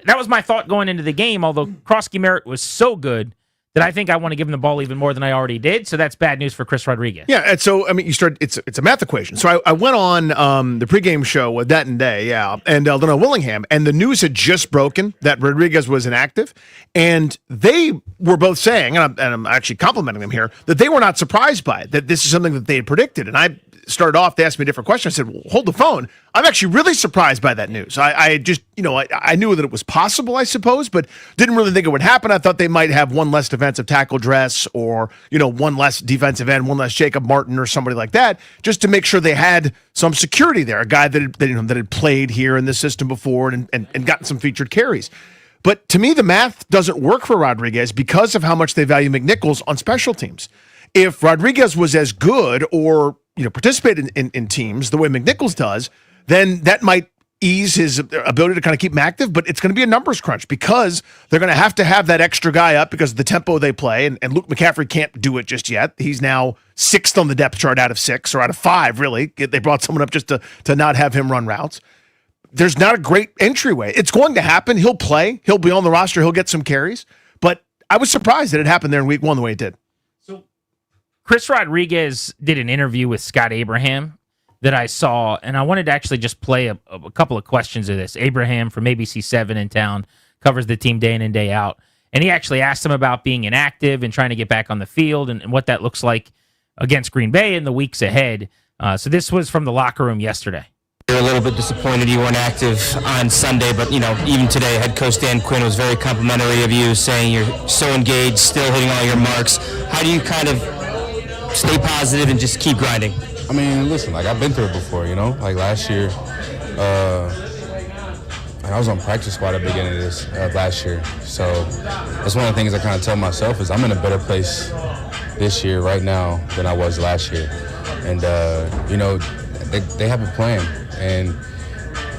T: That was my thought going into the game, although Krosky-Merritt was so good that I think I want to give him the ball even more than I already did. So that's bad news for Chris Rodriguez.
U: Yeah, and so, I mean, it's a math equation. So I went on the pregame show with that and Day, and Leno Willingham, and the news had just broken that Rodriguez was inactive, and they were both saying, and I'm actually complimenting them here, that they were not surprised by it, that this is something that they had predicted. And I started off, they asked me a different question. I said, well, hold the phone. I'm actually really surprised by that news. I just, I knew that it was possible, I suppose, but didn't really think it would happen. I thought they might have one less defensive tackle dress or, one less defensive end, one less Jacob Martin or somebody like that, just to make sure they had some security there, a guy that had played here in this system before and gotten some featured carries. But to me, the math doesn't work for Rodriguez because of how much they value McNichols on special teams. If Rodriguez was as good or participate in teams the way McNichols does, then that might ease his ability to kind of keep him active, but it's going to be a numbers crunch because they're going to have that extra guy up because of the tempo they play, and Luke McCaffrey can't do it just yet. He's now 6th on the depth chart out of 6, or out of 5, really. They brought someone up just to not have him run routes. There's not a great entryway. It's going to happen. He'll play. He'll be on the roster. He'll get some carries, but I was surprised that it happened there in week 1 the way it did.
T: Chris Rodriguez did an interview with Scott Abraham that I saw, and I wanted to actually just play a couple of questions of this. Abraham from ABC7 in town covers the team day in and day out, and he actually asked him about being inactive and trying to get back on the field and what that looks like against Green Bay in the weeks ahead. So this was from the locker room yesterday.
G: You're a little bit disappointed you weren't active on Sunday, but, even today, head coach Dan Quinn was very complimentary of you, saying you're so engaged, still hitting all your marks. How do you kind of stay positive and just keep grinding?
H: I mean, listen, I've been through it before, last year, I was on practice squad at the beginning of this last year. So that's one of the things I kind of tell myself is I'm in a better place this year right now than I was last year. And, they have a plan, and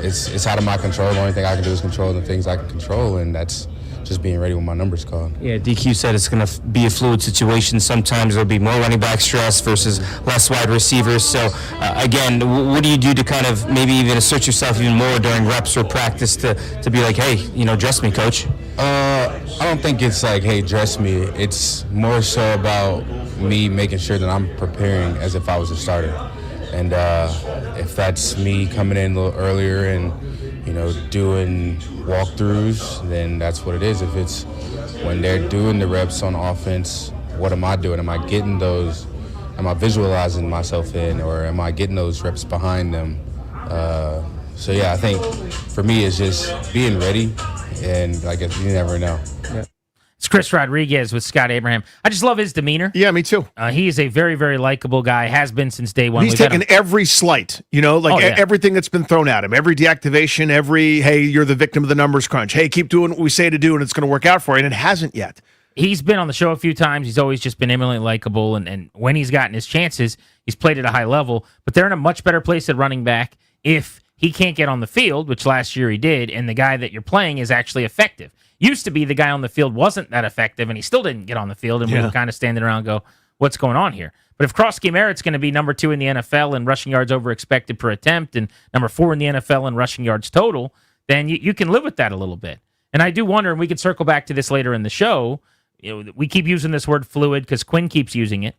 H: it's out of my control. The only thing I can do is control the things I can control, and that's just being ready when my number's called.
G: Yeah, DQ said it's going to be a fluid situation. Sometimes there'll be more running back stress versus less wide receivers. So, again, what do you do to kind of maybe even assert yourself even more during reps or practice to be like, hey, dress me, coach?
H: I don't think it's like, hey, dress me. It's more so about me making sure that I'm preparing as if I was a starter. And if that's me coming in a little earlier and doing walkthroughs, then that's what it is. If it's when they're doing the reps on offense, what am I doing? Am I getting those? Am I visualizing myself in, or am I getting those reps behind them? So, yeah, I think for me it's just being ready and like you never know.
T: It's Chris Rodriguez with Scott Abraham. I just love his demeanor.
U: Yeah, me too.
T: He is a very, very likable guy. Has been since day one.
U: He's
T: We've had
U: taken
T: him-
U: every slight, everything that's been thrown at him, every deactivation, hey, you're the victim of the numbers crunch. Hey, keep doing what we say to do, and it's going to work out for you. And it hasn't yet.
T: He's been on the show a few times. He's always just been eminently likable, and when he's gotten his chances, he's played at a high level. But they're in a much better place at running back if he can't get on the field, which last year he did, and the guy that you're playing is actually effective. Used to be the guy on the field wasn't that effective, and he still didn't get on the field, and we were kind of standing around and go, what's going on here? But if Krosky Merritt's going to be number 2 in the NFL in rushing yards over expected per attempt and number 4 in the NFL in rushing yards total, then you can live with that a little bit. And I do wonder, and we can circle back to this later in the show, we keep using this word fluid because Quinn keeps using it,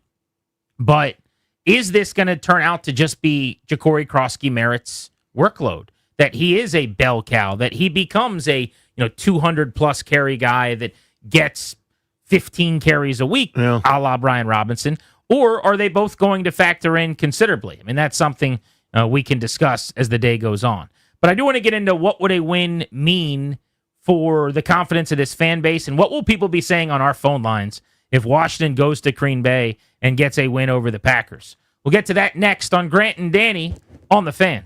T: but is this going to turn out to just be Ja'Cory Krosky Merritt's workload? That he is a bell cow, that he becomes a 200-plus carry guy that gets 15 carries a week, a la Brian Robinson, or are they both going to factor in considerably? I mean, that's something we can discuss as the day goes on. But I do want to get into what would a win mean for the confidence of this fan base, and what will people be saying on our phone lines if Washington goes to Green Bay and gets a win over the Packers. We'll get to that next on Grant and Danny on the Fan.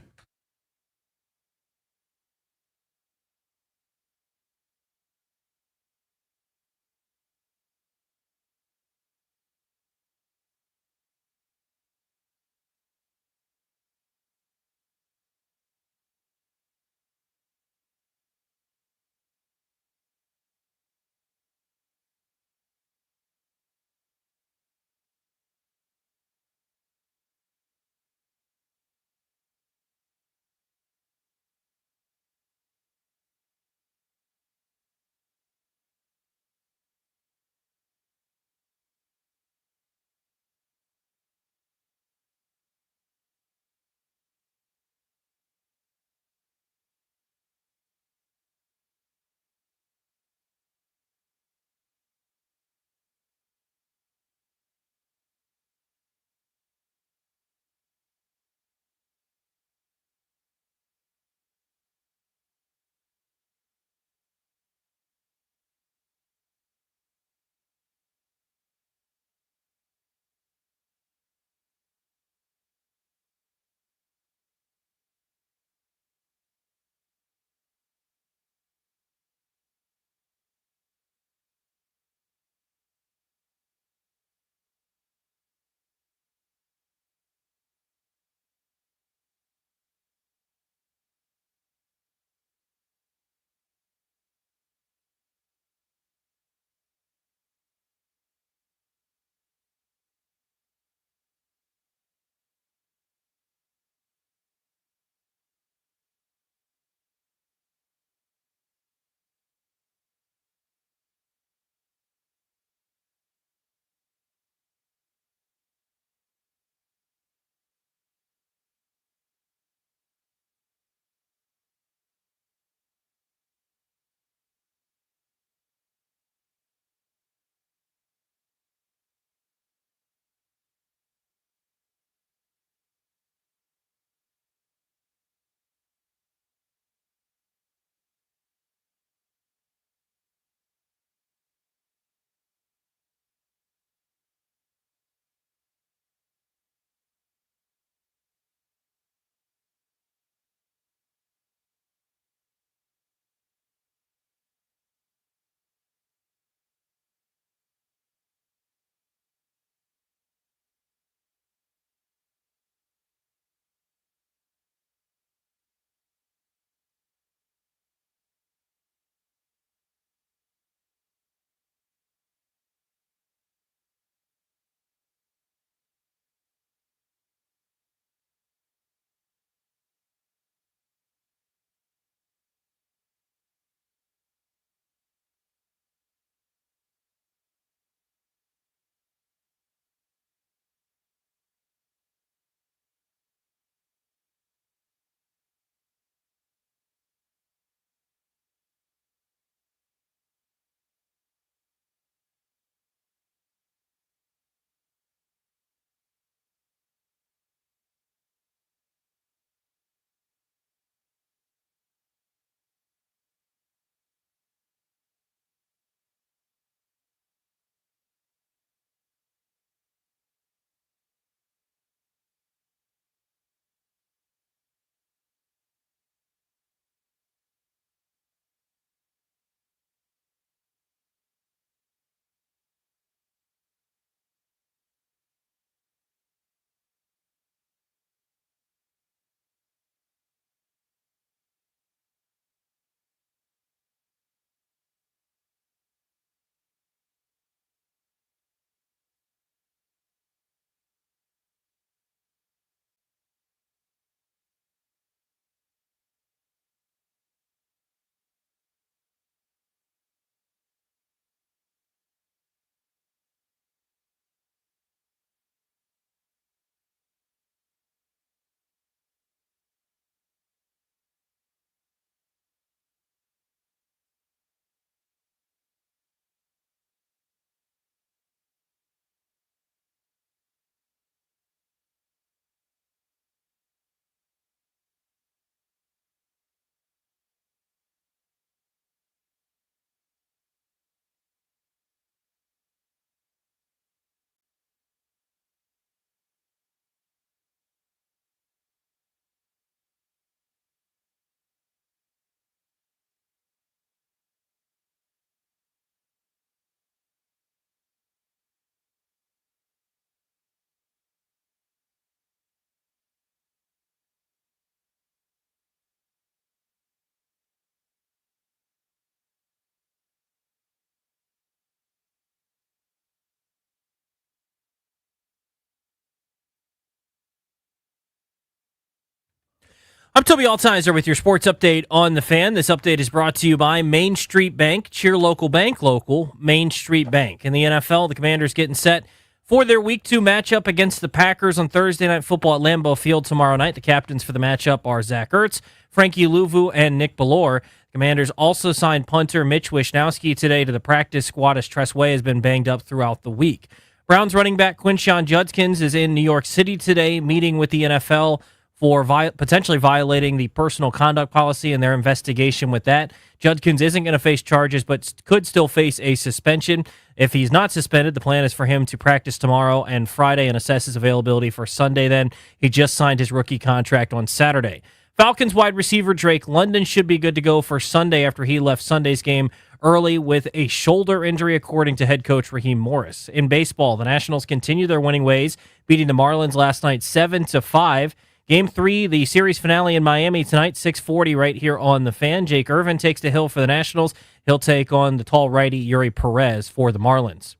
E: I'm Toby Altizer with your sports update on the Fan. This update is brought to you by Main Street Bank. Cheer local, bank local. Main Street Bank. In the NFL, the Commanders getting set for their Week 2 matchup against the Packers on Thursday Night Football at Lambeau Field tomorrow night. The captains for the matchup are Zach Ertz, Frankie Louvu, and Nick Bellore. Commanders also signed punter Mitch Wishnowsky today to the practice squad as Tressway has been banged up throughout the week. Browns running back Quinshon Judkins is in New York City today, meeting with the NFL for potentially violating the personal conduct policy and their investigation with that. Judkins isn't going to face charges, but could still face a suspension. If he's not suspended, the plan is for him to practice tomorrow and Friday and assess his availability for Sunday then. He just signed his rookie contract on Saturday. Falcons wide receiver Drake London should be good to go for Sunday after he left Sunday's game early with a shoulder injury, according to head coach Raheem Morris. In baseball, the Nationals continue their winning ways, beating the Marlins last night 7-5. Game 3, the series finale in Miami tonight, 6:40 right here on the Fan. Jake Irvin takes the hill for the Nationals. He'll take on the tall righty Yuri Perez for the Marlins.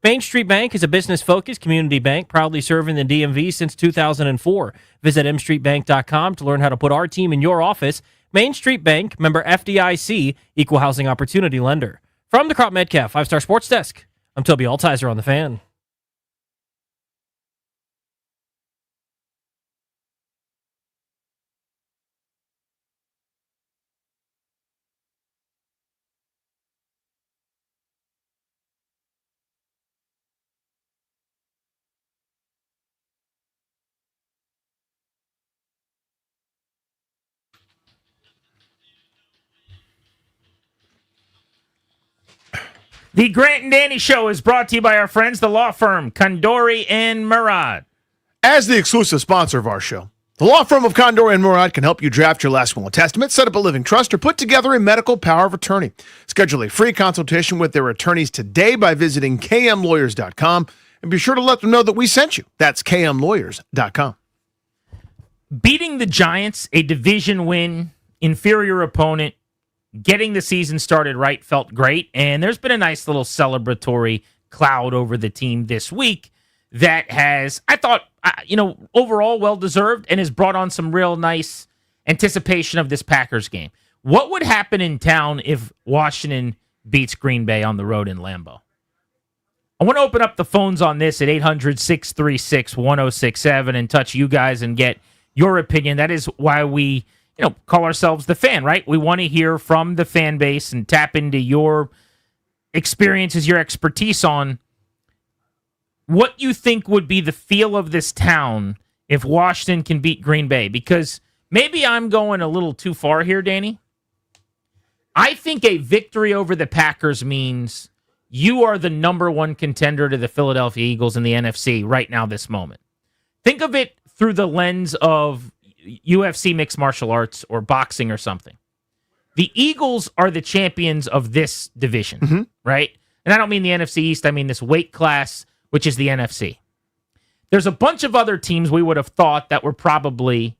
E: Main Street Bank is a business-focused community bank proudly serving the DMV since 2004. Visit mstreetbank.com to learn how to put our team in your office. Main Street Bank, member FDIC, equal housing opportunity lender. From the Crop Metcalf 5-Star Sports Desk, I'm Toby Altizer on the Fan.
T: The Grant and Danny Show is brought to you by our friends, the law firm Condori and Murad.
U: As the exclusive sponsor of our show, the law firm of Condor and Murad can help you draft your last will and testament, set up a living trust, or put together a medical power of attorney. Schedule a free consultation with their attorneys today by visiting kmlawyers.com, and be sure to let them know that we sent you. That's kmlawyers.com.
T: Beating the Giants, a division win, inferior opponent, getting the season started right felt great, and there's been a nice little celebratory cloud over the team this week that has, I thought, overall well-deserved and has brought on some real nice anticipation of this Packers game. What would happen in town if Washington beats Green Bay on the road in Lambeau? I want to open up the phones on this at 800-636-1067 and touch you guys and get your opinion. That is why we call ourselves the Fan, right? We want to hear from the fan base and tap into your experiences, your expertise on what you think would be the feel of this town if Washington can beat Green Bay. Because maybe I'm going a little too far here, Danny. I think a victory over the Packers means you are the number one contender to the Philadelphia Eagles in the NFC right now, this moment. Think of it through the lens of UFC mixed martial arts or boxing or something. The Eagles are the champions of this division, right? And I don't mean the NFC East. I mean this weight class, which is the NFC. There's a bunch of other teams we would have thought that were probably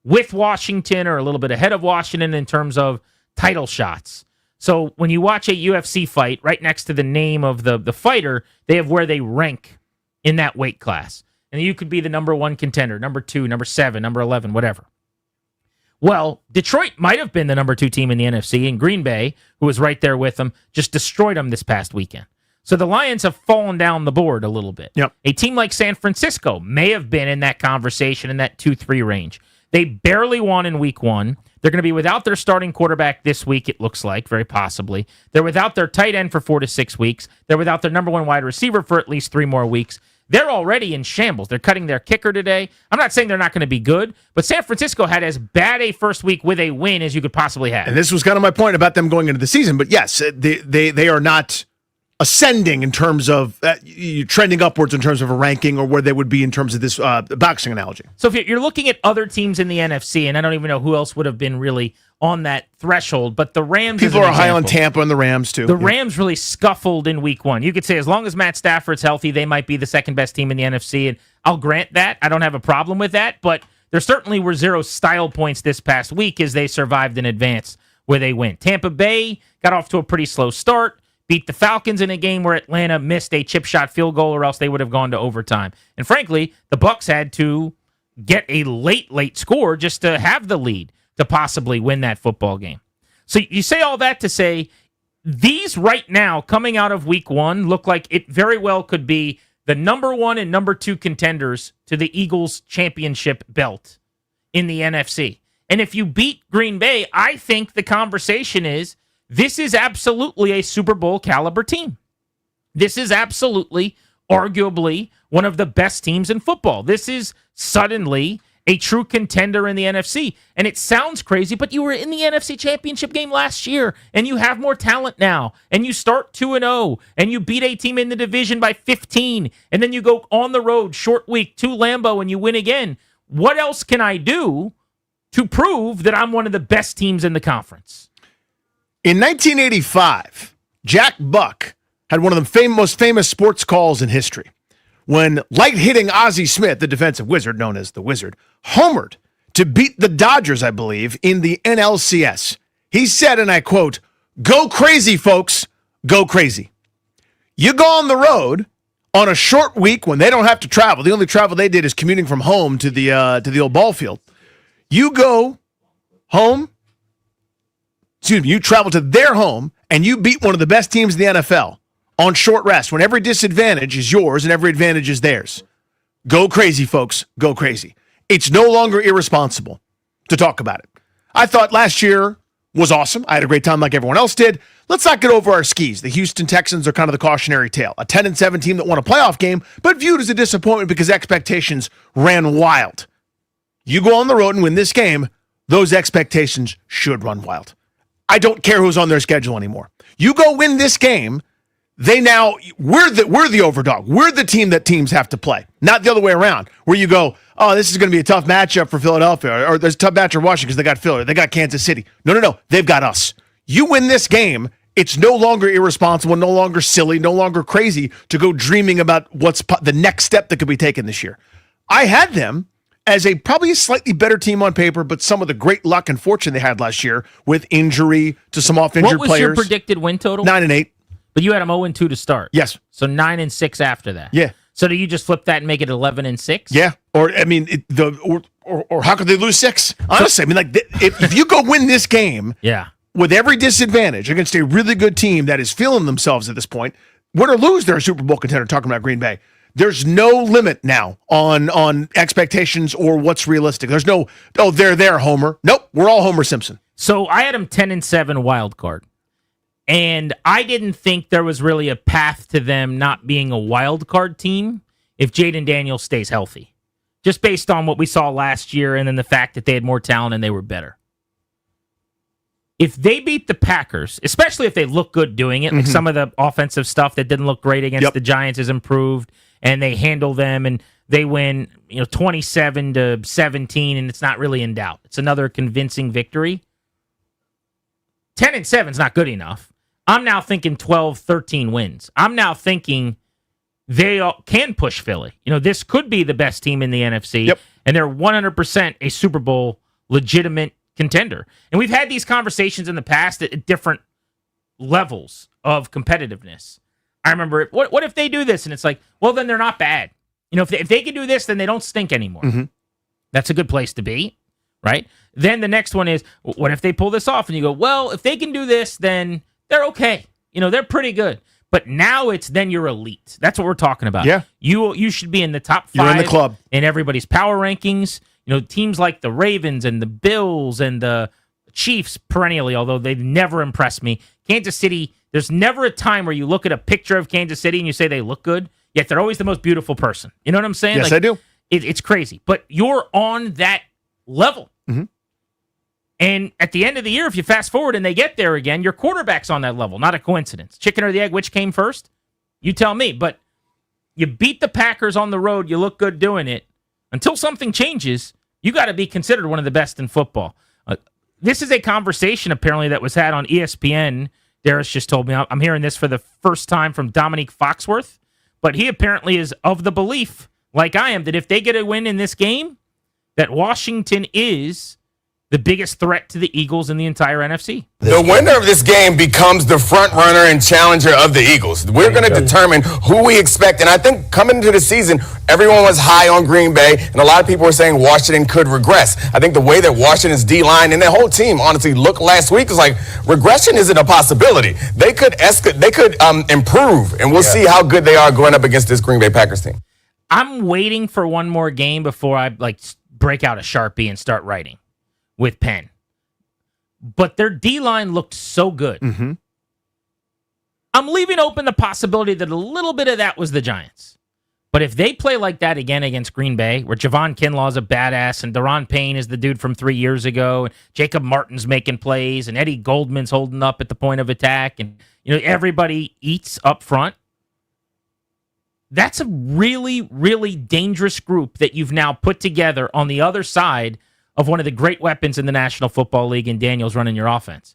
T: with Washington or a little bit ahead of Washington in terms of title shots. So when you watch a UFC fight, right next to the name of the fighter, they have where they rank in that weight class. And you could be the number one contender, number 2, number 7, number 11, whatever. Well, Detroit might have been the number 2 team in the NFC, and Green Bay, who was right there with them, just destroyed them this past weekend. So the Lions have fallen down the board a little bit.
U: Yep.
T: A team like San Francisco may have been in that conversation in that 2-3 range. They barely won in week 1. They're going to be without their starting quarterback this week, it looks like, very possibly. They're without their tight end for 4 to 6 weeks. They're without their number 1 wide receiver for at least 3 more weeks. They're already in shambles. They're cutting their kicker today. I'm not saying they're not going to be good, but San Francisco had as bad a first week with a win as you could possibly have.
U: And this was kind of my point about them going into the season. But yes, they are not ascending in terms of trending upwards in terms of a ranking or where they would be in terms of this boxing analogy.
T: So if you're looking at other teams in the NFC, and I don't even know who else would have been really on that threshold, but the Rams...
U: People are high on Tampa and the Rams, too.
T: The Rams really scuffled in week 1. You could say as long as Matt Stafford's healthy, they might be the second best team in the NFC, and I'll grant that. I don't have a problem with that, but there certainly were 0 style points this past week as they survived in advance where they went. Tampa Bay got off to a pretty slow start, beat the Falcons in a game where Atlanta missed a chip shot field goal or else they would have gone to overtime. And frankly, the Bucs had to get a late score just to have the lead to possibly win that football game. So you say all that to say these right now coming out of week 1 look like it very well could be the number 1 and number 2 contenders to the Eagles championship belt in the NFC. And if you beat Green Bay, I think the conversation is this is absolutely a Super Bowl caliber team. This is absolutely, arguably, one of the best teams in football. This is suddenly a true contender in the NFC. And it sounds crazy, but you were in the NFC Championship game last year, and you have more talent now, and you start 2-0, and you beat a team in the division by 15, and then you go on the road, short week, to Lambo, and you win again. What else can I do to prove that I'm one of the best teams in the conference?
U: In 1985, Jack Buck had one of the most famous sports calls in history when light-hitting Ozzie Smith, the defensive wizard known as the Wizard, homered to beat the Dodgers, I believe, in the NLCS. He said, and I quote, "Go crazy, folks. Go crazy." You go on the road on a short week when they don't have to travel. The only travel they did is commuting from home to the old ball field. You go home, you travel to their home, and you beat one of the best teams in the NFL on short rest when every disadvantage is yours and every advantage is theirs. Go crazy, folks. Go crazy. It's no longer irresponsible to talk about it. I thought last year was awesome. I had a great time like everyone else did. Let's not get over our skis. The Houston Texans are kind of the cautionary tale. A 10-7 team that won a playoff game, but viewed as a disappointment because expectations ran wild. You go on the road and win this game, those expectations should run wild. I don't care who's on their schedule anymore. You go win this game, we're the overdog. We're the team that teams have to play, not the other way around, where you go, oh, this is going to be a tough matchup for Philadelphia, or there's a tough matchup for Washington because they got Philly, they got Kansas City. No, they've got us. You win this game, it's no longer irresponsible, no longer silly, no longer crazy to go dreaming about what's the next step that could be taken this year. I had them as probably a slightly better team on paper, but some of the great luck and fortune they had last year with injury to some off-injured players.
T: What was your predicted win total?
U: 9-8.
T: But you had them 0-2 to start.
U: Yes.
T: So 9-6 after that.
U: Yeah.
T: So do you just flip that and make it 11-6?
U: Yeah. Or I mean, or how could they lose 6? Honestly, I mean, like if you go win this game,
T: yeah,
U: with every disadvantage against a really good team that is feeling themselves at this point, win or lose, they're a Super Bowl contender. Talking about Green Bay, there's no limit now on expectations or what's realistic. There's no they're there, Homer. Nope, we're all Homer Simpson.
T: So I had them 10-7 wild card. And I didn't think there was really a path to them not being a wild card team if Jaden Daniels stays healthy. Just based on what we saw last year and then the fact that they had more talent and they were better. If they beat the Packers, especially if they look good doing it, like some of the offensive stuff that didn't look great against the Giants is improved, and they handle them and they win 27-17, and it's not really in doubt. It's another convincing victory. 10-7 is not good enough. I'm now thinking 12-13 wins. I'm now thinking they can push Philly. This could be the best team in the NFC, and they're 100% a Super Bowl legitimate contender. And we've had these conversations in the past at different levels of competitiveness. I remember, what if they do this? And it's like, well, then they're not bad. If they can do this, then they don't stink anymore. Mm-hmm. That's a good place to be, right? Then the next one is, what if they pull this off? And you go, well, if they can do this, then they're okay. They're pretty good. But now then you're elite. That's what we're talking about.
U: Yeah.
T: You should be in the top 5
U: You're in the club.
T: In everybody's power rankings. Teams like the Ravens and the Bills and the Chiefs perennially, although they've never impressed me. Kansas City, there's never a time where you look at a picture of Kansas City and you say they look good, yet they're always the most beautiful person. You know what I'm saying?
U: Yes, I do.
T: It's crazy. But you're on that level.
U: Mm-hmm.
T: And at the end of the year, if you fast forward and they get there again, your quarterback's on that level. Not a coincidence. Chicken or the egg, which came first? You tell me. But you beat the Packers on the road. You look good doing it. Until something changes, you got to be considered one of the best in football. This is a conversation, apparently, that was had on ESPN. Darius just told me. I'm hearing this for the first time from Dominique Foxworth. But he apparently is of the belief, like I am, that if they get a win in this game, that Washington is the biggest threat to the Eagles in the entire NFC.
K: The winner of this game becomes the front runner and challenger of the Eagles. We're going to determine who we expect. And I think coming into the season, everyone was high on Green Bay, and a lot of people were saying Washington could regress. I think the way that Washington's D-line and their whole team honestly looked last week is like regression isn't a possibility. They could improve, and we'll see how good they are going up against this Green Bay Packers team.
T: I'm waiting for one more game before I break out a Sharpie and start writing with pen. But their D-line looked so good.
U: Mm-hmm.
T: I'm leaving open the possibility that a little bit of that was the Giants. But if they play like that again against Green Bay, where Javon Kinlaw's a badass and Daron Payne is the dude from 3 years ago, and Jacob Martin's making plays, and Eddie Goldman's holding up at the point of attack, and everybody eats up front, that's a really, really dangerous group that you've now put together on the other side of one of the great weapons in the National Football League, and Daniels running your offense.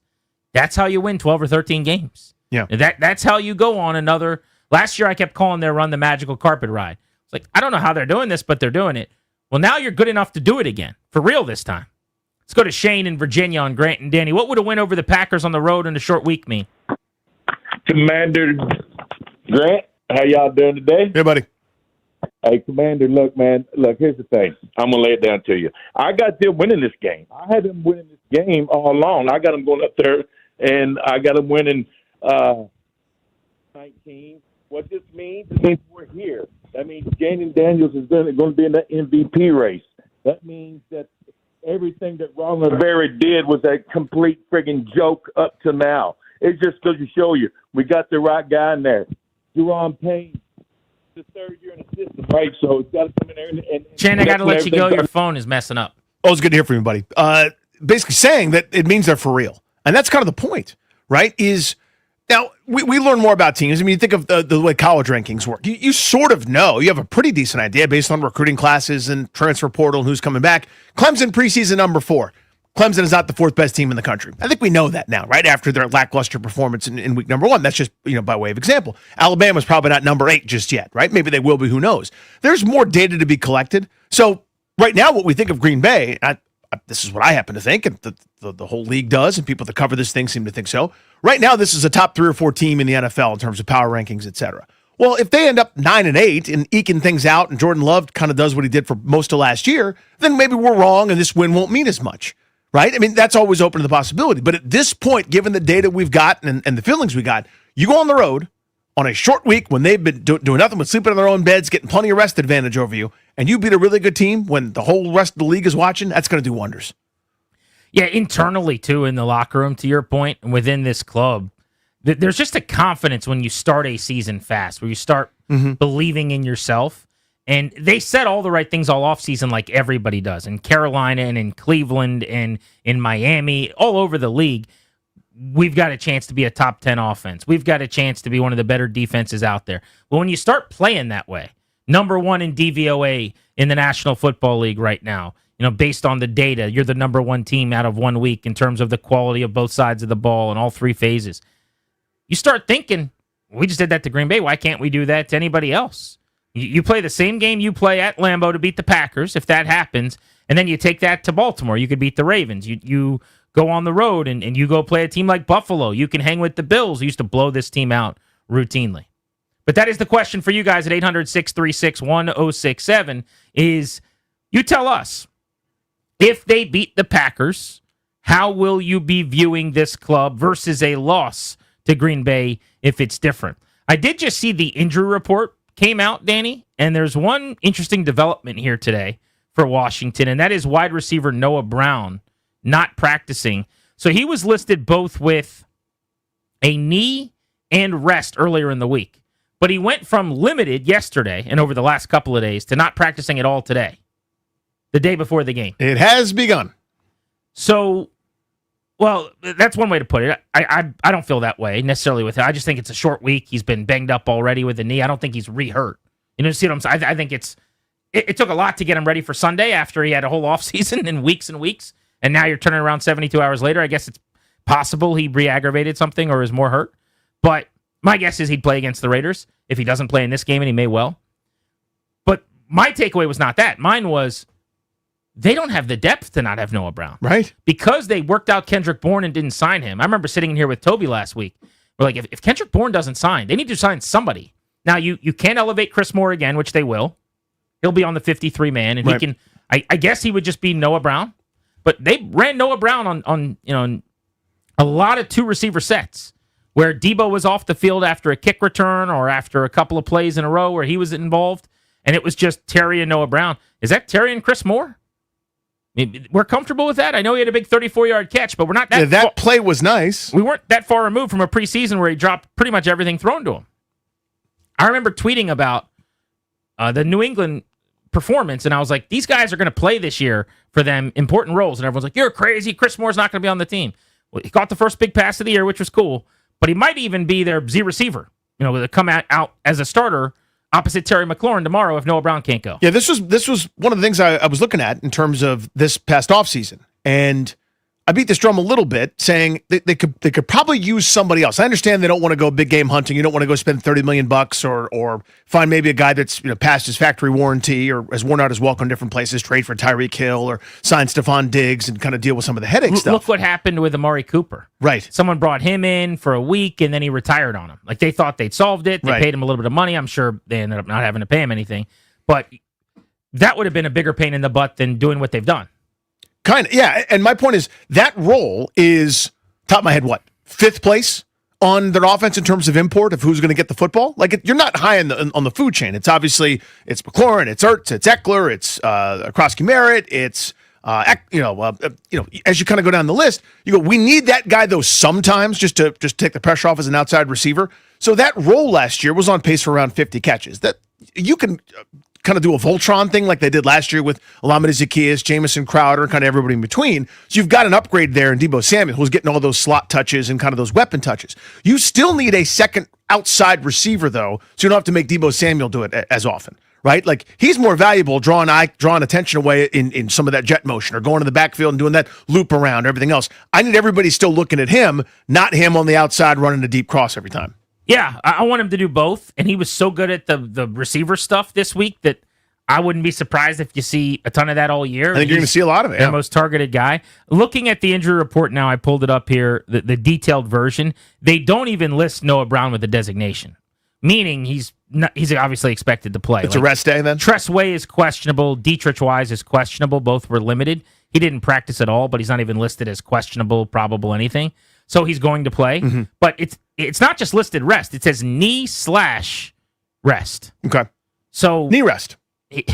T: That's how you win 12 or 13 games.
U: Yeah.
T: That's how you go on another. Last year, I kept calling their run the magical carpet ride. It's like, I don't know how they're doing this, but they're doing it. Well, now you're good enough to do it again. For real this time. Let's go to Shane in Virginia on Grant and Danny. What would a win over the Packers on the road in a short week mean?
L: Commander Grant, how y'all doing today?
U: Hey, buddy.
L: Hey, Commander, look, man. Look, here's the thing. I'm going to lay it down to you. I got them winning this game. I had them winning this game all along. I got them going up there, and I got them winning 19. What this means, it means we're here. That means Jaylen Daniels is going to be in the MVP race. That means that everything that Ron Rivera did was a complete friggin' joke up to now. It's just going to show you we got the right guy in there. Daron Payne, the third year in the system, right? So it's got to come in there and
T: Shane, I got to let you go. Your phone is messing up.
U: Oh, it's good to hear from you, buddy. Basically saying that it means they're for real. And that's kind of the point, right? Now, we learn more about teams. I mean, you think of the way college rankings work. You sort of know. You have a pretty decent idea based on recruiting classes and transfer portal and who's coming back. Clemson preseason number 4. Clemson is not the 4th best team in the country. I think we know that now, right? After their lackluster performance in week number 1. That's just, by way of example. Alabama's probably not number 8 just yet, right? Maybe they will be, who knows? There's more data to be collected. So right now, what we think of Green Bay, this is what I happen to think, and the whole league does, and people that cover this thing seem to think so. Right now, this is a top 3 or 4 team in the NFL in terms of power rankings, et cetera. Well, if they end up 9-8 and eking things out, and Jordan Love kind of does what he did for most of last year, then maybe we're wrong, and this win won't mean as much, right? I mean, that's always open to the possibility. But at this point, given the data we've got and the feelings we got, you go on the road on a short week when they've been doing nothing but sleeping in their own beds, getting plenty of rest advantage over you, and you beat a really good team when the whole rest of the league is watching, that's going to do wonders.
T: Yeah, internally, too, in the locker room, to your point, and within this club, there's just a confidence when you start a season fast, where you start believing in yourself. And they said all the right things all offseason like everybody does. In Carolina and in Cleveland and in Miami, all over the league, we've got a chance to be a top 10 offense. We've got a chance to be one of the better defenses out there. But when you start playing that way, number 1 in DVOA in the National Football League right now, based on the data, you're the number 1 team out of 1 week in terms of the quality of both sides of the ball in all 3 phases. You start thinking, we just did that to Green Bay. Why can't we do that to anybody else? You play the same game you play at Lambo to beat the Packers, if that happens, and then you take that to Baltimore. You could beat the Ravens. You go on the road and you go play a team like Buffalo. You can hang with the Bills, who used to blow this team out routinely. But that is the question for you guys at 800-636-1067 is you tell us, if they beat the Packers, how will you be viewing this club versus a loss to Green Bay if it's different? I did just see the injury report came out, Danny, and there's one interesting development here today for Washington, and that is wide receiver Noah Brown not practicing. So he was listed both with a knee and rest earlier in the week, but he went from limited yesterday and over the last couple of days to not practicing at all today, the day before the game.
U: It has begun.
T: So, well, that's one way to put it. I don't feel that way necessarily with it. I just think it's a short week. He's been banged up already with the knee. I don't think he's re-hurt. You know, see what I'm saying? I think it took a lot to get him ready for Sunday after he had a whole offseason and weeks, and now you're turning around 72 hours later. I guess it's possible he re-aggravated something or is more hurt. But my guess is he'd play against the Raiders if he doesn't play in this game, and he may well. But my takeaway was not that. Mine was, they don't have the depth to not have Noah Brown.
U: Right.
T: Because they worked out Kendrick Bourne and didn't sign him. I remember sitting in here with Toby last week. We're like, if Kendrick Bourne doesn't sign, they need to sign somebody. Now, you can elevate Chris Moore again, which they will. He'll be on the 53-man, and he can. I guess he would just be Noah Brown. But they ran Noah Brown on a lot of 2-receiver sets where Debo was off the field after a kick return or after a couple of plays in a row where he was involved, and it was just Terry and Noah Brown. Is that Terry and Chris Moore? I mean, we're comfortable with that. I know he had a big 34-yard catch, but we're not that.
U: Yeah, that play was nice.
T: We weren't that far removed from a preseason where he dropped pretty much everything thrown to him. I remember tweeting about the New England performance, and I was like, these guys are going to play this year for them important roles, and everyone's like, you're crazy. Chris Moore's not going to be on the team. Well, he caught the first big pass of the year, which was cool, but he might even be their Z receiver. To come out as a starter opposite Terry McLaurin tomorrow if Noah Brown can't go.
U: Yeah, this was one of the things I was looking at in terms of this past offseason. And I beat this drum a little bit, saying they could probably use somebody else. I understand they don't want to go big game hunting. You don't want to go spend $30 million or find maybe a guy that's past his factory warranty or has worn out his welcome in different places, trade for Tyreek Hill or sign Stephon Diggs and kind of deal with some of the headache stuff.
T: Look what happened with Amari Cooper.
U: Right.
T: Someone brought him in for a week and then he retired on him. Like they thought they'd solved it. They paid him a little bit of money. I'm sure they ended up not having to pay him anything. But that would have been a bigger pain in the butt than doing what they've done.
U: Kind of, yeah. And my point is that role is, top of my head, what, 5th place on their offense in terms of import of who's going to get the football? Like, you're not high on the food chain. It's obviously, it's McLaurin, it's Ertz, it's Eckler, it's Krosky Merritt, it's, as you kind of go down the list, you go, we need that guy, though, sometimes just to take the pressure off as an outside receiver. So that role last year was on pace for around 50 catches. That you can kind of do a Voltron thing like they did last year with Alameda Zaccheaus, Jamison Crowder, kind of everybody in between. So you've got an upgrade there in Debo Samuel, who's getting all those slot touches and kind of those weapon touches. You still need a second outside receiver, though, so you don't have to make Debo Samuel do it as often, right? Like, he's more valuable drawing attention away in some of that jet motion or going to the backfield and doing that loop around, everything else. I need everybody still looking at him, not him on the outside running a deep cross every time.
T: Yeah, I want him to do both, and he was so good at the receiver stuff this week that I wouldn't be surprised if you see a ton of that all year.
U: I think you're going to see a lot of it.
T: Their most targeted guy. Looking at the injury report now, I pulled it up here, the detailed version. They don't even list Noah Brown with a designation, meaning he's obviously expected to play.
U: It's a rest day then?
T: Tress Way is questionable. Dietrich Wise is questionable. Both were limited. He didn't practice at all, but he's not even listed as questionable, probable, anything. So he's going to play. Mm-hmm. But it's not just listed rest. It says knee/rest.
U: Okay.
T: So
U: knee rest.
T: He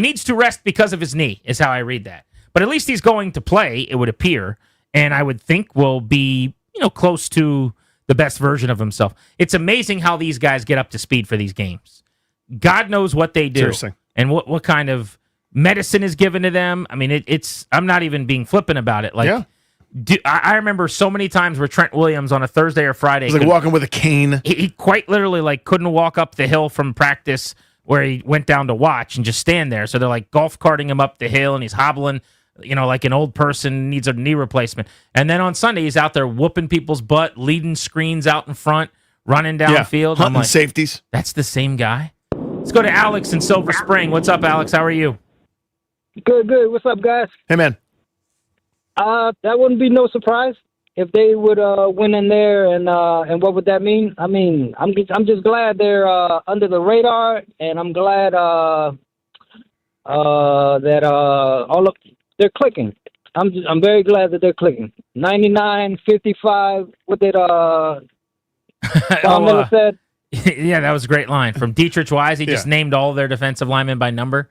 T: needs to rest because of his knee, is how I read that. But at least he's going to play, it would appear, and I would think will be, close to the best version of himself. It's amazing how these guys get up to speed for these games. God knows what they do.
U: Seriously.
T: And what kind of medicine is given to them. I mean, I'm not even being flippant about it. Like, yeah. I remember so many times where Trent Williams on a Thursday or Friday,
U: he's like walking with a cane.
T: He quite literally couldn't walk up the hill from practice where he went down to watch and just stand there. So they're golf carting him up the hill and he's hobbling, like an old person needs a knee replacement. And then on Sunday, he's out there whooping people's butt, leading screens out in front, running downfield.
U: Hunting safeties.
T: That's the same guy. Let's go to Alex in Silver Spring. What's up, Alex? How are you?
J: Good. What's up, guys?
U: Hey, man.
J: That wouldn't be no surprise if they would win in there, and what would that mean? I mean, I'm just glad they're under the radar, and I'm glad that all of they're clicking. I'm very glad that they're clicking. 99-55. What did Tom Miller said?
T: Yeah, that was a great line from Dietrich Wise. He just named all their defensive linemen by number: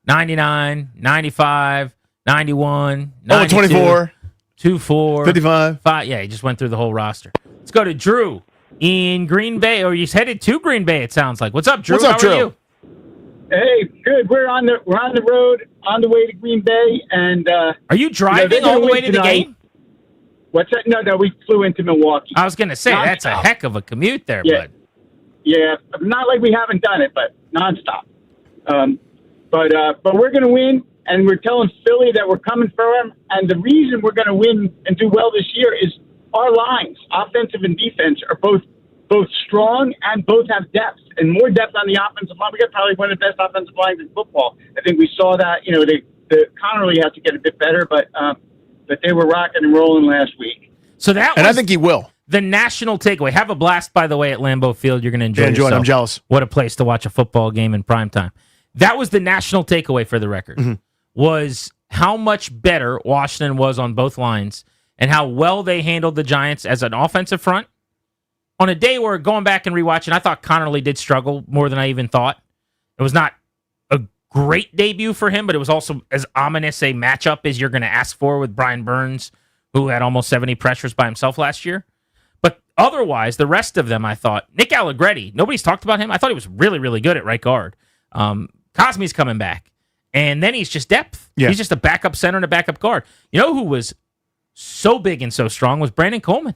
T: 99, 95. 91, 92,
U: 24,
T: 24,
U: 55.
T: 5. Yeah, he just went through the whole roster. Let's go to Drew in Green Bay, or he's headed to Green Bay, it sounds like. What's up, Drew? How are you?
M: Hey, good. We're on the road on the way to Green Bay, and
T: are you driving all the way to the game?
M: What's that? No, we flew into Milwaukee.
T: I was going to say that's a heck of a commute there, bud.
M: Yeah, not like we haven't done it, but nonstop. But we're going to win. And we're telling Philly that we're coming for them. And the reason we're going to win and do well this year is our lines, offensive and defense, are both strong and both have depth, and more depth on the offensive line. We got probably one of the best offensive lines in football. I think we saw that. Connerly has to get a bit better, but they were rocking and rolling last week.
T: So that
U: And I think he will.
T: The national takeaway. Have a blast, by the way, at Lambeau Field. You're going to enjoy yourself.
U: I'm jealous.
T: What a place to watch a football game in primetime. That was the national takeaway for the record, was how much better Washington was on both lines and how well they handled the Giants as an offensive front. On a day where, going back and rewatching, I thought Connerly did struggle more than I even thought. It was not a great debut for him, but it was also as ominous a matchup as you're going to ask for with Brian Burns, who had almost 70 pressures by himself last year. But otherwise, the rest of them, I thought, Nick Allegretti, nobody's talked about him. I thought he was really, really good at right guard. Cosme's coming back. And then he's just depth.
U: Yeah.
T: He's just a backup center and a backup guard. You know who was so big and so strong was Brandon Coleman.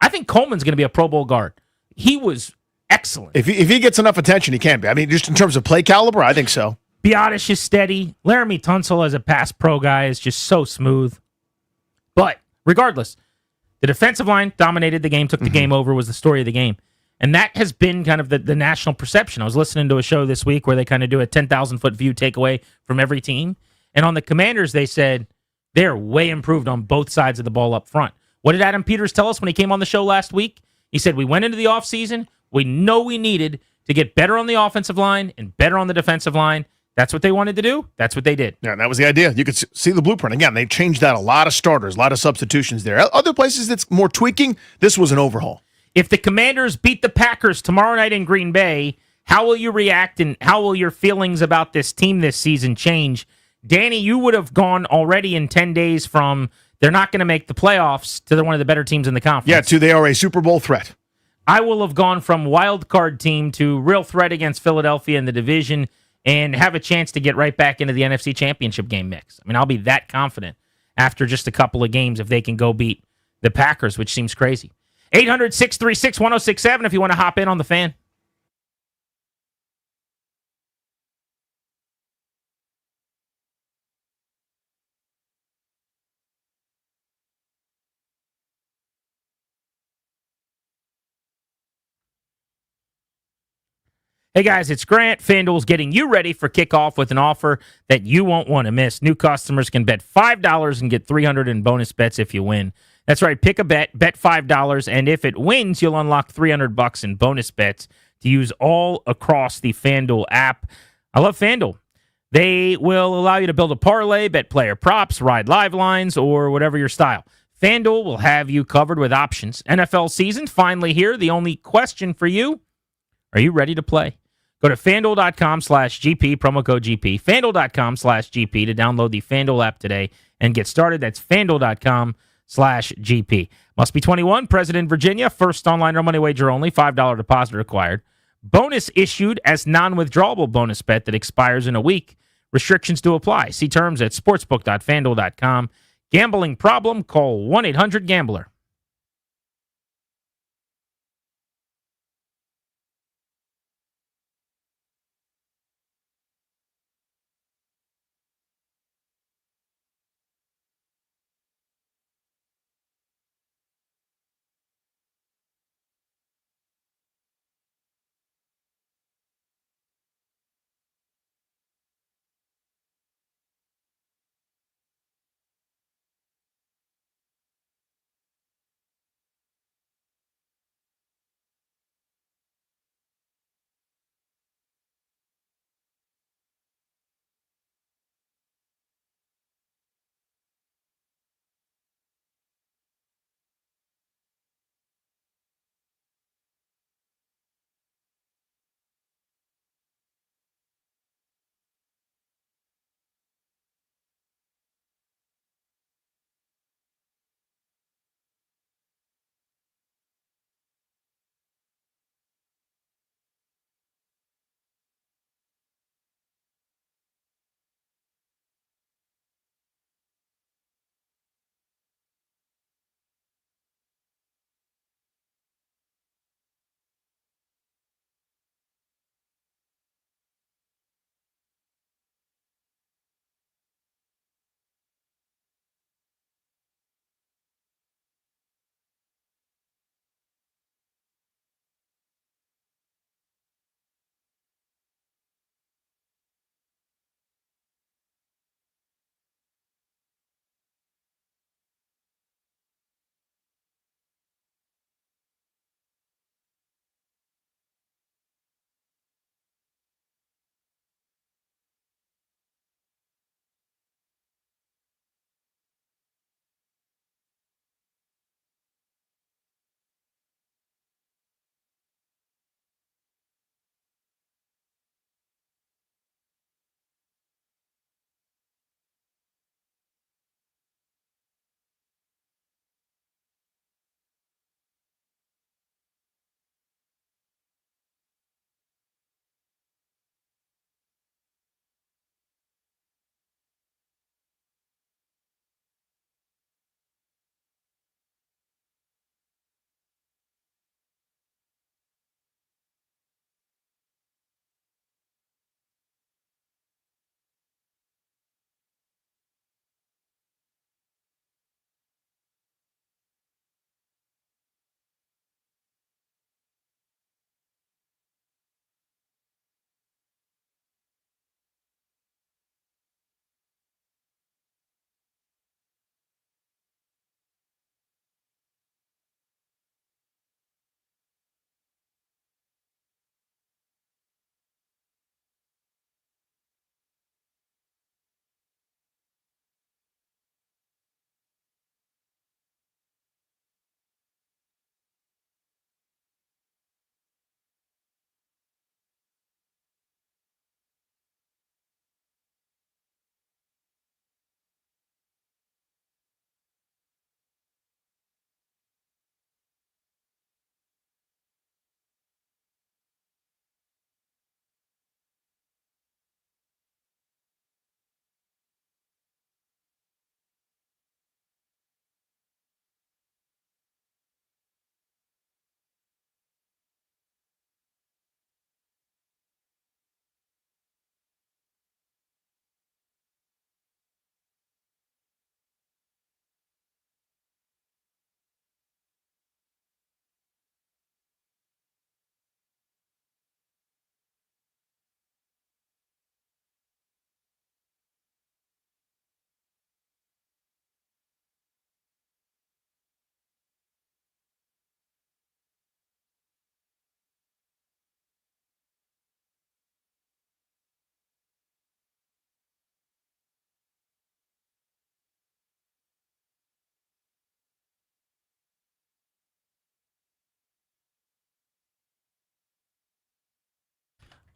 T: I think Coleman's going to be a Pro Bowl guard. He was excellent.
U: If he gets enough attention, he can be. I mean, just in terms of play caliber, I think so.
T: Biotish is steady. Laramie Tunsil as a pass pro guy is just so smooth. But regardless, the defensive line dominated the game, took the game over, was the story of the game. And that has been kind of the national perception. I was listening to a show this week where they kind of do a 10,000-foot view takeaway from every team. And on the Commanders, they said they're way improved on both sides of the ball up front. What did Adam Peters tell us when he came on the show last week? He said, we went into the offseason. We know we needed to get better on the offensive line and better on the defensive line. That's what they wanted to do. That's what they did.
U: Yeah, that was the idea. You could see the blueprint. Again, they changed out a lot of starters, a lot of substitutions there. Other places that's more tweaking, this was an overhaul.
T: If the Commanders beat the Packers tomorrow night in Green Bay, how will you react and how will your feelings about this team this season change? Danny, you would have gone already in 10 days from they're not going to make the playoffs to they're one of the better teams in the conference.
U: Yeah, to they are a Super Bowl threat.
T: I will have gone from wild card team to real threat against Philadelphia in the division and have a chance to get right back into the NFC Championship game mix. I mean, I'll be that confident after just a couple of games if they can go beat the Packers, which seems crazy. 800-636-1067 if you want to hop in on the Fan. Hey guys, it's Grant. FanDuel's getting you ready for kickoff with an offer that you won't want to miss. New customers can bet $5 and get $300 in bonus bets if you win. That's right, pick a bet $5, and if it wins, you'll unlock $300 in bonus bets to use all across the FanDuel app. I love FanDuel. They will allow you to build a parlay, bet player props, ride live lines, or whatever your style. FanDuel will have you covered with options. NFL season finally here. The only question for you, are you ready to play? Go to FanDuel.com/GP, promo code GP, FanDuel.com/GP to download the FanDuel app today and get started. That's FanDuel.com/GP. Must be 21, present in Virginia, first online or money wager only, $5 deposit required. Bonus issued as non-withdrawable bonus bet that expires in a week. Restrictions do apply. See terms at sportsbook.fanduel.com. Gambling problem? Call 1-800-GAMBLER.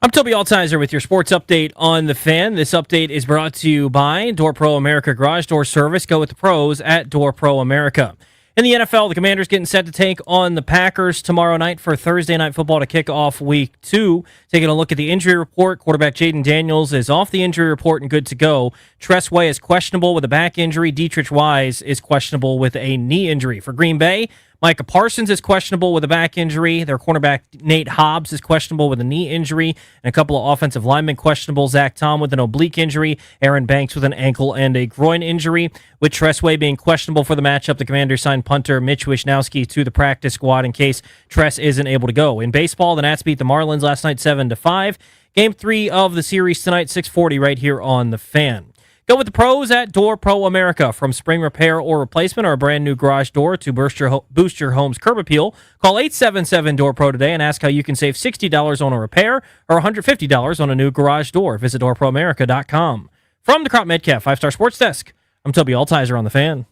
E: I'm Toby Altizer with your sports update on the Fan. This update is brought to you by Door Pro America Garage Door Service. Go with the pros at Door Pro America. In the NFL, the Commanders getting set to take on the Packers tomorrow night for Thursday Night Football to kick off Week 2. Taking a look at the injury report, quarterback Jaylen Daniels is off the injury report and good to go. Tress Way is questionable with a back injury. Dietrich Wise is questionable with a knee injury. For Green Bay, Micah Parsons is questionable with a back injury. Their cornerback Nate Hobbs is questionable with a knee injury. And a couple of offensive linemen questionable. Zach Tom with an oblique injury. Aaron Banks with an ankle and a groin injury. With Tressway being questionable for the matchup, the Commanders signed punter Mitch Wishnowsky to the practice squad in case Tress isn't able to go. In baseball, the Nats beat the Marlins last night 7-5. Game 3 of the series tonight, 6:40 right here on The Fan. Go with the pros at Door Pro America. From spring repair or replacement or a brand new garage door to boost your home's curb appeal, call 877-DOOR-PRO today and ask how you can save $60 on a repair or $150 on a new garage door. Visit doorproamerica.com. From the Crop Metcalf 5-Star Sports Desk, I'm Toby Altizer on The Fan.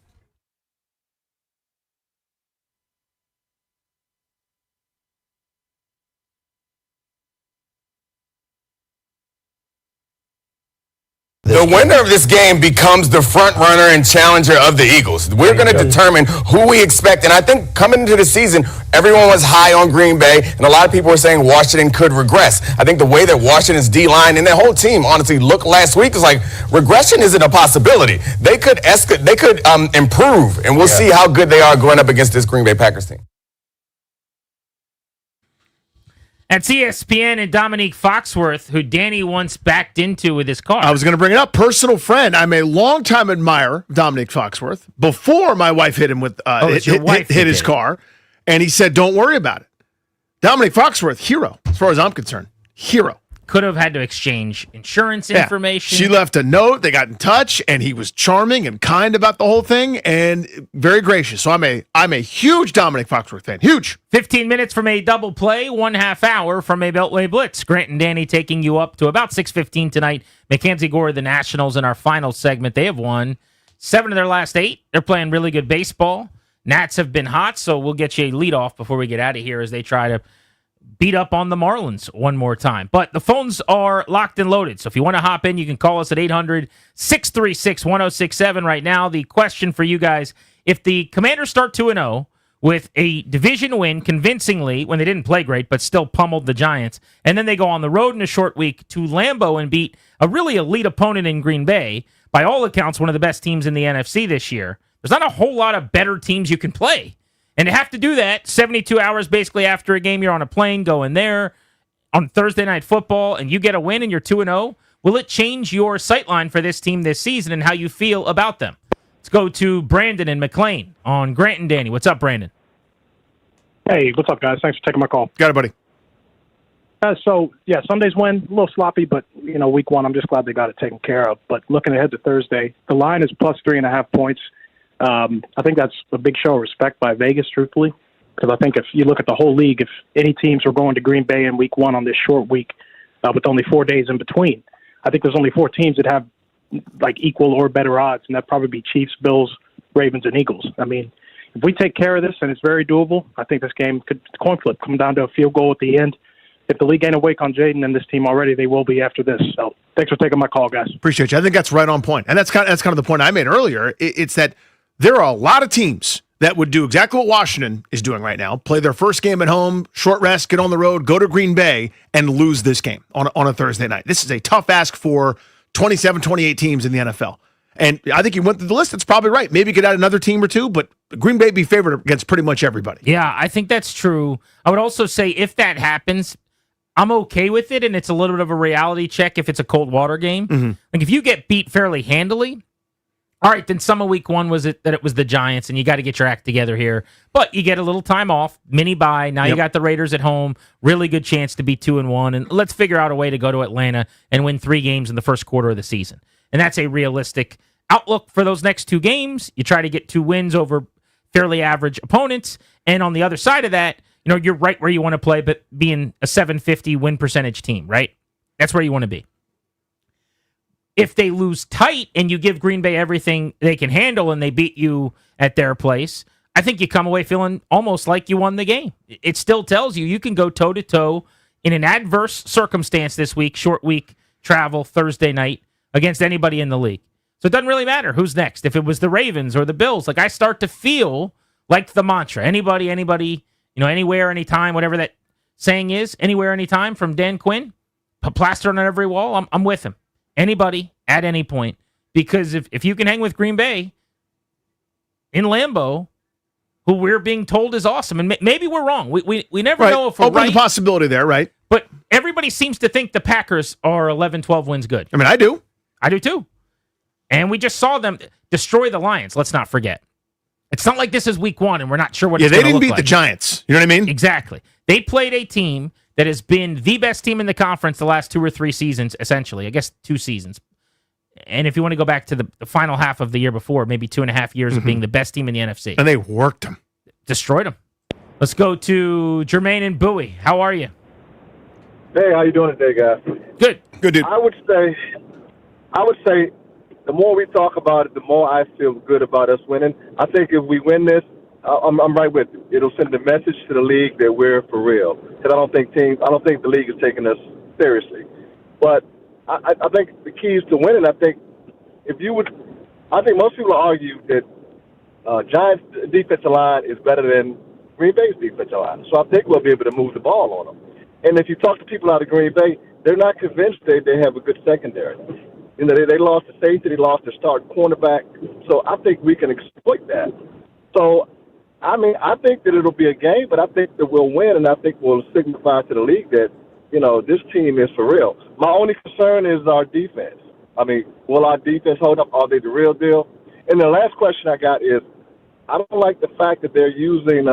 K: The winner of this game becomes the front runner and challenger of the Eagles. We're going to determine who we expect. And I think coming into the season, everyone was high on Green Bay, and a lot of people were saying Washington could regress. I think the way that Washington's D-line and their whole team honestly looked last week is like regression isn't a possibility. They could improve, and we'll see how good they are going up against this Green Bay Packers team.
T: That's ESPN and Dominique Foxworth, who Danny once backed into with his car.
U: I was going to bring it up. Personal friend. I'm a longtime admirer of Dominique Foxworth. Before my wife hit him with hit his car, and he said, "Don't worry about it." Dominique Foxworth, hero, as far as I'm concerned, hero.
T: Could have had to exchange insurance information.
U: She left a note. They got in touch, and he was charming and kind about the whole thing, and very gracious. So I'm a huge Dominic Foxworth fan. Huge.
T: 15 minutes from a double play, 1/2 hour from a Beltway Blitz. Grant and Danny taking you up to about 6:15 tonight. Mackenzie Gore, the Nationals, in our final segment. They have won 7 of their last 8. They're playing really good baseball. Nats have been hot, so we'll get you a leadoff before we get out of here as they try to beat up on the Marlins one more time. But the phones are locked and loaded, so if you want to hop in, you can call us at 800-636-1067 right now. The question for you guys, if the Commanders start 2-0 with a division win convincingly, when they didn't play great, but still pummeled the Giants, and then they go on the road in a short week to Lambo and beat a really elite opponent in Green Bay, by all accounts, one of the best teams in the NFC this year, there's not a whole lot of better teams you can play. And to have to do that 72 hours basically after a game, you're on a plane going there on Thursday Night Football, and you get a win and you're 2-0, will it change your sightline for this team this season and how you feel about them? Let's go to Brandon and McLean on Grant and Danny. What's up, Brandon?
O: Hey, what's up, guys? Thanks for taking my call.
U: Got it, buddy.
O: Sunday's win, a little sloppy, but, week 1, I'm just glad they got it taken care of. But looking ahead to Thursday, the line is plus 3.5 points. I think that's a big show of respect by Vegas, truthfully, because I think if you look at the whole league, if any teams were going to Green Bay in week 1 on this short week with only 4 days in between, I think there's only 4 teams that have like equal or better odds, and that'd probably be Chiefs, Bills, Ravens, and Eagles. I mean, if we take care of this and it's very doable, I think this game could coin flip, come down to a field goal at the end. If the league ain't awake on Jayden and this team already, they will be after this. So thanks for taking my call, guys.
U: Appreciate you. I think that's right on point. And that's kind of the point I made earlier. It's that there are a lot of teams that would do exactly what Washington is doing right now, play their first game at home, short rest, get on the road, go to Green Bay, and lose this game on a Thursday night. This is a tough ask for 27, 28 teams in the NFL. And I think you went through the list. It's probably right. Maybe you could add another team or two, but Green Bay be favored against pretty much everybody.
T: Yeah, I think that's true. I would also say if that happens, I'm okay with it, and it's a little bit of a reality check if it's a cold water game.
U: Mm-hmm.
T: Like if you get beat fairly handily, all right, then some of week 1 was it that it was the Giants, and you got to get your act together here. But you get a little time off, mini bye. Now you got the Raiders at home. Really good chance to be 2-1, and let's figure out a way to go to Atlanta and win 3 games in the first quarter of the season. And that's a realistic outlook for those next 2 games. You try to get 2 wins over fairly average opponents, and on the other side of that, you're right where you want to play, but being a 750 win percentage team, right? That's where you want to be. If they lose tight and you give Green Bay everything they can handle and they beat you at their place, I think you come away feeling almost like you won the game. It still tells you can go toe-to-toe in an adverse circumstance this week, short week, travel, Thursday night, against anybody in the league. So it doesn't really matter who's next. If it was the Ravens or the Bills, like I start to feel like the mantra. Anybody, anywhere, anytime, whatever that saying is, anywhere, anytime from Dan Quinn, plastered on every wall, I'm with him. Anybody, at any point. Because if you can hang with Green Bay in Lambeau, who we're being told is awesome, and maybe we're wrong. We never know if we're
U: Open
T: right.
U: the possibility there, right?
T: But everybody seems to think the Packers are 11, 12 wins good.
U: I mean, I do.
T: I do too. And we just saw them destroy the Lions. Let's not forget. It's not like this is week one and we're not sure what it's going to look like.
U: They didn't beat the Giants. You know what I mean?
T: Exactly. They played a team that has been the best team in the conference the last 2 or 3 seasons, essentially. I guess 2 seasons. And if you want to go back to the final half of the year before, maybe 2.5 years of being the best team in the NFC.
U: And they worked them.
T: Destroyed them. Let's go to Jermaine and Bowie. How are you?
P: Hey, how you doing today, guys?
T: Good.
U: Good, dude.
P: I would say the more we talk about it, the more I feel good about us winning. I think if we win this, I'm right with you. It'll send a message to the league that we're for real. Because I don't think the league is taking us seriously. But I think the key is to winning. I think most people argue that Giants' defensive line is better than Green Bay's defensive line. So I think we'll be able to move the ball on them. And if you talk to people out of Green Bay, they're not convinced they have a good secondary. You know, they lost the safety, they lost their starting cornerback. So I think we can exploit that. So, I mean, I think that it'll be a game, but I think that we'll win, and I think we'll signify to the league that, you know, this team is for real. My only concern is our defense. I mean, will our defense hold up? Are they the real deal? And the last question I got is, I don't like the fact that they're using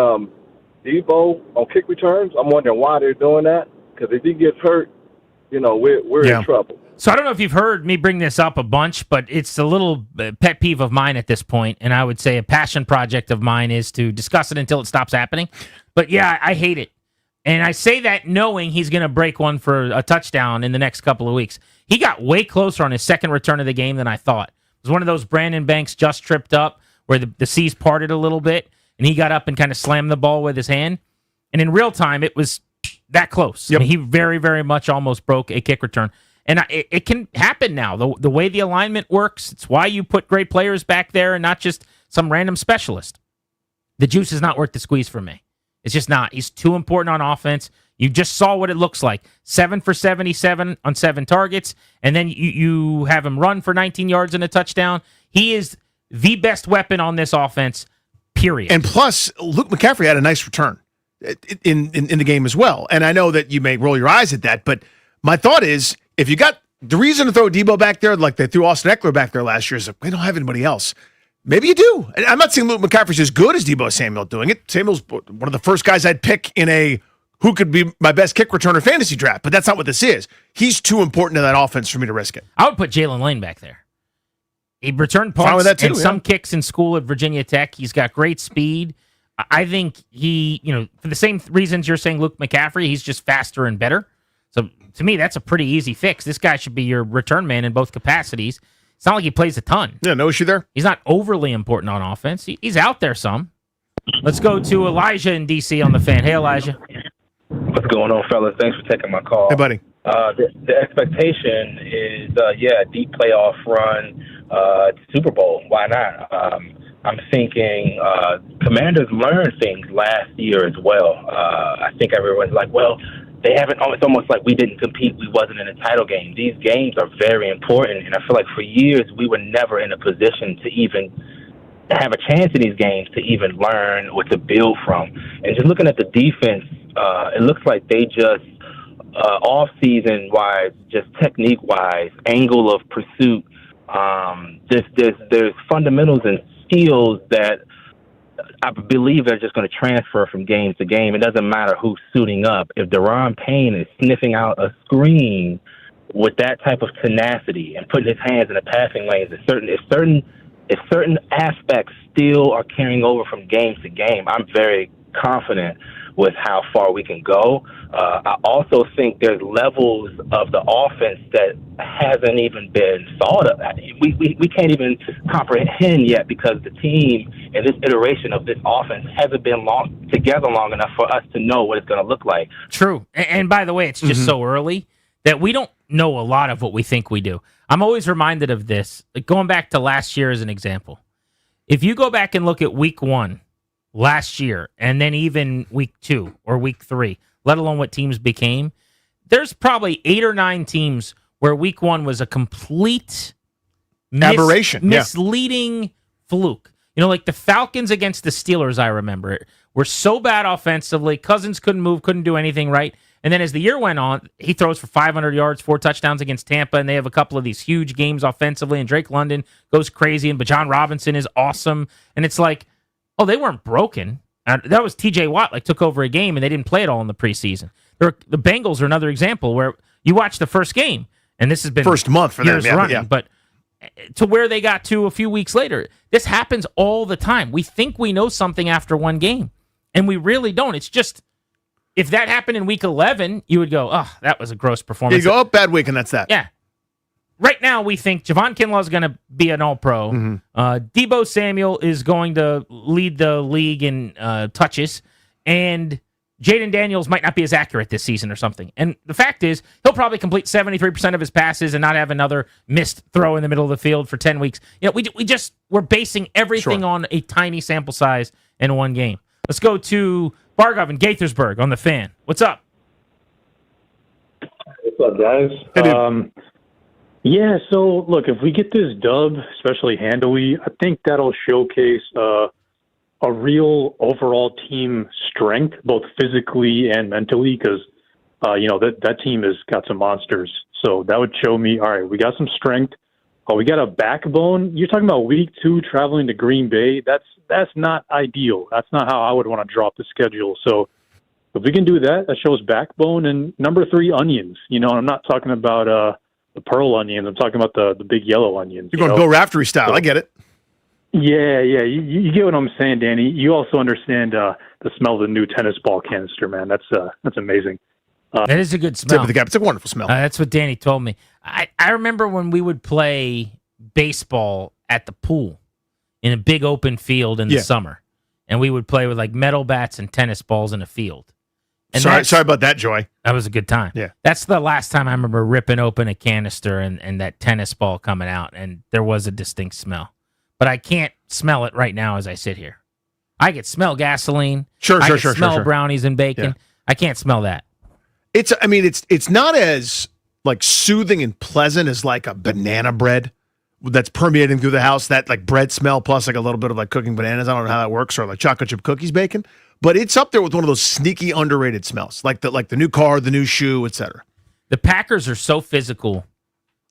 P: Debo on kick returns. I'm wondering why they're doing that, because if he gets hurt, you know, we're in trouble.
T: So I don't know if you've heard me bring this up a bunch, but it's a little pet peeve of mine at this point, and I would say a passion project of mine is to discuss it until it stops happening. But yeah, I hate it. And I say that knowing he's going to break one for a touchdown in the next couple of weeks. He got way closer on his second return of the game than I thought. It was one of those Brandon Banks just tripped up where the seas parted a little bit, and he got up and kind of slammed the ball with his hand. And in real time, it was that close.
U: Yep.
T: I mean, he very, very much almost broke a kick return. And it can happen now. The way the alignment works, it's why you put great players back there and not just some random specialist. The juice is not worth the squeeze for me. It's just not. He's too important on offense. You just saw what it looks like. 7 for 77 on 7 targets, and then you have him run for 19 yards and a touchdown. He is the best weapon on this offense, period.
U: And plus, Luke McCaffrey had a nice return in the game as well. And I know that you may roll your eyes at that, but my thought is, if you got the reason to throw Debo back there, like they threw Austin Eckler back there last year, is like, we don't have anybody else. Maybe you do. And I'm not saying Luke McCaffrey's as good as Debo Samuel doing it. Samuel's one of the first guys I'd pick in a who could be my best kick returner fantasy draft, but that's not what this is. He's too important to that offense for me to risk it.
T: I would put Jalen Lane back there. He returned punts and some kicks in school at Virginia Tech. He's got great speed. I think he, for the same reasons you're saying Luke McCaffrey, he's just faster and better. So to me, that's a pretty easy fix. This guy should be your return man in both capacities. It's not like he plays a ton.
U: Yeah, no issue there.
T: He's not overly important on offense. He's out there some. Let's go to Elijah in D.C. on the Fan. Hey, Elijah.
Q: What's going on, fellas? Thanks for taking my call.
U: Hey, buddy.
Q: The expectation is, a deep playoff run to Super Bowl. Why not? I'm thinking Commanders learned things last year as well. I think everyone's like, well, they haven't. It's almost like we didn't compete. We wasn't in a title game. These games are very important, and I feel like for years we were never in a position to even have a chance in these games to even learn or to build from. And just looking at the defense, it looks like they just off-season wise, just technique wise, angle of pursuit. There's fundamentals and skills that I believe they're just going to transfer from game to game. It doesn't matter who's suiting up. If Daron Payne is sniffing out a screen with that type of tenacity and putting his hands in the passing lanes, if certain aspects still are carrying over from game to game, I'm very confident with how far we can go. I also think there's levels of the offense that hasn't even been thought of. We can't even comprehend yet because the team and this iteration of this offense hasn't been together long enough for us to know what it's going to look like.
T: True. And by the way, it's just so early that we don't know a lot of what we think we do. I'm always reminded of this, like going back to last year as an example. If you go back and look at week 1 last year and then even week 2 or week 3, let alone what teams became, there's probably 8 or 9 teams where week 1 was a complete
U: aberration,
T: misleading fluke. You know, like the Falcons against the Steelers, I remember it, were so bad offensively. Cousins couldn't move, couldn't do anything right. And then as the year went on, he throws for 500 yards, 4 touchdowns against Tampa, and they have a couple of these huge games offensively, and Drake London goes crazy, but John Robinson is awesome. And it's like, oh, they weren't broken. That was TJ Watt, took over a game, and they didn't play it all in the preseason. The Bengals are another example where you watch the first game, and this has been
U: first month for
T: years
U: them,
T: running, but to where they got to a few weeks later. This happens all the time. We think we know something after one game, and we really don't. It's just, if that happened in week 11, you would go, oh, that was a gross performance.
U: You go, bad week, and that's that.
T: Yeah. Right now, we think Javon Kinlaw is going to be an all-pro. Deebo Samuel is going to lead the league in touches, and Jayden Daniels might not be as accurate this season or something. And the fact is, he'll probably complete 73% of his passes and not have another missed throw in the middle of the field for 10 weeks. You know, we're basing everything on a tiny sample size in one game. Let's go to Bargov in Gaithersburg on the Fan. What's up?
N: What's up, guys? Yeah, so look, if we get this dub, especially handily, I think that'll showcase a real overall team strength, both physically and mentally, because that team has got some monsters. So that would show me, all right, we got some strength. Oh, we got a backbone. You're talking about week 2 traveling to Green Bay. That's not ideal. That's not how I would want to drop the schedule. So if we can do that, that shows backbone. And number 3, onions. I'm not talking about the pearl onions. I'm talking about the big yellow onions.
U: You're going Bill Raftery style. So, I get it.
N: Yeah. You get what I'm saying, Danny. You also understand the smell of the new tennis ball canister, man. That's amazing.
T: That is a good smell.
U: Tip of the cap. It's a wonderful smell.
T: That's what Danny told me. I remember when we would play baseball at the pool in a big open field in the summer, and we would play with metal bats and tennis balls in a field. And
U: sorry about that, Joy.
T: That was a good time.
U: Yeah.
T: That's the last time I remember ripping open a canister and that tennis ball coming out, and there was a distinct smell. But I can't smell it right now as I sit here. I can smell gasoline. I can smell brownies and bacon.
U: Yeah.
T: I can't smell that.
U: It's not as soothing and pleasant as a banana bread that's permeating through the house. That bread smell plus a little bit of cooking bananas. I don't know how that works, or chocolate chip cookies bacon. But it's up there with one of those sneaky underrated smells, like the new car, the new shoe, etc.
T: The Packers are so physical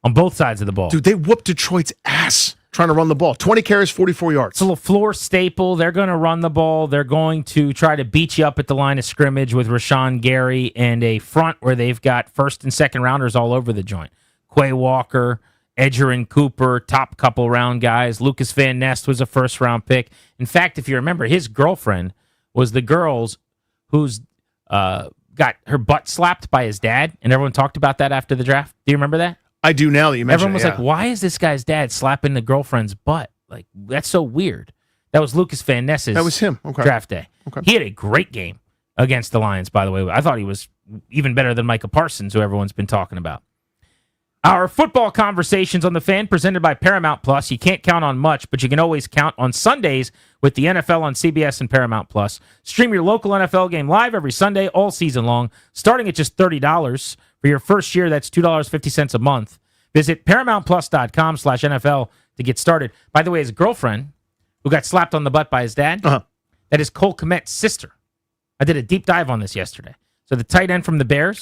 T: on both sides of the ball.
U: Dude, they whooped Detroit's ass trying to run the ball. 20 carries, 44 yards.
T: It's a LaFleur staple. They're going to run the ball. They're going to try to beat you up at the line of scrimmage with Rashawn Gary and a front where they've got first and second rounders all over the joint. Quay Walker, Edgerrin Cooper, top couple round guys. Lucas Van Ness was a first-round pick. In fact, if you remember, his girlfriend was the girl's who's got her butt slapped by his dad, and everyone talked about that after the draft. Do you remember that?
U: I do now that you mention it.
T: Everyone was like, why is this guy's dad slapping the girlfriend's butt? That's so weird. That was Lucas Van Ness's
U: That was him. Okay.
T: Draft day.
U: Okay.
T: He had a great game against the Lions, by the way. I thought he was even better than Micah Parsons, who everyone's been talking about. Our football conversations on the Fan presented by Paramount Plus. You can't count on much, but you can always count on Sundays with the NFL on CBS and Paramount Plus. Stream your local NFL game live every Sunday all season long, starting at just $30 for your first year. That's $2.50 a month. Visit ParamountPlus.com/NFL to get started. By the way, his girlfriend, who got slapped on the butt by his dad, that is Cole Kmet's sister. I did a deep dive on this yesterday. So the tight end from the Bears,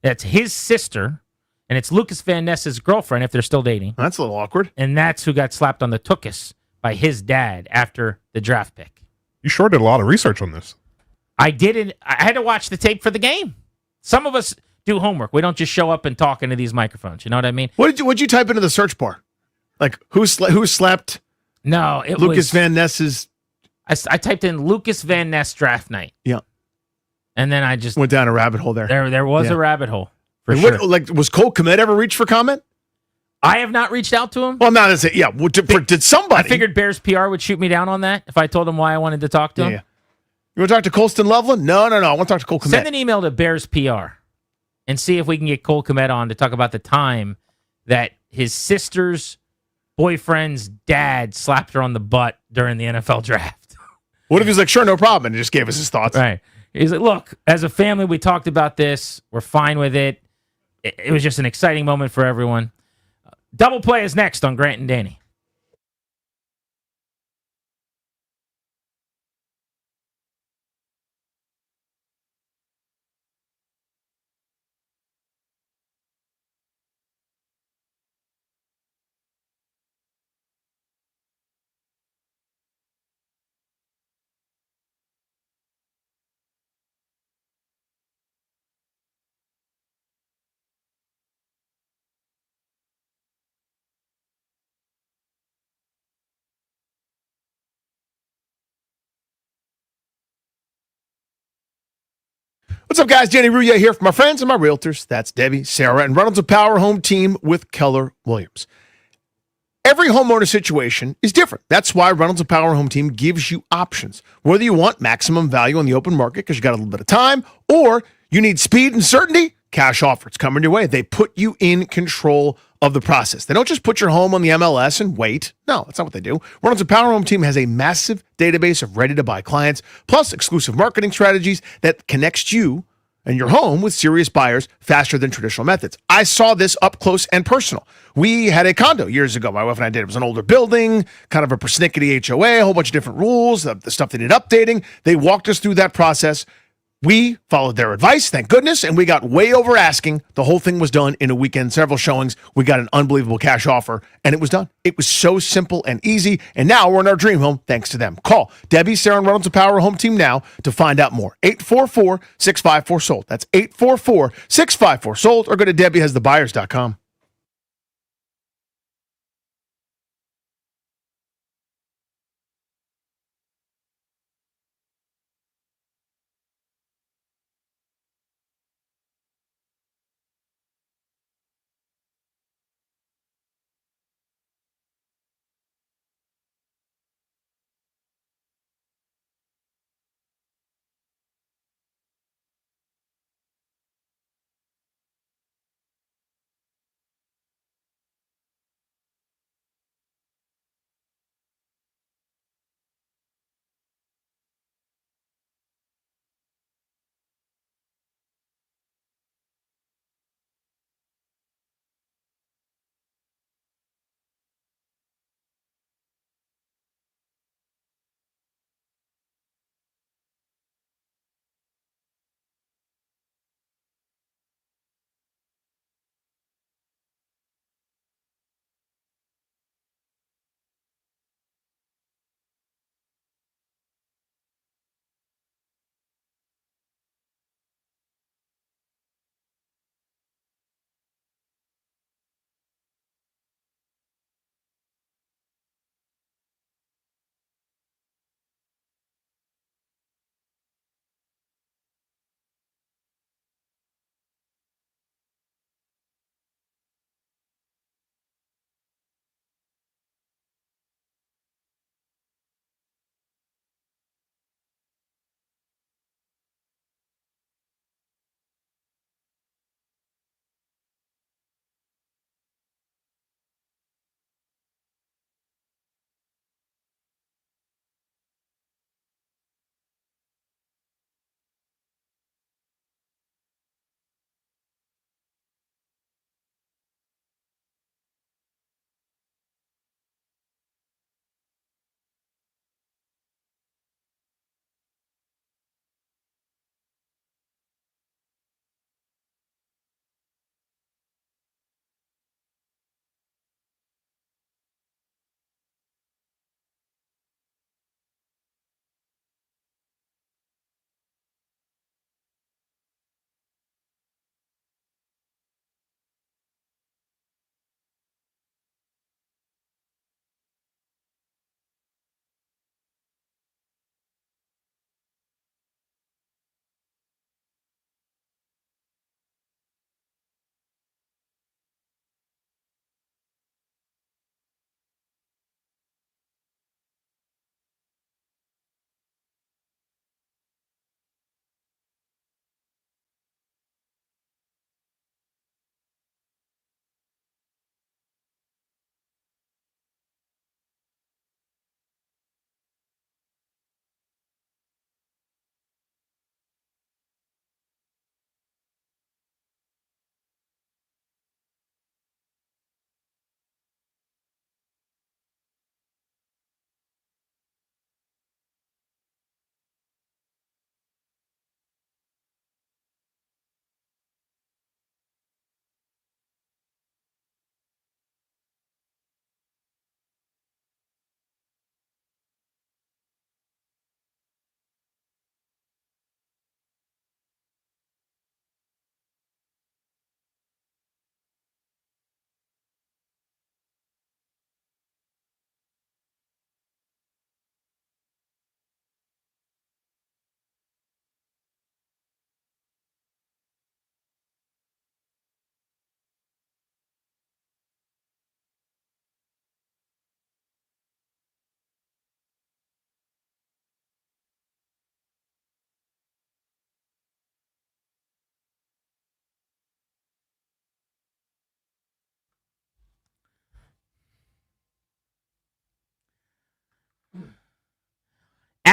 T: that's his sister. And it's Lucas Van Ness's girlfriend, if they're still dating.
U: That's a little awkward.
T: And that's who got slapped on the tuchus by his dad after the draft pick.
R: You sure did a lot of research on this.
T: I didn't. I had to watch the tape for the game. Some of us do homework. We don't just show up and talk into these microphones. You know what I mean?
U: What'd you type into the search bar? Who slapped?
T: No, it
U: Lucas
T: was
U: Van Ness's.
T: I typed in Lucas Van Ness draft night.
U: Yeah.
T: And then I just
U: went down a rabbit hole there.
T: There was
U: Yeah.
T: a rabbit hole for
U: And
T: sure.
U: was Cole Kmet ever reached for comment?
T: I have not reached out to him.
U: Well, not as yeah. Did somebody?
T: I figured Bears PR would shoot me down on that if I told him why I wanted to talk to him.
U: Yeah. You want to talk to Colston Loveland? No. I want to talk to Cole Kmet.
T: Send an email to Bears PR and see if we can get Cole Kmet on to talk about the time that his sister's boyfriend's dad slapped her on the butt during the NFL draft.
U: What if he's like, sure, no problem, and he just gave us his thoughts?
T: Right. He's like, look, as a family, we talked about this. We're fine with it. It was just an exciting moment for everyone. Double play is next on Grant and Danny.
U: What's up, guys? Danny Rouillet here for my friends and my realtors. That's Debbie, Sarah, and Reynolds of Power Home Team with Keller Williams. Every homeowner situation is different. That's why Reynolds of Power Home Team gives you options. Whether you want maximum value on the open market because you got a little bit of time, or you need speed and certainty, cash offers coming your way. They put you in control of the process. They don't just put your home on the MLS and wait. No, that's not what they do. Reynolds of Power Home Team has a massive database of ready-to-buy clients, plus exclusive marketing strategies that connects you and your home with serious buyers faster than traditional methods. I saw this up close and personal. We had a condo years ago. My wife and I did. It was an older building, kind of a persnickety HOA, a whole bunch of different rules, the stuff they did updating. They walked us through that process. We followed their advice, thank goodness, and we got way over asking. The whole thing was done in a weekend, several showings. We got an unbelievable cash offer, and it was done. It was so simple and easy, and now we're in our dream home thanks to them. Call Debbie, Sarah, and Reynolds of Power Home Team now to find out more. 844-654-SOLD. That's 844-654-SOLD, or go to DebbieHasTheBuyers.com.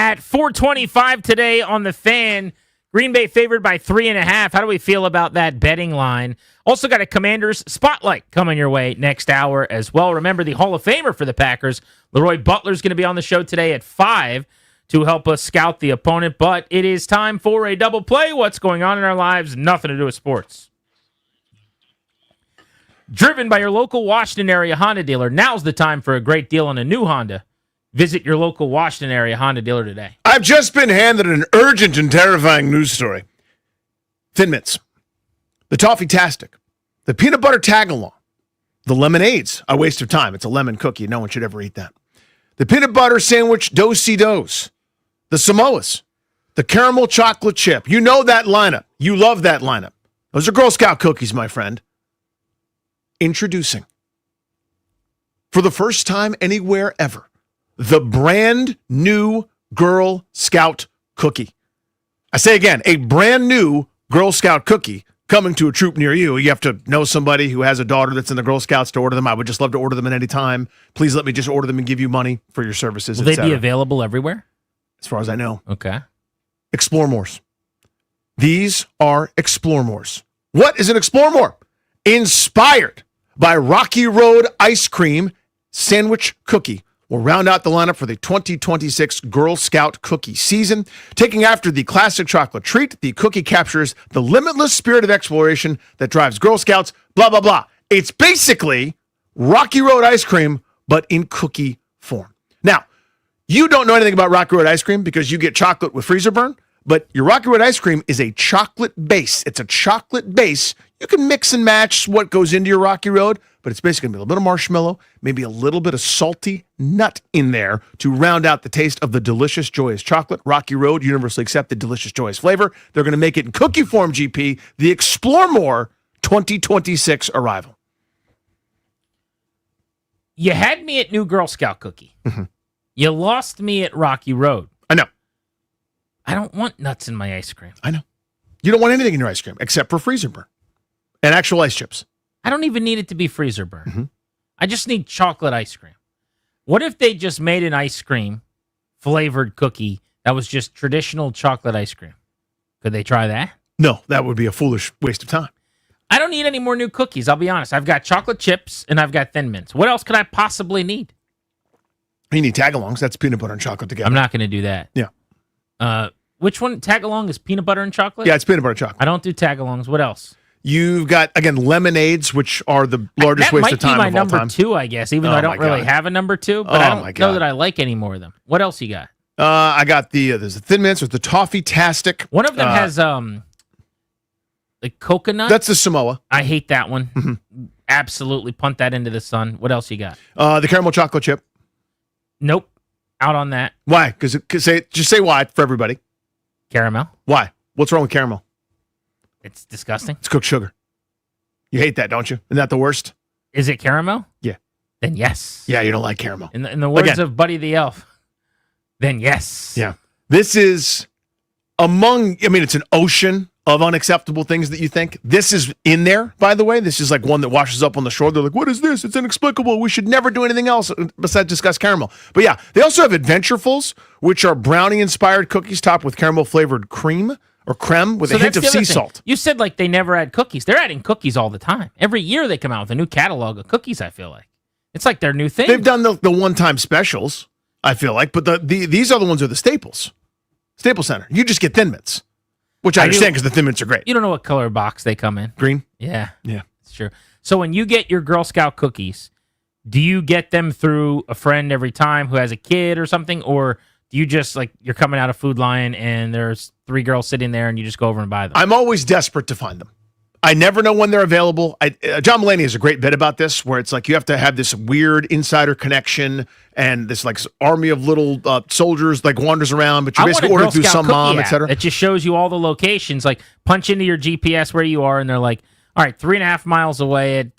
T: At 425 today on the Fan, Green Bay favored by 3.5. How do we feel about that betting line? Also got a Commanders Spotlight coming your way next hour as well. Remember, the Hall of Famer for the Packers, Leroy Butler, is going to be on the show today at 5 to help us scout the opponent. But it is time for a double play. What's going on in our lives? Nothing to do with sports. Driven by your local Washington area Honda dealer, now's the time for a great deal on a new Honda. Visit your local Washington area Honda dealer today.
U: I've just been handed an urgent and terrifying news story. Thin Mints, the Toffee-tastic, the peanut butter tag-along, the lemonades, a waste of time. It's a lemon cookie. No one should ever eat that. The peanut butter sandwich do-si-dos, the Samoas, the caramel chocolate chip. You know that lineup. You love that lineup. Those are Girl Scout cookies, my friend. Introducing, for the first time anywhere ever, the brand new Girl Scout cookie. I say again, a brand new Girl Scout cookie coming to a troop near you. You have to know somebody who has a daughter that's in the Girl Scouts to order them. I would just love to order them at any time. Please let me just order them and give you money for your services.
T: Will they be available everywhere?
U: As far as I know.
T: Okay.
U: Explore Mores. These are Explore Mores. What is an Explore More? Inspired by Rocky Road Ice Cream Sandwich Cookie. Will round out the lineup for the 2026 Girl Scout cookie season. Taking after the classic chocolate treat, the cookie captures the limitless spirit of exploration that drives Girl Scouts, blah, blah, blah. It's basically Rocky Road ice cream, but in cookie form. Now, you don't know anything about Rocky Road ice cream because you get chocolate with freezer burn, but your Rocky Road ice cream is a chocolate base. It's a chocolate base. You can mix and match what goes into your Rocky Road, but it's basically going to be a little bit of marshmallow, maybe a little bit of salty nut in there to round out the taste of the delicious, joyous chocolate. Rocky Road, universally accepted, delicious, joyous flavor. They're going to make it in cookie form, GP. The Explore More 2026 arrival.
T: You had me at New Girl Scout cookie.
U: Mm-hmm.
T: You lost me at Rocky Road.
U: I know.
T: I don't want nuts in my ice cream.
U: I know. You don't want anything in your ice cream except for freezer burn and actual ice chips.
T: I don't even need it to be freezer burn.
U: Mm-hmm.
T: I just need chocolate ice cream. What if they just made an ice cream flavored cookie that was just traditional chocolate ice cream? Could they try that?
U: No, that would be a foolish waste of time.
T: I don't need any more new cookies, I'll be honest. I've got chocolate chips and I've got Thin Mints. What else could I possibly need?
U: You need tag-alongs. That's peanut butter and chocolate together.
T: I'm not going to do that.
U: Yeah.
T: Which one? Tag-along is peanut butter and chocolate?
U: Yeah, it's peanut butter and chocolate.
T: I don't do tag-alongs. What else?
U: You've got, again, lemonades, which are the largest waste of time
T: That might
U: of
T: be
U: all
T: my
U: time.
T: number 2, I guess, even though I don't really have a number 2. But I don't know that I like any more of them. What else you got?
U: I got there's the Thin Mints, there's the Toffee-tastic.
T: One of them has the coconut.
U: That's the Samoa.
T: I hate that one.
U: Mm-hmm.
T: Absolutely punt that into the sun. What else you got?
U: The caramel chocolate chip.
T: Nope. Out on that.
U: Why? Because just say why for everybody.
T: Caramel.
U: Why? What's wrong with caramel?
T: It's disgusting.
U: It's cooked sugar. You hate that, don't you? Isn't that the worst?
T: Is it caramel?
U: Yeah.
T: Then yes.
U: Yeah, you don't like caramel.
T: In the words of Buddy the Elf, then yes.
U: Yeah. This is it's an ocean of unacceptable things that you think. This is in there, by the way. This is like one that washes up on the shore. They're like, what is this? It's inexplicable. We should never do anything else besides discuss caramel. But yeah, they also have Adventurefuls, which are brownie-inspired cookies topped with caramel-flavored cream or creme with a hint of sea salt.
T: You said like they never add cookies. They're adding cookies all the time. Every year they come out with a new catalog of cookies, I feel like. It's like their new thing.
U: They've done the one-time specials, I feel like, but these are the ones that are the staples. Staple Center. You just get Thin Mints, which I understand because the Thin Mints are great.
T: You don't know what color box they come in.
U: Green?
T: Yeah.
U: Yeah.
T: It's true. So when you get your Girl Scout cookies, do you get them through a friend every time who has a kid or something? Or do you just you're coming out of Food Lion and there's 3 girls sitting there and you just go over and buy them?
U: I'm always desperate to find them. I never know when they're available. John Mulaney has a great bit about this, where it's like you have to have this weird insider connection and this army of little soldiers wanders around, but you basically order through some mom, etc.
T: It just shows you all the locations. Like punch into your GPS where you are, and they're like, all right, 3.5 miles away at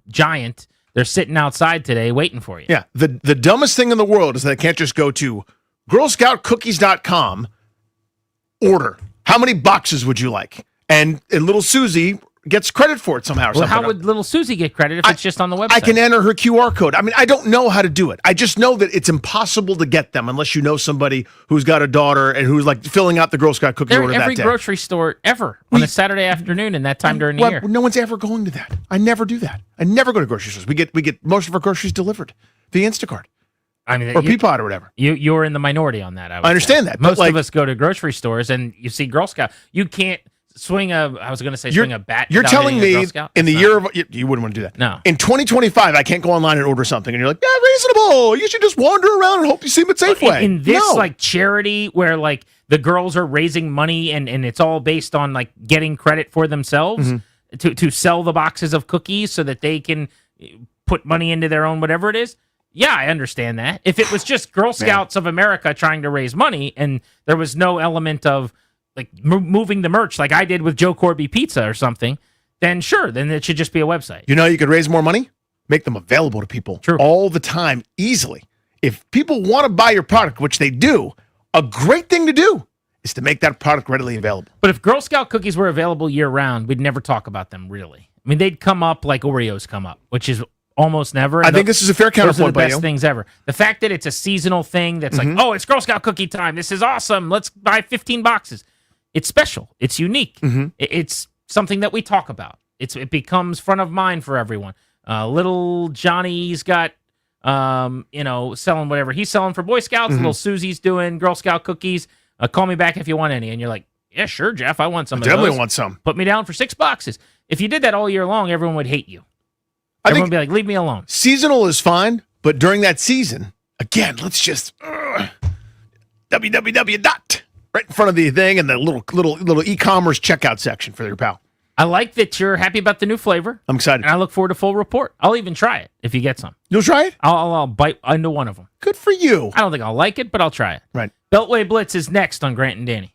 T: Giant. They're sitting outside today waiting for you.
U: Yeah. The dumbest thing in the world is that I can't just go to girlscoutcookies.com, order. How many boxes would you like? And little Susie gets credit for it somehow or
T: Well,
U: something.
T: how would little Susie get credit if it's just on the website?
U: I can enter her QR code. I mean, I don't know how to do it. I just know that it's impossible to get them unless you know somebody who's got a daughter and who's like filling out the Girl Scout cookie
T: They're
U: order
T: in every
U: that day.
T: grocery store ever on a Saturday afternoon and that time during the year.
U: No one's ever going to that. I never do that. I never go to grocery stores. We get most of our groceries delivered via Instacart.
T: I mean,
U: or Peapod or whatever.
T: You're in the minority on that. I
U: understand that.
T: Most of us go to grocery stores and you see Girl Scout. You can't swing a bat.
U: You're
T: without
U: telling
T: hitting a
U: me
T: Girl Scout?
U: in the
T: That's
U: year of you wouldn't want to do that.
T: No.
U: In 2025, I can't go online and order something, and you're like, yeah, reasonable. You should just wander around and hope you see them at Safeway.
T: In this
U: No.
T: like charity where like the girls are raising money and it's all based on like getting credit for themselves to sell the boxes of cookies so that they can put money into their own whatever it is. Yeah, I understand that. If it was just Girl Scouts of America trying to raise money and there was no element of like moving the merch like I did with Joe Corby Pizza or something, then sure, then it should just be a website.
U: You know, you could raise more money, make them available to people all the time, easily. If people want to buy your product, which they do, a great thing to do is to make that product readily available.
T: But if Girl Scout cookies were available year-round, we'd never talk about them, really. I mean, they'd come up like Oreos come up, which is almost never.
U: I think this is a fair counterpoint
T: Those are the
U: by
T: best
U: you.
T: things ever. The fact that it's a seasonal thing that's like, oh, it's Girl Scout cookie time. This is awesome. Let's buy 15 boxes. It's special. It's unique. It's something that we talk about. It becomes front of mind for everyone. Little Johnny's got, selling whatever he's selling for Boy Scouts. Little Susie's doing Girl Scout cookies. Call me back if you want any. And you're like, yeah, sure, Jeff. I want some of those.
U: Definitely want some.
T: Put me down for 6 boxes. If you did that all year long, everyone would hate you. Everyone would be like, leave me alone.
U: Seasonal is fine, but during that season, again, let's just www. Right in front of the thing and the little e-commerce checkout section for your pal.
T: I like that you're happy about the new flavor.
U: I'm excited.
T: And I look forward to full report. I'll even try it if you get some.
U: You'll try it?
T: I'll bite into one of them.
U: Good for you.
T: I don't think I'll like it, but I'll try it.
U: Right.
T: Beltway Blitz is next on Grant and Danny.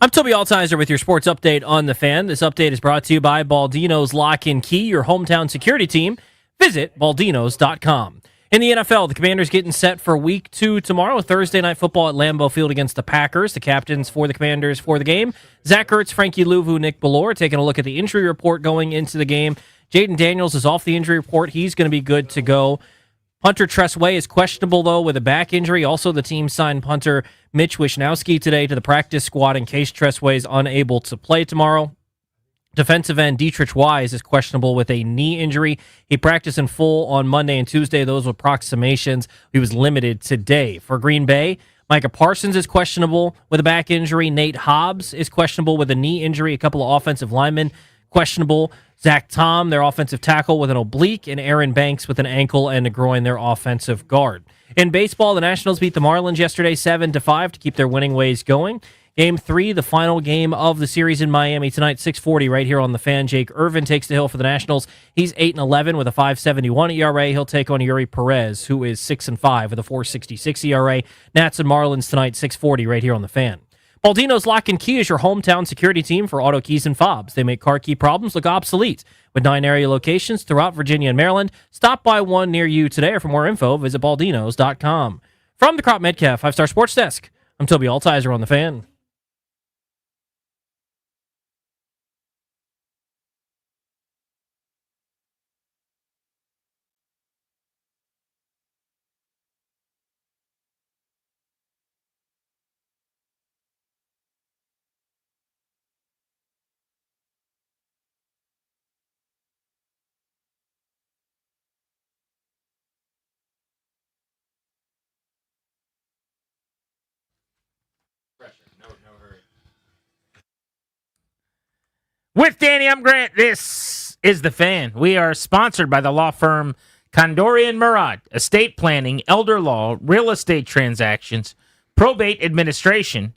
E: I'm Toby Altizer with your sports update on The Fan. This update is brought to you by Baldino's Lock and Key, your hometown security team. Visit baldinos.com. In the NFL, the Commanders getting set for Week 2 tomorrow, Thursday Night Football at Lambeau Field against the Packers. The captains for the Commanders for the game: Zach Ertz, Frankie Louvu, Nick Bellore. Taking a look at the injury report going into the game. Jayden Daniels is off the injury report. He's going to be good to go. Hunter Tressway is questionable, though, with a back injury. Also, the team signed punter Mitch Wishnowsky today to the practice squad in case Tressway is unable to play tomorrow. Defensive end Dietrich Wise is questionable with a knee injury. He practiced in full on Monday and Tuesday. Those were approximations. He was limited today. For Green Bay, Micah Parsons is questionable with a back injury. Nate Hobbs is questionable with a knee injury. A couple of offensive linemen questionable. Zach Tom, their offensive tackle, with an oblique, and Aaron Banks with an ankle and a groin, their offensive guard. In baseball, the Nationals beat the Marlins yesterday 7-5 to keep their winning ways going. Game 3, the final game of the series in Miami tonight, 6:40 right here on the Fan. Jake Irvin takes the hill for the Nationals. He's 8-11 with a 5.71 ERA. He'll take on Yuri Perez, who is 6-5 with a 4.66 ERA. Nats and Marlins tonight, 6:40 right here on the Fan. Baldino's Lock and Key is your hometown security team for auto keys and fobs. They make car key problems look obsolete. With 9 area locations throughout Virginia and Maryland, stop by one near you today, or for more info, visit baldinos.com. From the Crop Metcalf 5-Star Sports Desk, I'm Toby Altizer on the Fan.
T: With Danny, I'm Grant. This is The Fan. We are sponsored by the law firm Condorian Murad, estate planning, elder law, real estate transactions, probate administration.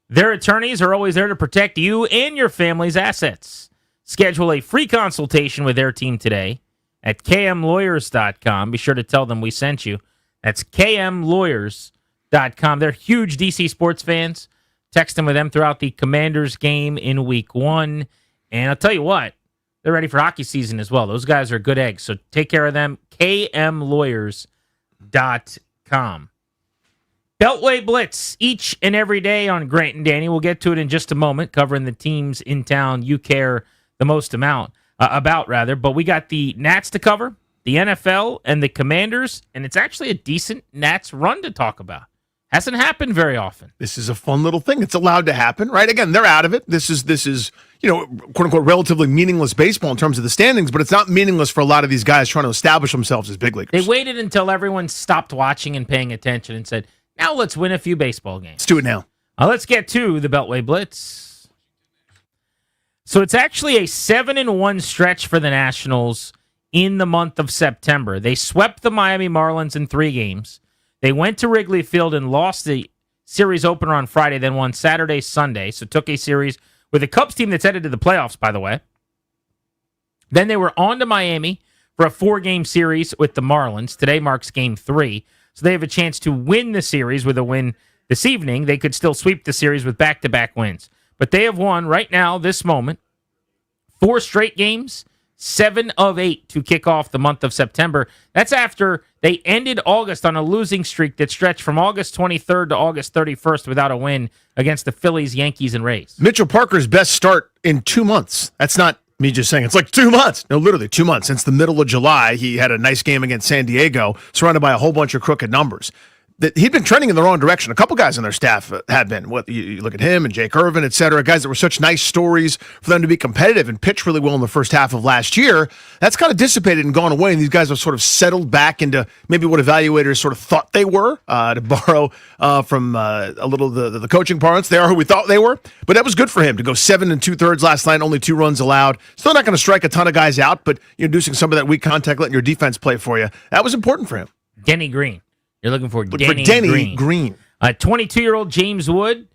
T: Their attorneys are always there to protect you and your family's assets. Schedule a free consultation with their team today at kmlawyers.com. Be sure to tell them we sent you. That's kmlawyers.com. They're huge DC sports fans. Texting with them throughout the Commanders game in Week 1. And I'll tell you what, they're ready for hockey season as well. Those guys are good eggs. So take care of them. kmlawyers.com. Beltway Blitz each and every day on Grant and Danny. We'll get to it in just a moment, covering the teams in town you care the most about. But we got the Nats to cover, the NFL, and the Commanders, and it's actually a decent Nats run to talk about. Hasn't happened very often.
U: This is a fun little thing. It's allowed to happen, right? Again, they're out of it. This is quote unquote relatively meaningless baseball in terms of the standings, but it's not meaningless for a lot of these guys trying to establish themselves as big leaguers.
T: They waited until everyone stopped watching and paying attention and said, now let's win a few baseball games.
U: Let's do it now.
T: Let's get to the Beltway Blitz. So it's actually a 7-1 stretch for the Nationals in the month of September. They swept the Miami Marlins in 3 games. They went to Wrigley Field and lost the series opener on Friday, then won Saturday, Sunday. So took a series with a Cubs team that's headed to the playoffs, by the way. Then they were on to Miami for a 4-game series with the Marlins. Today marks Game 3. So they have a chance to win the series with a win this evening. They could still sweep the series with back-to-back wins. But they have won right now, this moment, 4 straight games, 7 of 8 to kick off the month of September. That's after they ended August on a losing streak that stretched from August 23rd to August 31st without a win against the Phillies, Yankees, and Rays.
U: Mitchell Parker's best start in 2 months. That's not me just saying it's like 2 months. No, literally 2 months. Since the middle of July, he had a nice game against San Diego, surrounded by a whole bunch of crooked numbers. That he'd been trending in the wrong direction. A couple guys on their staff had been. What you look at him and Jake Irvin, et cetera, guys that were such nice stories for them to be competitive and pitch really well in the first half of last year. That's kind of dissipated and gone away, and these guys have sort of settled back into maybe what evaluators sort of thought they were. To borrow from a little the coaching parlance, they are who we thought they were. But that was good for him to go 7 2/3 last night, only 2 runs allowed. Still not going to strike a ton of guys out, but you're inducing some of that weak contact, letting your defense play for you. That was important for him.
T: Denny Green. You're looking for Denny
U: Green.
T: 22-year-old James Wood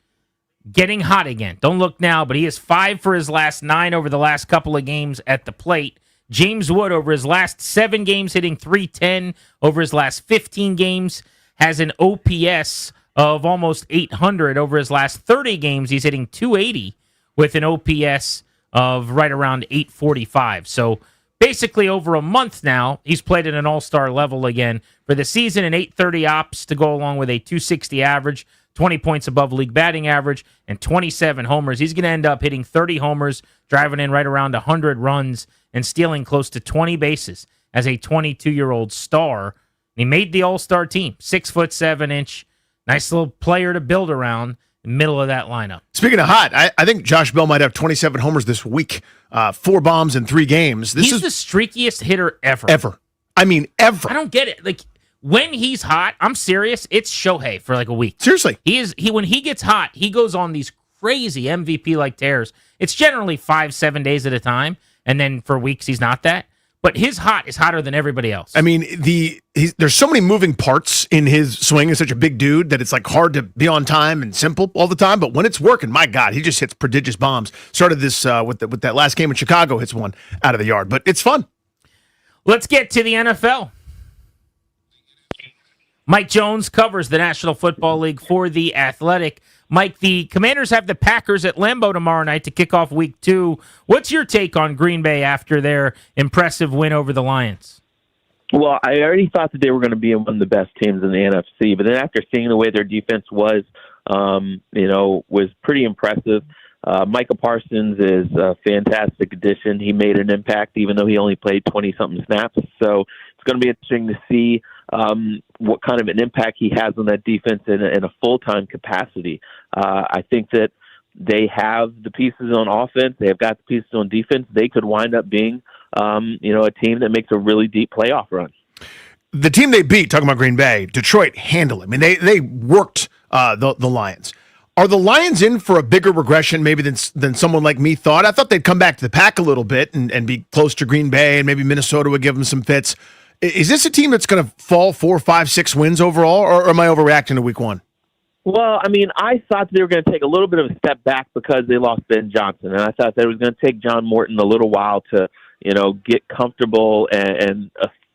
T: getting hot again. Don't look now, but he is 5 for his last 9 over the last couple of games at the plate. James Wood, over his last 7 games, hitting .310. Over his last 15 games, has an OPS of almost 800 over his last 30 games. He's hitting 280 with an OPS of right around 845. So basically over a month now, he's played at an all-star level again. For the season, an 830 ops to go along with a 260 average, 20 points above league batting average, and 27 homers. He's going to end up hitting 30 homers, driving in right around 100 runs, and stealing close to 20 bases as a 22-year-old star. He made the all-star team, 6'7". Nice little player to build around in the middle of that lineup.
U: Speaking of hot, I think Josh Bell might have 27 homers this week, 4 bombs in 3 games.
T: He's the streakiest hitter ever.
U: Ever. I mean, ever.
T: I don't get it. Like, when he's hot, I'm serious, it's Shohei for like a week.
U: Seriously.
T: When he gets hot, he goes on these crazy MVP-like tears. It's generally 5-7 days at a time, and then for weeks he's not that. But his hot is hotter than everybody else.
U: I mean, there's so many moving parts in his swing. He's such a big dude that it's like hard to be on time and simple all the time. But when it's working, my God, he just hits prodigious bombs. Started this with that last game in Chicago, hits one out of the yard. But it's fun.
T: Let's get to the NFL. Mike Jones covers the National Football League for The Athletic. Mike, the Commanders have the Packers at Lambeau tomorrow night to kick off Week 2. What's your take on Green Bay after their impressive win over the Lions?
C: Well, I already thought that they were going to be one of the best teams in the NFC, but then after seeing the way their defense was pretty impressive. Micah Parsons is a fantastic addition. He made an impact, even though he only played 20-something snaps. So it's going to be interesting to see what kind of an impact he has on that defense in a full-time capacity. I think that they have the pieces on offense. They have got the pieces on defense. They could wind up being, a team that makes a really deep playoff run.
U: The team they beat, talking about Green Bay, Detroit, handled it. I mean, they worked the Lions. Are the Lions in for a bigger regression maybe than someone like me thought? I thought they'd come back to the pack a little bit and be close to Green Bay, and maybe Minnesota would give them some fits. Is this a team that's going to fall 4, 5, 6 wins overall, or am I overreacting to Week 1?
C: Well, I mean, I thought they were going to take a little bit of a step back because they lost Ben Johnson, and I thought that it was going to take John Morton a little while to, get comfortable and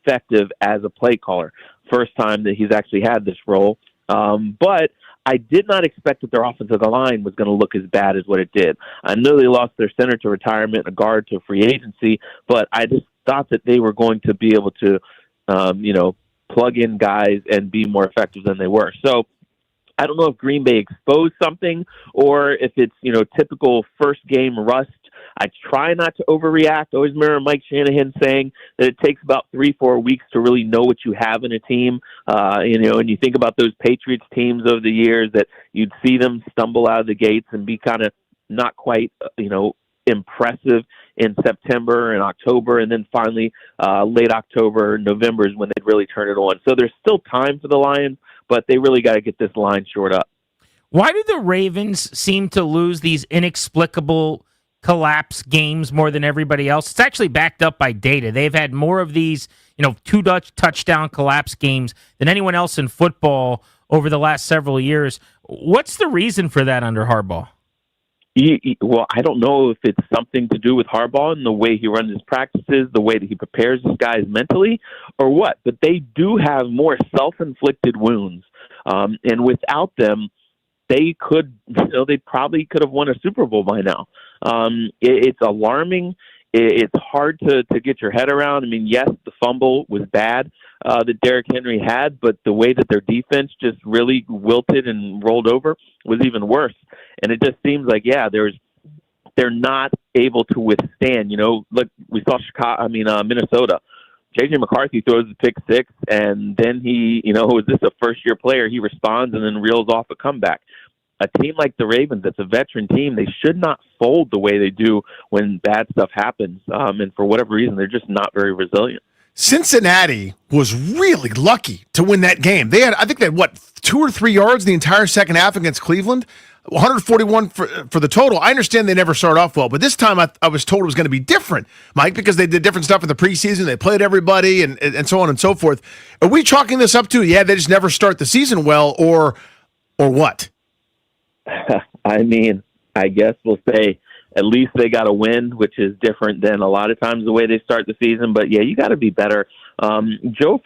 C: effective as a play caller. First time that he's actually had this role. But I did not expect that their offensive line was going to look as bad as what it did. I know they lost their center to retirement, a guard to free agency, but I just thought that they were going to be able to, plug in guys and be more effective than they were. So I don't know if Green Bay exposed something or if it's, typical first game rust. I try not to overreact. Always remember Mike Shanahan saying that it takes about 3-4 weeks to really know what you have in a team. And you think about those Patriots teams over the years that you'd see them stumble out of the gates and be kind of not quite, impressive in September and October, and then finally late October, November is when they'd really turn it on. So there's still time for the Lions, but they really got to get this line shored up.
T: Why do the Ravens seem to lose these inexplicable collapse games more than everybody else? It's actually backed up by data. They've had more of these, 2 touchdown collapse games than anyone else in football over the last several years. What's the reason for that under Harbaugh?
C: Well, I don't know if it's something to do with Harbaugh and the way he runs his practices, the way that he prepares his guys mentally, or what. But they do have more self-inflicted wounds. And without them, they probably could have won a Super Bowl by now. It's alarming. It's hard to get your head around. I mean, yes, the fumble was bad that Derrick Henry had, but the way that their defense just really wilted and rolled over was even worse. And it just seems like, they're not able to withstand. Look, we saw Minnesota. J.J. McCarthy throws the pick 6, and then he, is this a first-year player? He responds and then reels off a comeback. A team like the Ravens, that's a veteran team, they should not fold the way they do when bad stuff happens. And for whatever reason, they're just not very resilient.
U: Cincinnati was really lucky to win that game. They had 2 or 3 yards the entire second half against Cleveland, 141 for the total. I understand they never start off well, but this time I was told it was going to be different, Mike, because they did different stuff in the preseason. They played everybody and so on and so forth. Are we chalking this up to, they just never start the season well, or what?
C: I mean, I guess we'll say at least they got a win, which is different than a lot of times the way they start the season. But, you got to be better. Joe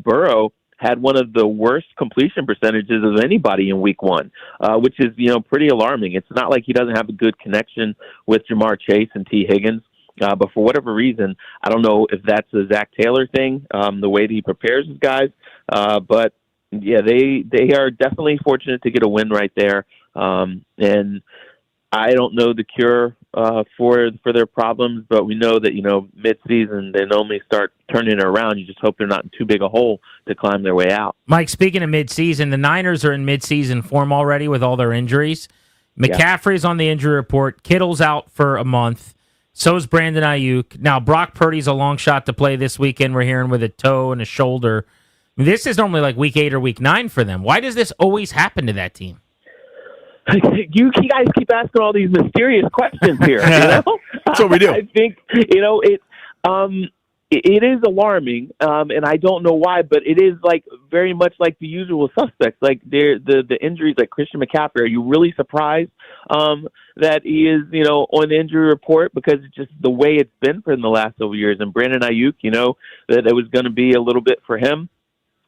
C: Burrow had one of the worst completion percentages of anybody in week one, which is, pretty alarming. It's not like he doesn't have a good connection with Jamar Chase and T. Higgins. But for whatever reason, I don't know if that's a Zach Taylor thing, the way that he prepares his guys. But yeah, they are definitely fortunate to get a win right there. And I don't know the cure for their problems, but we know that, mid-season they normally start turning it around. You just hope they're not in too big a hole to climb their way out.
T: Mike, speaking of mid-season, the Niners are in mid-season form already with all their injuries. McCaffrey's on the injury report. Kittle's out for a month. So is Brandon Ayuk. Now, Brock Purdy's a long shot to play this weekend. We're hearing with a toe and a shoulder. This is normally like week 8 or week 9 for them. Why does this always happen to that team?
C: You guys keep asking all these mysterious questions here. That's
U: what we do.
C: I think it is alarming, and I don't know why, but it is like very much like the usual suspects. Like the injuries, like Christian McCaffrey. Are you really surprised that he is on the injury report? Because it's just the way it's been for the last several years. And Brandon Ayuk, that it was going to be a little bit for him.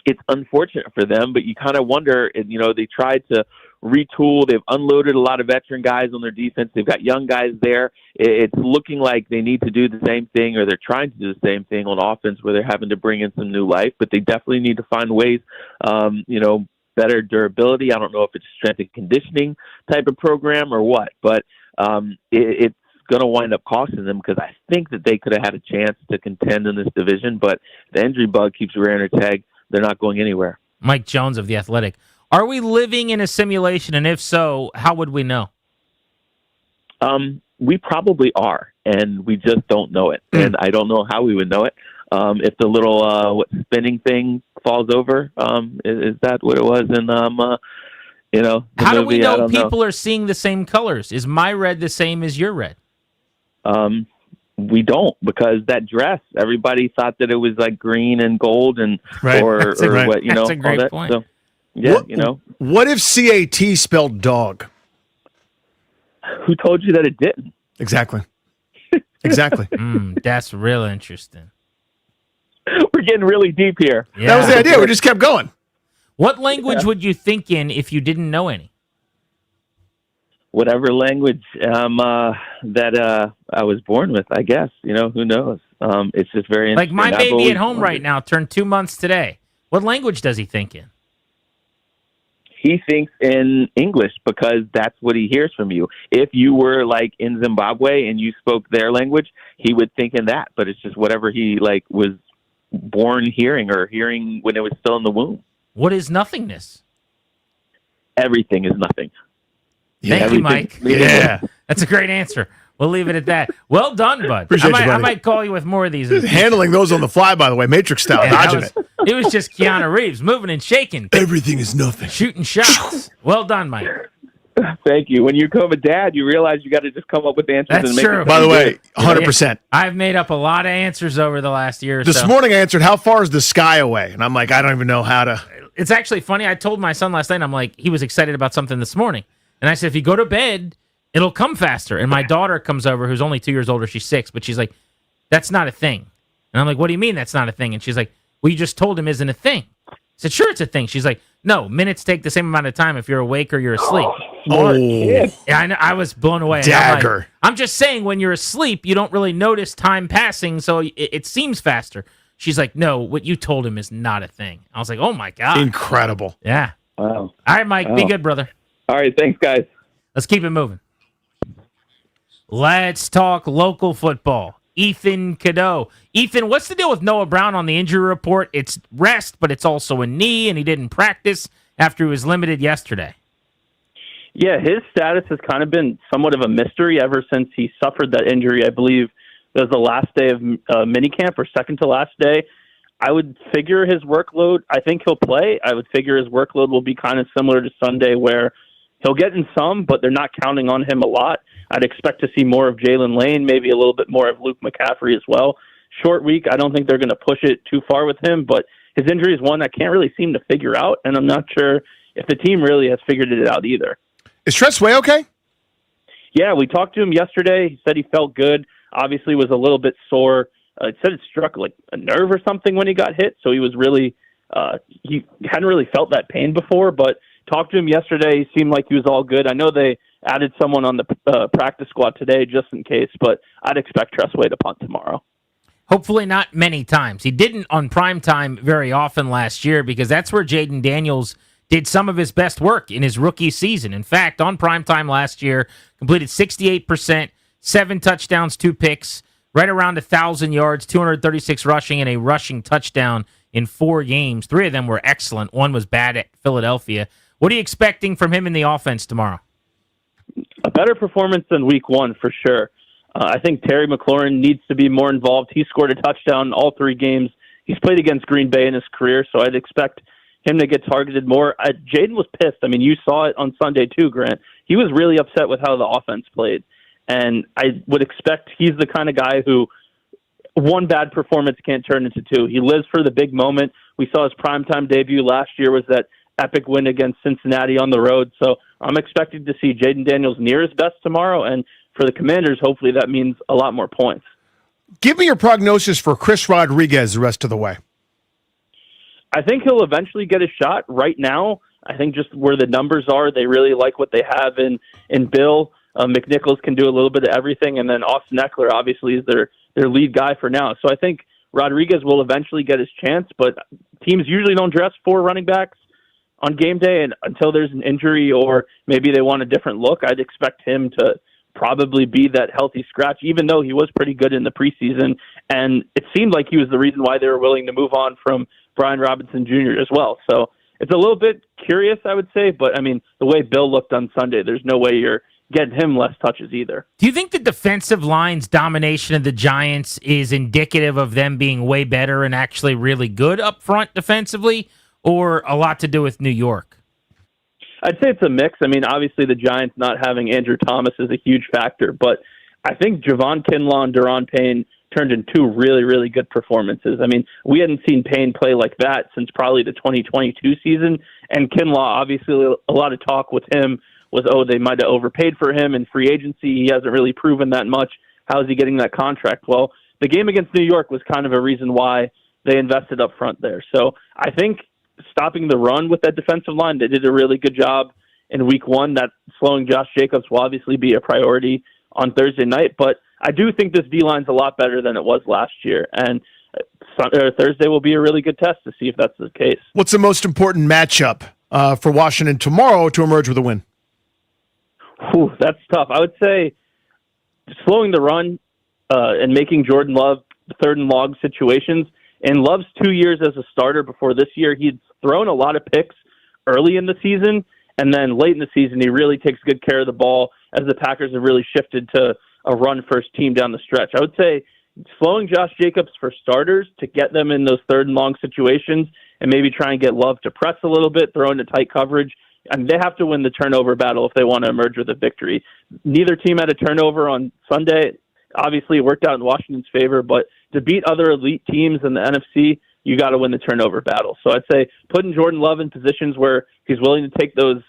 C: It's unfortunate for them, but you kind of wonder. They tried to retool. They've unloaded a lot of veteran guys on their defense. They've got young guys there. It's looking like they need to do the same thing, or they're trying to do the same thing on offense, where they're having to bring in some new life. But they definitely need to find ways, better durability. I don't know if it's strength and conditioning type of program or what, but it's going to wind up costing them, because I think that they could have had a chance to contend in this division, but the injury bug keeps rearing their tag. They're not going anywhere.
T: Mike Jones of The Athletic. Are we living in a simulation? And if so, how would we know?
C: We probably are, and we just don't know it. And I don't know how we would know it. If the little spinning thing falls over, is that what it was in the
T: how do
C: movie?
T: we know people are seeing the same colors? Is my red the same as your red?
C: We don't, because that dress, everybody thought that it was like green and gold and or what,
T: That's a great point.
C: So, yeah,
U: What if CAT spelled dog?
C: Who told you that it didn't?
U: Exactly. Exactly.
T: That's real interesting.
C: We're getting really deep here.
T: Yeah.
U: That was the idea. We just kept going.
T: What language would you think in if you didn't know any?
C: Whatever language that I was born with, I guess. Who knows? It's just very
T: like
C: interesting.
T: my baby at home right now turned 2 months today. What language does he think in?
C: He thinks in English, because that's what he hears from you. If you were like in Zimbabwe and you spoke their language, he would think in that. But it's just whatever he was born hearing, or hearing when it was still in the womb.
T: What is nothingness?
C: Everything is nothing.
T: Thank you, Mike.
U: Yeah.
T: That's a great answer. We'll leave it at that. Well done, bud.
U: Appreciate you, buddy.
T: I might call you with more of these.
U: Handling those on the fly, by the way, Matrix style, dodging it.
T: It was just Keanu Reeves moving and shaking.
U: Everything is nothing.
T: Shooting shots. Well done, Mike.
C: Thank you. When you become a dad, you realize you got to just come up with answers.
T: That's
C: and make
T: true.
C: it
U: By the way,
C: good.
U: 100%.
T: I've made up a lot of answers over the last year or
U: This
T: so.
U: morning I answered, how far is the sky away? And I'm like, I don't even know how to.
T: It's actually funny. I told my son last night, I'm like, he was excited about something this morning. And I said, if you go to bed, it'll come faster. And my daughter comes over, who's only 2 years older. She's 6, but she's like, that's not a thing. And I'm like, what do you mean that's not a thing? And she's like, well, you just told him isn't a thing. I said, sure, it's a thing. She's like, no, minutes take the same amount of time if you're awake or you're asleep. Yeah, I know. I was blown away.
U: Dagger.
T: I'm just saying, when you're asleep, you don't really notice time passing, so it seems faster. She's like, no, what you told him is not a thing. I was like, oh, my God.
U: Incredible.
T: Yeah.
C: Wow.
T: All right, Mike, be good, brother.
C: All right, thanks, guys.
T: Let's keep it moving. Let's talk local football. Ethan Cadeau. Ethan, what's the deal with Noah Brown on the injury report? It's rest, but it's also a knee, and he didn't practice after he was limited yesterday.
I: Yeah, his status has kind of been somewhat of a mystery ever since he suffered that injury. I believe it was the last day of minicamp, or second to last day. I would figure his workload, I think he'll play. I would figure his workload will be kind of similar to Sunday, where he'll get in some, but they're not counting on him a lot. I'd expect to see more of Jalen Lane, maybe a little bit more of Luke McCaffrey as well. Short week, I don't think they're going to push it too far with him, but his injury is one I can't really seem to figure out, and I'm not sure if the team really has figured it out either.
U: Is Trent Sway okay?
I: Yeah, we talked to him yesterday. He said he felt good. Obviously was a little bit sore. It said it struck like a nerve or something when he got hit, so he was really he hadn't really felt that pain before, but talked to him yesterday. He seemed like he was all good. I know they added someone on the practice squad today just in case, but I'd expect Tressway to punt tomorrow.
T: Hopefully not many times. He didn't on primetime very often last year because that's where Jayden Daniels did some of his best work in his rookie season. In fact, on primetime last year, completed 68%, 7 touchdowns, 2 picks, right around 1,000 yards, 236 rushing, and a rushing touchdown in 4 games. 3 of them were excellent. 1 was bad at Philadelphia. What are you expecting from him in the offense tomorrow?
I: A better performance than week 1 for sure. I think Terry McLaurin needs to be more involved. He scored a touchdown in all 3 games. He's played against Green Bay in his career, so I'd expect him to get targeted more. Jayden was pissed. I mean, you saw it on Sunday too, Grant. He was really upset with how the offense played. And I would expect he's the kind of guy who one bad performance can't turn into 2. He lives for the big moment. We saw his primetime debut last year was that epic win against Cincinnati on the road. So I'm expecting to see Jayden Daniels near his best tomorrow. And for the Commanders, hopefully that means a lot more points.
U: Give me your prognosis for Chris Rodriguez the rest of the way.
I: I think he'll eventually get a shot. Right now, I think just where the numbers are, they really like what they have in Bill. McNichols can do a little bit of everything, and then Austin Eckler obviously is their lead guy for now. So I think Rodriguez will eventually get his chance, but teams usually don't dress 4 running backs on game day, and until there's an injury or maybe they want a different look, I'd expect him to probably be that healthy scratch, even though he was pretty good in the preseason, and it seemed like he was the reason why they were willing to move on from Brian Robinson Jr. as well. So it's a little bit curious, I would say, but I mean, the way Bill looked on Sunday, there's no way you're getting him less touches either.
T: Do you think the defensive line's domination of the Giants is indicative of them being way better and actually really good up front defensively, or a lot to do with New York?
I: I'd say it's a mix. I mean, obviously the Giants not having Andrew Thomas is a huge factor, but I think Javon Kinlaw and Daron Payne turned in 2 really, really good performances. I mean, we hadn't seen Payne play like that since probably the 2022 season, and Kinlaw, obviously a lot of talk with him was, they might have overpaid for him in free agency. He hasn't really proven that much. How is he getting that contract? Well, the game against New York was kind of a reason why they invested up front there. So I think stopping the run with that defensive line, they did a really good job in week 1. That slowing Josh Jacobs will obviously be a priority on Thursday night, but I do think this D-line's a lot better than it was last year, and Thursday will be a really good test to see if that's the case.
U: What's the most important matchup for Washington tomorrow to emerge with a win?
I: Whew, that's tough. I would say slowing the run and making Jordan Love third and long situations. In Love's 2 years as a starter before this year, he'd thrown a lot of picks early in the season, and then late in the season, he really takes good care of the ball as the Packers have really shifted to a run-first team down the stretch. I would say slowing Josh Jacobs for starters to get them in those third and long situations and maybe try and get Love to press a little bit, throw into tight coverage. I mean, they have to win the turnover battle if they want to emerge with a victory. Neither team had a turnover on Sunday. Obviously, it worked out in Washington's favor, but to beat other elite teams in the NFC, you got to win the turnover battle. So I'd say putting Jordan Love in positions where he's willing to take those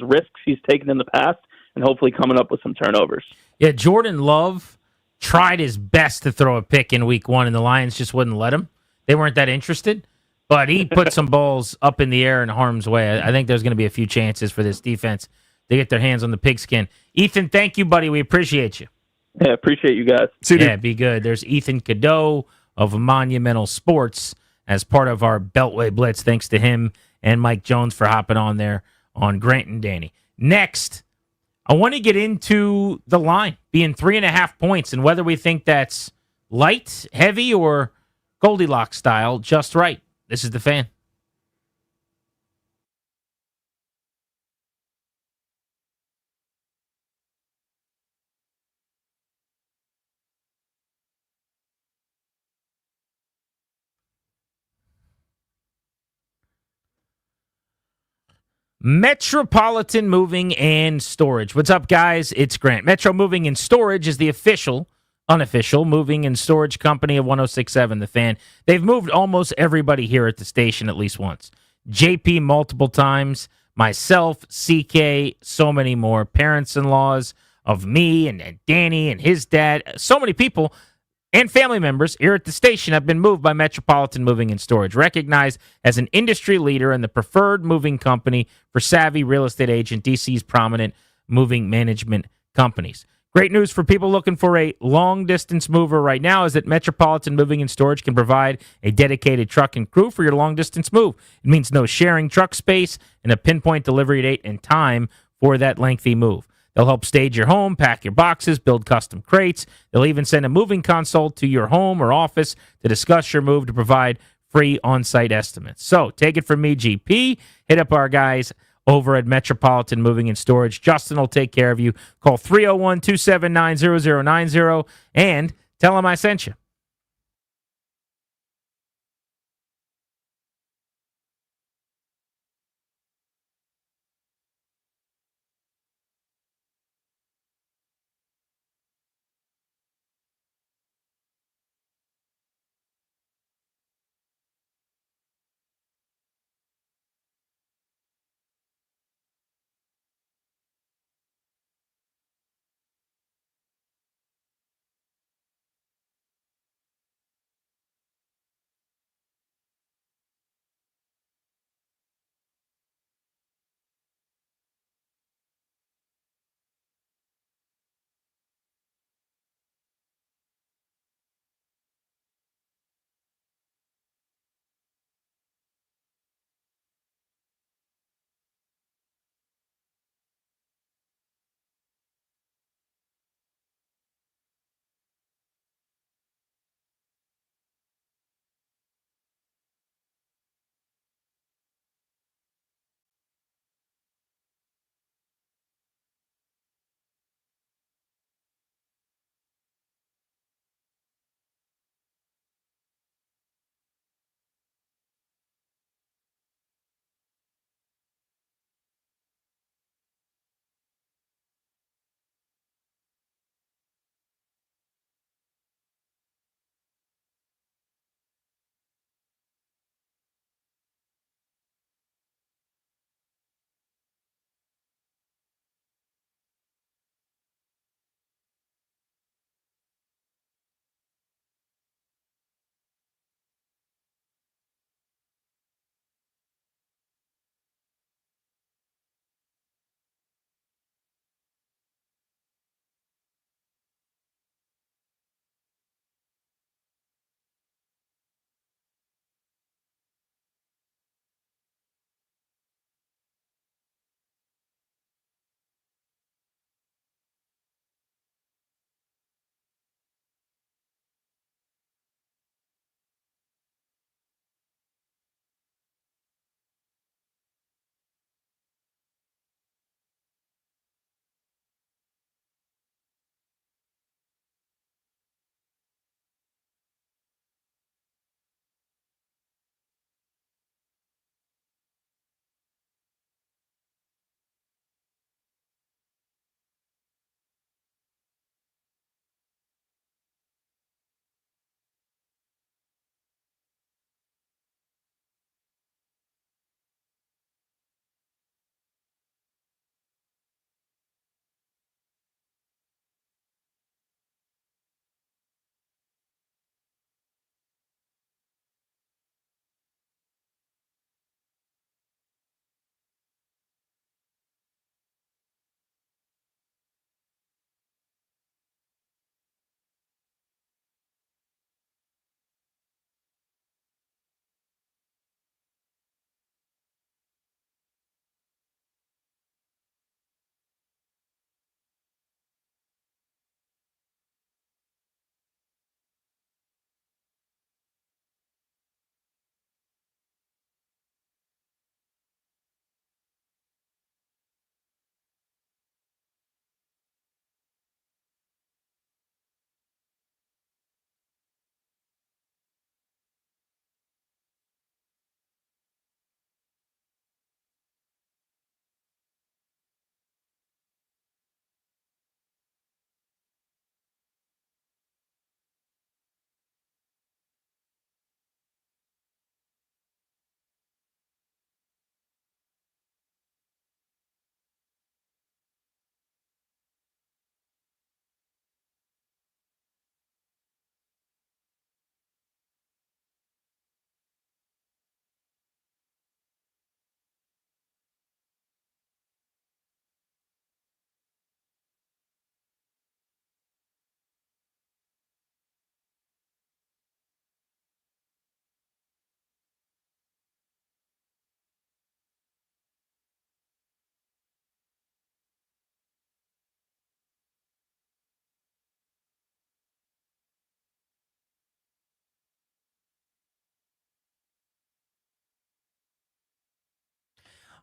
I: risks he's taken in the past and hopefully coming up with some turnovers.
T: Yeah, Jordan Love tried his best to throw a pick in week 1, and the Lions just wouldn't let him. They weren't that interested, but he put some balls up in the air in harm's way. I think there's going to be a few chances for this defense to get their hands on the pigskin. Ethan, thank you, buddy. We appreciate you.
I: Yeah, appreciate you guys.
T: Yeah, be good. There's Ethan Cadeau of Monumental Sports as part of our Beltway Blitz. Thanks to him and Mike Jones for hopping on there on Grant and Danny. Next, I want to get into the line being 3.5 points and whether we think that's light, heavy, or Goldilocks style, just right. This is The Fan. Metropolitan Moving and Storage. What's up, guys? It's Grant. Metro Moving and Storage is the unofficial moving and storage company of 106.7 The Fan. They've moved almost everybody here at the station at least once. JP multiple times, myself, CK, so many more. Parents-in-laws of me and Danny and his dad. So many people. and family members here at the station have been moved by Metropolitan Moving and Storage, recognized as an industry leader and the preferred moving company for savvy real estate agent, DC's prominent moving management companies. Great news for people looking for a long-distance mover right now is that Metropolitan Moving and Storage can provide a dedicated truck and crew for your long-distance move. It means no sharing truck space and a pinpoint delivery date and time for that lengthy move. They'll help stage your home, pack your boxes, build custom crates. They'll even send a moving consult to your home or office to discuss your move to provide free on-site estimates. So take it from me, GP. Hit up our guys over at Metropolitan Moving and Storage. Justin will take care of you. Call 301-279-0090 and tell him I sent you.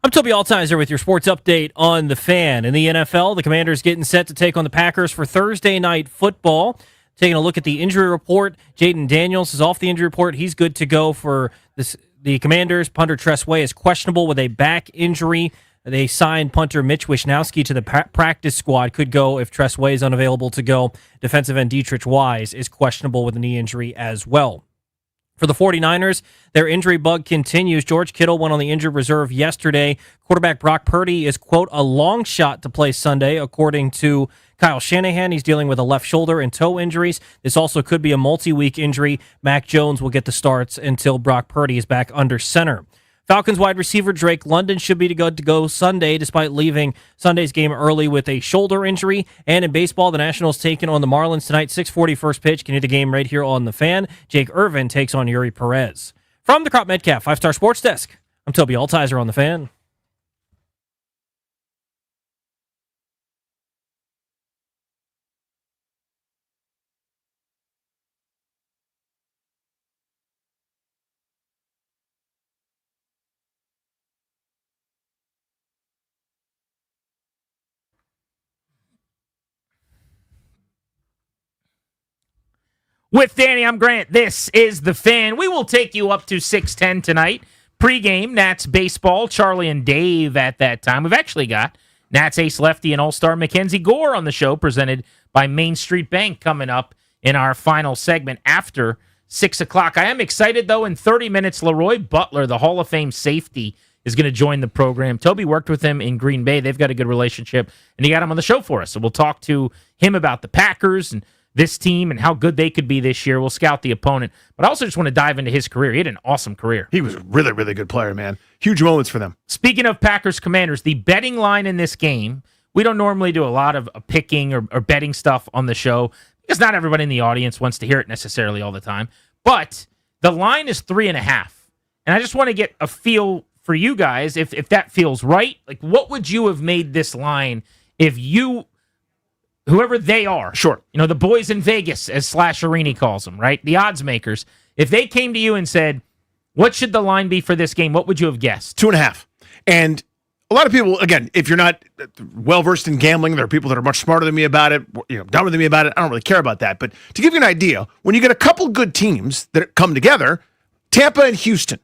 E: I'm Toby Altizer with your sports update on the Fan. In the NFL, the Commanders getting set to take on the Packers for Thursday night football. Taking a look at the injury report, Jayden Daniels is off the injury report. He's good to go for this. The Commanders. Punter Tress Way is questionable with a back injury. They signed punter Mitch Wishnowsky to the practice squad. Could go if Tress Way is unavailable to go. Defensive end Dietrich Wise is questionable with a knee injury as well. For the 49ers, their injury bug continues. George Kittle went on the injured reserve yesterday. Quarterback Brock Purdy is, quote, a long shot to play Sunday, according to Kyle Shanahan. He's dealing with a left shoulder and toe injuries. This also could be a multi-week injury. Mac Jones will get the starts until Brock Purdy is back under center. Falcons wide receiver Drake London should be good to go Sunday, despite leaving Sunday's game early with a shoulder injury. And in baseball, the Nationals taking on the Marlins tonight. 6:40 first pitch. Can hear the game right here on the Fan. Jake Irvin takes on Yuri Perez. From the Crop Metcalf 5-Star Sports Desk, I'm Toby Altizer on the Fan.
T: With Danny, I'm Grant. This is The Fan. We will take you up to 6:10 tonight. Pre-game, Nats baseball. Charlie and Dave at that time. We've actually got Nats ace lefty and all-star Mackenzie Gore on the show, presented by Main Street Bank, coming up in our final segment after 6 o'clock. I am excited, though. In 30 minutes, Leroy Butler, the Hall of Fame safety, is going to join the program. Toby worked with him in Green Bay. They've got a good relationship, and he got him on the show for us. So we'll talk to him about the Packers and this team and how good they could be this year. We'll scout the opponent. But I also just want to dive into his career. He had an awesome career.
U: He was a really, really good player, man. Huge moments for them.
T: Speaking of Packers Commanders, the betting line in this game, we don't normally do a lot of picking or betting stuff on the show because not everybody in the audience wants to hear it necessarily all the time. But the line is 3.5. And I just want to get a feel for you guys, if that feels right. Like, what would you have made this line if you... whoever they are.
U: Sure.
T: You know, the boys in Vegas, as Slasherini calls them, right? The odds makers. If they came to you and said, what should the line be for this game, what would you have guessed?
U: 2.5. And a lot of people, again, if you're not well-versed in gambling, there are people that are much smarter than me about it, dumber than me about it. I don't really care about that. But to give you an idea, when you get a couple good teams that come together, Tampa and Houston,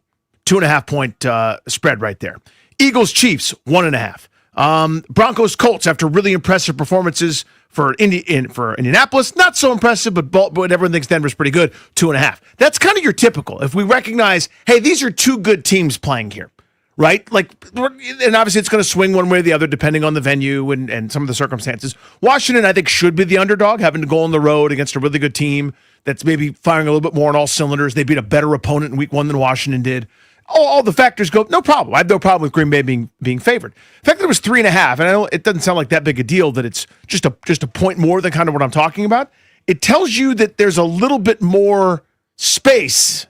U: 2.5-point spread right there. Eagles, Chiefs, 1.5. Broncos, Colts, after really impressive performances for Indianapolis, not so impressive, but everyone thinks Denver's pretty good, 2.5. That's kind of your typical. If we recognize, hey, these are two good teams playing here, right? Like, and obviously it's going to swing one way or the other depending on the venue and some of the circumstances. Washington, I think, should be the underdog, having to go on the road against a really good team that's maybe firing a little bit more on all cylinders. They beat a better opponent in week 1 than Washington did. All the factors go, no problem. I have no problem with Green Bay being favored. The fact that it was 3.5, and I know it doesn't sound like that big a deal, that it's just a point more than kind of what I'm talking about. It tells you that there's a little bit more space,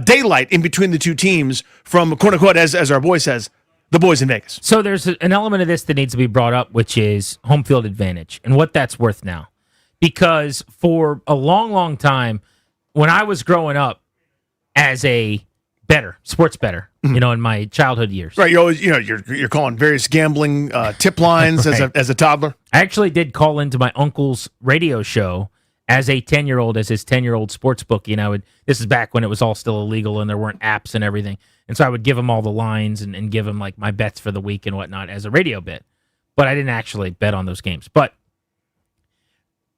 U: daylight in between the two teams from, quote unquote, as our boy says, the boys in Vegas.
T: So there's an element of this that needs to be brought up, which is home field advantage and what that's worth now. Because for a long, long time, when I was growing up as a sports better, in my childhood years.
U: Right, you're always, you're calling various gambling tip lines right. as a toddler.
T: I actually did call into my uncle's radio show as a 10-year-old, as his 10-year-old sports bookie, and this is back when it was all still illegal and there weren't apps and everything. And so I would give him all the lines and give him like my bets for the week and whatnot as a radio bit. But I didn't actually bet on those games. But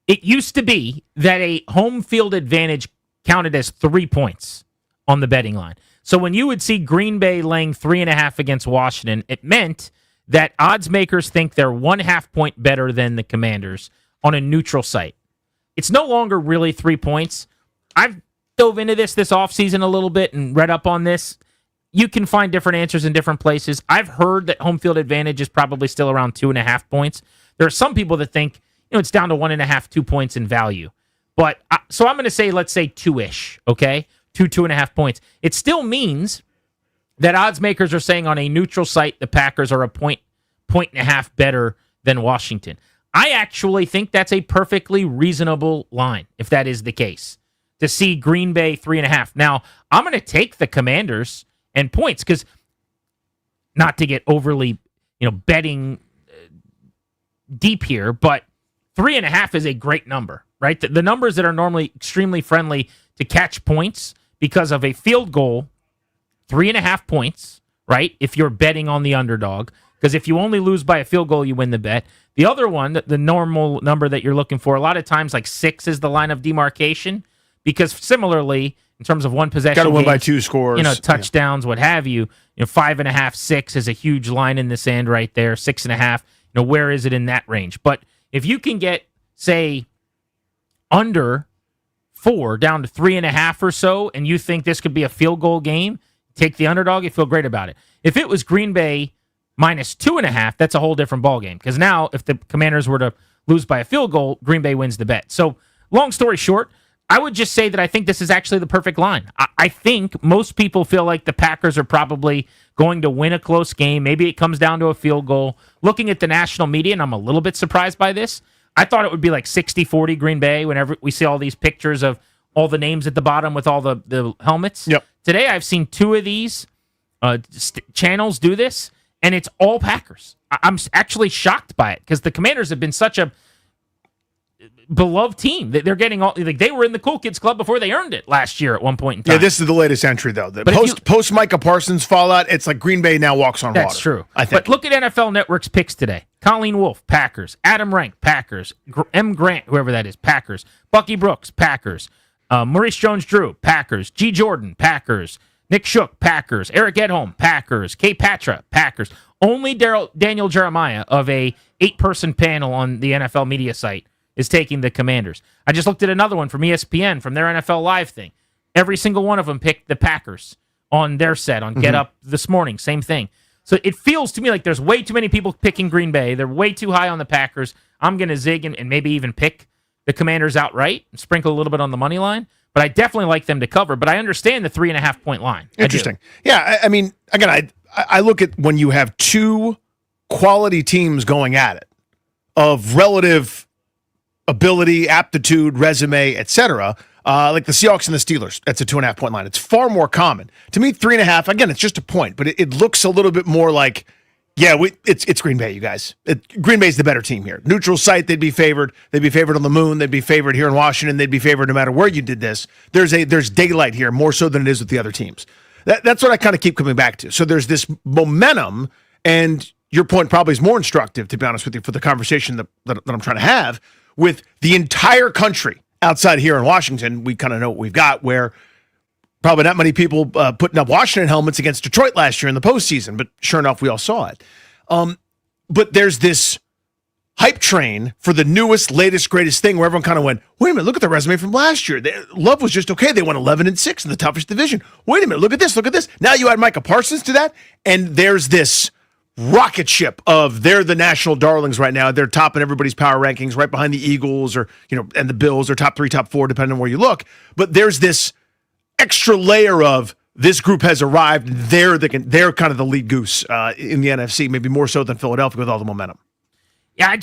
T: it used to be that a home field advantage counted as 3 points on the betting line. So when you would see Green Bay laying 3.5 against Washington, it meant that odds makers think they're 1.5 point better than the Commanders on a neutral site. It's no longer really 3 points. I've dove into this offseason a little bit and read up on this. You can find different answers in different places. I've heard that home field advantage is probably still around 2.5 points. There are some people that think it's down to 1.5, 2 points in value. But so I'm going to say, let's say 2-ish, okay? 2.5 points. It still means that odds makers are saying on a neutral site the Packers are a point and a half better than Washington. I actually think that's a perfectly reasonable line, if that is the case, to see Green Bay 3.5. Now, I'm going to take the Commanders and points because not to get overly, betting deep here, but 3.5 is a great number, right? The numbers that are normally extremely friendly to catch points because of a field goal, 3.5 points, right? If you're betting on the underdog, because if you only lose by a field goal, you win the bet. The other one, the normal number that you're looking for, a lot of times like 6 is the line of demarcation, because similarly, in terms of one possession,
U: got to win by
T: games,
U: 2 scores,
T: touchdowns, what have you. 5.5, 6 is a huge line in the sand right there. 6.5, where is it in that range? But if you can get, say, under 4 down to 3.5 or so, and you think this could be a field goal game, take the underdog, you feel great about it. If it was Green Bay minus 2.5, that's a whole different ballgame. Because now, if the Commanders were to lose by a field goal, Green Bay wins the bet. So, long story short, I would just say that I think this is actually the perfect line. I think most people feel like the Packers are probably going to win a close game. Maybe it comes down to a field goal. Looking at the national media, and I'm a little bit surprised by this, I thought it would be like 60-40 Green Bay whenever we see all these pictures of all the names at the bottom with all the helmets.
U: Yep.
T: Today, I've seen 2 of these channels do this, and it's all Packers. I'm actually shocked by it because the Commanders have been such a beloved team. They're getting all like they were in the Cool Kids Club before they earned it last year at one point in time.
U: Yeah, this is the latest entry though. The
T: But
U: post Micah Parsons fallout, it's like Green Bay now walks on water.
T: That's true.
U: I think.
T: But look at NFL Network's picks today. Colleen Wolfe, Packers. Adam Rank, Packers. M. Grant, whoever that is, Packers. Bucky Brooks, Packers. Maurice Jones-Drew, Packers. G. Jordan, Packers. Nick Shook, Packers. Eric Edholm, Packers. K. Patra, Packers. Only Daniel Jeremiah of a 8-person panel on the NFL media site is taking the Commanders. I just looked at another one from ESPN, from their NFL Live thing. Every single one of them picked the Packers on their set, on Get Up this morning. Same thing. So it feels to me like there's way too many people picking Green Bay. They're way too high on the Packers. I'm going to zig and maybe even pick the Commanders outright and sprinkle a little bit on the money line. But I definitely like them to cover. But I understand the 3.5 point line.
U: Interesting. Yeah, I mean, again, I look at when you have 2 quality teams going at it of relative ability, aptitude, resume, etc. Like the Seahawks and the Steelers, that's a 2.5 point line. It's far more common. To me, 3.5, again, it's just a point, but it looks a little bit more like, yeah, it's Green Bay, you guys. Green Bay's the better team here. Neutral site, they'd be favored. They'd be favored on the moon. They'd be favored here in Washington. They'd be favored no matter where you did this. There's daylight here more so than it is with the other teams. That's what I kind of keep coming back to. So there's this momentum, and your point probably is more instructive, to be honest with you, for the conversation that I'm trying to have with the entire country outside here in Washington. We kind of know what we've got, where probably not many people putting up Washington helmets against Detroit last year in the postseason, but sure enough, we all saw it. But there's this hype train for the newest, latest, greatest thing where everyone kind of went, wait a minute, look at the resume from last year. Love was just okay. They went 11-6 in the toughest division. Wait a minute, look at this, look at this. Now you add Micah Parsons to that, and there's this rocket ship of they're the national darlings right now. They're topping everybody's power rankings, right behind the Eagles or and the Bills are top 3, top 4, depending on where you look. But there's this extra layer of this group has arrived. They're kind of the lead goose in the NFC, maybe more so than Philadelphia with all the momentum.
T: Yeah,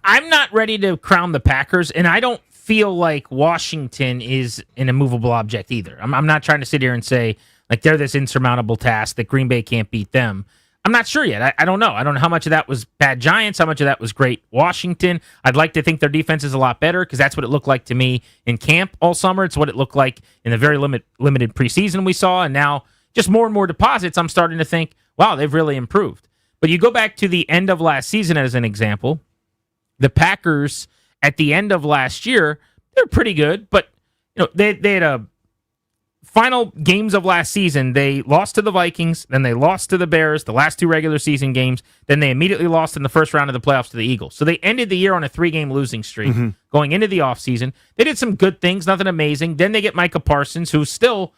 T: I'm not ready to crown the Packers, and I don't feel like Washington is an immovable object either. I'm not trying to sit here and say like they're this insurmountable task that Green Bay can't beat them. I'm not sure yet. I don't know. I don't know how much of that was bad Giants, how much of that was great Washington. I'd like to think their defense is a lot better because that's what it looked like to me in camp all summer. It's what it looked like in the very limited preseason we saw. And now just more and more deposits, I'm starting to think, wow, they've really improved. But you go back to the end of last season as an example, the Packers at the end of last year, they're pretty good, but they had a final games of last season, they lost to the Vikings, then they lost to the Bears, the last 2 regular season games, then they immediately lost in the first round of the playoffs to the Eagles. So they ended the year on a 3-game losing streak going into the offseason. They did some good things, nothing amazing. Then they get Micah Parsons, who still,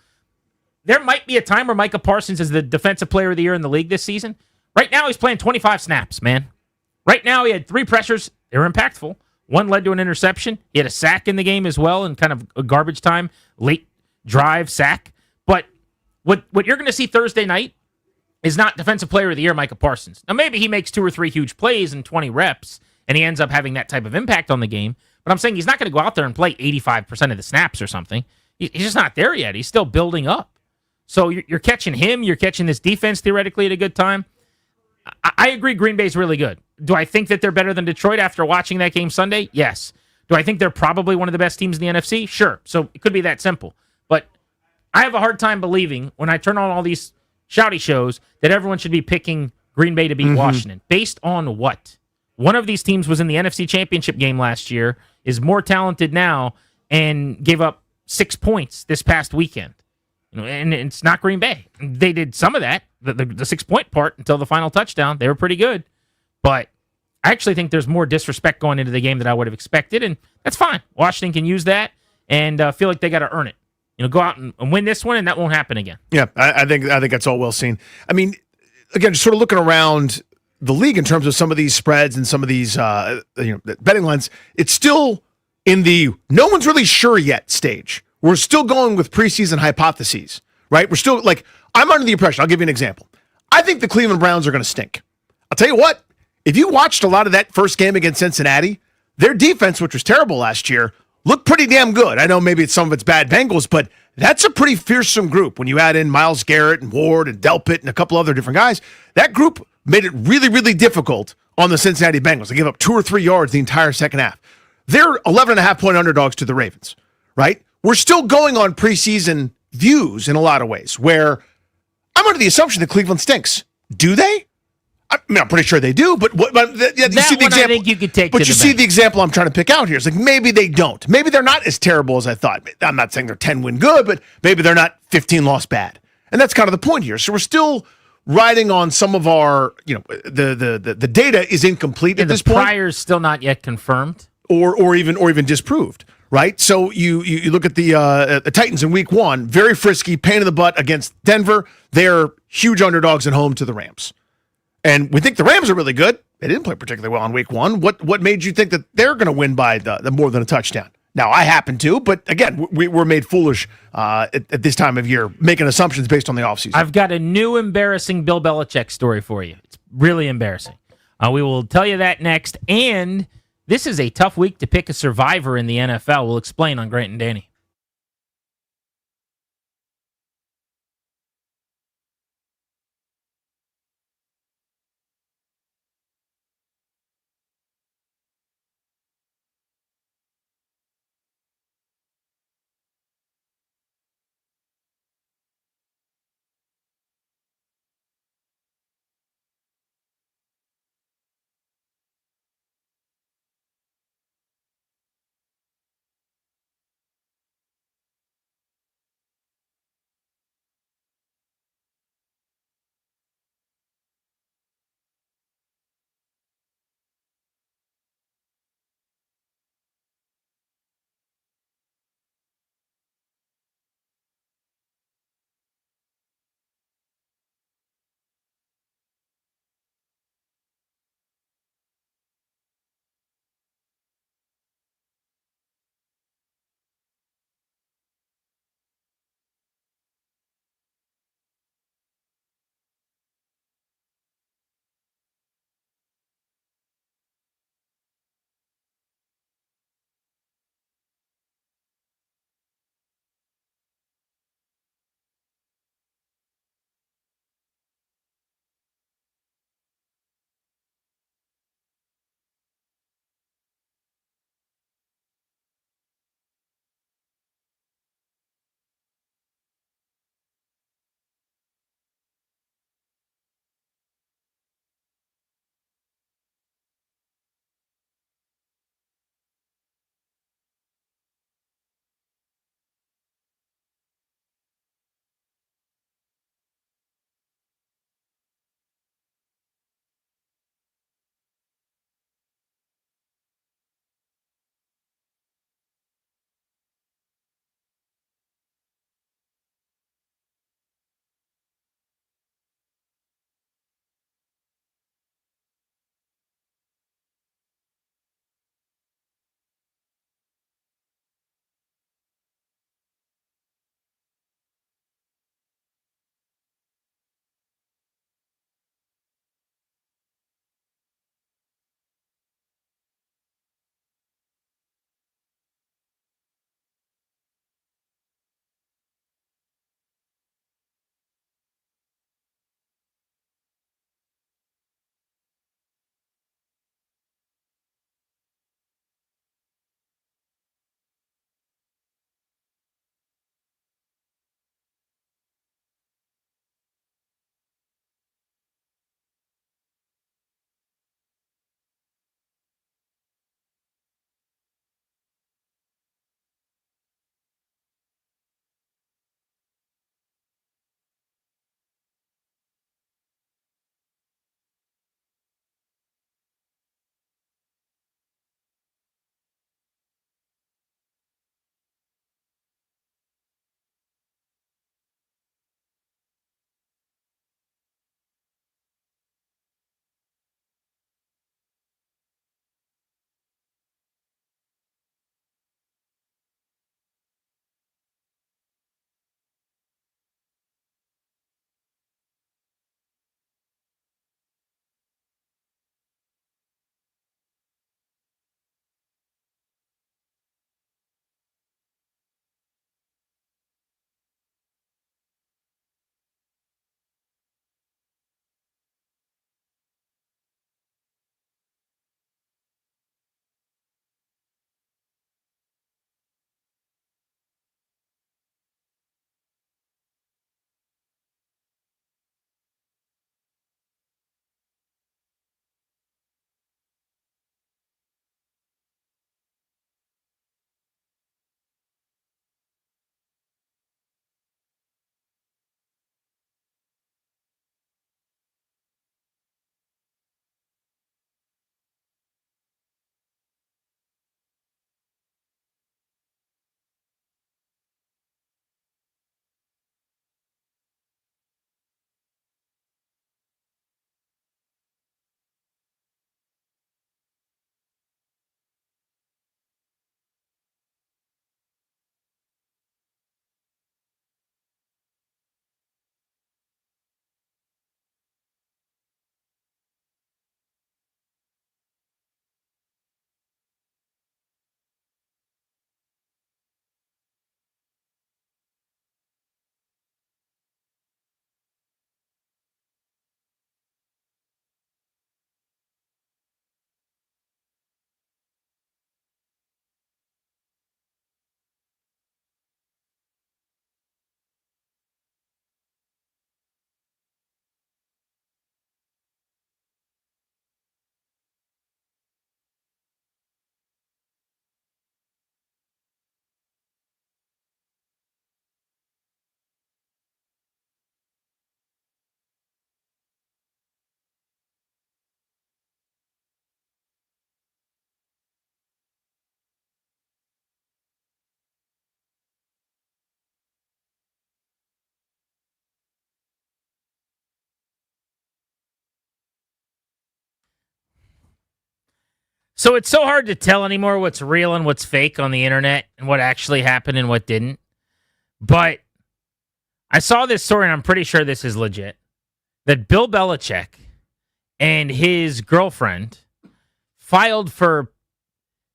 T: there might be a time where Micah Parsons is the defensive player of the year in the league this season. Right now, he's playing 25 snaps, man. Right now, he had 3 pressures. They were impactful. 1 led to an interception. He had a sack in the game as well in kind of a garbage time, late drive, sack. But what you're going to see Thursday night is not defensive player of the year Micah Parsons. Now, maybe he makes 2 or 3 huge plays in 20 reps, and he ends up having that type of impact on the game. But I'm saying he's not going to go out there and play 85% of the snaps or something. He's just not there yet. He's still building up. So you're catching him. You're catching this defense theoretically at a good time. I agree Green Bay's really good. Do I think that they're better than Detroit after watching that game Sunday? Yes. Do I think they're probably one of the best teams in the NFC? Sure. So it could be that simple. But I have a hard time believing when I turn on all these shouty shows that everyone should be picking Green Bay to beat Washington. Based on what? One of these teams was in the NFC Championship game last year, is more talented now, and gave up 6 points this past weekend. And it's not Green Bay. They did some of that, the 6-point part, until the final touchdown. They were pretty good. But I actually think there's more disrespect going into the game than I would have expected, and that's fine. Washington can use that and feel like they got to earn it. Go out and win this one, and that won't happen again.
U: Yeah, I think that's all well seen. I mean, again, just sort of looking around the league in terms of some of these spreads and some of these betting lines, it's still in the no one's really sure yet stage. We're still going with preseason hypotheses, right? We're still I'm under the impression, I'll give you an example. I think the Cleveland Browns are going to stink. I'll tell you what, if you watched a lot of that first game against Cincinnati, their defense, which was terrible last year, looked pretty damn good. I know maybe some of it's bad Bengals, but that's a pretty fearsome group. When you add in Myles Garrett and Ward and Delpit and a couple other different guys, that group made it really, really difficult on the Cincinnati Bengals. They gave up 2 or 3 yards the entire second half. They're 11.5-point underdogs to the Ravens, right? We're still going on preseason views in a lot of ways, where I'm under the assumption that Cleveland stinks. Do they? I mean, I'm pretty sure they do, but you see the example. I think
T: you could take.
U: But you see the example I'm trying to pick out here. It's like maybe they don't. Maybe they're not as terrible as I thought. I'm not saying they're 10-win good, but maybe they're not 15-loss bad. And that's kind of the point here. So we're still riding on some of our, the data is incomplete at this point.
T: The prior's still not yet confirmed,
U: or even disproved. Right, so you look at the Titans in Week 1, very frisky, pain in the butt against Denver. They're huge underdogs at home to the Rams, and we think the Rams are really good. They didn't play particularly well in Week 1. What made you think that they're going to win by the more than a touchdown? Now I happen to, but again, we're made foolish at this time of year making assumptions based on the offseason.
T: I've got a new embarrassing Bill Belichick story for you. It's really embarrassing. We will tell you that next, and this is a tough week to pick a survivor in the NFL. We'll explain on Grant and Danny. So it's so hard to tell anymore what's real and what's fake on the internet and what actually happened and what didn't. But I saw this story, and I'm pretty sure this is legit, that Bill Belichick and his girlfriend filed for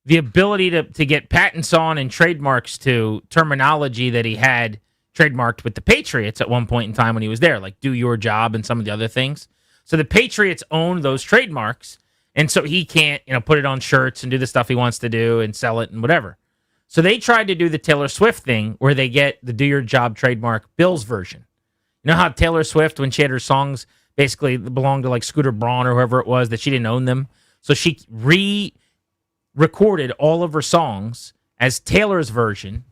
T: the ability to get patents on and trademarks to terminology that he had trademarked with the Patriots at one point in time when he was there, like do your job and some of the other things. So the Patriots own those trademarks, and so he can't, put it on shirts and do the stuff he wants to do and sell it and whatever. So they tried to do the Taylor Swift thing where they get the do your job trademark Bill's version. You know how Taylor Swift, when she had her songs, basically belonged to like Scooter Braun or whoever it was, that she didn't own them. So she recorded all of her songs as Taylor's version,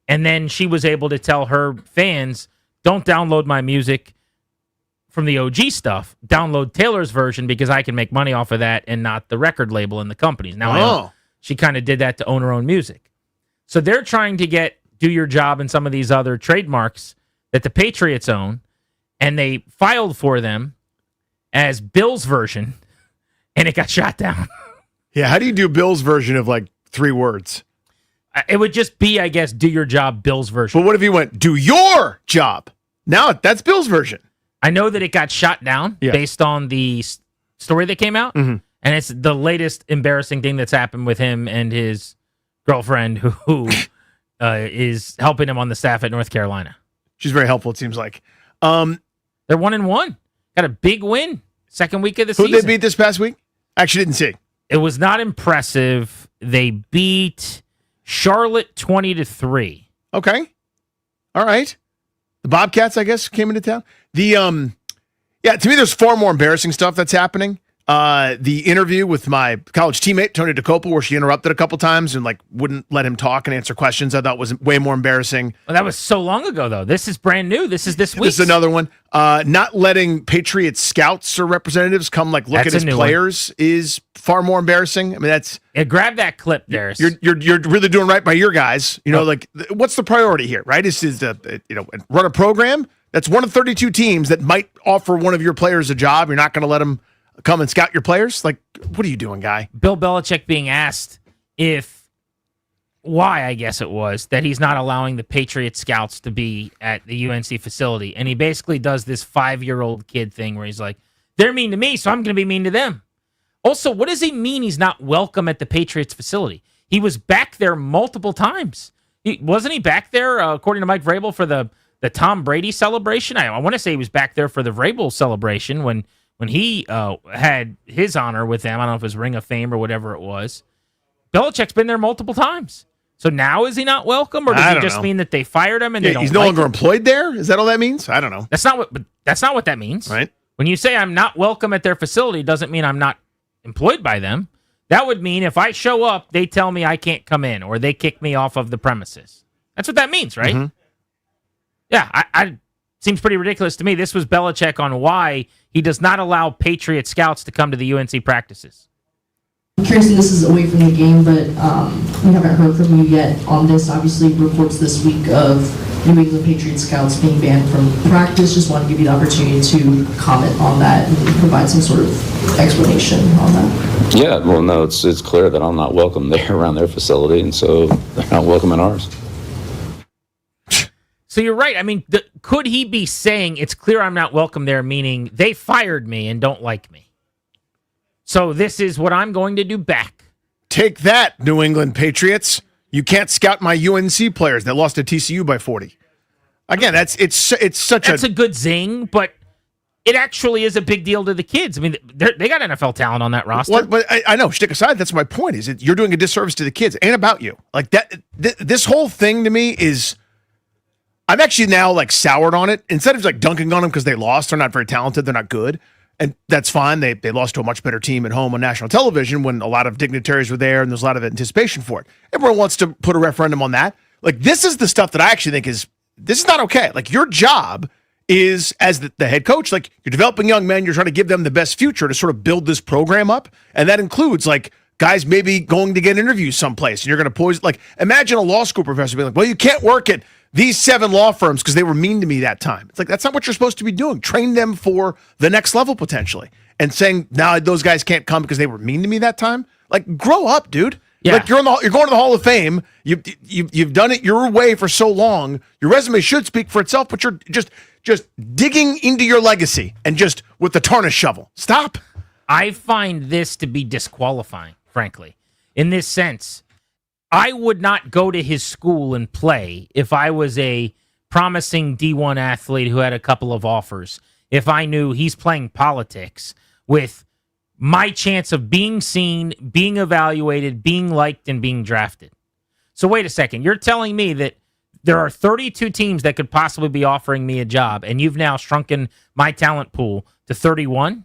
T: and then she was able to tell her fans, don't download my music from the OG stuff, download Taylor's version because I can make money off of that and not the record label and the companies. Now, she kind of did that to own her own music. So they're trying to get do your job and some of these other trademarks that the Patriots own, and they filed for them as Bill's version, and it got shot down.
U: Yeah, how do you do Bill's version of like 3 words?
T: It would just be, I guess, do your job, Bill's version.
U: But what if he went, do your job? Now that's Bill's version.
T: I know that it got shot down based on the story that came out, and it's the latest embarrassing thing that's happened with him and his girlfriend who is helping him on the staff at North Carolina.
U: She's very helpful, it seems like.
T: They're 1-1. Got a big win. Second week of the season.
U: Who they beat this past week? Actually didn't see.
T: It was not impressive. They beat Charlotte 20-3.
U: Okay. All right. The Bobcats, I guess, came into town. To me, there's far more embarrassing stuff that's happening. The interview with my college teammate, Tony DeCoppel, where she interrupted a couple times and wouldn't let him talk and answer questions, I thought was way more embarrassing.
T: Well, that was so long ago, though. This is brand new. This is this week.
U: This is another one. Not letting Patriots scouts or representatives come look at his players is far more embarrassing. I mean, that's
T: grab that clip, Darius.
U: You're really doing right by your guys. What's the priority here, right? Is to run a program that's one of 32 teams that might offer one of your players a job. You're not going to let them come and scout your players? Like, what are you doing, guy?
T: Bill Belichick being asked why, I guess it was, that he's not allowing the Patriot scouts to be at the UNC facility. And he basically does this 5-year-old kid thing where he's like, they're mean to me, so I'm going to be mean to them. Also, what does he mean he's not welcome at the Patriots facility? He was back there multiple times. Wasn't he back there, according to Mike Vrabel, for the Tom Brady celebration? I want to say he was back there for the Vrabel celebration when he had his honor with them. I don't know if it was Ring of Fame or whatever it was. Belichick's been there multiple times. So now is he not welcome, or does it just mean that they fired him and they don't
U: he's no longer employed there? Is that all that means? I don't know.
T: That's not what that means.
U: Right.
T: When you say I'm not welcome at their facility, it doesn't mean I'm not employed by them. That would mean if I show up, they tell me I can't come in, or they kick me off of the premises. That's what that means, right?
U: Mm-hmm.
T: Yeah, I seems pretty ridiculous to me. This was Belichick on why he does not allow Patriot scouts to come to the UNC practices.
B: I'm curious, and this is away from the game, but we haven't heard from you yet on this. Obviously, reports this week of New England Patriot scouts being banned from practice. Just want to give you the opportunity to comment on that and provide some sort of explanation on that.
S: Yeah, well, no, it's clear that I'm not welcome there around their facility, and so they're not welcome in ours.
T: So you're right. I mean, could he be saying it's clear I'm not welcome there, meaning they fired me and don't like me? So this is what I'm going to do back.
U: Take that, New England Patriots. You can't scout my UNC players that lost to TCU by 40. Again, that's a
T: good zing, but it actually is a big deal to the kids. I mean, they got NFL talent on that roster.
U: But I know, shtick aside, that's my point, is that you're doing a disservice to the kids and about you. Like that, this whole thing to me is, I'm actually now soured on it. Instead of dunking on them because they lost, they're not very talented, they're not good. And that's fine. They lost to a much better team at home on national television when a lot of dignitaries were there and there's a lot of anticipation for it. Everyone wants to put a referendum on that. This is the stuff that I actually think this is not okay. Your job is, as the head coach, you're developing young men, you're trying to give them the best future to sort of build this program up. And that includes guys maybe going to get interviews someplace and you're going to poison, imagine a law school professor being well, you can't work at these 7 law firms because they were mean to me that time. It's that's not what you're supposed to be doing. Train them for the next level potentially. And saying, now those guys can't come because they were mean to me that time. Like, grow up, dude.
T: Yeah.
U: Like you're going to the Hall of Fame. You've done it your way for so long. Your resume should speak for itself, but you're just digging into your legacy and just with the tarnish shovel. Stop.
T: I find this to be disqualifying, frankly, in this sense. I would not go to his school and play if I was a promising D1 athlete who had a couple of offers. If I knew he's playing politics with my chance of being seen, being evaluated, being liked, and being drafted. So wait a second. You're telling me that there are 32 teams that could possibly be offering me a job, and you've now shrunken my talent pool to 31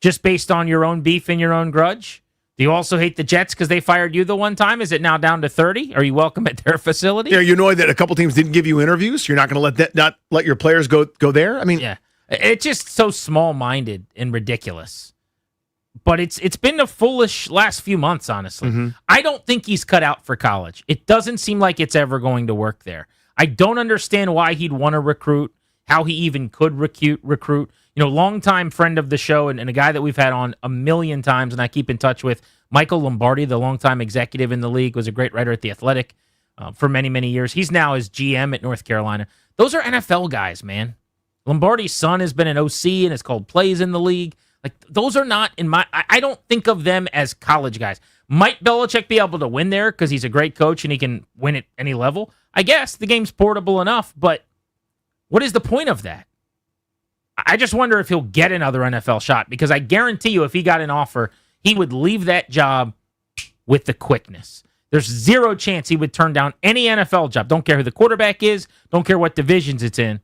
T: just based on your own beef and your own grudge? Do you also hate the Jets because they fired you the one time? Is it now down to 30? Are you welcome at their facility?
U: Are you annoyed that a couple teams didn't give you interviews? You're not going to not let your players go there? I mean,
T: yeah, it's just so small-minded and ridiculous. But it's been a foolish last few months, honestly.
U: Mm-hmm.
T: I don't think he's cut out for college. It doesn't seem like it's ever going to work there. I don't understand why he'd want to recruit, how he even could recruit. You know, longtime friend of the show and a guy that we've had on a million times and I keep in touch with, Michael Lombardi, the longtime executive in the league, was a great writer at The Athletic for many, many years. He's now his GM at North Carolina. Those are NFL guys, man. Lombardi's son has been an OC and has called plays in the league. Like, those are not in my... I don't think of them as college guys. Might Belichick be able to win there because he's a great coach and he can win at any level? I guess the game's portable enough, but what is the point of that? I just wonder if he'll get another NFL shot because I guarantee you if he got an offer, he would leave that job with the quickness. There's zero chance he would turn down any NFL job. Don't care who the quarterback is. Don't care what divisions it's in.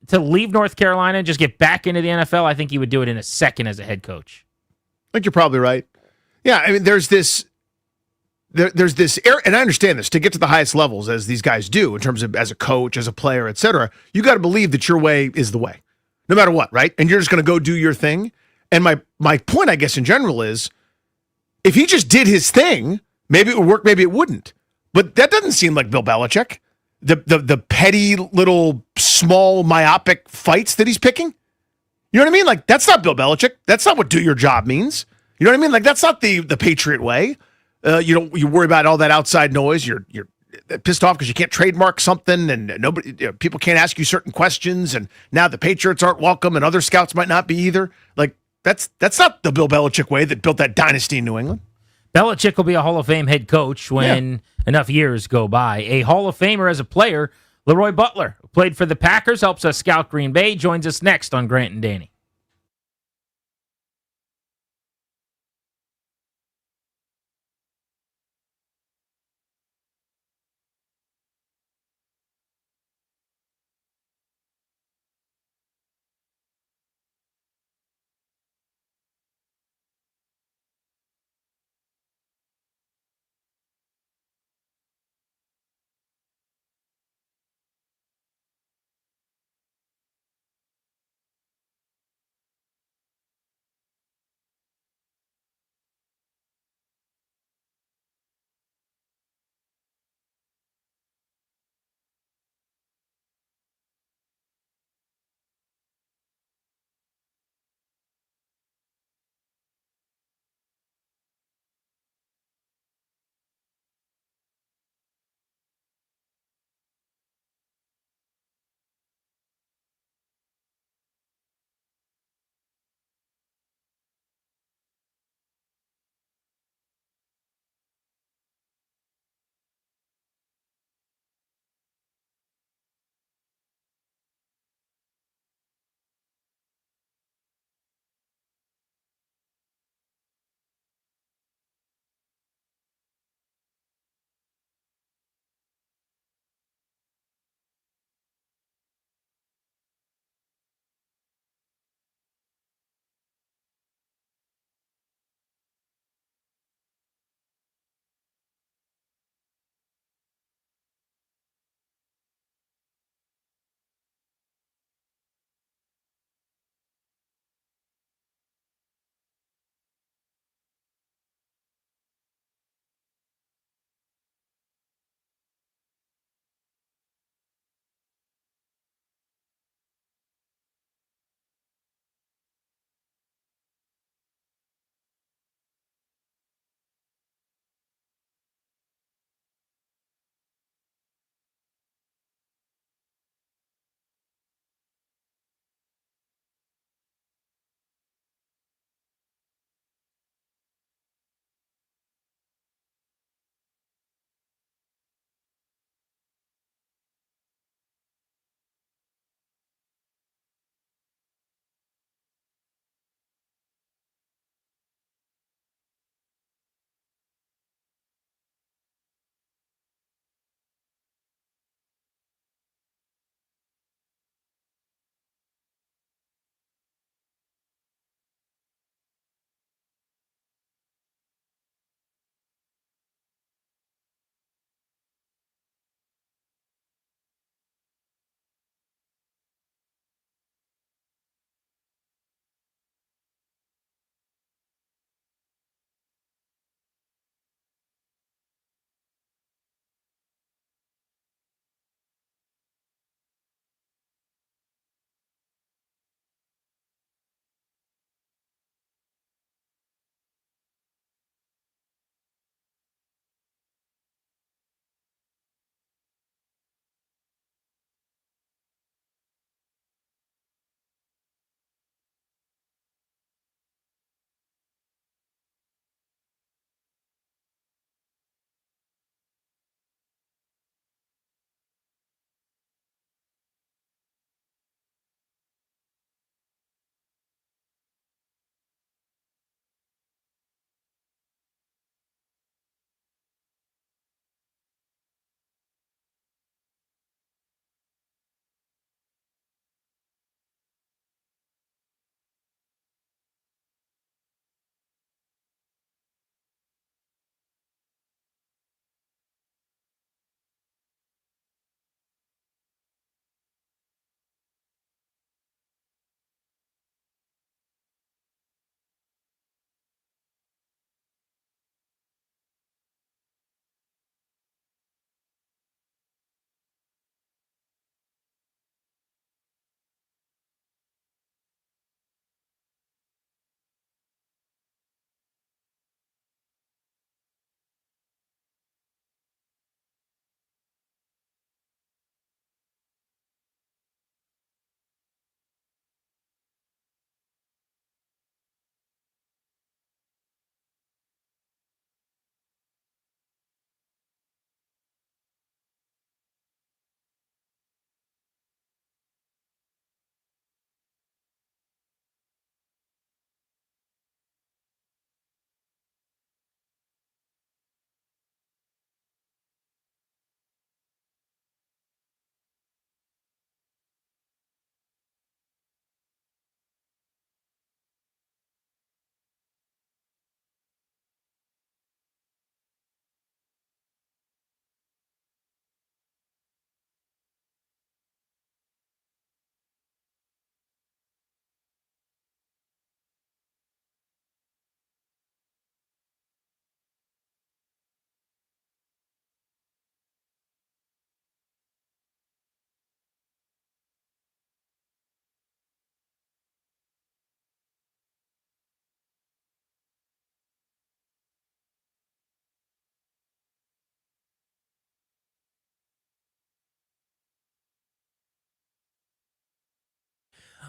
T: To leave North Carolina and just get back into the NFL, I think he would do it in a second as a head coach.
U: I think you're probably right. Yeah, I mean, there's this and I understand this, to get to the highest levels as these guys do in terms of as a coach, as a player, et cetera, you got to believe that your way is the way, no matter what, right? And you're just going to go do your thing. And my point, I guess, in general is if he just did his thing, maybe it would work, maybe it wouldn't. But that doesn't seem like Bill Belichick. The petty little small myopic fights that he's picking. You know what I mean? Like, that's not Bill Belichick. That's not what do your job means. You know what I mean? Like, that's not the Patriot way. You worry about all that outside noise. You're pissed off because you can't trademark something, and nobody, people can't ask you certain questions. And now the Patriots aren't welcome, and other scouts might not be either. Like, that's not the Bill Belichick way that built that dynasty in New England.
T: Belichick will be a Hall of Fame head coach when enough years go by. A Hall of Famer as a player, Leroy Butler, who played for the Packers, helps us scout Green Bay, joins us next on Grant and Danny.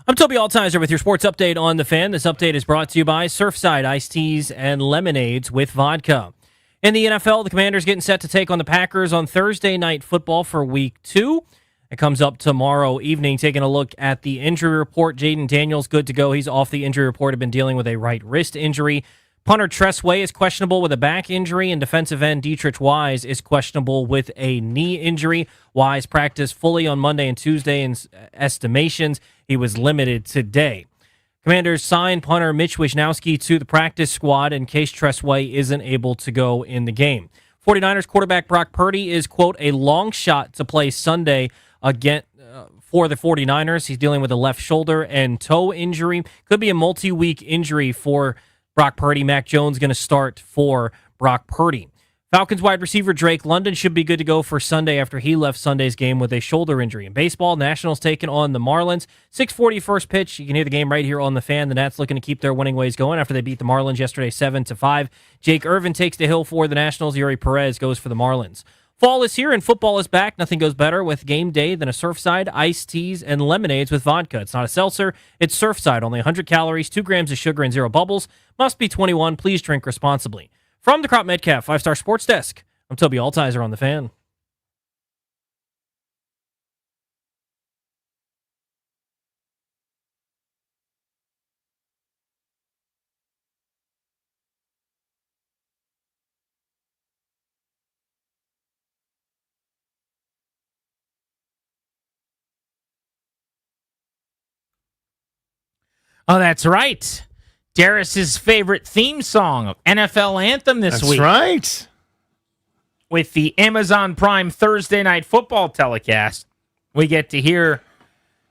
E: I'm Toby Altizer with your sports update on The Fan. This update is brought to you by Surfside Iced Teas and Lemonades with Vodka. In the NFL, the Commanders getting set to take on the Packers on Thursday Night Football for Week 2. It comes up tomorrow evening. Taking a look at the injury report, Jayden Daniels good to go. He's off the injury report. Had been dealing with a right wrist injury. Punter Tressway is questionable with a back injury, and defensive end Dietrich Wise is questionable with a knee injury. Wise practiced fully on Monday and Tuesday in estimations. He was limited today. Commanders signed punter Mitch Wisnowski to the practice squad in case Tressway isn't able to go in the game. 49ers quarterback Brock Purdy is, quote, a long shot to play Sunday again for the 49ers. He's dealing with a left shoulder and toe injury. Could be a multi-week injury for Brock Purdy. Mac Jones going to start for Brock Purdy. Falcons wide receiver Drake London should be good to go for Sunday after he left Sunday's game with a shoulder injury. In baseball, Nationals taking on the Marlins. 6:40 first pitch. You can hear the game right here on The Fan. The Nats looking to keep their winning ways going after they beat the Marlins yesterday 7-5. Jake Irvin takes the hill for the Nationals. Yuri Perez goes for the Marlins. Fall is here and football is back. Nothing goes better with game day than a Surfside iced teas and lemonades with vodka. It's not a seltzer. It's Surfside. Only 100 calories, 2 grams of sugar, and 0 bubbles. Must be 21. Please drink responsibly. From the Crop Metcalf 5-Star Sports Desk, I'm Toby Altizer on The Fan.
T: Oh, that's right. Darius's favorite theme song, NFL Anthem this week.
U: That's right.
T: With the Amazon Prime Thursday Night Football telecast, we get to hear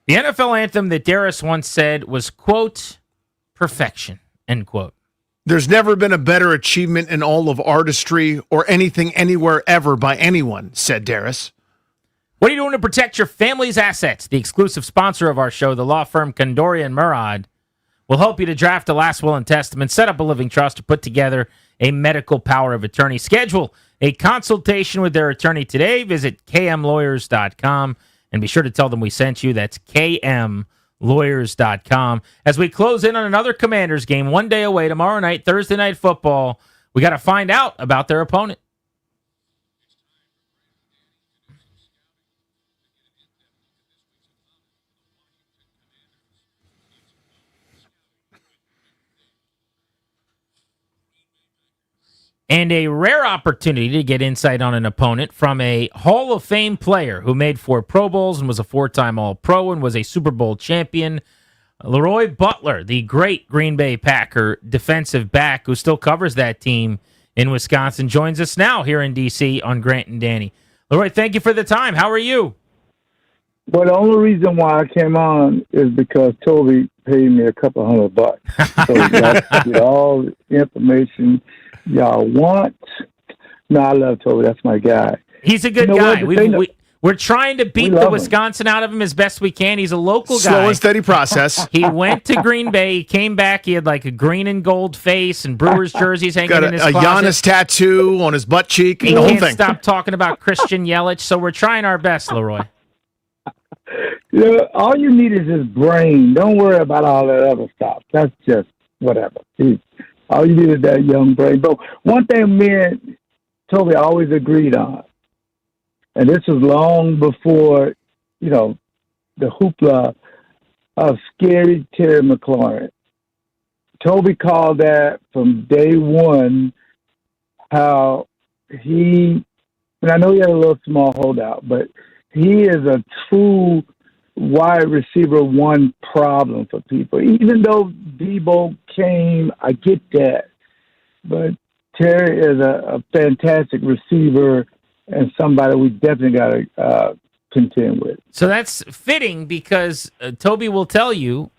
T: the NFL Anthem that Darius once said was, quote, perfection, end quote.
U: There's never been a better achievement in all of artistry or anything anywhere ever by anyone, said Darius.
T: What are you doing to protect your family's assets? The exclusive sponsor of our show, the law firm Condorian and Murad, will help you to draft a last will and testament, set up a living trust, or put together a medical power of attorney. Schedule a consultation with their attorney today. Visit kmlawyers.com and be sure to tell them we sent you. That's kmlawyers.com. As we close in on another Commanders game, one day away, tomorrow night, Thursday Night Football, we got to find out about their opponent. And a rare opportunity to get insight on an opponent from a Hall of Fame player who made 4 Pro Bowls and was a 4-time All-Pro and was a Super Bowl champion. Leroy Butler, the great Green Bay Packer defensive back who still covers that team in Wisconsin, joins us now here in D.C. on Grant and Danny. Leroy, thank you for the time. How are you?
A: Well, the only reason why I came on is because Toby paid me a couple $100. So y'all get all the information y'all want. No, I love Toby. That's my guy.
T: He's a good guy. We're trying to beat the Wisconsin out of him as best we can. He's a local guy.
U: Slow and steady process.
T: He went to Green Bay. He came back. He had like a green and gold face and Brewers jerseys hanging
U: Got
T: in his
U: a
T: closet.
U: Giannis tattoo on his butt cheek.
T: He
U: the whole
T: can't
U: thing.
T: stop talking about Christian Yelich, so we're trying our best, Leroy.
A: Yeah, all you need is his brain. Don't worry about all that other stuff. That's just whatever. All you need is that young brain. But one thing me and Toby always agreed on, and this was long before, the hoopla of scary Terry McLaurin. Toby called that from day one how and I know he had a little small holdout, but he is a true wide receiver one problem for people. Even though Debo came, I get that. But Terry is a fantastic receiver and somebody we definitely got to contend with.
T: So that's fitting because Toby will tell you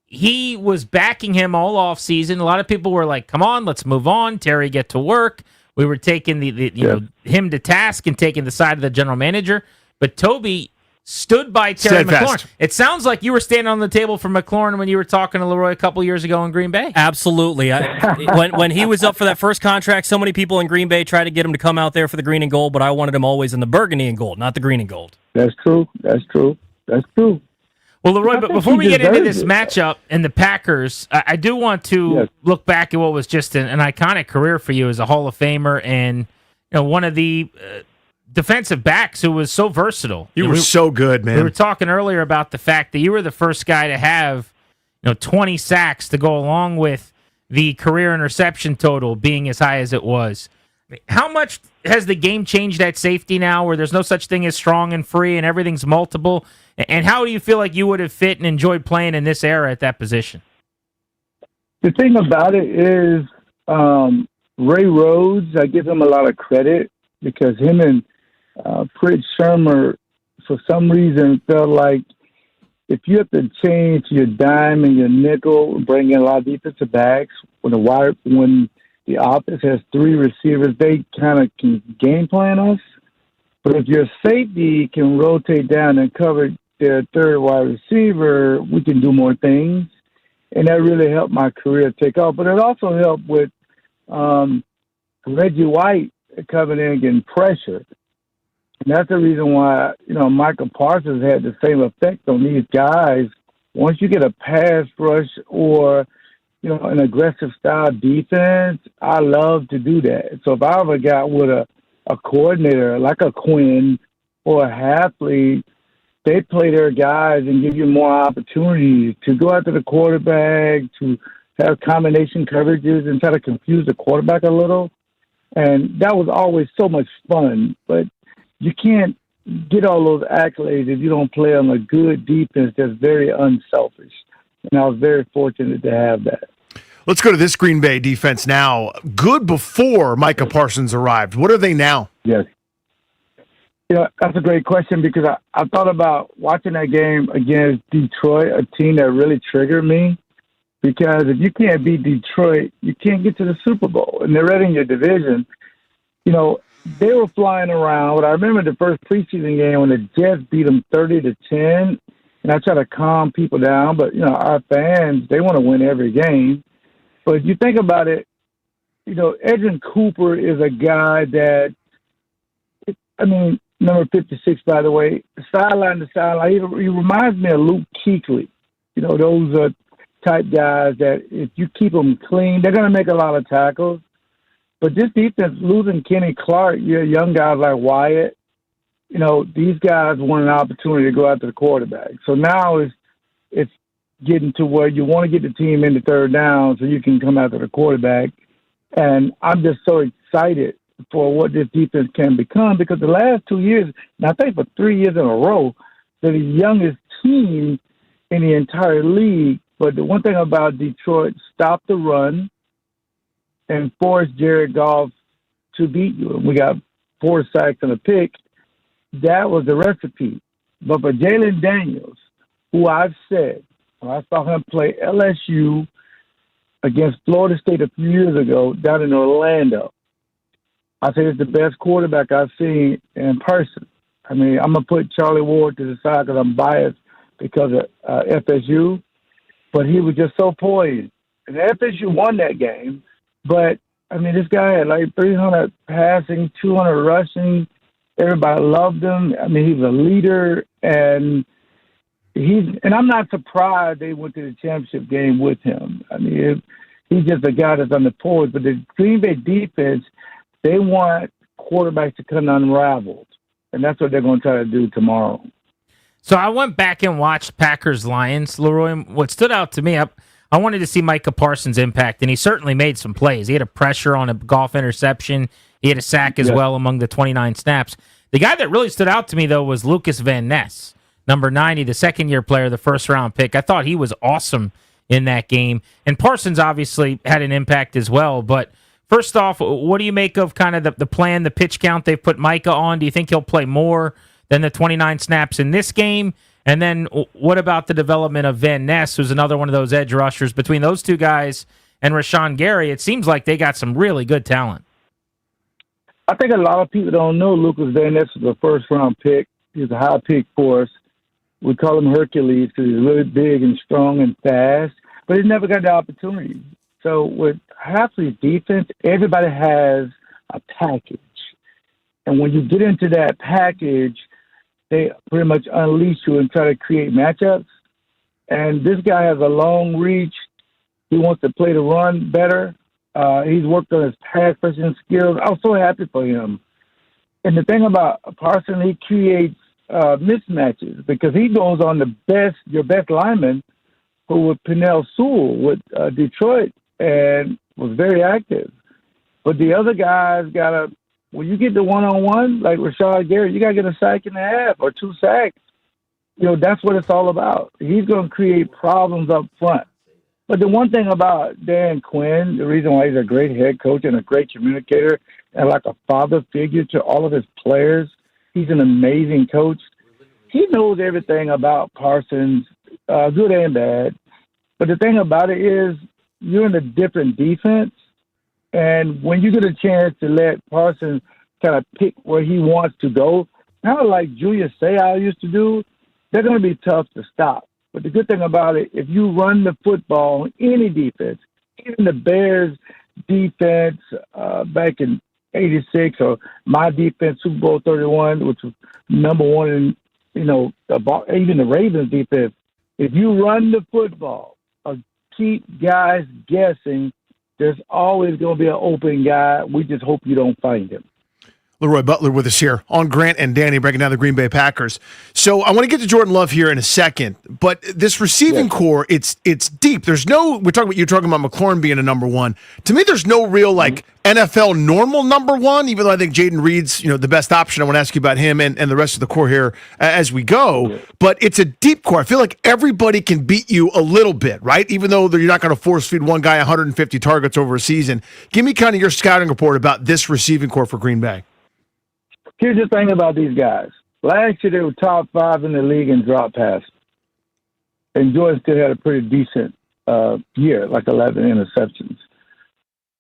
T: he was backing him all off season. A lot of people were like, come on, let's move on. Terry, get to work. We were taking him to task and taking the side of the general manager. But Toby stood by Terry McLaurin. It sounds like you were standing on the table for McLaurin when you were talking to Leroy a couple years ago in Green Bay.
E: Absolutely. When he was up for that first contract, so many people in Green Bay tried to get him to come out there for the green and gold, but I wanted him always in the burgundy and gold, not the green and gold.
A: That's true.
T: Well, Leroy, but before we get into this
A: it.
T: matchup and the Packers, I do want to look back at what was just an iconic career for you as a Hall of Famer and one of the defensive backs who was so versatile.
U: You were so good, man.
T: We were talking earlier about the fact that you were the first guy to have 20 sacks to go along with the career interception total being as high as it was. How much has the game changed at safety now where there's no such thing as strong and free and everything's multiple? And how do you feel like you would have fit and enjoyed playing in this era at that position?
A: The thing about it is Ray Rhodes, I give him a lot of credit because him and Pritch Shermer, for some reason, felt like if you have to change your dime and your nickel, bring in a lot of defensive backs, when the offense has three receivers, they kind of can game plan us. But if your safety can rotate down and cover their third wide receiver, we can do more things. And that really helped my career take off. But it also helped with Reggie White coming in and getting pressure. And that's the reason why, Micah Parsons had the same effect on these guys. Once you get a pass rush or an aggressive style defense, I love to do that. So if I ever got with a coordinator like a Quinn or a Hafley, they play their guys and give you more opportunities to go after the quarterback, to have combination coverages and try to confuse the quarterback a little. And that was always so much fun. But you can't get all those accolades if you don't play on a good defense that's very unselfish. And I was very fortunate to have that.
U: Let's go to this Green Bay defense now. Good before Micah Parsons arrived. What are they now?
A: Yes. That's a great question because I thought about watching that game against Detroit, a team that really triggered me. Because if you can't beat Detroit, you can't get to the Super Bowl. And they're right in your division. They were flying around. But I remember the first preseason game when the Jets beat them 30-10. And I try to calm people down. But, our fans, they want to win every game. But if you think about it, Edwin Cooper is a guy that, number 56, by the way, sideline to sideline, he reminds me of Luke Kuechly. Those are type guys that if you keep them clean, they're going to make a lot of tackles. But this defense, losing Kenny Clark, young guys like Wyatt, these guys want an opportunity to go after the quarterback. So now it's getting to where you want to get the team into third down so you can come after the quarterback. And I'm just so excited for what this defense can become because the last 2 years, and I think for 3 years in a row, they're the youngest team in the entire league. But the one thing about Detroit, stop the run and force Jared Goff to beat you. And we got 4 sacks and a pick. That was the recipe. But for Jaylen Daniels, who I've said, when I saw him play LSU against Florida State a few years ago down in Orlando, I say it's the best quarterback I've seen in person. I'm going to put Charlie Ward to the side because I'm biased because of FSU. But he was just so poised. And FSU won that game. But, this guy had like 300 passing, 200 rushing. Everybody loved him. He was a leader. And I'm not surprised they went to the championship game with him. He's just a guy that's on the poise. But the Green Bay defense, they want quarterbacks to come unraveled. And that's what they're going to try to do tomorrow.
T: So I went back and watched Packers-Lions, Leroy. What stood out to me, I wanted to see Micah Parsons' impact, and he certainly made some plays. He had a pressure on a golf interception. He had a sack as well among the 29 snaps. The guy that really stood out to me, though, was Lucas Van Ness, number 90, the second-year player, the first-round pick. I thought he was awesome in that game. And Parsons obviously had an impact as well. But first off, what do you make of kind of the plan, the pitch count they've put Micah on? Do you think he'll play more than the 29 snaps in this game? And then what about the development of Van Ness, who's another one of those edge rushers? Between those two guys and Rashawn Gary, it seems like they got some really good talent.
A: I think a lot of people don't know Lucas Van Ness was a first-round pick. He was a high pick for us. We call him Hercules because he's really big and strong and fast, but he never got the opportunity. So with Hafley's defense, everybody has a package. And when you get into that package, they pretty much unleash you and try to create matchups. And this guy has a long reach. He wants to play the run better. He's worked on his pass rushing skills. I was so happy for him. And the thing about Parsons, he creates mismatches because he goes on your best lineman, who was Penel Sewell with Detroit, and was very active. But the other guys when you get the one-on-one, like Rashad Garrett, you got to get a sack and a half or 2 sacks. That's what it's all about. He's going to create problems up front. But the one thing about Dan Quinn, the reason why he's a great head coach and a great communicator and like a father figure to all of his players, he's an amazing coach. He knows everything about Parsons, good and bad. But the thing about it is you're in a different defense. And when you get a chance to let Parsons kind of pick where he wants to go, kind of like Julius Sayal used to do, they're going to be tough to stop. But the good thing about it, if you run the football, any defense, even the Bears defense back in '86 or my defense, Super Bowl 31, which was number one in, even the Ravens defense, if you run the football or keep guys guessing, there's always going to be an open guy. We just hope you don't find him.
U: Leroy Butler with us here on Grant and Danny breaking down the Green Bay Packers. So I want to get to Jordan Love here in a second, but this receiving core, it's deep. You're talking about McLaurin being a number one. To me, there's no real NFL normal number one, even though I think Jaden Reed's the best option. I want to ask you about him and the rest of the core here as we go. But it's a deep core. I feel like everybody can beat you a little bit, right? Even though you're not going to force feed one guy 150 targets over a season. Give me kind of your scouting report about this receiving core for Green Bay.
A: Here's the thing about these guys. Last year, they were top 5 in the league in drop pass. And Jordan still had a pretty decent year, like 11 interceptions.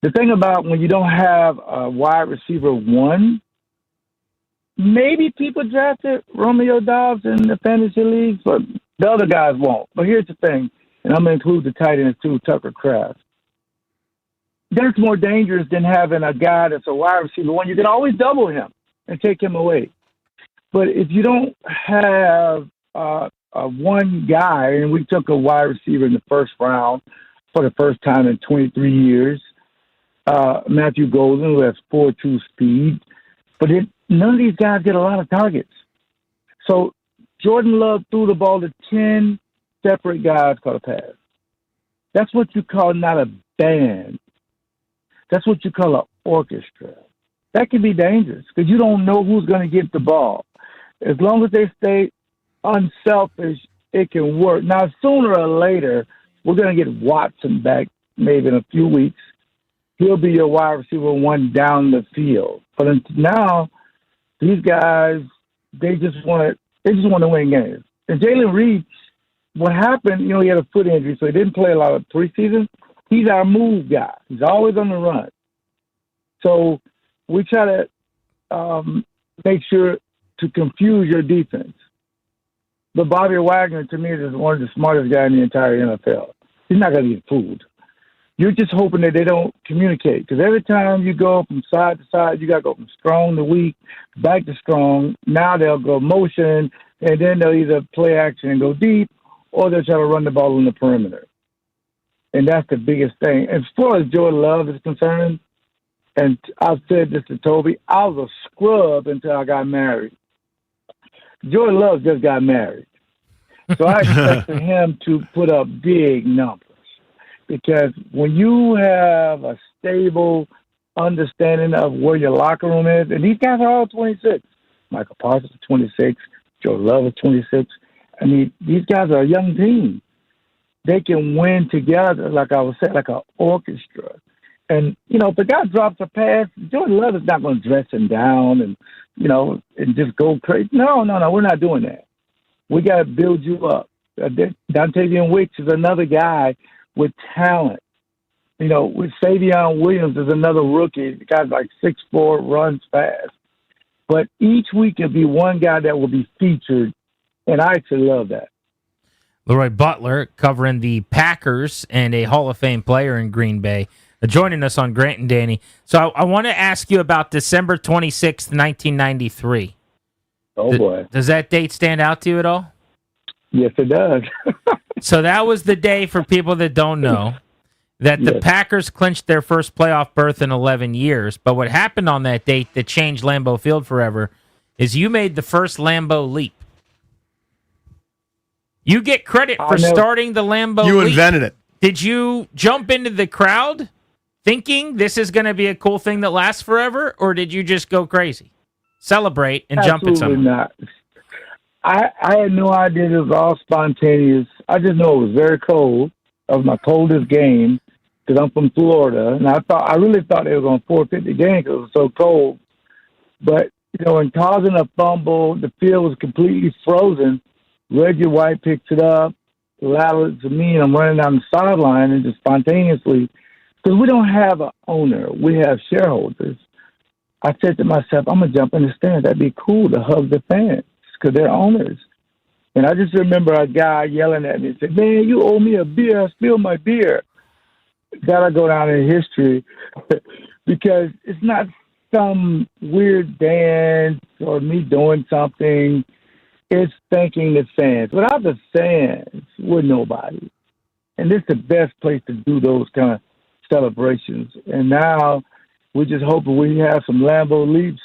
A: The thing about when you don't have a wide receiver one, maybe people drafted Romeo Doubs in the fantasy leagues, but the other guys won't. But here's the thing, and I'm going to include the tight end too, Tucker Kraft. That's more dangerous than having a guy that's a wide receiver one. You can always double him and take him away. But if you don't have one guy, and we took a wide receiver in the first round for the first time in 23 years, Matthew Golden, who has 4.2 speed, but none of these guys get a lot of targets. So Jordan Love threw the ball to 10 separate guys caught a pass. That's what you call not a band. That's what you call an orchestra. That can be dangerous because you don't know who's going to get the ball. As long as they stay unselfish, it can work. Now, sooner or later, we're going to get Watson back maybe in a few weeks. He'll be your wide receiver one down the field. But until now, these guys, they just want to win games. And Jaylen Reed, what happened, he had a foot injury, so he didn't play a lot of preseason. He's our move guy. He's always on the run. So we try to make sure to confuse your defense. But Bobby Wagner, to me, is one of the smartest guys in the entire NFL. He's not going to get fooled. You're just hoping that they don't communicate. Because every time you go from side to side, you got to go from strong to weak, back to strong. Now they'll go motion, and then they'll either play action and go deep, or they'll try to run the ball on the perimeter. And that's the biggest thing. As far as Jordan Love is concerned, and I've said this to Toby, I was a scrub until I got married. Jordan Love just got married. So I expected him to put up big numbers. Because when you have a stable understanding of where your locker room is, and these guys are all 26. Micah Parsons is 26. Jordan Love is 26. I mean, these guys are a young team. They can win together, like I was saying, like an orchestra. And, if the guy drops a pass, Jordan Love is not going to dress him down and, and just go crazy. No, we're not doing that. We got to build you up. Dontavian Wicks is another guy with talent. With Savion Williams is another rookie. The guy's like 6'4", runs fast. But each week it'll be one guy that will be featured, and I actually love that.
T: Leroy Butler covering the Packers and a Hall of Fame player in Green Bay, joining us on Grant and Danny. So I want to ask you about December 26th, 1993.
A: Oh, boy.
T: Does that date stand out to you at all?
A: Yes, it does.
T: So that was the day, for people that don't know, that the
A: Yes.
T: Packers clinched their first playoff berth in 11 years. But what happened on that date that changed Lambeau Field forever is you made the first Lambeau leap. You get credit for starting the Lambeau leap.
U: You invented it.
T: Did you jump into the crowd thinking this is going to be a cool thing that lasts forever, or did you just go crazy? Celebrate and jump at someone?
A: Absolutely not. I had no idea it was all spontaneous. I just know it was very cold. That was my coldest game because I'm from Florida, and I really thought they were going to forfeit the game because it was so cold. But in causing a fumble, the field was completely frozen. Reggie White picks it up, laterals it to me, and I'm running down the sideline and just spontaneously, because we don't have an owner, we have shareholders. I said to myself, I'm going to jump in the stands. That'd be cool to hug the fans because they're owners. And I just remember a guy yelling at me and said, man, you owe me a beer. I spilled my beer. That'll go down in history because it's not some weird dance or me doing something. It's thanking the fans. Without the fans, we're nobody. And this is the best place to do those kind of celebrations. And now we're just hoping we have some Lambeau leaps,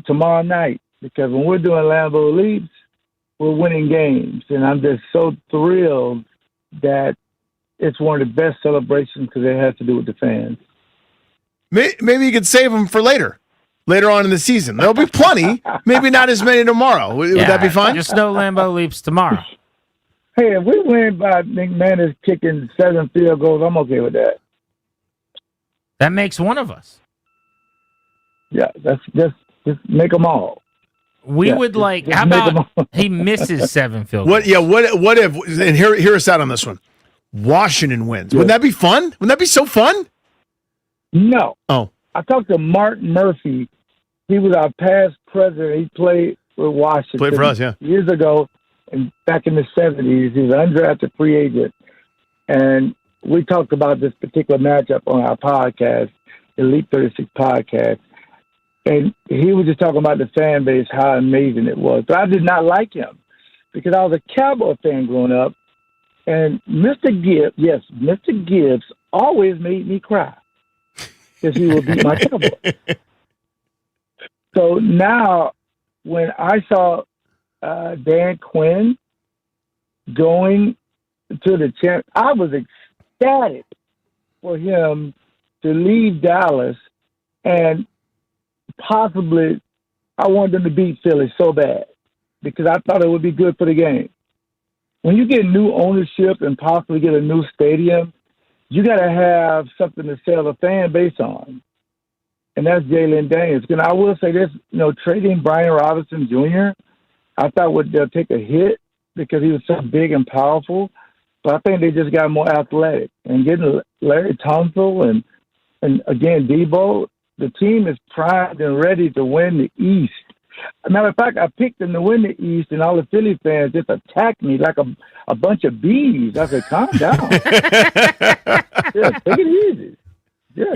A: tomorrow night. Because when we're doing Lambeau leaps, we're winning games. And I'm just so thrilled that it's one of the best celebrations because it has to do with the fans.
U: Maybe you could save them for later on in the season. There'll be plenty, maybe not as many tomorrow. Would that be fine?
T: Just no Lambeau leaps tomorrow.
A: Hey, if we win by McManus kicking 7 field goals, I'm okay with that.
T: That makes one of us.
A: Yeah, that's just make them all.
T: We would like. How about he misses 7 field goals?
U: What if? And hear us out on this one. Washington wins. Wouldn't that be fun? Wouldn't that be so fun?
A: No.
U: Oh.
A: I talked to Martin Murphy. He was our past president. He played with Washington.
U: Played for us, yeah.
A: Years ago, and back in the 70s. He was an undrafted free agent. And we talked about this particular matchup on our podcast, Elite 36 podcast. And he was just talking about the fan base, how amazing it was. But I did not like him because I was a Cowboy fan growing up. And Mr. Gibbs always made me cry because he would beat my Cowboy. So now when I saw Dan Quinn going to the champ, I was ecstatic for him to leave Dallas, and possibly I wanted them to beat Philly so bad because I thought it would be good for the game. When you get new ownership and possibly get a new stadium, you got to have something to sell the fan base on. And that's Jaylen Daniels. And I will say this, trading Brian Robinson Jr., I thought they'll take a hit because he was so big and powerful. But I think they just got more athletic. And getting Larry Tunsil and again, Debo, the team is primed and ready to win the East. As a matter of fact, I picked them to win the East, and all the Philly fans just attacked me like a bunch of bees. I said, calm down. Take it easy.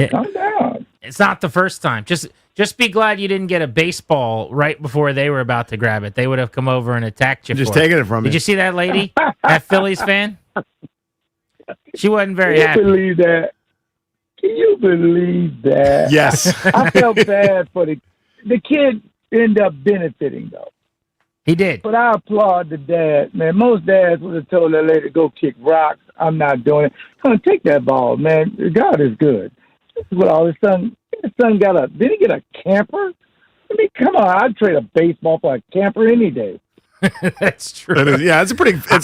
A: Calm down.
T: It's not the first time. Just be glad you didn't get a baseball right before they were about to grab it. They would have come over and attacked you.
U: Just taking it from you.
T: Did you see that lady? That Phillies fan? She wasn't very happy.
A: Can you believe that?
U: Yes.
A: I felt bad for the kid. Ended up benefiting though.
T: He did.
A: But I applaud the dad, man. Most dads would have told that lady to go kick rocks. I'm not doing it. Come on, take that ball, man. God is good. This is what all his son got did he get a camper? I mean, come on, I'd trade a baseball for a camper any day.
T: That's true.
U: It's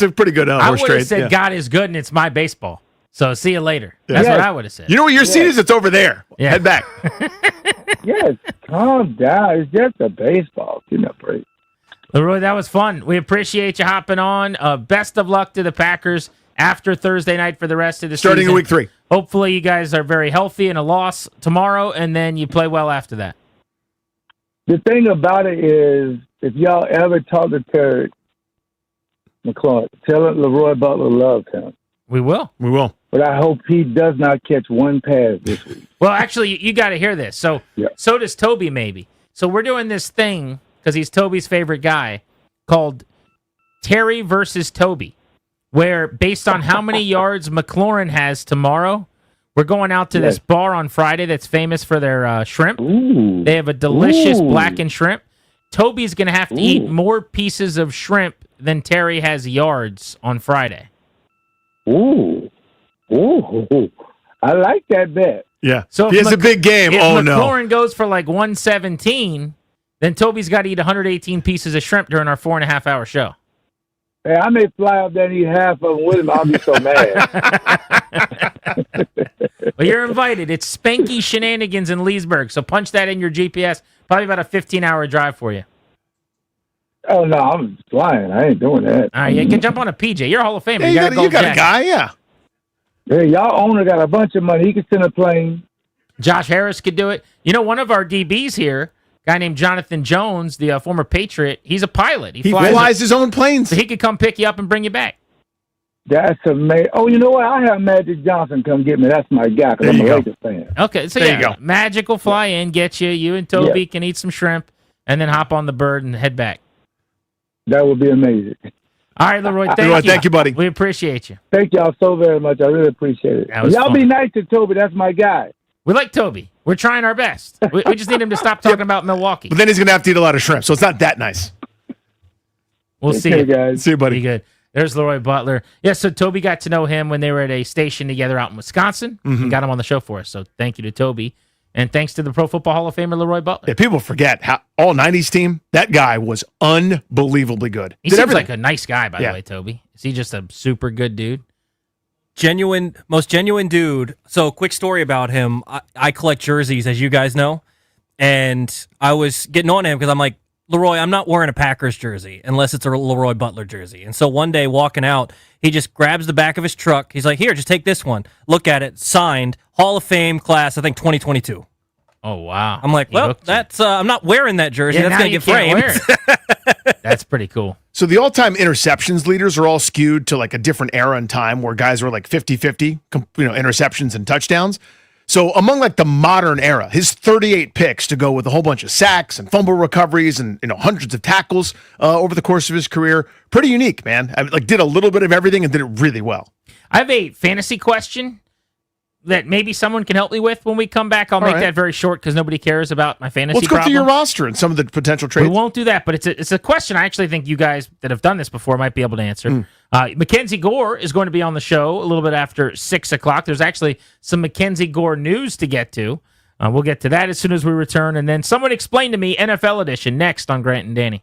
U: a pretty good
T: I
U: horse
T: would
U: trade.
T: have said God is good and it's my baseball. So see you later. That's what I would have said.
U: You know what your seat is? It's over there.
T: Yeah.
U: Head back.
A: Yes, calm down. It's just a baseball. Give me a break.
T: Leroy, that was fun. We appreciate you hopping on. Best of luck to the Packers after Thursday night for the rest of the
U: Starting
T: season.
U: in week 3.
T: Hopefully you guys are very healthy and a loss tomorrow, and then you play well after that.
A: The thing about it is, if y'all ever talk to Terry McLaurin, tell him Leroy Butler loves him.
T: We will.
U: We will.
A: But I hope he does not catch one pass this week.
T: Well, actually, you got to hear this. So does Toby, maybe. So we're doing this thing, because he's Toby's favorite guy, called Terry versus Toby, where based on how many yards McLaurin has tomorrow, we're going out to this bar on Friday that's famous for their shrimp.
A: Ooh.
T: They have a delicious
A: Ooh.
T: blackened shrimp. Toby's going to have to eat more pieces of shrimp than Terry has yards on Friday.
A: Ooh. Ooh. I like that bet.
U: Yeah.
T: So
U: he has a big game.
T: If
U: Oh, no.
T: McLaurin goes for like 117, then Toby's got to eat 118 pieces of shrimp during our 4.5-hour show.
A: Hey, I may fly up there and eat half of them with him. I'll be so mad.
T: Well, you're invited. It's Spanky Shenanigans in Leesburg, so punch that in your GPS. Probably about a 15-hour drive for you.
A: Oh, no, I'm flying. I ain't doing that.
T: All right, you can jump on a PJ. You're a Hall of Famer.
U: Yeah,
T: you got
U: a guy, yeah.
A: Hey, y'all owner got a bunch of money. He can send a plane.
T: Josh Harris could do it. You know, one of our DBs here, a guy named Jonathan Jones, the former Patriot, he's a pilot.
U: He flies his own planes.
T: So he could come pick you up and bring you back.
A: That's amazing. Oh, you know what? I have Magic Johnson come get me. That's my guy because I'm a Lakers fan.
T: Okay, so
U: There you go.
T: Magic will fly in, get you. You and Toby can eat some shrimp, and then hop on the bird and head back.
A: That would be amazing.
T: All right, Leroy, thank
U: Leroy,
T: you.
U: thank you, buddy.
T: We appreciate you.
A: Thank y'all so very much. I really appreciate it.
T: That was
A: Y'all
T: fun.
A: be nice to Toby. That's my guy.
T: We like Toby. We're trying our best. We just need him to stop talking about Milwaukee.
U: But then he's going to have to eat a lot of shrimp, so it's not that nice.
T: We'll see
A: Okay,
T: you.
A: guys.
U: See you, buddy.
T: Be good. There's Leroy Butler. Yeah, so Toby got to know him when they were at a station together out in Wisconsin and got him on the show for us. So thank you to Toby. And thanks to the Pro Football Hall of Famer, Leroy Butler.
U: Yeah, people forget how all 90s team, that guy was unbelievably good.
T: He
U: Did
T: seems
U: everything.
T: like a nice guy, by the way, Toby. Is he just a super good dude?
E: Most genuine dude. So, quick story about him. I collect jerseys, as you guys know, and I was getting on him because I'm like, Leroy, I'm not wearing a Packers jersey unless it's a Leroy Butler jersey. And so one day walking out, he just grabs the back of his truck. He's like, here, just take this one. Look at it. Signed. Hall of Fame class, I think 2022.
T: Oh, wow.
E: I'm like, well, that's I'm not wearing that jersey. That's going to get framed.
T: That's pretty cool.
U: So the all-time interceptions leaders are all skewed to like a different era in time where guys were like 50-50, interceptions and touchdowns. So among like the modern era, his 38 picks to go with a whole bunch of sacks and fumble recoveries and hundreds of tackles over the course of his career, pretty unique, man. I did a little bit of everything and did it really well.
T: I have a fantasy question that maybe someone can help me with when we come back. I'll make that very short because nobody cares about my fantasy
U: Let's go
T: problem.
U: through your roster and some of the potential trades.
T: We won't do that, but it's a question I actually think you guys that have done this before might be able to answer. Mackenzie Gore is going to be on the show a little bit after 6 o'clock. There's actually some Mackenzie Gore news to get to. We'll get to that as soon as we return. And then someone explain to me NFL edition next on Grant and Danny.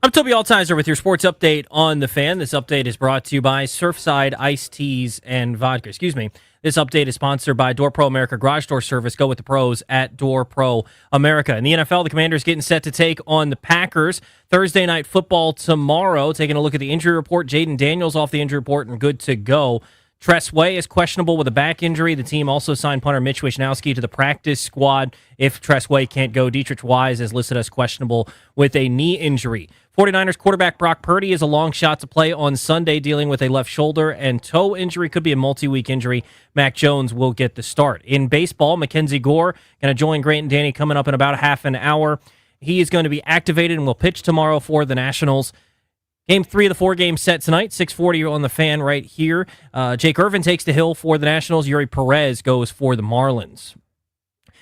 E: I'm Toby Altizer with your sports update on the Fan. This update is brought to you by Surfside Iced Teas and Vodka. This update is sponsored by Door Pro America Garage Door Service. Go with the pros at Door Pro America. In the NFL, the Commanders getting set to take on the Packers. Thursday night football tomorrow. Taking a look at the injury report. Jaylen Daniels off the injury report and good to go. Tress Way is questionable with a back injury. The team also signed punter Mitch Wishnowsky to the practice squad if Tress Way can't go. Dietrich Wise is listed as questionable with a knee injury. 49ers quarterback Brock Purdy is a long shot to play on Sunday, dealing with a left shoulder and toe injury. Could be a multi-week injury. Mac Jones will get the start. In baseball, Mackenzie Gore going to join Grant and Danny coming up in about half an hour. He is going to be activated and will pitch tomorrow for the Nationals. Game 3 of the 4-game set tonight, 6:40 on the Fan right here. Jake Irvin takes the hill for the Nationals. Yuri Perez goes for the Marlins.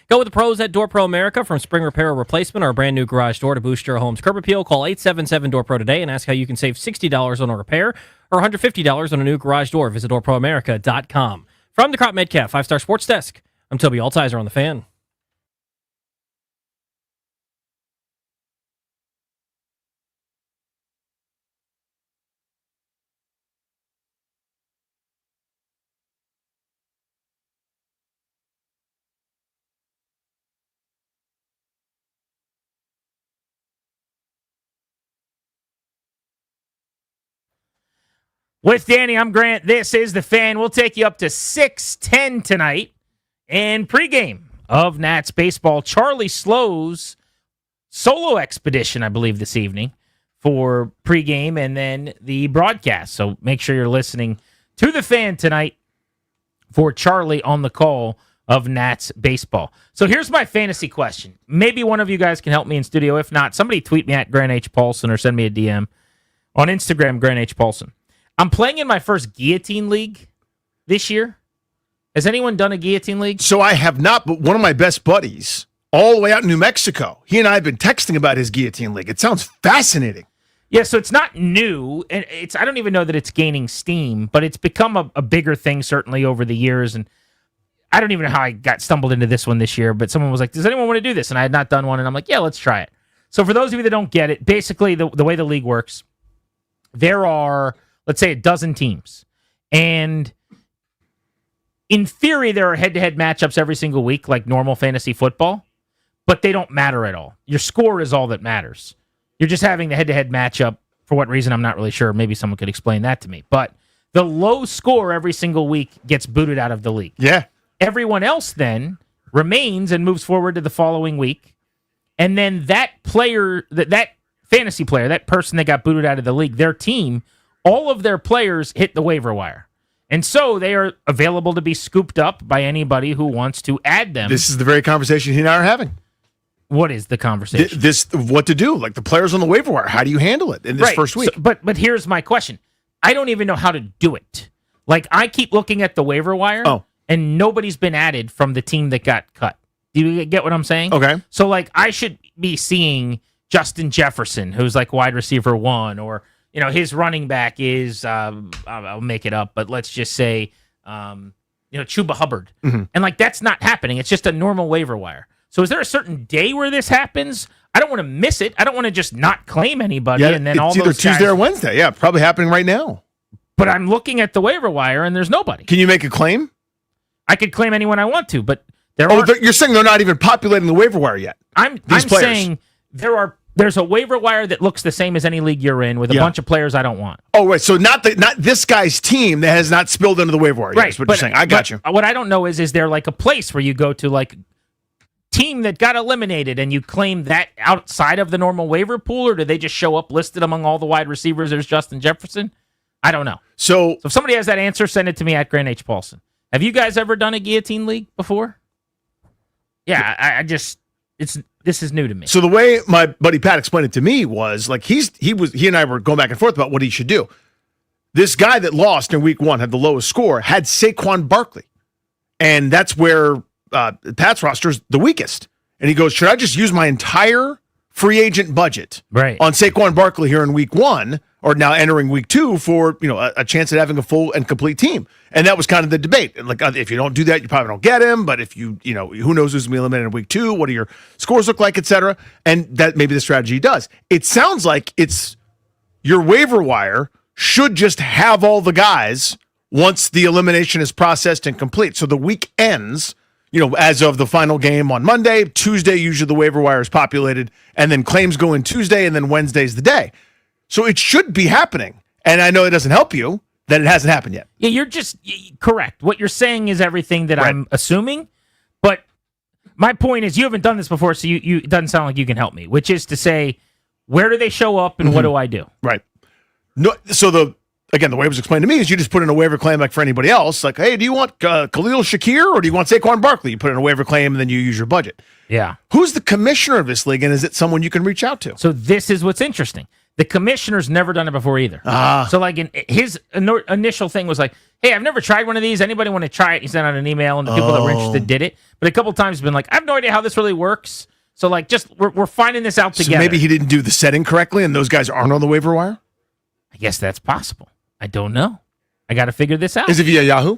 E: Go with the pros at Door Pro America. From spring repair or replacement, our brand new garage door to boost your home's curb appeal. Call 877-DOOR-PRO today and ask how you can save $60 on a repair or $150 on a new garage door. Visit doorproamerica.com. From the Crop Metcalf 5-Star Sports Desk, I'm Toby Altizer on the Fan.
T: With Danny, I'm Grant. This is the Fan. We'll take you up to 6:10 tonight. And pregame of Nats baseball, Charlie Slow's solo expedition, I believe, this evening for pregame and then the broadcast. So make sure you're listening to the Fan tonight for Charlie on the call of Nats baseball. So here's my fantasy question. Maybe one of you guys can help me in studio. If not, somebody tweet me at Grant H. Paulson or send me a DM on Instagram, Grant H. Paulson. I'm playing in my first guillotine league this year. Has anyone done a guillotine league?
U: So I have not, but one of my best buddies, all the way out in New Mexico, he and I have been texting about his guillotine league. It sounds fascinating.
T: Yeah, so it's not new, and I don't even know that it's gaining steam, but it's become a bigger thing certainly over the years. And I don't even know how I got stumbled into this one this year, but someone was like, does anyone want to do this? And I had not done one, and I'm like, yeah, let's try it. So for those of you that don't get it, basically the way the league works, there are, let's say, a dozen teams. And in theory, there are head-to-head matchups every single week, like normal fantasy football, but they don't matter at all. Your score is all that matters. You're just having the head-to-head matchup. For what reason, I'm not really sure. Maybe someone could explain that to me. But the low score every single week gets booted out of the league.
U: Yeah.
T: Everyone else then remains and moves forward to the following week. And then that player, that fantasy player, that person that got booted out of the league, their team, all of their players hit the waiver wire. And so they are available to be scooped up by anybody who wants to add them.
U: This is the very conversation he and I are having.
T: What is the conversation?
U: What to do. Like the players on the waiver wire. How do you handle it in this first week?
T: So, but here's my question. I don't even know how to do it. Like, I keep looking at the waiver wire, and nobody's been added from the team that got cut. Do you get what I'm saying?
U: Okay.
T: So, like, I should be seeing Justin Jefferson, who's like wide receiver 1, or his running back is, I'll make it up, but let's just say, Chuba Hubbard.
U: Mm-hmm.
T: And, like, that's not happening. It's just a normal waiver wire. So is there a certain day where this happens? I don't want to miss it. I don't want to just not claim anybody. And then
U: it's either Tuesday or Wednesday. Yeah, probably happening right now.
T: But I'm looking at the waiver wire, and there's nobody.
U: Can you make a claim?
T: I could claim anyone I want to, but
U: you're saying they're not even populating the waiver wire yet?
T: I'm saying there's a waiver wire that looks the same as any league you're in with a bunch of players I don't want.
U: Oh, right. So not this guy's team that has not spilled into the waiver wire.
T: Right.
U: That's what you're saying. I got you.
T: What I don't know is there like a place where you go to, like, team that got eliminated and you claim that outside of the normal waiver pool, or do they just show up listed among all the wide receivers there's Justin Jefferson? I don't know. So if somebody has that answer, send it to me at Grant H. Paulson. Have you guys ever done a guillotine league before? Yeah, this is new to me.
U: So the way my buddy Pat explained it to me was like he and I were going back and forth about what he should do. This guy that lost in week 1 had the lowest score, had Saquon Barkley. And that's where Pat's roster is the weakest. And he goes, should I just use my entire free agent budget
T: on
U: Saquon Barkley here in week 1, or now entering week 2 for, a chance at having a full and complete team. And that was kind of the debate. And if you don't do that, you probably don't get him. But if who knows who's going to be eliminated in week 2? What do your scores look like, et cetera? And that maybe the strategy does. It sounds like it's your waiver wire should just have all the guys once the elimination is processed and complete. So the week ends, as of the final game on Monday. Tuesday, usually the waiver wire is populated, and then claims go in Tuesday, and then Wednesday's the day. So it should be happening. And I know it doesn't help you that it hasn't happened yet.
T: Yeah, you're just correct. What you're saying is everything that I'm assuming. But my point is you haven't done this before, so it doesn't sound like you can help me, which is to say, where do they show up and what do I do?
U: Right. No. So the way it was explained to me is you just put in a waiver claim like for anybody else. Like, hey, do you want Khalil Shakir or do you want Saquon Barkley? You put in a waiver claim and then you use your budget.
T: Yeah.
U: Who's the commissioner of this league, and is it someone you can reach out to?
T: So this is what's interesting. The commissioner's never done it before either. So his initial thing was like, hey, I've never tried one of these. Anybody want to try it? He sent out an email, and the people that were interested did it. But a couple of times been like, I have no idea how this really works. So we're finding this out together.
U: So maybe he didn't do the setting correctly, and those guys aren't on the waiver wire?
T: I guess that's possible. I don't know. I got to figure this out.
U: Is it via Yahoo?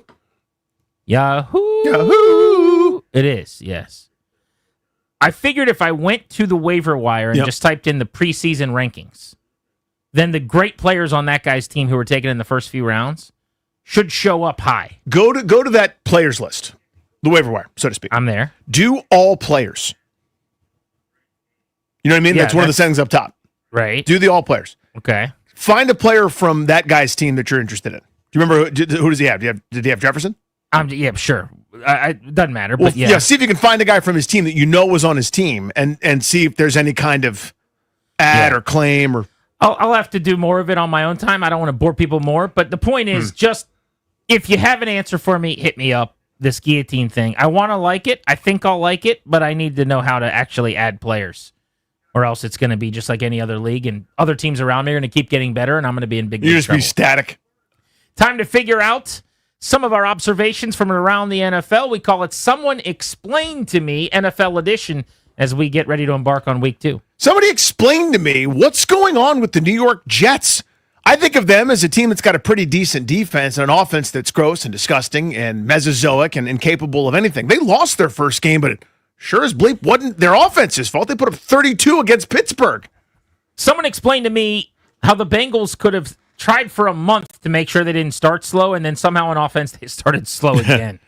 T: Yahoo! It is, yes. I figured if I went to the waiver wire and just typed in the preseason rankings, then the great players on that guy's team who were taken in the first few rounds should show up high.
U: Go to that players list, the waiver wire, so to speak.
T: I'm there.
U: Do all players. You know what I mean?
T: Yeah,
U: that's one of the settings up top.
T: Right.
U: Do the all players.
T: Okay.
U: Find a player from that guy's team that you're interested in. Do you remember who does he have? Did he have Jefferson?
T: Yeah, sure. It doesn't matter,
U: Well,
T: but yeah.
U: See if you can find a guy from his team that you know was on his team, and see if there's any kind of ad or claim or.
T: I'll have to do more of it on my own time. I don't want to bore people more, but the point is just if you have an answer for me, hit me up. This guillotine thing. I want to like it. I think I'll like it, but I need to know how to actually add players. Or else it's going to be just like any other league, and other teams around me are going to keep getting better, and I'm going to be in big trouble.
U: You just be static.
T: Time to figure out some of our observations from around the NFL. We call it Someone Explain to Me, NFL edition, as we get ready to embark on week 2.
U: Somebody explain to me what's going on with the New York Jets. I think of them as a team that's got a pretty decent defense and an offense that's gross and disgusting and Mesozoic and incapable of anything. They lost their first game, but it sure as bleep wasn't their offense's fault. They put up 32 against Pittsburgh.
T: Someone explained to me how the Bengals could have tried for a month to make sure they didn't start slow, and then somehow on offense they started slow again.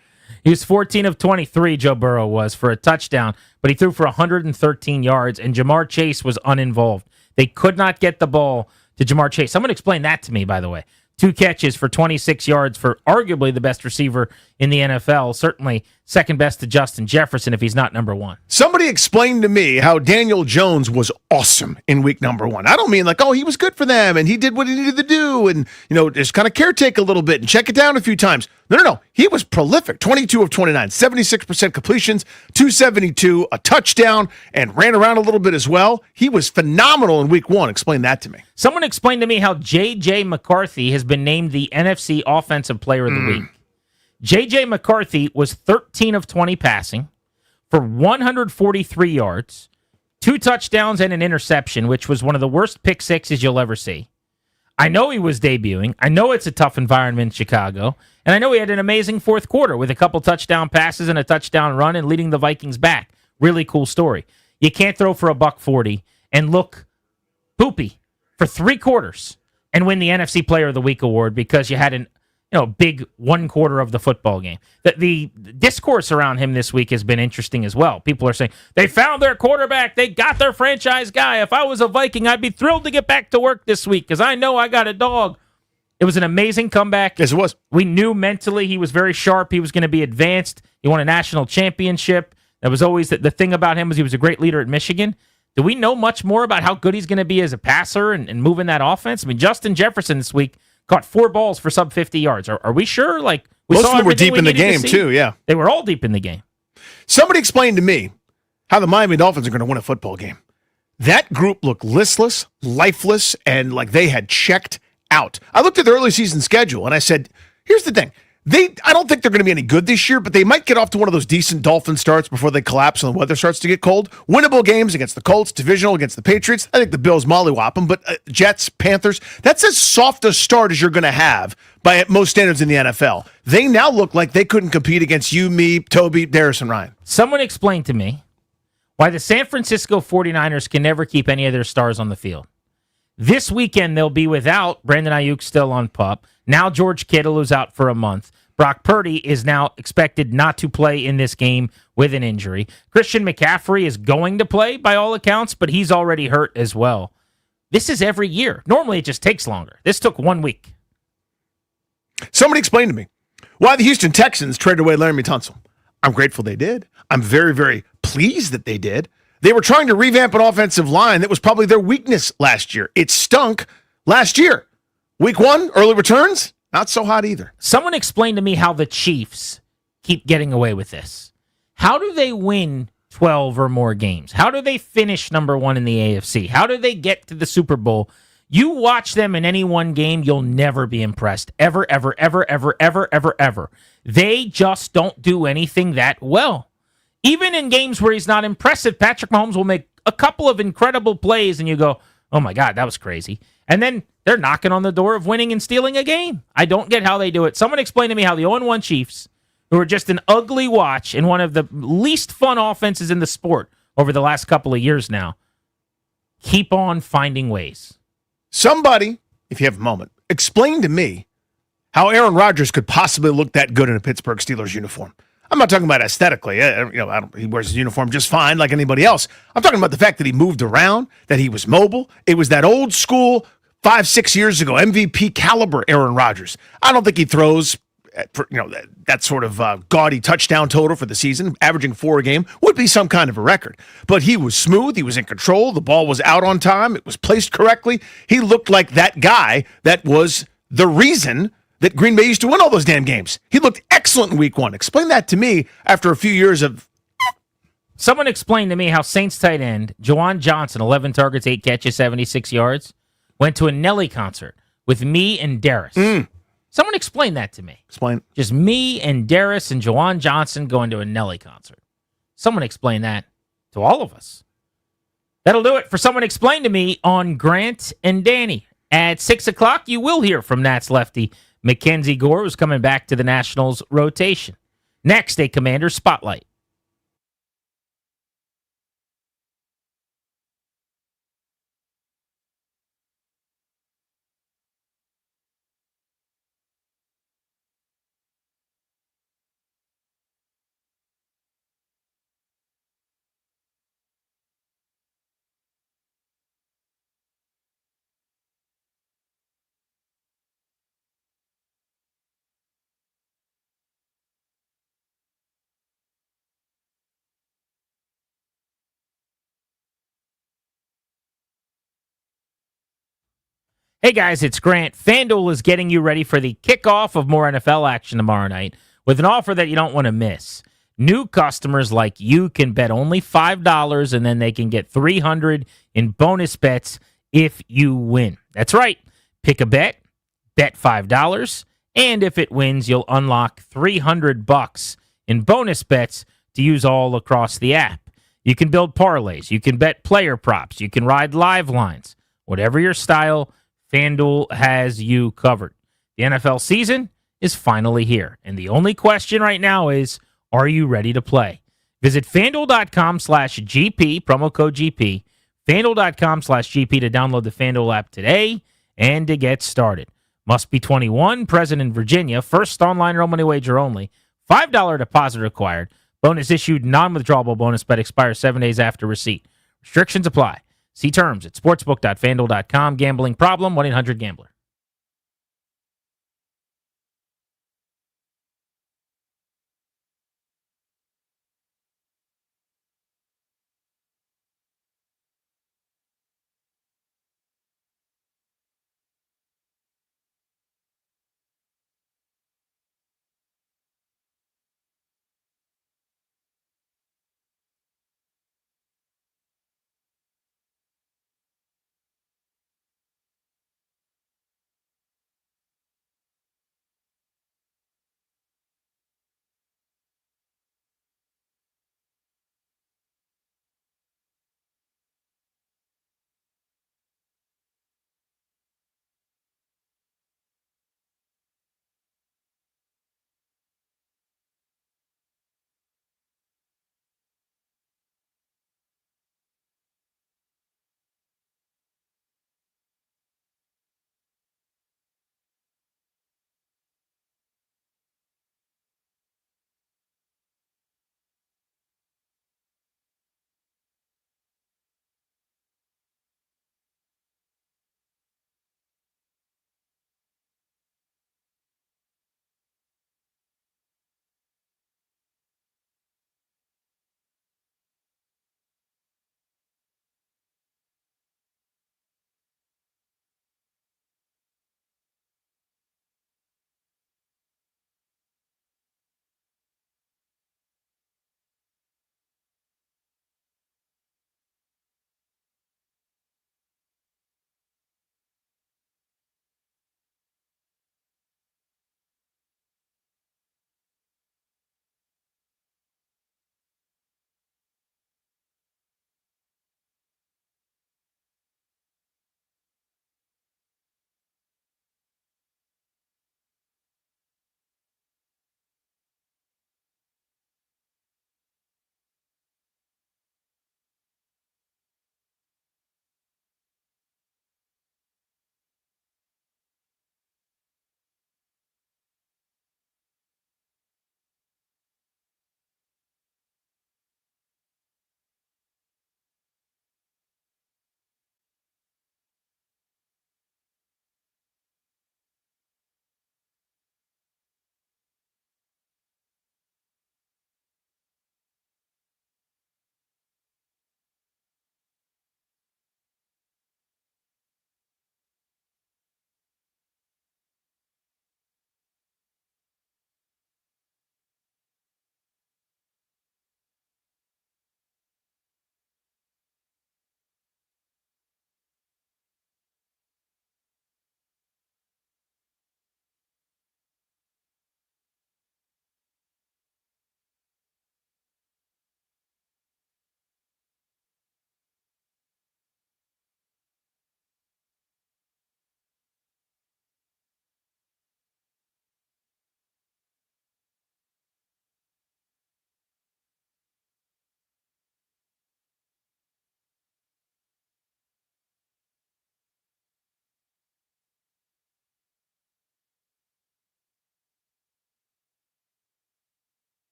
T: He was 14 of 23, Joe Burrow was, for a touchdown, but he threw for 113 yards, and Jamar Chase was uninvolved. They could not get the ball to Jamar Chase. Someone explain that to me, by the way. 2 catches for 26 yards for arguably the best receiver in the NFL, certainly second best to Justin Jefferson if he's not number 1.
U: Somebody explained to me how Daniel Jones was awesome in week number 1. I don't mean like, he was good for them and he did what he needed to do and, just kind of caretake a little bit and check it down a few times. No. He was prolific. 22 of 29, 76% completions, 272, a touchdown, and ran around a little bit as well. He was phenomenal in week 1. Explain that to me.
T: Someone explained to me how J.J. McCarthy has been named the NFC Offensive Player of the Week. J.J. McCarthy was 13 of 20 passing for 143 yards, 2 touchdowns and an interception, which was one of the worst pick sixes you'll ever see. I know he was debuting. I know it's a tough environment in Chicago. And I know he had an amazing fourth quarter with a couple touchdown passes and a touchdown run and leading the Vikings back. Really cool story. You can't throw for $140 and look poopy for 3 quarters and win the NFC Player of the Week award because you had an big 1 quarter of the football game. The discourse around him this week has been interesting as well. People are saying, they found their quarterback. They got their franchise guy. If I was a Viking, I'd be thrilled to get back to work this week because I know I got a dog. It was an amazing comeback.
U: Yes, it was.
T: We knew mentally he was very sharp. He was going to be advanced. He won a national championship. That was always the thing about him was he was a great leader at Michigan. Do we know much more about how good he's going to be as a passer and moving that offense? I mean, Justin Jefferson this week caught 4 balls for sub 50 yards. Are we sure? Like
U: most of them were deep in the game too. Yeah,
T: they were all deep in the game.
U: Somebody explained to me how the Miami Dolphins are going to win a football game. That group looked listless, lifeless, and like they had checked out. I looked at the early season schedule and I said, "Here's the thing: I don't think they're going to be any good this year, but they might get off to one of those decent Dolphin starts before they collapse and the weather starts to get cold. Winnable games against the Colts, divisional against the Patriots. I think the Bills mollywop them, but Jets, Panthers, that's as soft a start as you're going to have by most standards in the NFL. They now look like they couldn't compete against you, me, Toby, Darius, and Ryan.
T: Someone explain to me why the San Francisco 49ers can never keep any of their stars on the field. This weekend, they'll be without Brandon Ayuk still on PUP. Now George Kittle, who's out for a month. Brock Purdy is now expected not to play in this game with an injury. Christian McCaffrey is going to play by all accounts, but he's already hurt as well. This is every year. Normally, it just takes longer. This took 1 week.
U: Somebody explain to me why the Houston Texans traded away Laramie Tunsil. I'm grateful they did. I'm very, very pleased that they did. They were trying to revamp an offensive line that was probably their weakness last year. It stunk last year. Week 1, early returns, not so hot either.
T: Someone explain to me how the Chiefs keep getting away with this. How do they win 12 or more games? How do they finish number 1 in the AFC? How do they get to the Super Bowl? You watch them in any one game, you'll never be impressed. Ever, ever, ever, ever, ever, ever, ever. They just don't do anything that well. Even in games where he's not impressive, Patrick Mahomes will make a couple of incredible plays, and you go, oh my God, that was crazy. And then they're knocking on the door of winning and stealing a game. I don't get how they do it. Someone explain to me how the 0-1 Chiefs, who are just an ugly watch and one of the least fun offenses in the sport over the last couple of years now, keep on finding ways.
U: Somebody, if you have a moment, explain to me how Aaron Rodgers could possibly look that good in a Pittsburgh Steelers uniform. I'm not talking about aesthetically. He wears his uniform just fine like anybody else. I'm talking about the fact that he moved around, that he was mobile. It was that old school 5-6 years ago MVP caliber Aaron Rodgers. I don't think he throws that sort of gaudy touchdown total for the season, averaging 4 a game, would be some kind of a record. But he was smooth. He was in control. The ball was out on time. It was placed correctly. He looked like that guy that was the reason that Green Bay used to win all those damn games. He looked excellent in week 1. Explain that to me after a few years of...
T: Someone explain to me how Saints tight end Juwan Johnson, 11 targets, 8 catches, 76 yards, went to a Nelly concert with me and Darius. Someone explain that to me.
U: Explain.
T: Just me and Darius and Juwan Johnson going to a Nelly concert. Someone explain that to all of us. That'll do it for Someone Explain to Me on Grant and Danny. At 6 o'clock, you will hear from Nats lefty Mackenzie Gore, who's coming back to the Nationals rotation. Next, a Commander Spotlight. Hey guys, it's Grant. FanDuel is getting you ready for the kickoff of more NFL action tomorrow night with an offer that you don't want to miss. New customers like you can bet only $5 and then they can get $300 in bonus bets if you win. That's right. Pick a bet $5, and if it wins, you'll unlock $300 in bonus bets to use all across the app. You can build parlays, you can bet player props, you can ride live lines. Whatever your style, FanDuel has you covered. The NFL season is finally here, and the only question right now is, are you ready to play? Visit FanDuel.com/GP, promo code GP, FanDuel.com/GP to download the FanDuel app today and to get started. Must be 21, present in Virginia, first online real money wager only, $5 deposit required. Bonus issued, non-withdrawable bonus bet expires 7 days after receipt. Restrictions apply. See terms at sportsbook.fanduel.com. Gambling problem, 1-800-GAMBLER.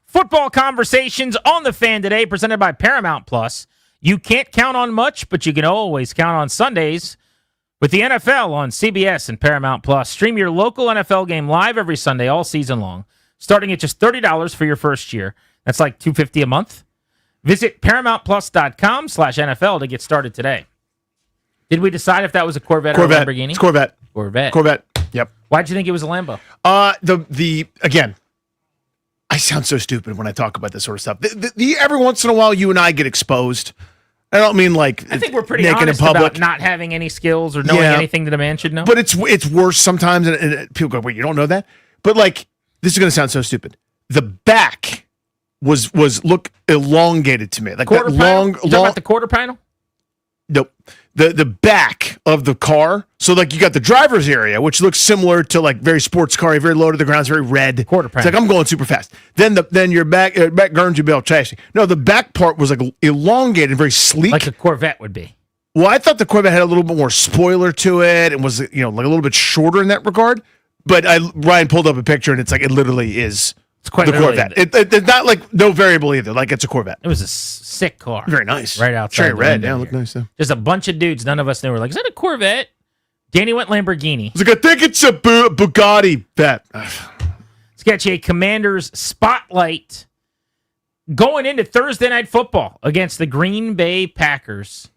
T: Football conversations on the Fan today, presented by Paramount Plus. You can't count on much, but you can always count on Sundays with the NFL on CBS and Paramount Plus. Stream your local NFL game live every Sunday all season long, starting at just $30 for your first year. That's like $250 a month. Visit ParamountPlus.com/NFL to get started today. Did we decide if that was a Corvette or a Lamborghini?
U: It's Corvette.
T: Corvette.
U: Yep.
T: Why'd you think it was a Lambo?
U: Again, I sound so stupid when I talk about this sort of stuff. Every once in a while, you and I get exposed. I don't mean like
T: I think we're pretty
U: naked
T: honest
U: in public.
T: about not having any skills or knowing anything that a man should know.
U: But it's worse sometimes, and people go, "Wait, you don't know that?" But like, this is going to sound so stupid. The back was look elongated to me, like
T: quarter
U: that
T: panel?
U: long.
T: You talking about the quarter panel?
U: Nope. The back of the car. So like you got the driver's area, which looks similar to like very sports car, very low to the ground, it's very red.
T: Quarter panel.
U: It's like I'm going super fast. Then your back Guernsey belt chassis. No, the back part was like elongated, very sleek,
T: like a Corvette would be.
U: Well, I thought the Corvette had a little bit more spoiler to it and was like a little bit shorter in that regard. But Ryan pulled up a picture and it's like it literally is.
T: It's quite
U: the Corvette. It's not like no variable either. Like it's a Corvette.
T: It was a sick car.
U: Very nice.
T: Right outside.
U: Cherry red.
T: window
U: Yeah,
T: here.
U: look nice though.
T: Just a bunch of dudes. None of us knew. We're like, is that a Corvette? Danny went Lamborghini.
U: I was like, I think it's a Bugatti vet.
T: Let's get you a Commanders spotlight going into Thursday Night Football against the Green Bay Packers.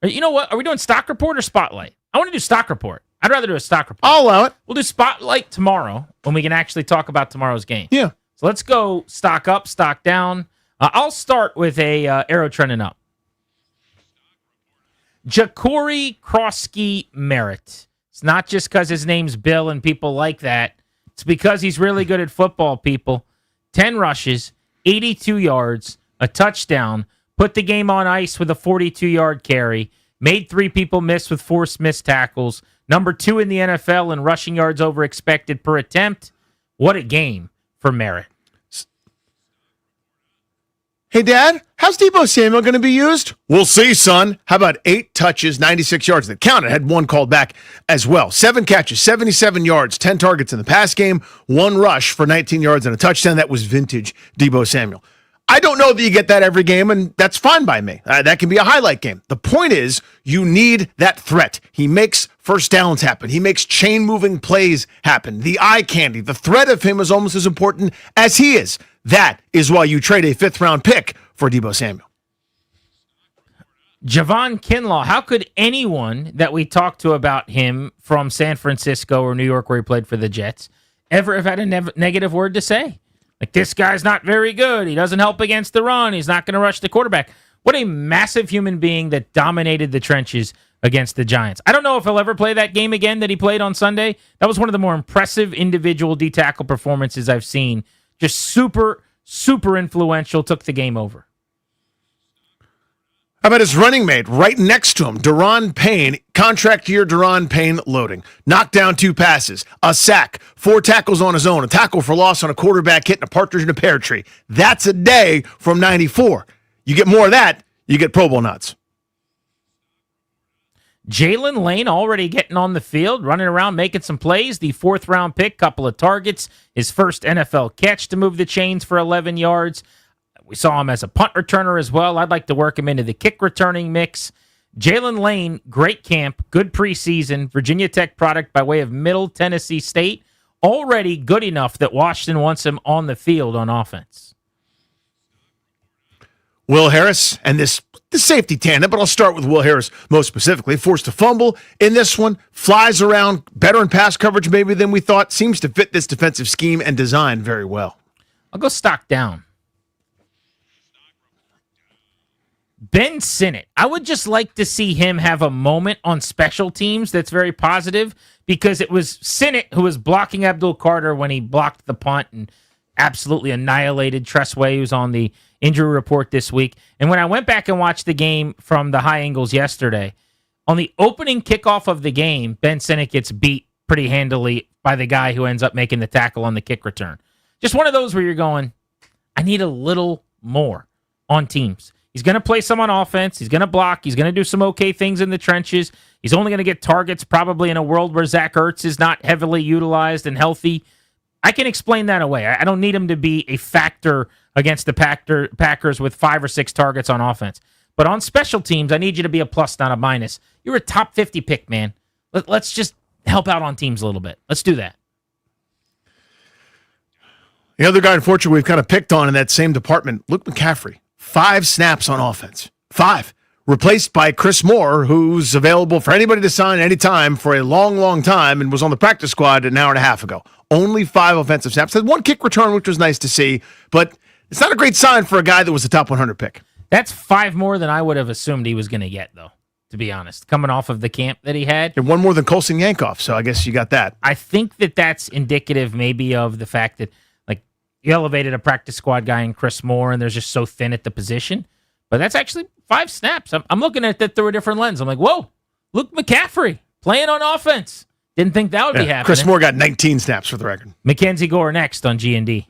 T: You know what? Are we doing stock report or spotlight? I want to do stock report. I'd rather do a stock report.
U: I'll allow it.
T: We'll do spotlight tomorrow when we can actually talk about tomorrow's game.
U: Yeah.
T: So let's go stock up, stock down. I'll start with a arrow trending up. Ja'Cory Krosky Merritt. It's not just because his name's Bill and people like that. It's because he's really good at football, people. 10 rushes, 82 yards, a touchdown, put the game on ice with a 42-yard carry, made 3 people miss with 4 missed tackles, number 2 in the NFL in rushing yards over expected per attempt. What a game for Merritt.
U: Hey, Dad, how's Deebo Samuel going to be used? We'll see, son. How about 8 touches, 96 yards? That counted. Had 1 called back as well. 7 catches, 77 yards, 10 targets in the pass game, 1 rush for 19 yards and a touchdown. That was vintage Deebo Samuel. I don't know that you get that every game, and that's fine by me. That can be a highlight game. The point is, you need that threat. He makes first downs happen. He makes chain-moving plays happen. The eye candy, the threat of him is almost as important as he is. That is why you trade a 5th-round pick for Deebo Samuel.
T: Javon Kinlaw, how could anyone that we talked to about him from San Francisco or New York where he played for the Jets ever have had a negative word to say? Like, this guy's not very good. He doesn't help against the run. He's not going to rush the quarterback. What a massive human being that dominated the trenches against the Giants. I don't know if he'll ever play that game again that he played on Sunday. That was one of the more impressive individual D-tackle performances I've seen. Just super, super influential. Took the game over.
U: How about his running mate right next to him, Daron Payne, contract year Daron Payne loading. Knocked down 2 passes, a sack, 4 tackles on his own, a tackle for loss on a quarterback hit, and a partridge in a pear tree. That's a day from 94. You get more of that, you get Pro Bowl nuts.
T: Jaylen Lane already getting on the field, running around, making some plays. The 4th-round pick, couple of targets. His first NFL catch to move the chains for 11 yards. We saw him as a punt returner as well. I'd like to work him into the kick returning mix. Jaylen Lane, great camp, good preseason, Virginia Tech product by way of Middle Tennessee State. Already good enough that Washington wants him on the field on offense.
U: Will Harris and this safety tandem, but I'll start with Will Harris most specifically. Forced to fumble in this one, flies around better in pass coverage maybe than we thought, seems to fit this defensive scheme and design very well.
T: I'll go stock down. Ben Sinnott, I would just like to see him have a moment on special teams that's very positive because it was Sinnott who was blocking Abdul Carter when he blocked the punt and absolutely annihilated Tressway, who's on the injury report this week. And when I went back and watched the game from the high angles yesterday, on the opening kickoff of the game, Ben Sinnott gets beat pretty handily by the guy who ends up making the tackle on the kick return. Just one of those where you're going, I need a little more on teams. He's going to play some on offense. He's going to block. He's going to do some okay things in the trenches. He's only going to get targets probably in a world where Zach Ertz is not heavily utilized and healthy. I can explain that away. I don't need him to be a factor against the Packers with 5 or 6 targets on offense. But on special teams, I need you to be a plus, not a minus. You're a top 50 pick, man. Let's just help out on teams a little bit. Let's do that.
U: The other guy, unfortunately, we've kind of picked on in that same department, Luke McCaffrey. 5 snaps on offense. 5. Replaced by Chris Moore, who's available for anybody to sign anytime for a long, long time and was on the practice squad an hour and a half ago. Only 5 offensive snaps. Had 1 kick return, which was nice to see, but it's not a great sign for a guy that was a top 100 pick.
T: That's 5 more than I would have assumed he was going to get, though, to be honest, coming off of the camp that he had.
U: And 1 more than Colson Yankoff, so I guess you got that.
T: I think that's indicative maybe of the fact that, like, you elevated a practice squad guy in Chris Moore, and they're just so thin at the position. But that's actually 5 snaps. I'm looking at that through a different lens. I'm like, whoa, Luke McCaffrey playing on offense. Didn't think that would be happening.
U: Chris Moore got 19 snaps for the record.
T: Mackenzie Gore next on G&D.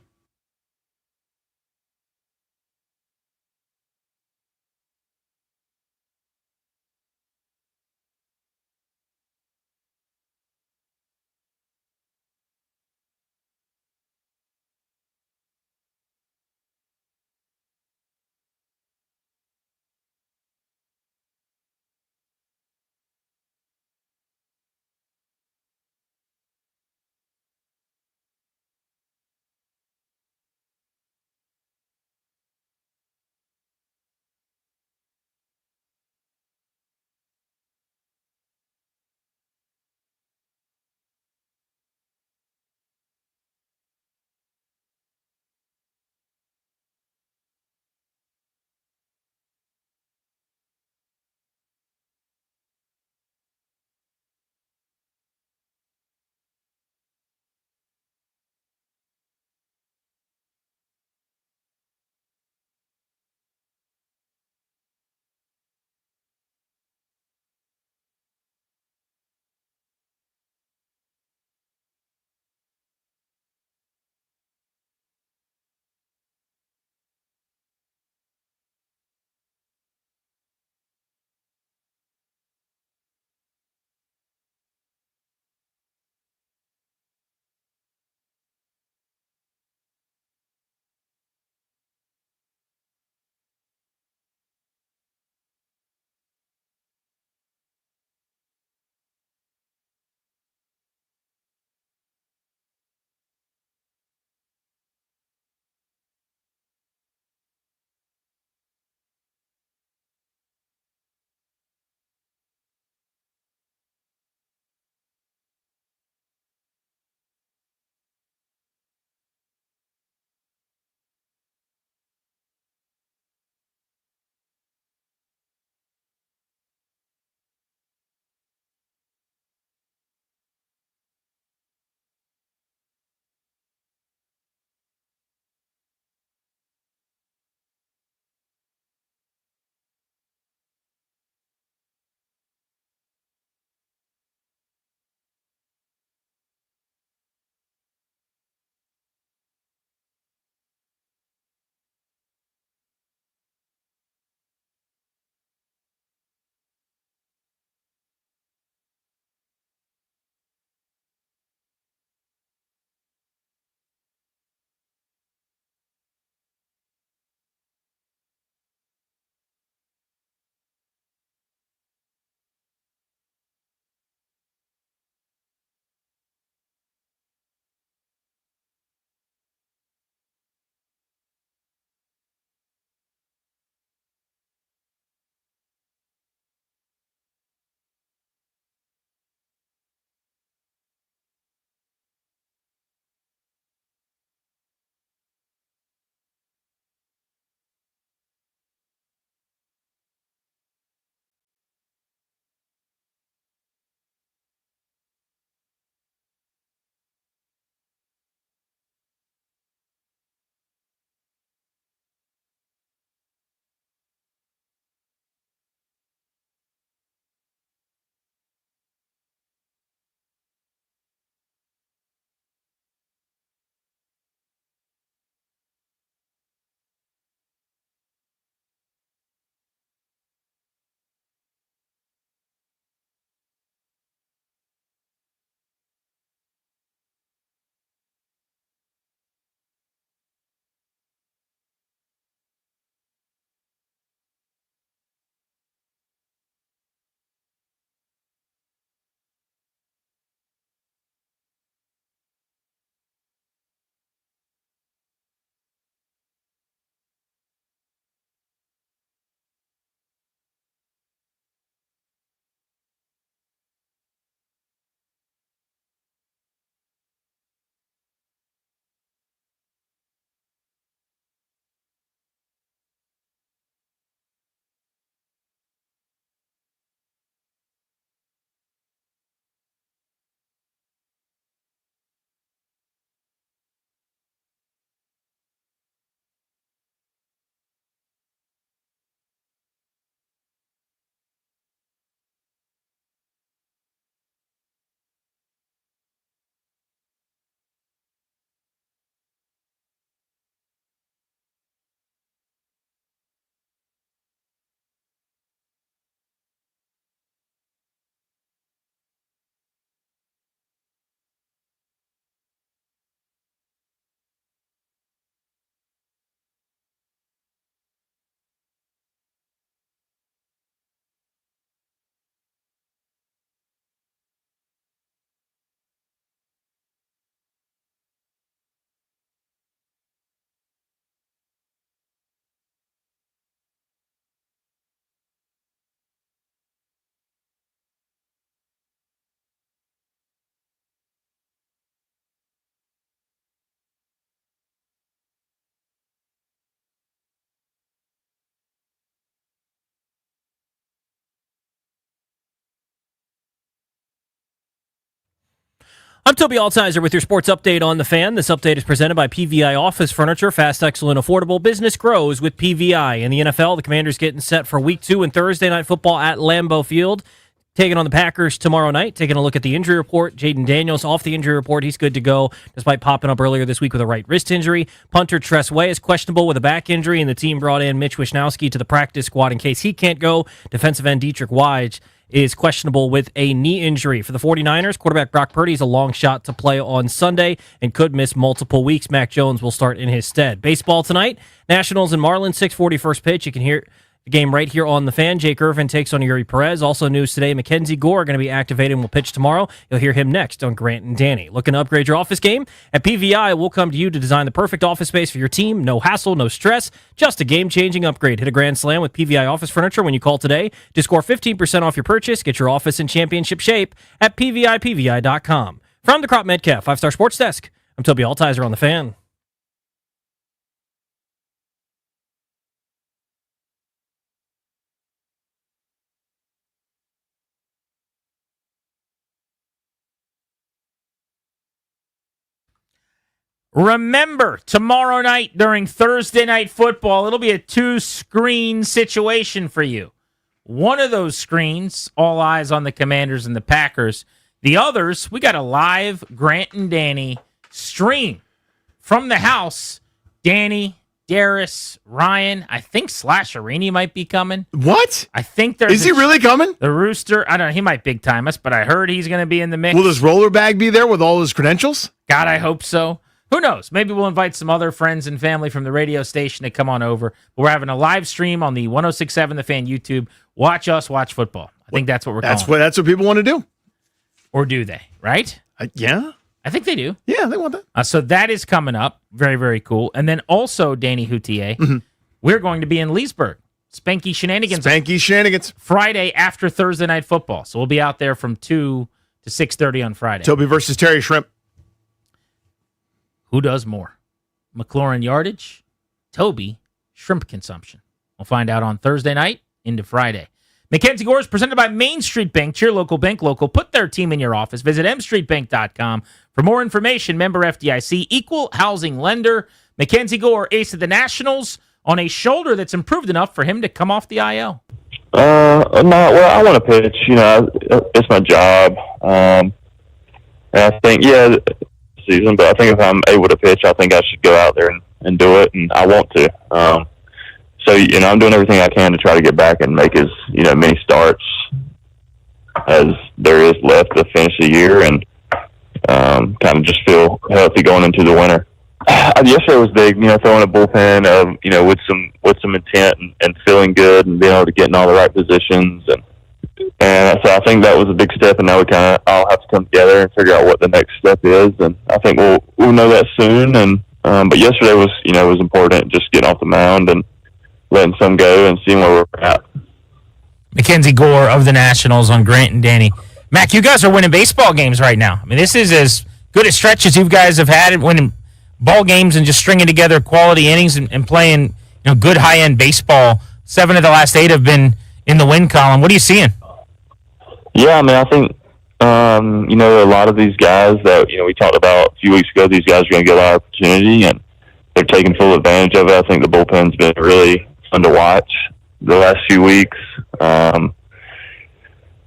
E: I'm Toby Altizer with your sports update on The Fan. This update is presented by PVI Office Furniture. Fast, excellent, affordable. Business grows with PVI. In the NFL, the Commanders getting set for Week 2 and Thursday Night Football at Lambeau Field. Taking on the Packers tomorrow night. Taking a look at the injury report. Jaylen Daniels off the injury report. He's good to go, despite popping up earlier this week with a right wrist injury. Punter Tress Way is questionable with a back injury, and the team brought in Mitch Wishnowsky to the practice squad in case he can't go. Defensive end Dietrich Wise is questionable with a knee injury. For the 49ers, quarterback Brock Purdy is a long shot to play on Sunday and could miss multiple weeks. Mac Jones will start in his stead. Baseball tonight, Nationals and Marlins, 6:40 first pitch. You can hear the game right here on The Fan. Jake Irvin takes on Yuri Perez. Also news today, Mackenzie Gore going to be activated and will pitch tomorrow. You'll hear him next on Grant and Danny. Looking to upgrade your office game? At PVI, we'll come to you to design the perfect office space for your team. No hassle, no stress, just a game-changing upgrade. Hit a grand slam with PVI Office Furniture when you call today to score 15% off your purchase. Get your office in championship shape at PVI.com. From the Crop Metcalf 5-Star Sports Desk, I'm Toby Altizer on The Fan.
T: Remember, tomorrow night during Thursday Night Football, it'll be a 2-screen situation for you. One of those screens, all eyes on the Commanders and the Packers. The others, we got a live Grant and Danny stream from the house. Danny, Darius, Ryan, I think Slasherini might be coming.
U: What?
T: I think there's
U: Is he really coming?
T: The Rooster, I don't know, he might big time us, but I heard he's going to be in the mix.
U: Will his roller bag be there with all his credentials?
T: God, I hope so. Who knows? Maybe we'll invite some other friends and family from the radio station to come on over. We're having a live stream on the 106.7 The Fan YouTube. Watch us watch football. I think that's what we're calling.
U: That's what people want to do.
T: Or do they? Right?
U: Yeah.
T: I think they do.
U: Yeah, they want that.
T: So that is coming up. Very, very cool. And then also, Danny Houtier, we're going to be in Leesburg. Spanky Shenanigans. Friday after Thursday Night Football. So we'll be out there from 2 to 6:30 on Friday.
U: Toby versus Terry Shrimp.
T: Who does more? McLaurin yardage, Toby shrimp consumption. We'll find out on Thursday night into Friday. Mackenzie Gore is presented by Main Street Bank. Cheer local, bank local. Put their team in your office. Visit mstreetbank.com for more information. Member FDIC, equal housing lender. Mackenzie Gore, ace of the Nationals, on a shoulder that's improved enough for him to come off the IL.
D: Well, I want to pitch. You know, it's my job. And I think, season, but I think if I'm able to pitch, I think I should go out there and do it, and I want to. So, I'm doing everything I can to try to get back and make as, many starts as there is left to finish the year and kind of just feel healthy going into the winter. Yesterday was big, throwing a bullpen with some intent and feeling good and being able to get in all the right positions and so I think that was a big step, and now we kind of all have to come together and figure out what the next step is. And I think we'll know that soon. And but yesterday was was important, just getting off the mound and letting some go and seeing where we're at.
T: Mackenzie Gore of the Nationals on Grant and Danny. Mac, you guys are winning baseball games right now. I mean, this is as good a stretch as you guys have had winning ball games and just stringing together quality innings and playing good high-end baseball. 7 of the last 8 have been in the win column. What are you seeing?
D: Yeah, I mean, I think, a lot of these guys that, we talked about a few weeks ago, these guys are going to get a lot of opportunity, and they're taking full advantage of it. I think the bullpen's been really fun to watch the last few weeks. And,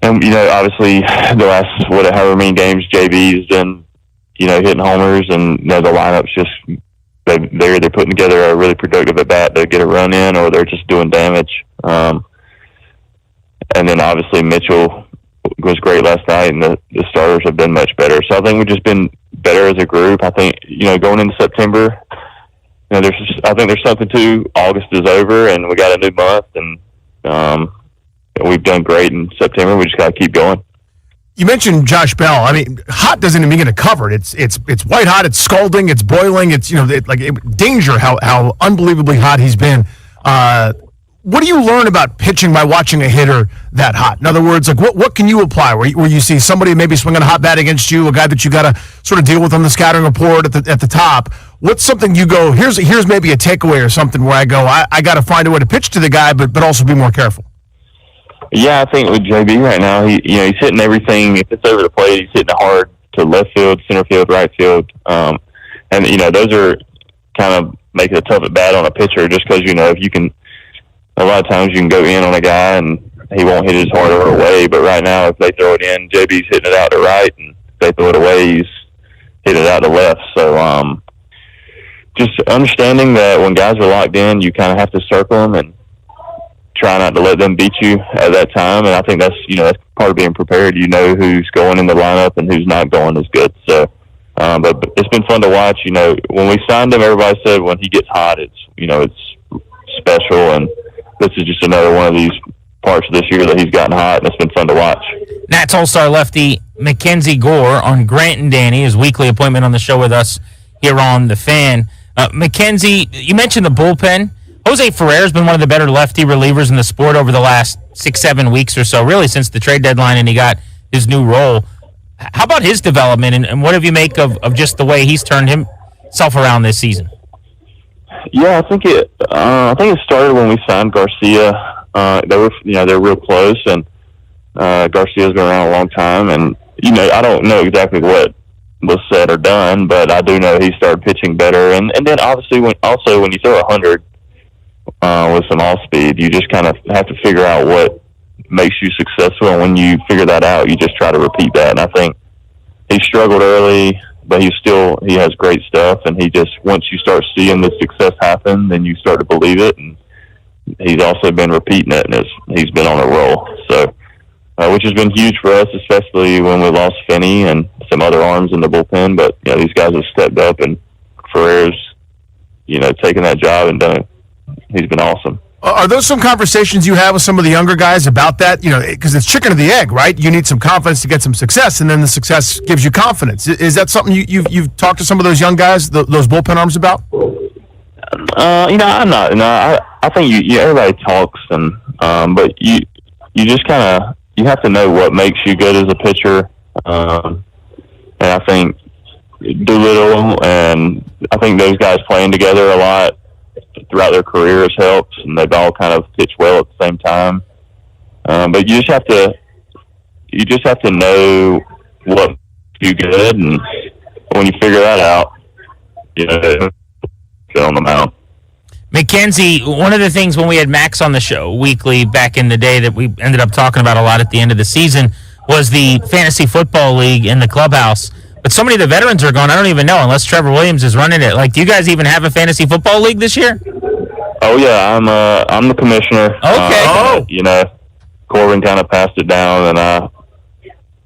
D: obviously, the last, however many games JB's been, hitting homers, and, the lineup's just, they're putting together a really productive at-bat to get a run in, or they're just doing damage. And then, obviously, Mitchell was great last night, and the starters have been much better. So I think we've just been better as a group. I think, going into September, I think there's something to August is over, and we got a new month, and we've done great in September. We just got to keep going.
U: You mentioned Josh Bell. I mean, hot doesn't even get it covered. It's white hot. It's scalding. It's boiling. It's danger. How unbelievably hot he's been. What do you learn about pitching by watching a hitter that hot? In other words, what can you apply where you see somebody maybe swinging a hot bat against you, a guy that you got to sort of deal with on the scouting report at the top? What's something you go, here's maybe a takeaway or something where I go, I got to find a way to pitch to the guy, but also be more careful?
D: Yeah, I think with JB right now, he's hitting everything. If it's over the plate, he's hitting it hard to left field, center field, right field. And, you know, those are kind of making it tough at bat on a pitcher just because, you know, if you can, a lot of times you can go in on a guy and he won't hit as hard or away. But right now, if they throw it in, JB's hitting it out to right, and if they throw it away, he's hitting it out to left. So just understanding that when guys are locked in, you kind of have to circle them and try not to let them beat you at that time. And I think that's, you know, that's part of being prepared. You know who's going in the lineup and who's not going as good. So, but it's been fun to watch. You know, when we signed him, everybody said when he gets hot, it's, you know, it's special. And this is just another one of these parts of this year that he's gotten hot, and it's been fun to watch.
T: Nats All-Star lefty Mackenzie Gore on Grant and Danny, his weekly appointment on the show with us here on The Fan. Mackenzie, you mentioned the bullpen. Jose Ferrer's been one of the better lefty relievers in the sport over the last 6-7 weeks or so, really since the trade deadline and he got his new role. How about his development, and what have you make of just the way he's turned himself around this season?
D: Yeah, I think it started when we signed Garcia. They're real close, and Garcia's been around a long time, and you know, I don't know exactly what was said or done, but I do know he started pitching better, and then obviously when you throw 100 with some off speed, you just kind of have to figure out what makes you successful, and when you figure that out, you just try to repeat that. And I think he struggled early, but he has great stuff, and he just, once you start seeing the success happen, then you start to believe it, and he's also been repeating it, and he's been on a roll. So, which has been huge for us, especially when we lost Finney and some other arms in the bullpen. But you know, these guys have stepped up, and Ferrer's, you know, taken that job and done it. He's been awesome.
U: Are those some conversations you have with some of the younger guys about that? You know, because it's chicken or the egg, right? You need some confidence to get some success, and then the success gives you confidence. Is that something you've talked to some of those young guys, those bullpen arms about?
D: You know, I'm not. No, I think everybody talks, and but you just kind of, you have to know what makes you good as a pitcher. And I think Doolittle and I think those guys playing together a lot throughout their careers helps, and they've all kind of pitched well at the same time. But you just have to know what makes you good, and when you figure that out, you know, get on the mound.
T: Mackenzie, one of the things when we had Max on the show weekly back in the day that we ended up talking about a lot at the end of the season was the fantasy football league in the clubhouse. But so many of the veterans are going, I don't even know, unless Trevor Williams is running it. Like, do you guys even have a fantasy football league this year?
D: Oh yeah, I'm the commissioner.
T: Okay.
D: You know, Corbin kind of passed it down, and I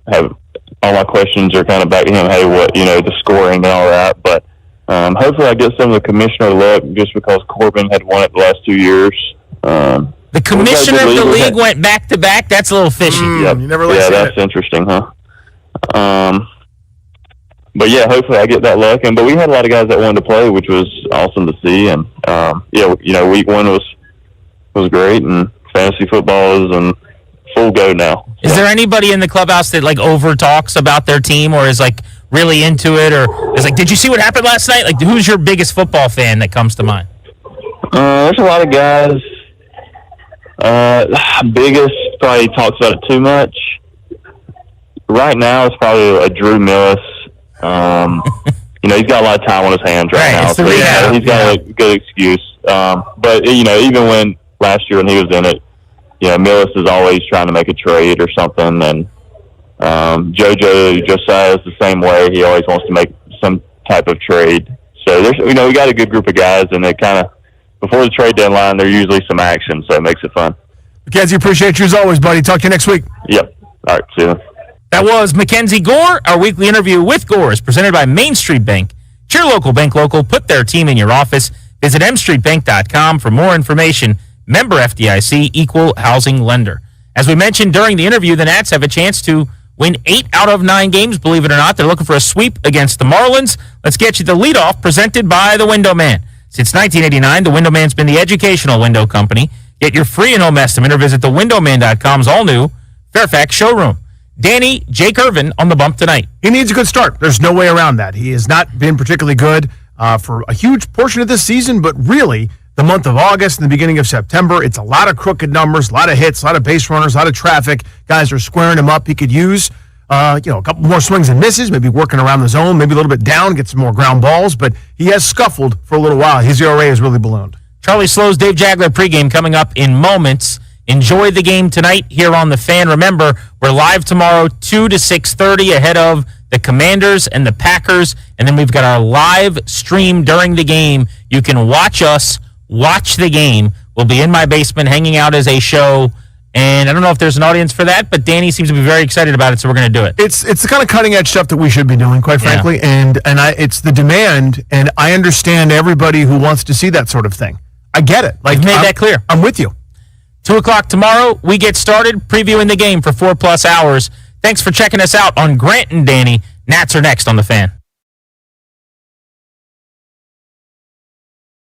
D: have all my questions are kind of back to him. Hey, what, you know, the scoring and all that. But hopefully I get some of the commissioner luck just because Corbin had won it the last 2 years.
T: The commissioner of the league went back to back. That's a little fishy.
D: Yep.
U: You never really
D: yeah,
U: seen
D: that's
U: it.
D: interesting, huh? But yeah, hopefully I get that luck. But we had a lot of guys that wanted to play, which was awesome to see. And yeah, you know, week one was great, and fantasy football is in full go now.
T: Is there anybody in the clubhouse that like over talks about their team, or is like really into it, or is like, did you see what happened last night? Like, who's your biggest football fan that comes to mind?
D: There's a lot of guys. Biggest probably talks about it too much. Right now, it's probably a Drew Millis. You know, he's got a lot of time on his hands right now, so he's got a good excuse. But you know, even when last year when he was in it, you know, Millis is always trying to make a trade or something, and Josiah is the same way. He always wants to make some type of trade. So there's, you know, we got a good group of guys, and it kind of, before the trade deadline, there's usually some action, so it makes it fun.
U: Mackenzie, appreciate you as always, buddy. Talk to you next week.
D: Yep. All right, see you.
T: That was Mackenzie Gore. Our weekly interview with Gore is presented by Main Street Bank. It's your local bank local. Put their team in your office. Visit mstreetbank.com for more information. Member FDIC, equal housing lender. As we mentioned during the interview, the Nats have a chance to win 8 out of 9 games, believe it or not. They're looking for a sweep against the Marlins. Let's get you the leadoff presented by the Window Man. Since 1989, the Window Man's been the educational window company. Get your free in-home estimate or visit thewindowman.com's all-new Fairfax showroom. Danny, Jake Irvin on the bump tonight.
U: He needs a good start. There's no way around that. He has not been particularly good for a huge portion of this season, but really the month of August and the beginning of September, it's a lot of crooked numbers, a lot of hits, a lot of base runners, a lot of traffic. Guys are squaring him up. He could use A couple more swings and misses, maybe working around the zone, maybe a little bit down, get some more ground balls, but he has scuffled for a little while. His ERA has really ballooned.
T: Charlie Slow's Dave Jagler pregame coming up in moments. Enjoy the game tonight here on The Fan. Remember, we're live tomorrow, 2 to 6:30, ahead of the Commanders and the Packers. And then we've got our live stream during the game. You can watch us watch the game. We'll be in my basement hanging out as a show. And I don't know if there's an audience for that, but Danny seems to be very excited about it, so we're going to do it.
U: It's the kind of cutting edge stuff that we should be doing, quite frankly, and it's the demand, and I understand everybody who wants to see that sort of thing. I get it.
T: You've made that clear.
U: I'm with you.
T: 2 o'clock tomorrow, we get started previewing the game for 4+ hours. Thanks for checking us out on Grant and Danny. Nats are next on The Fan.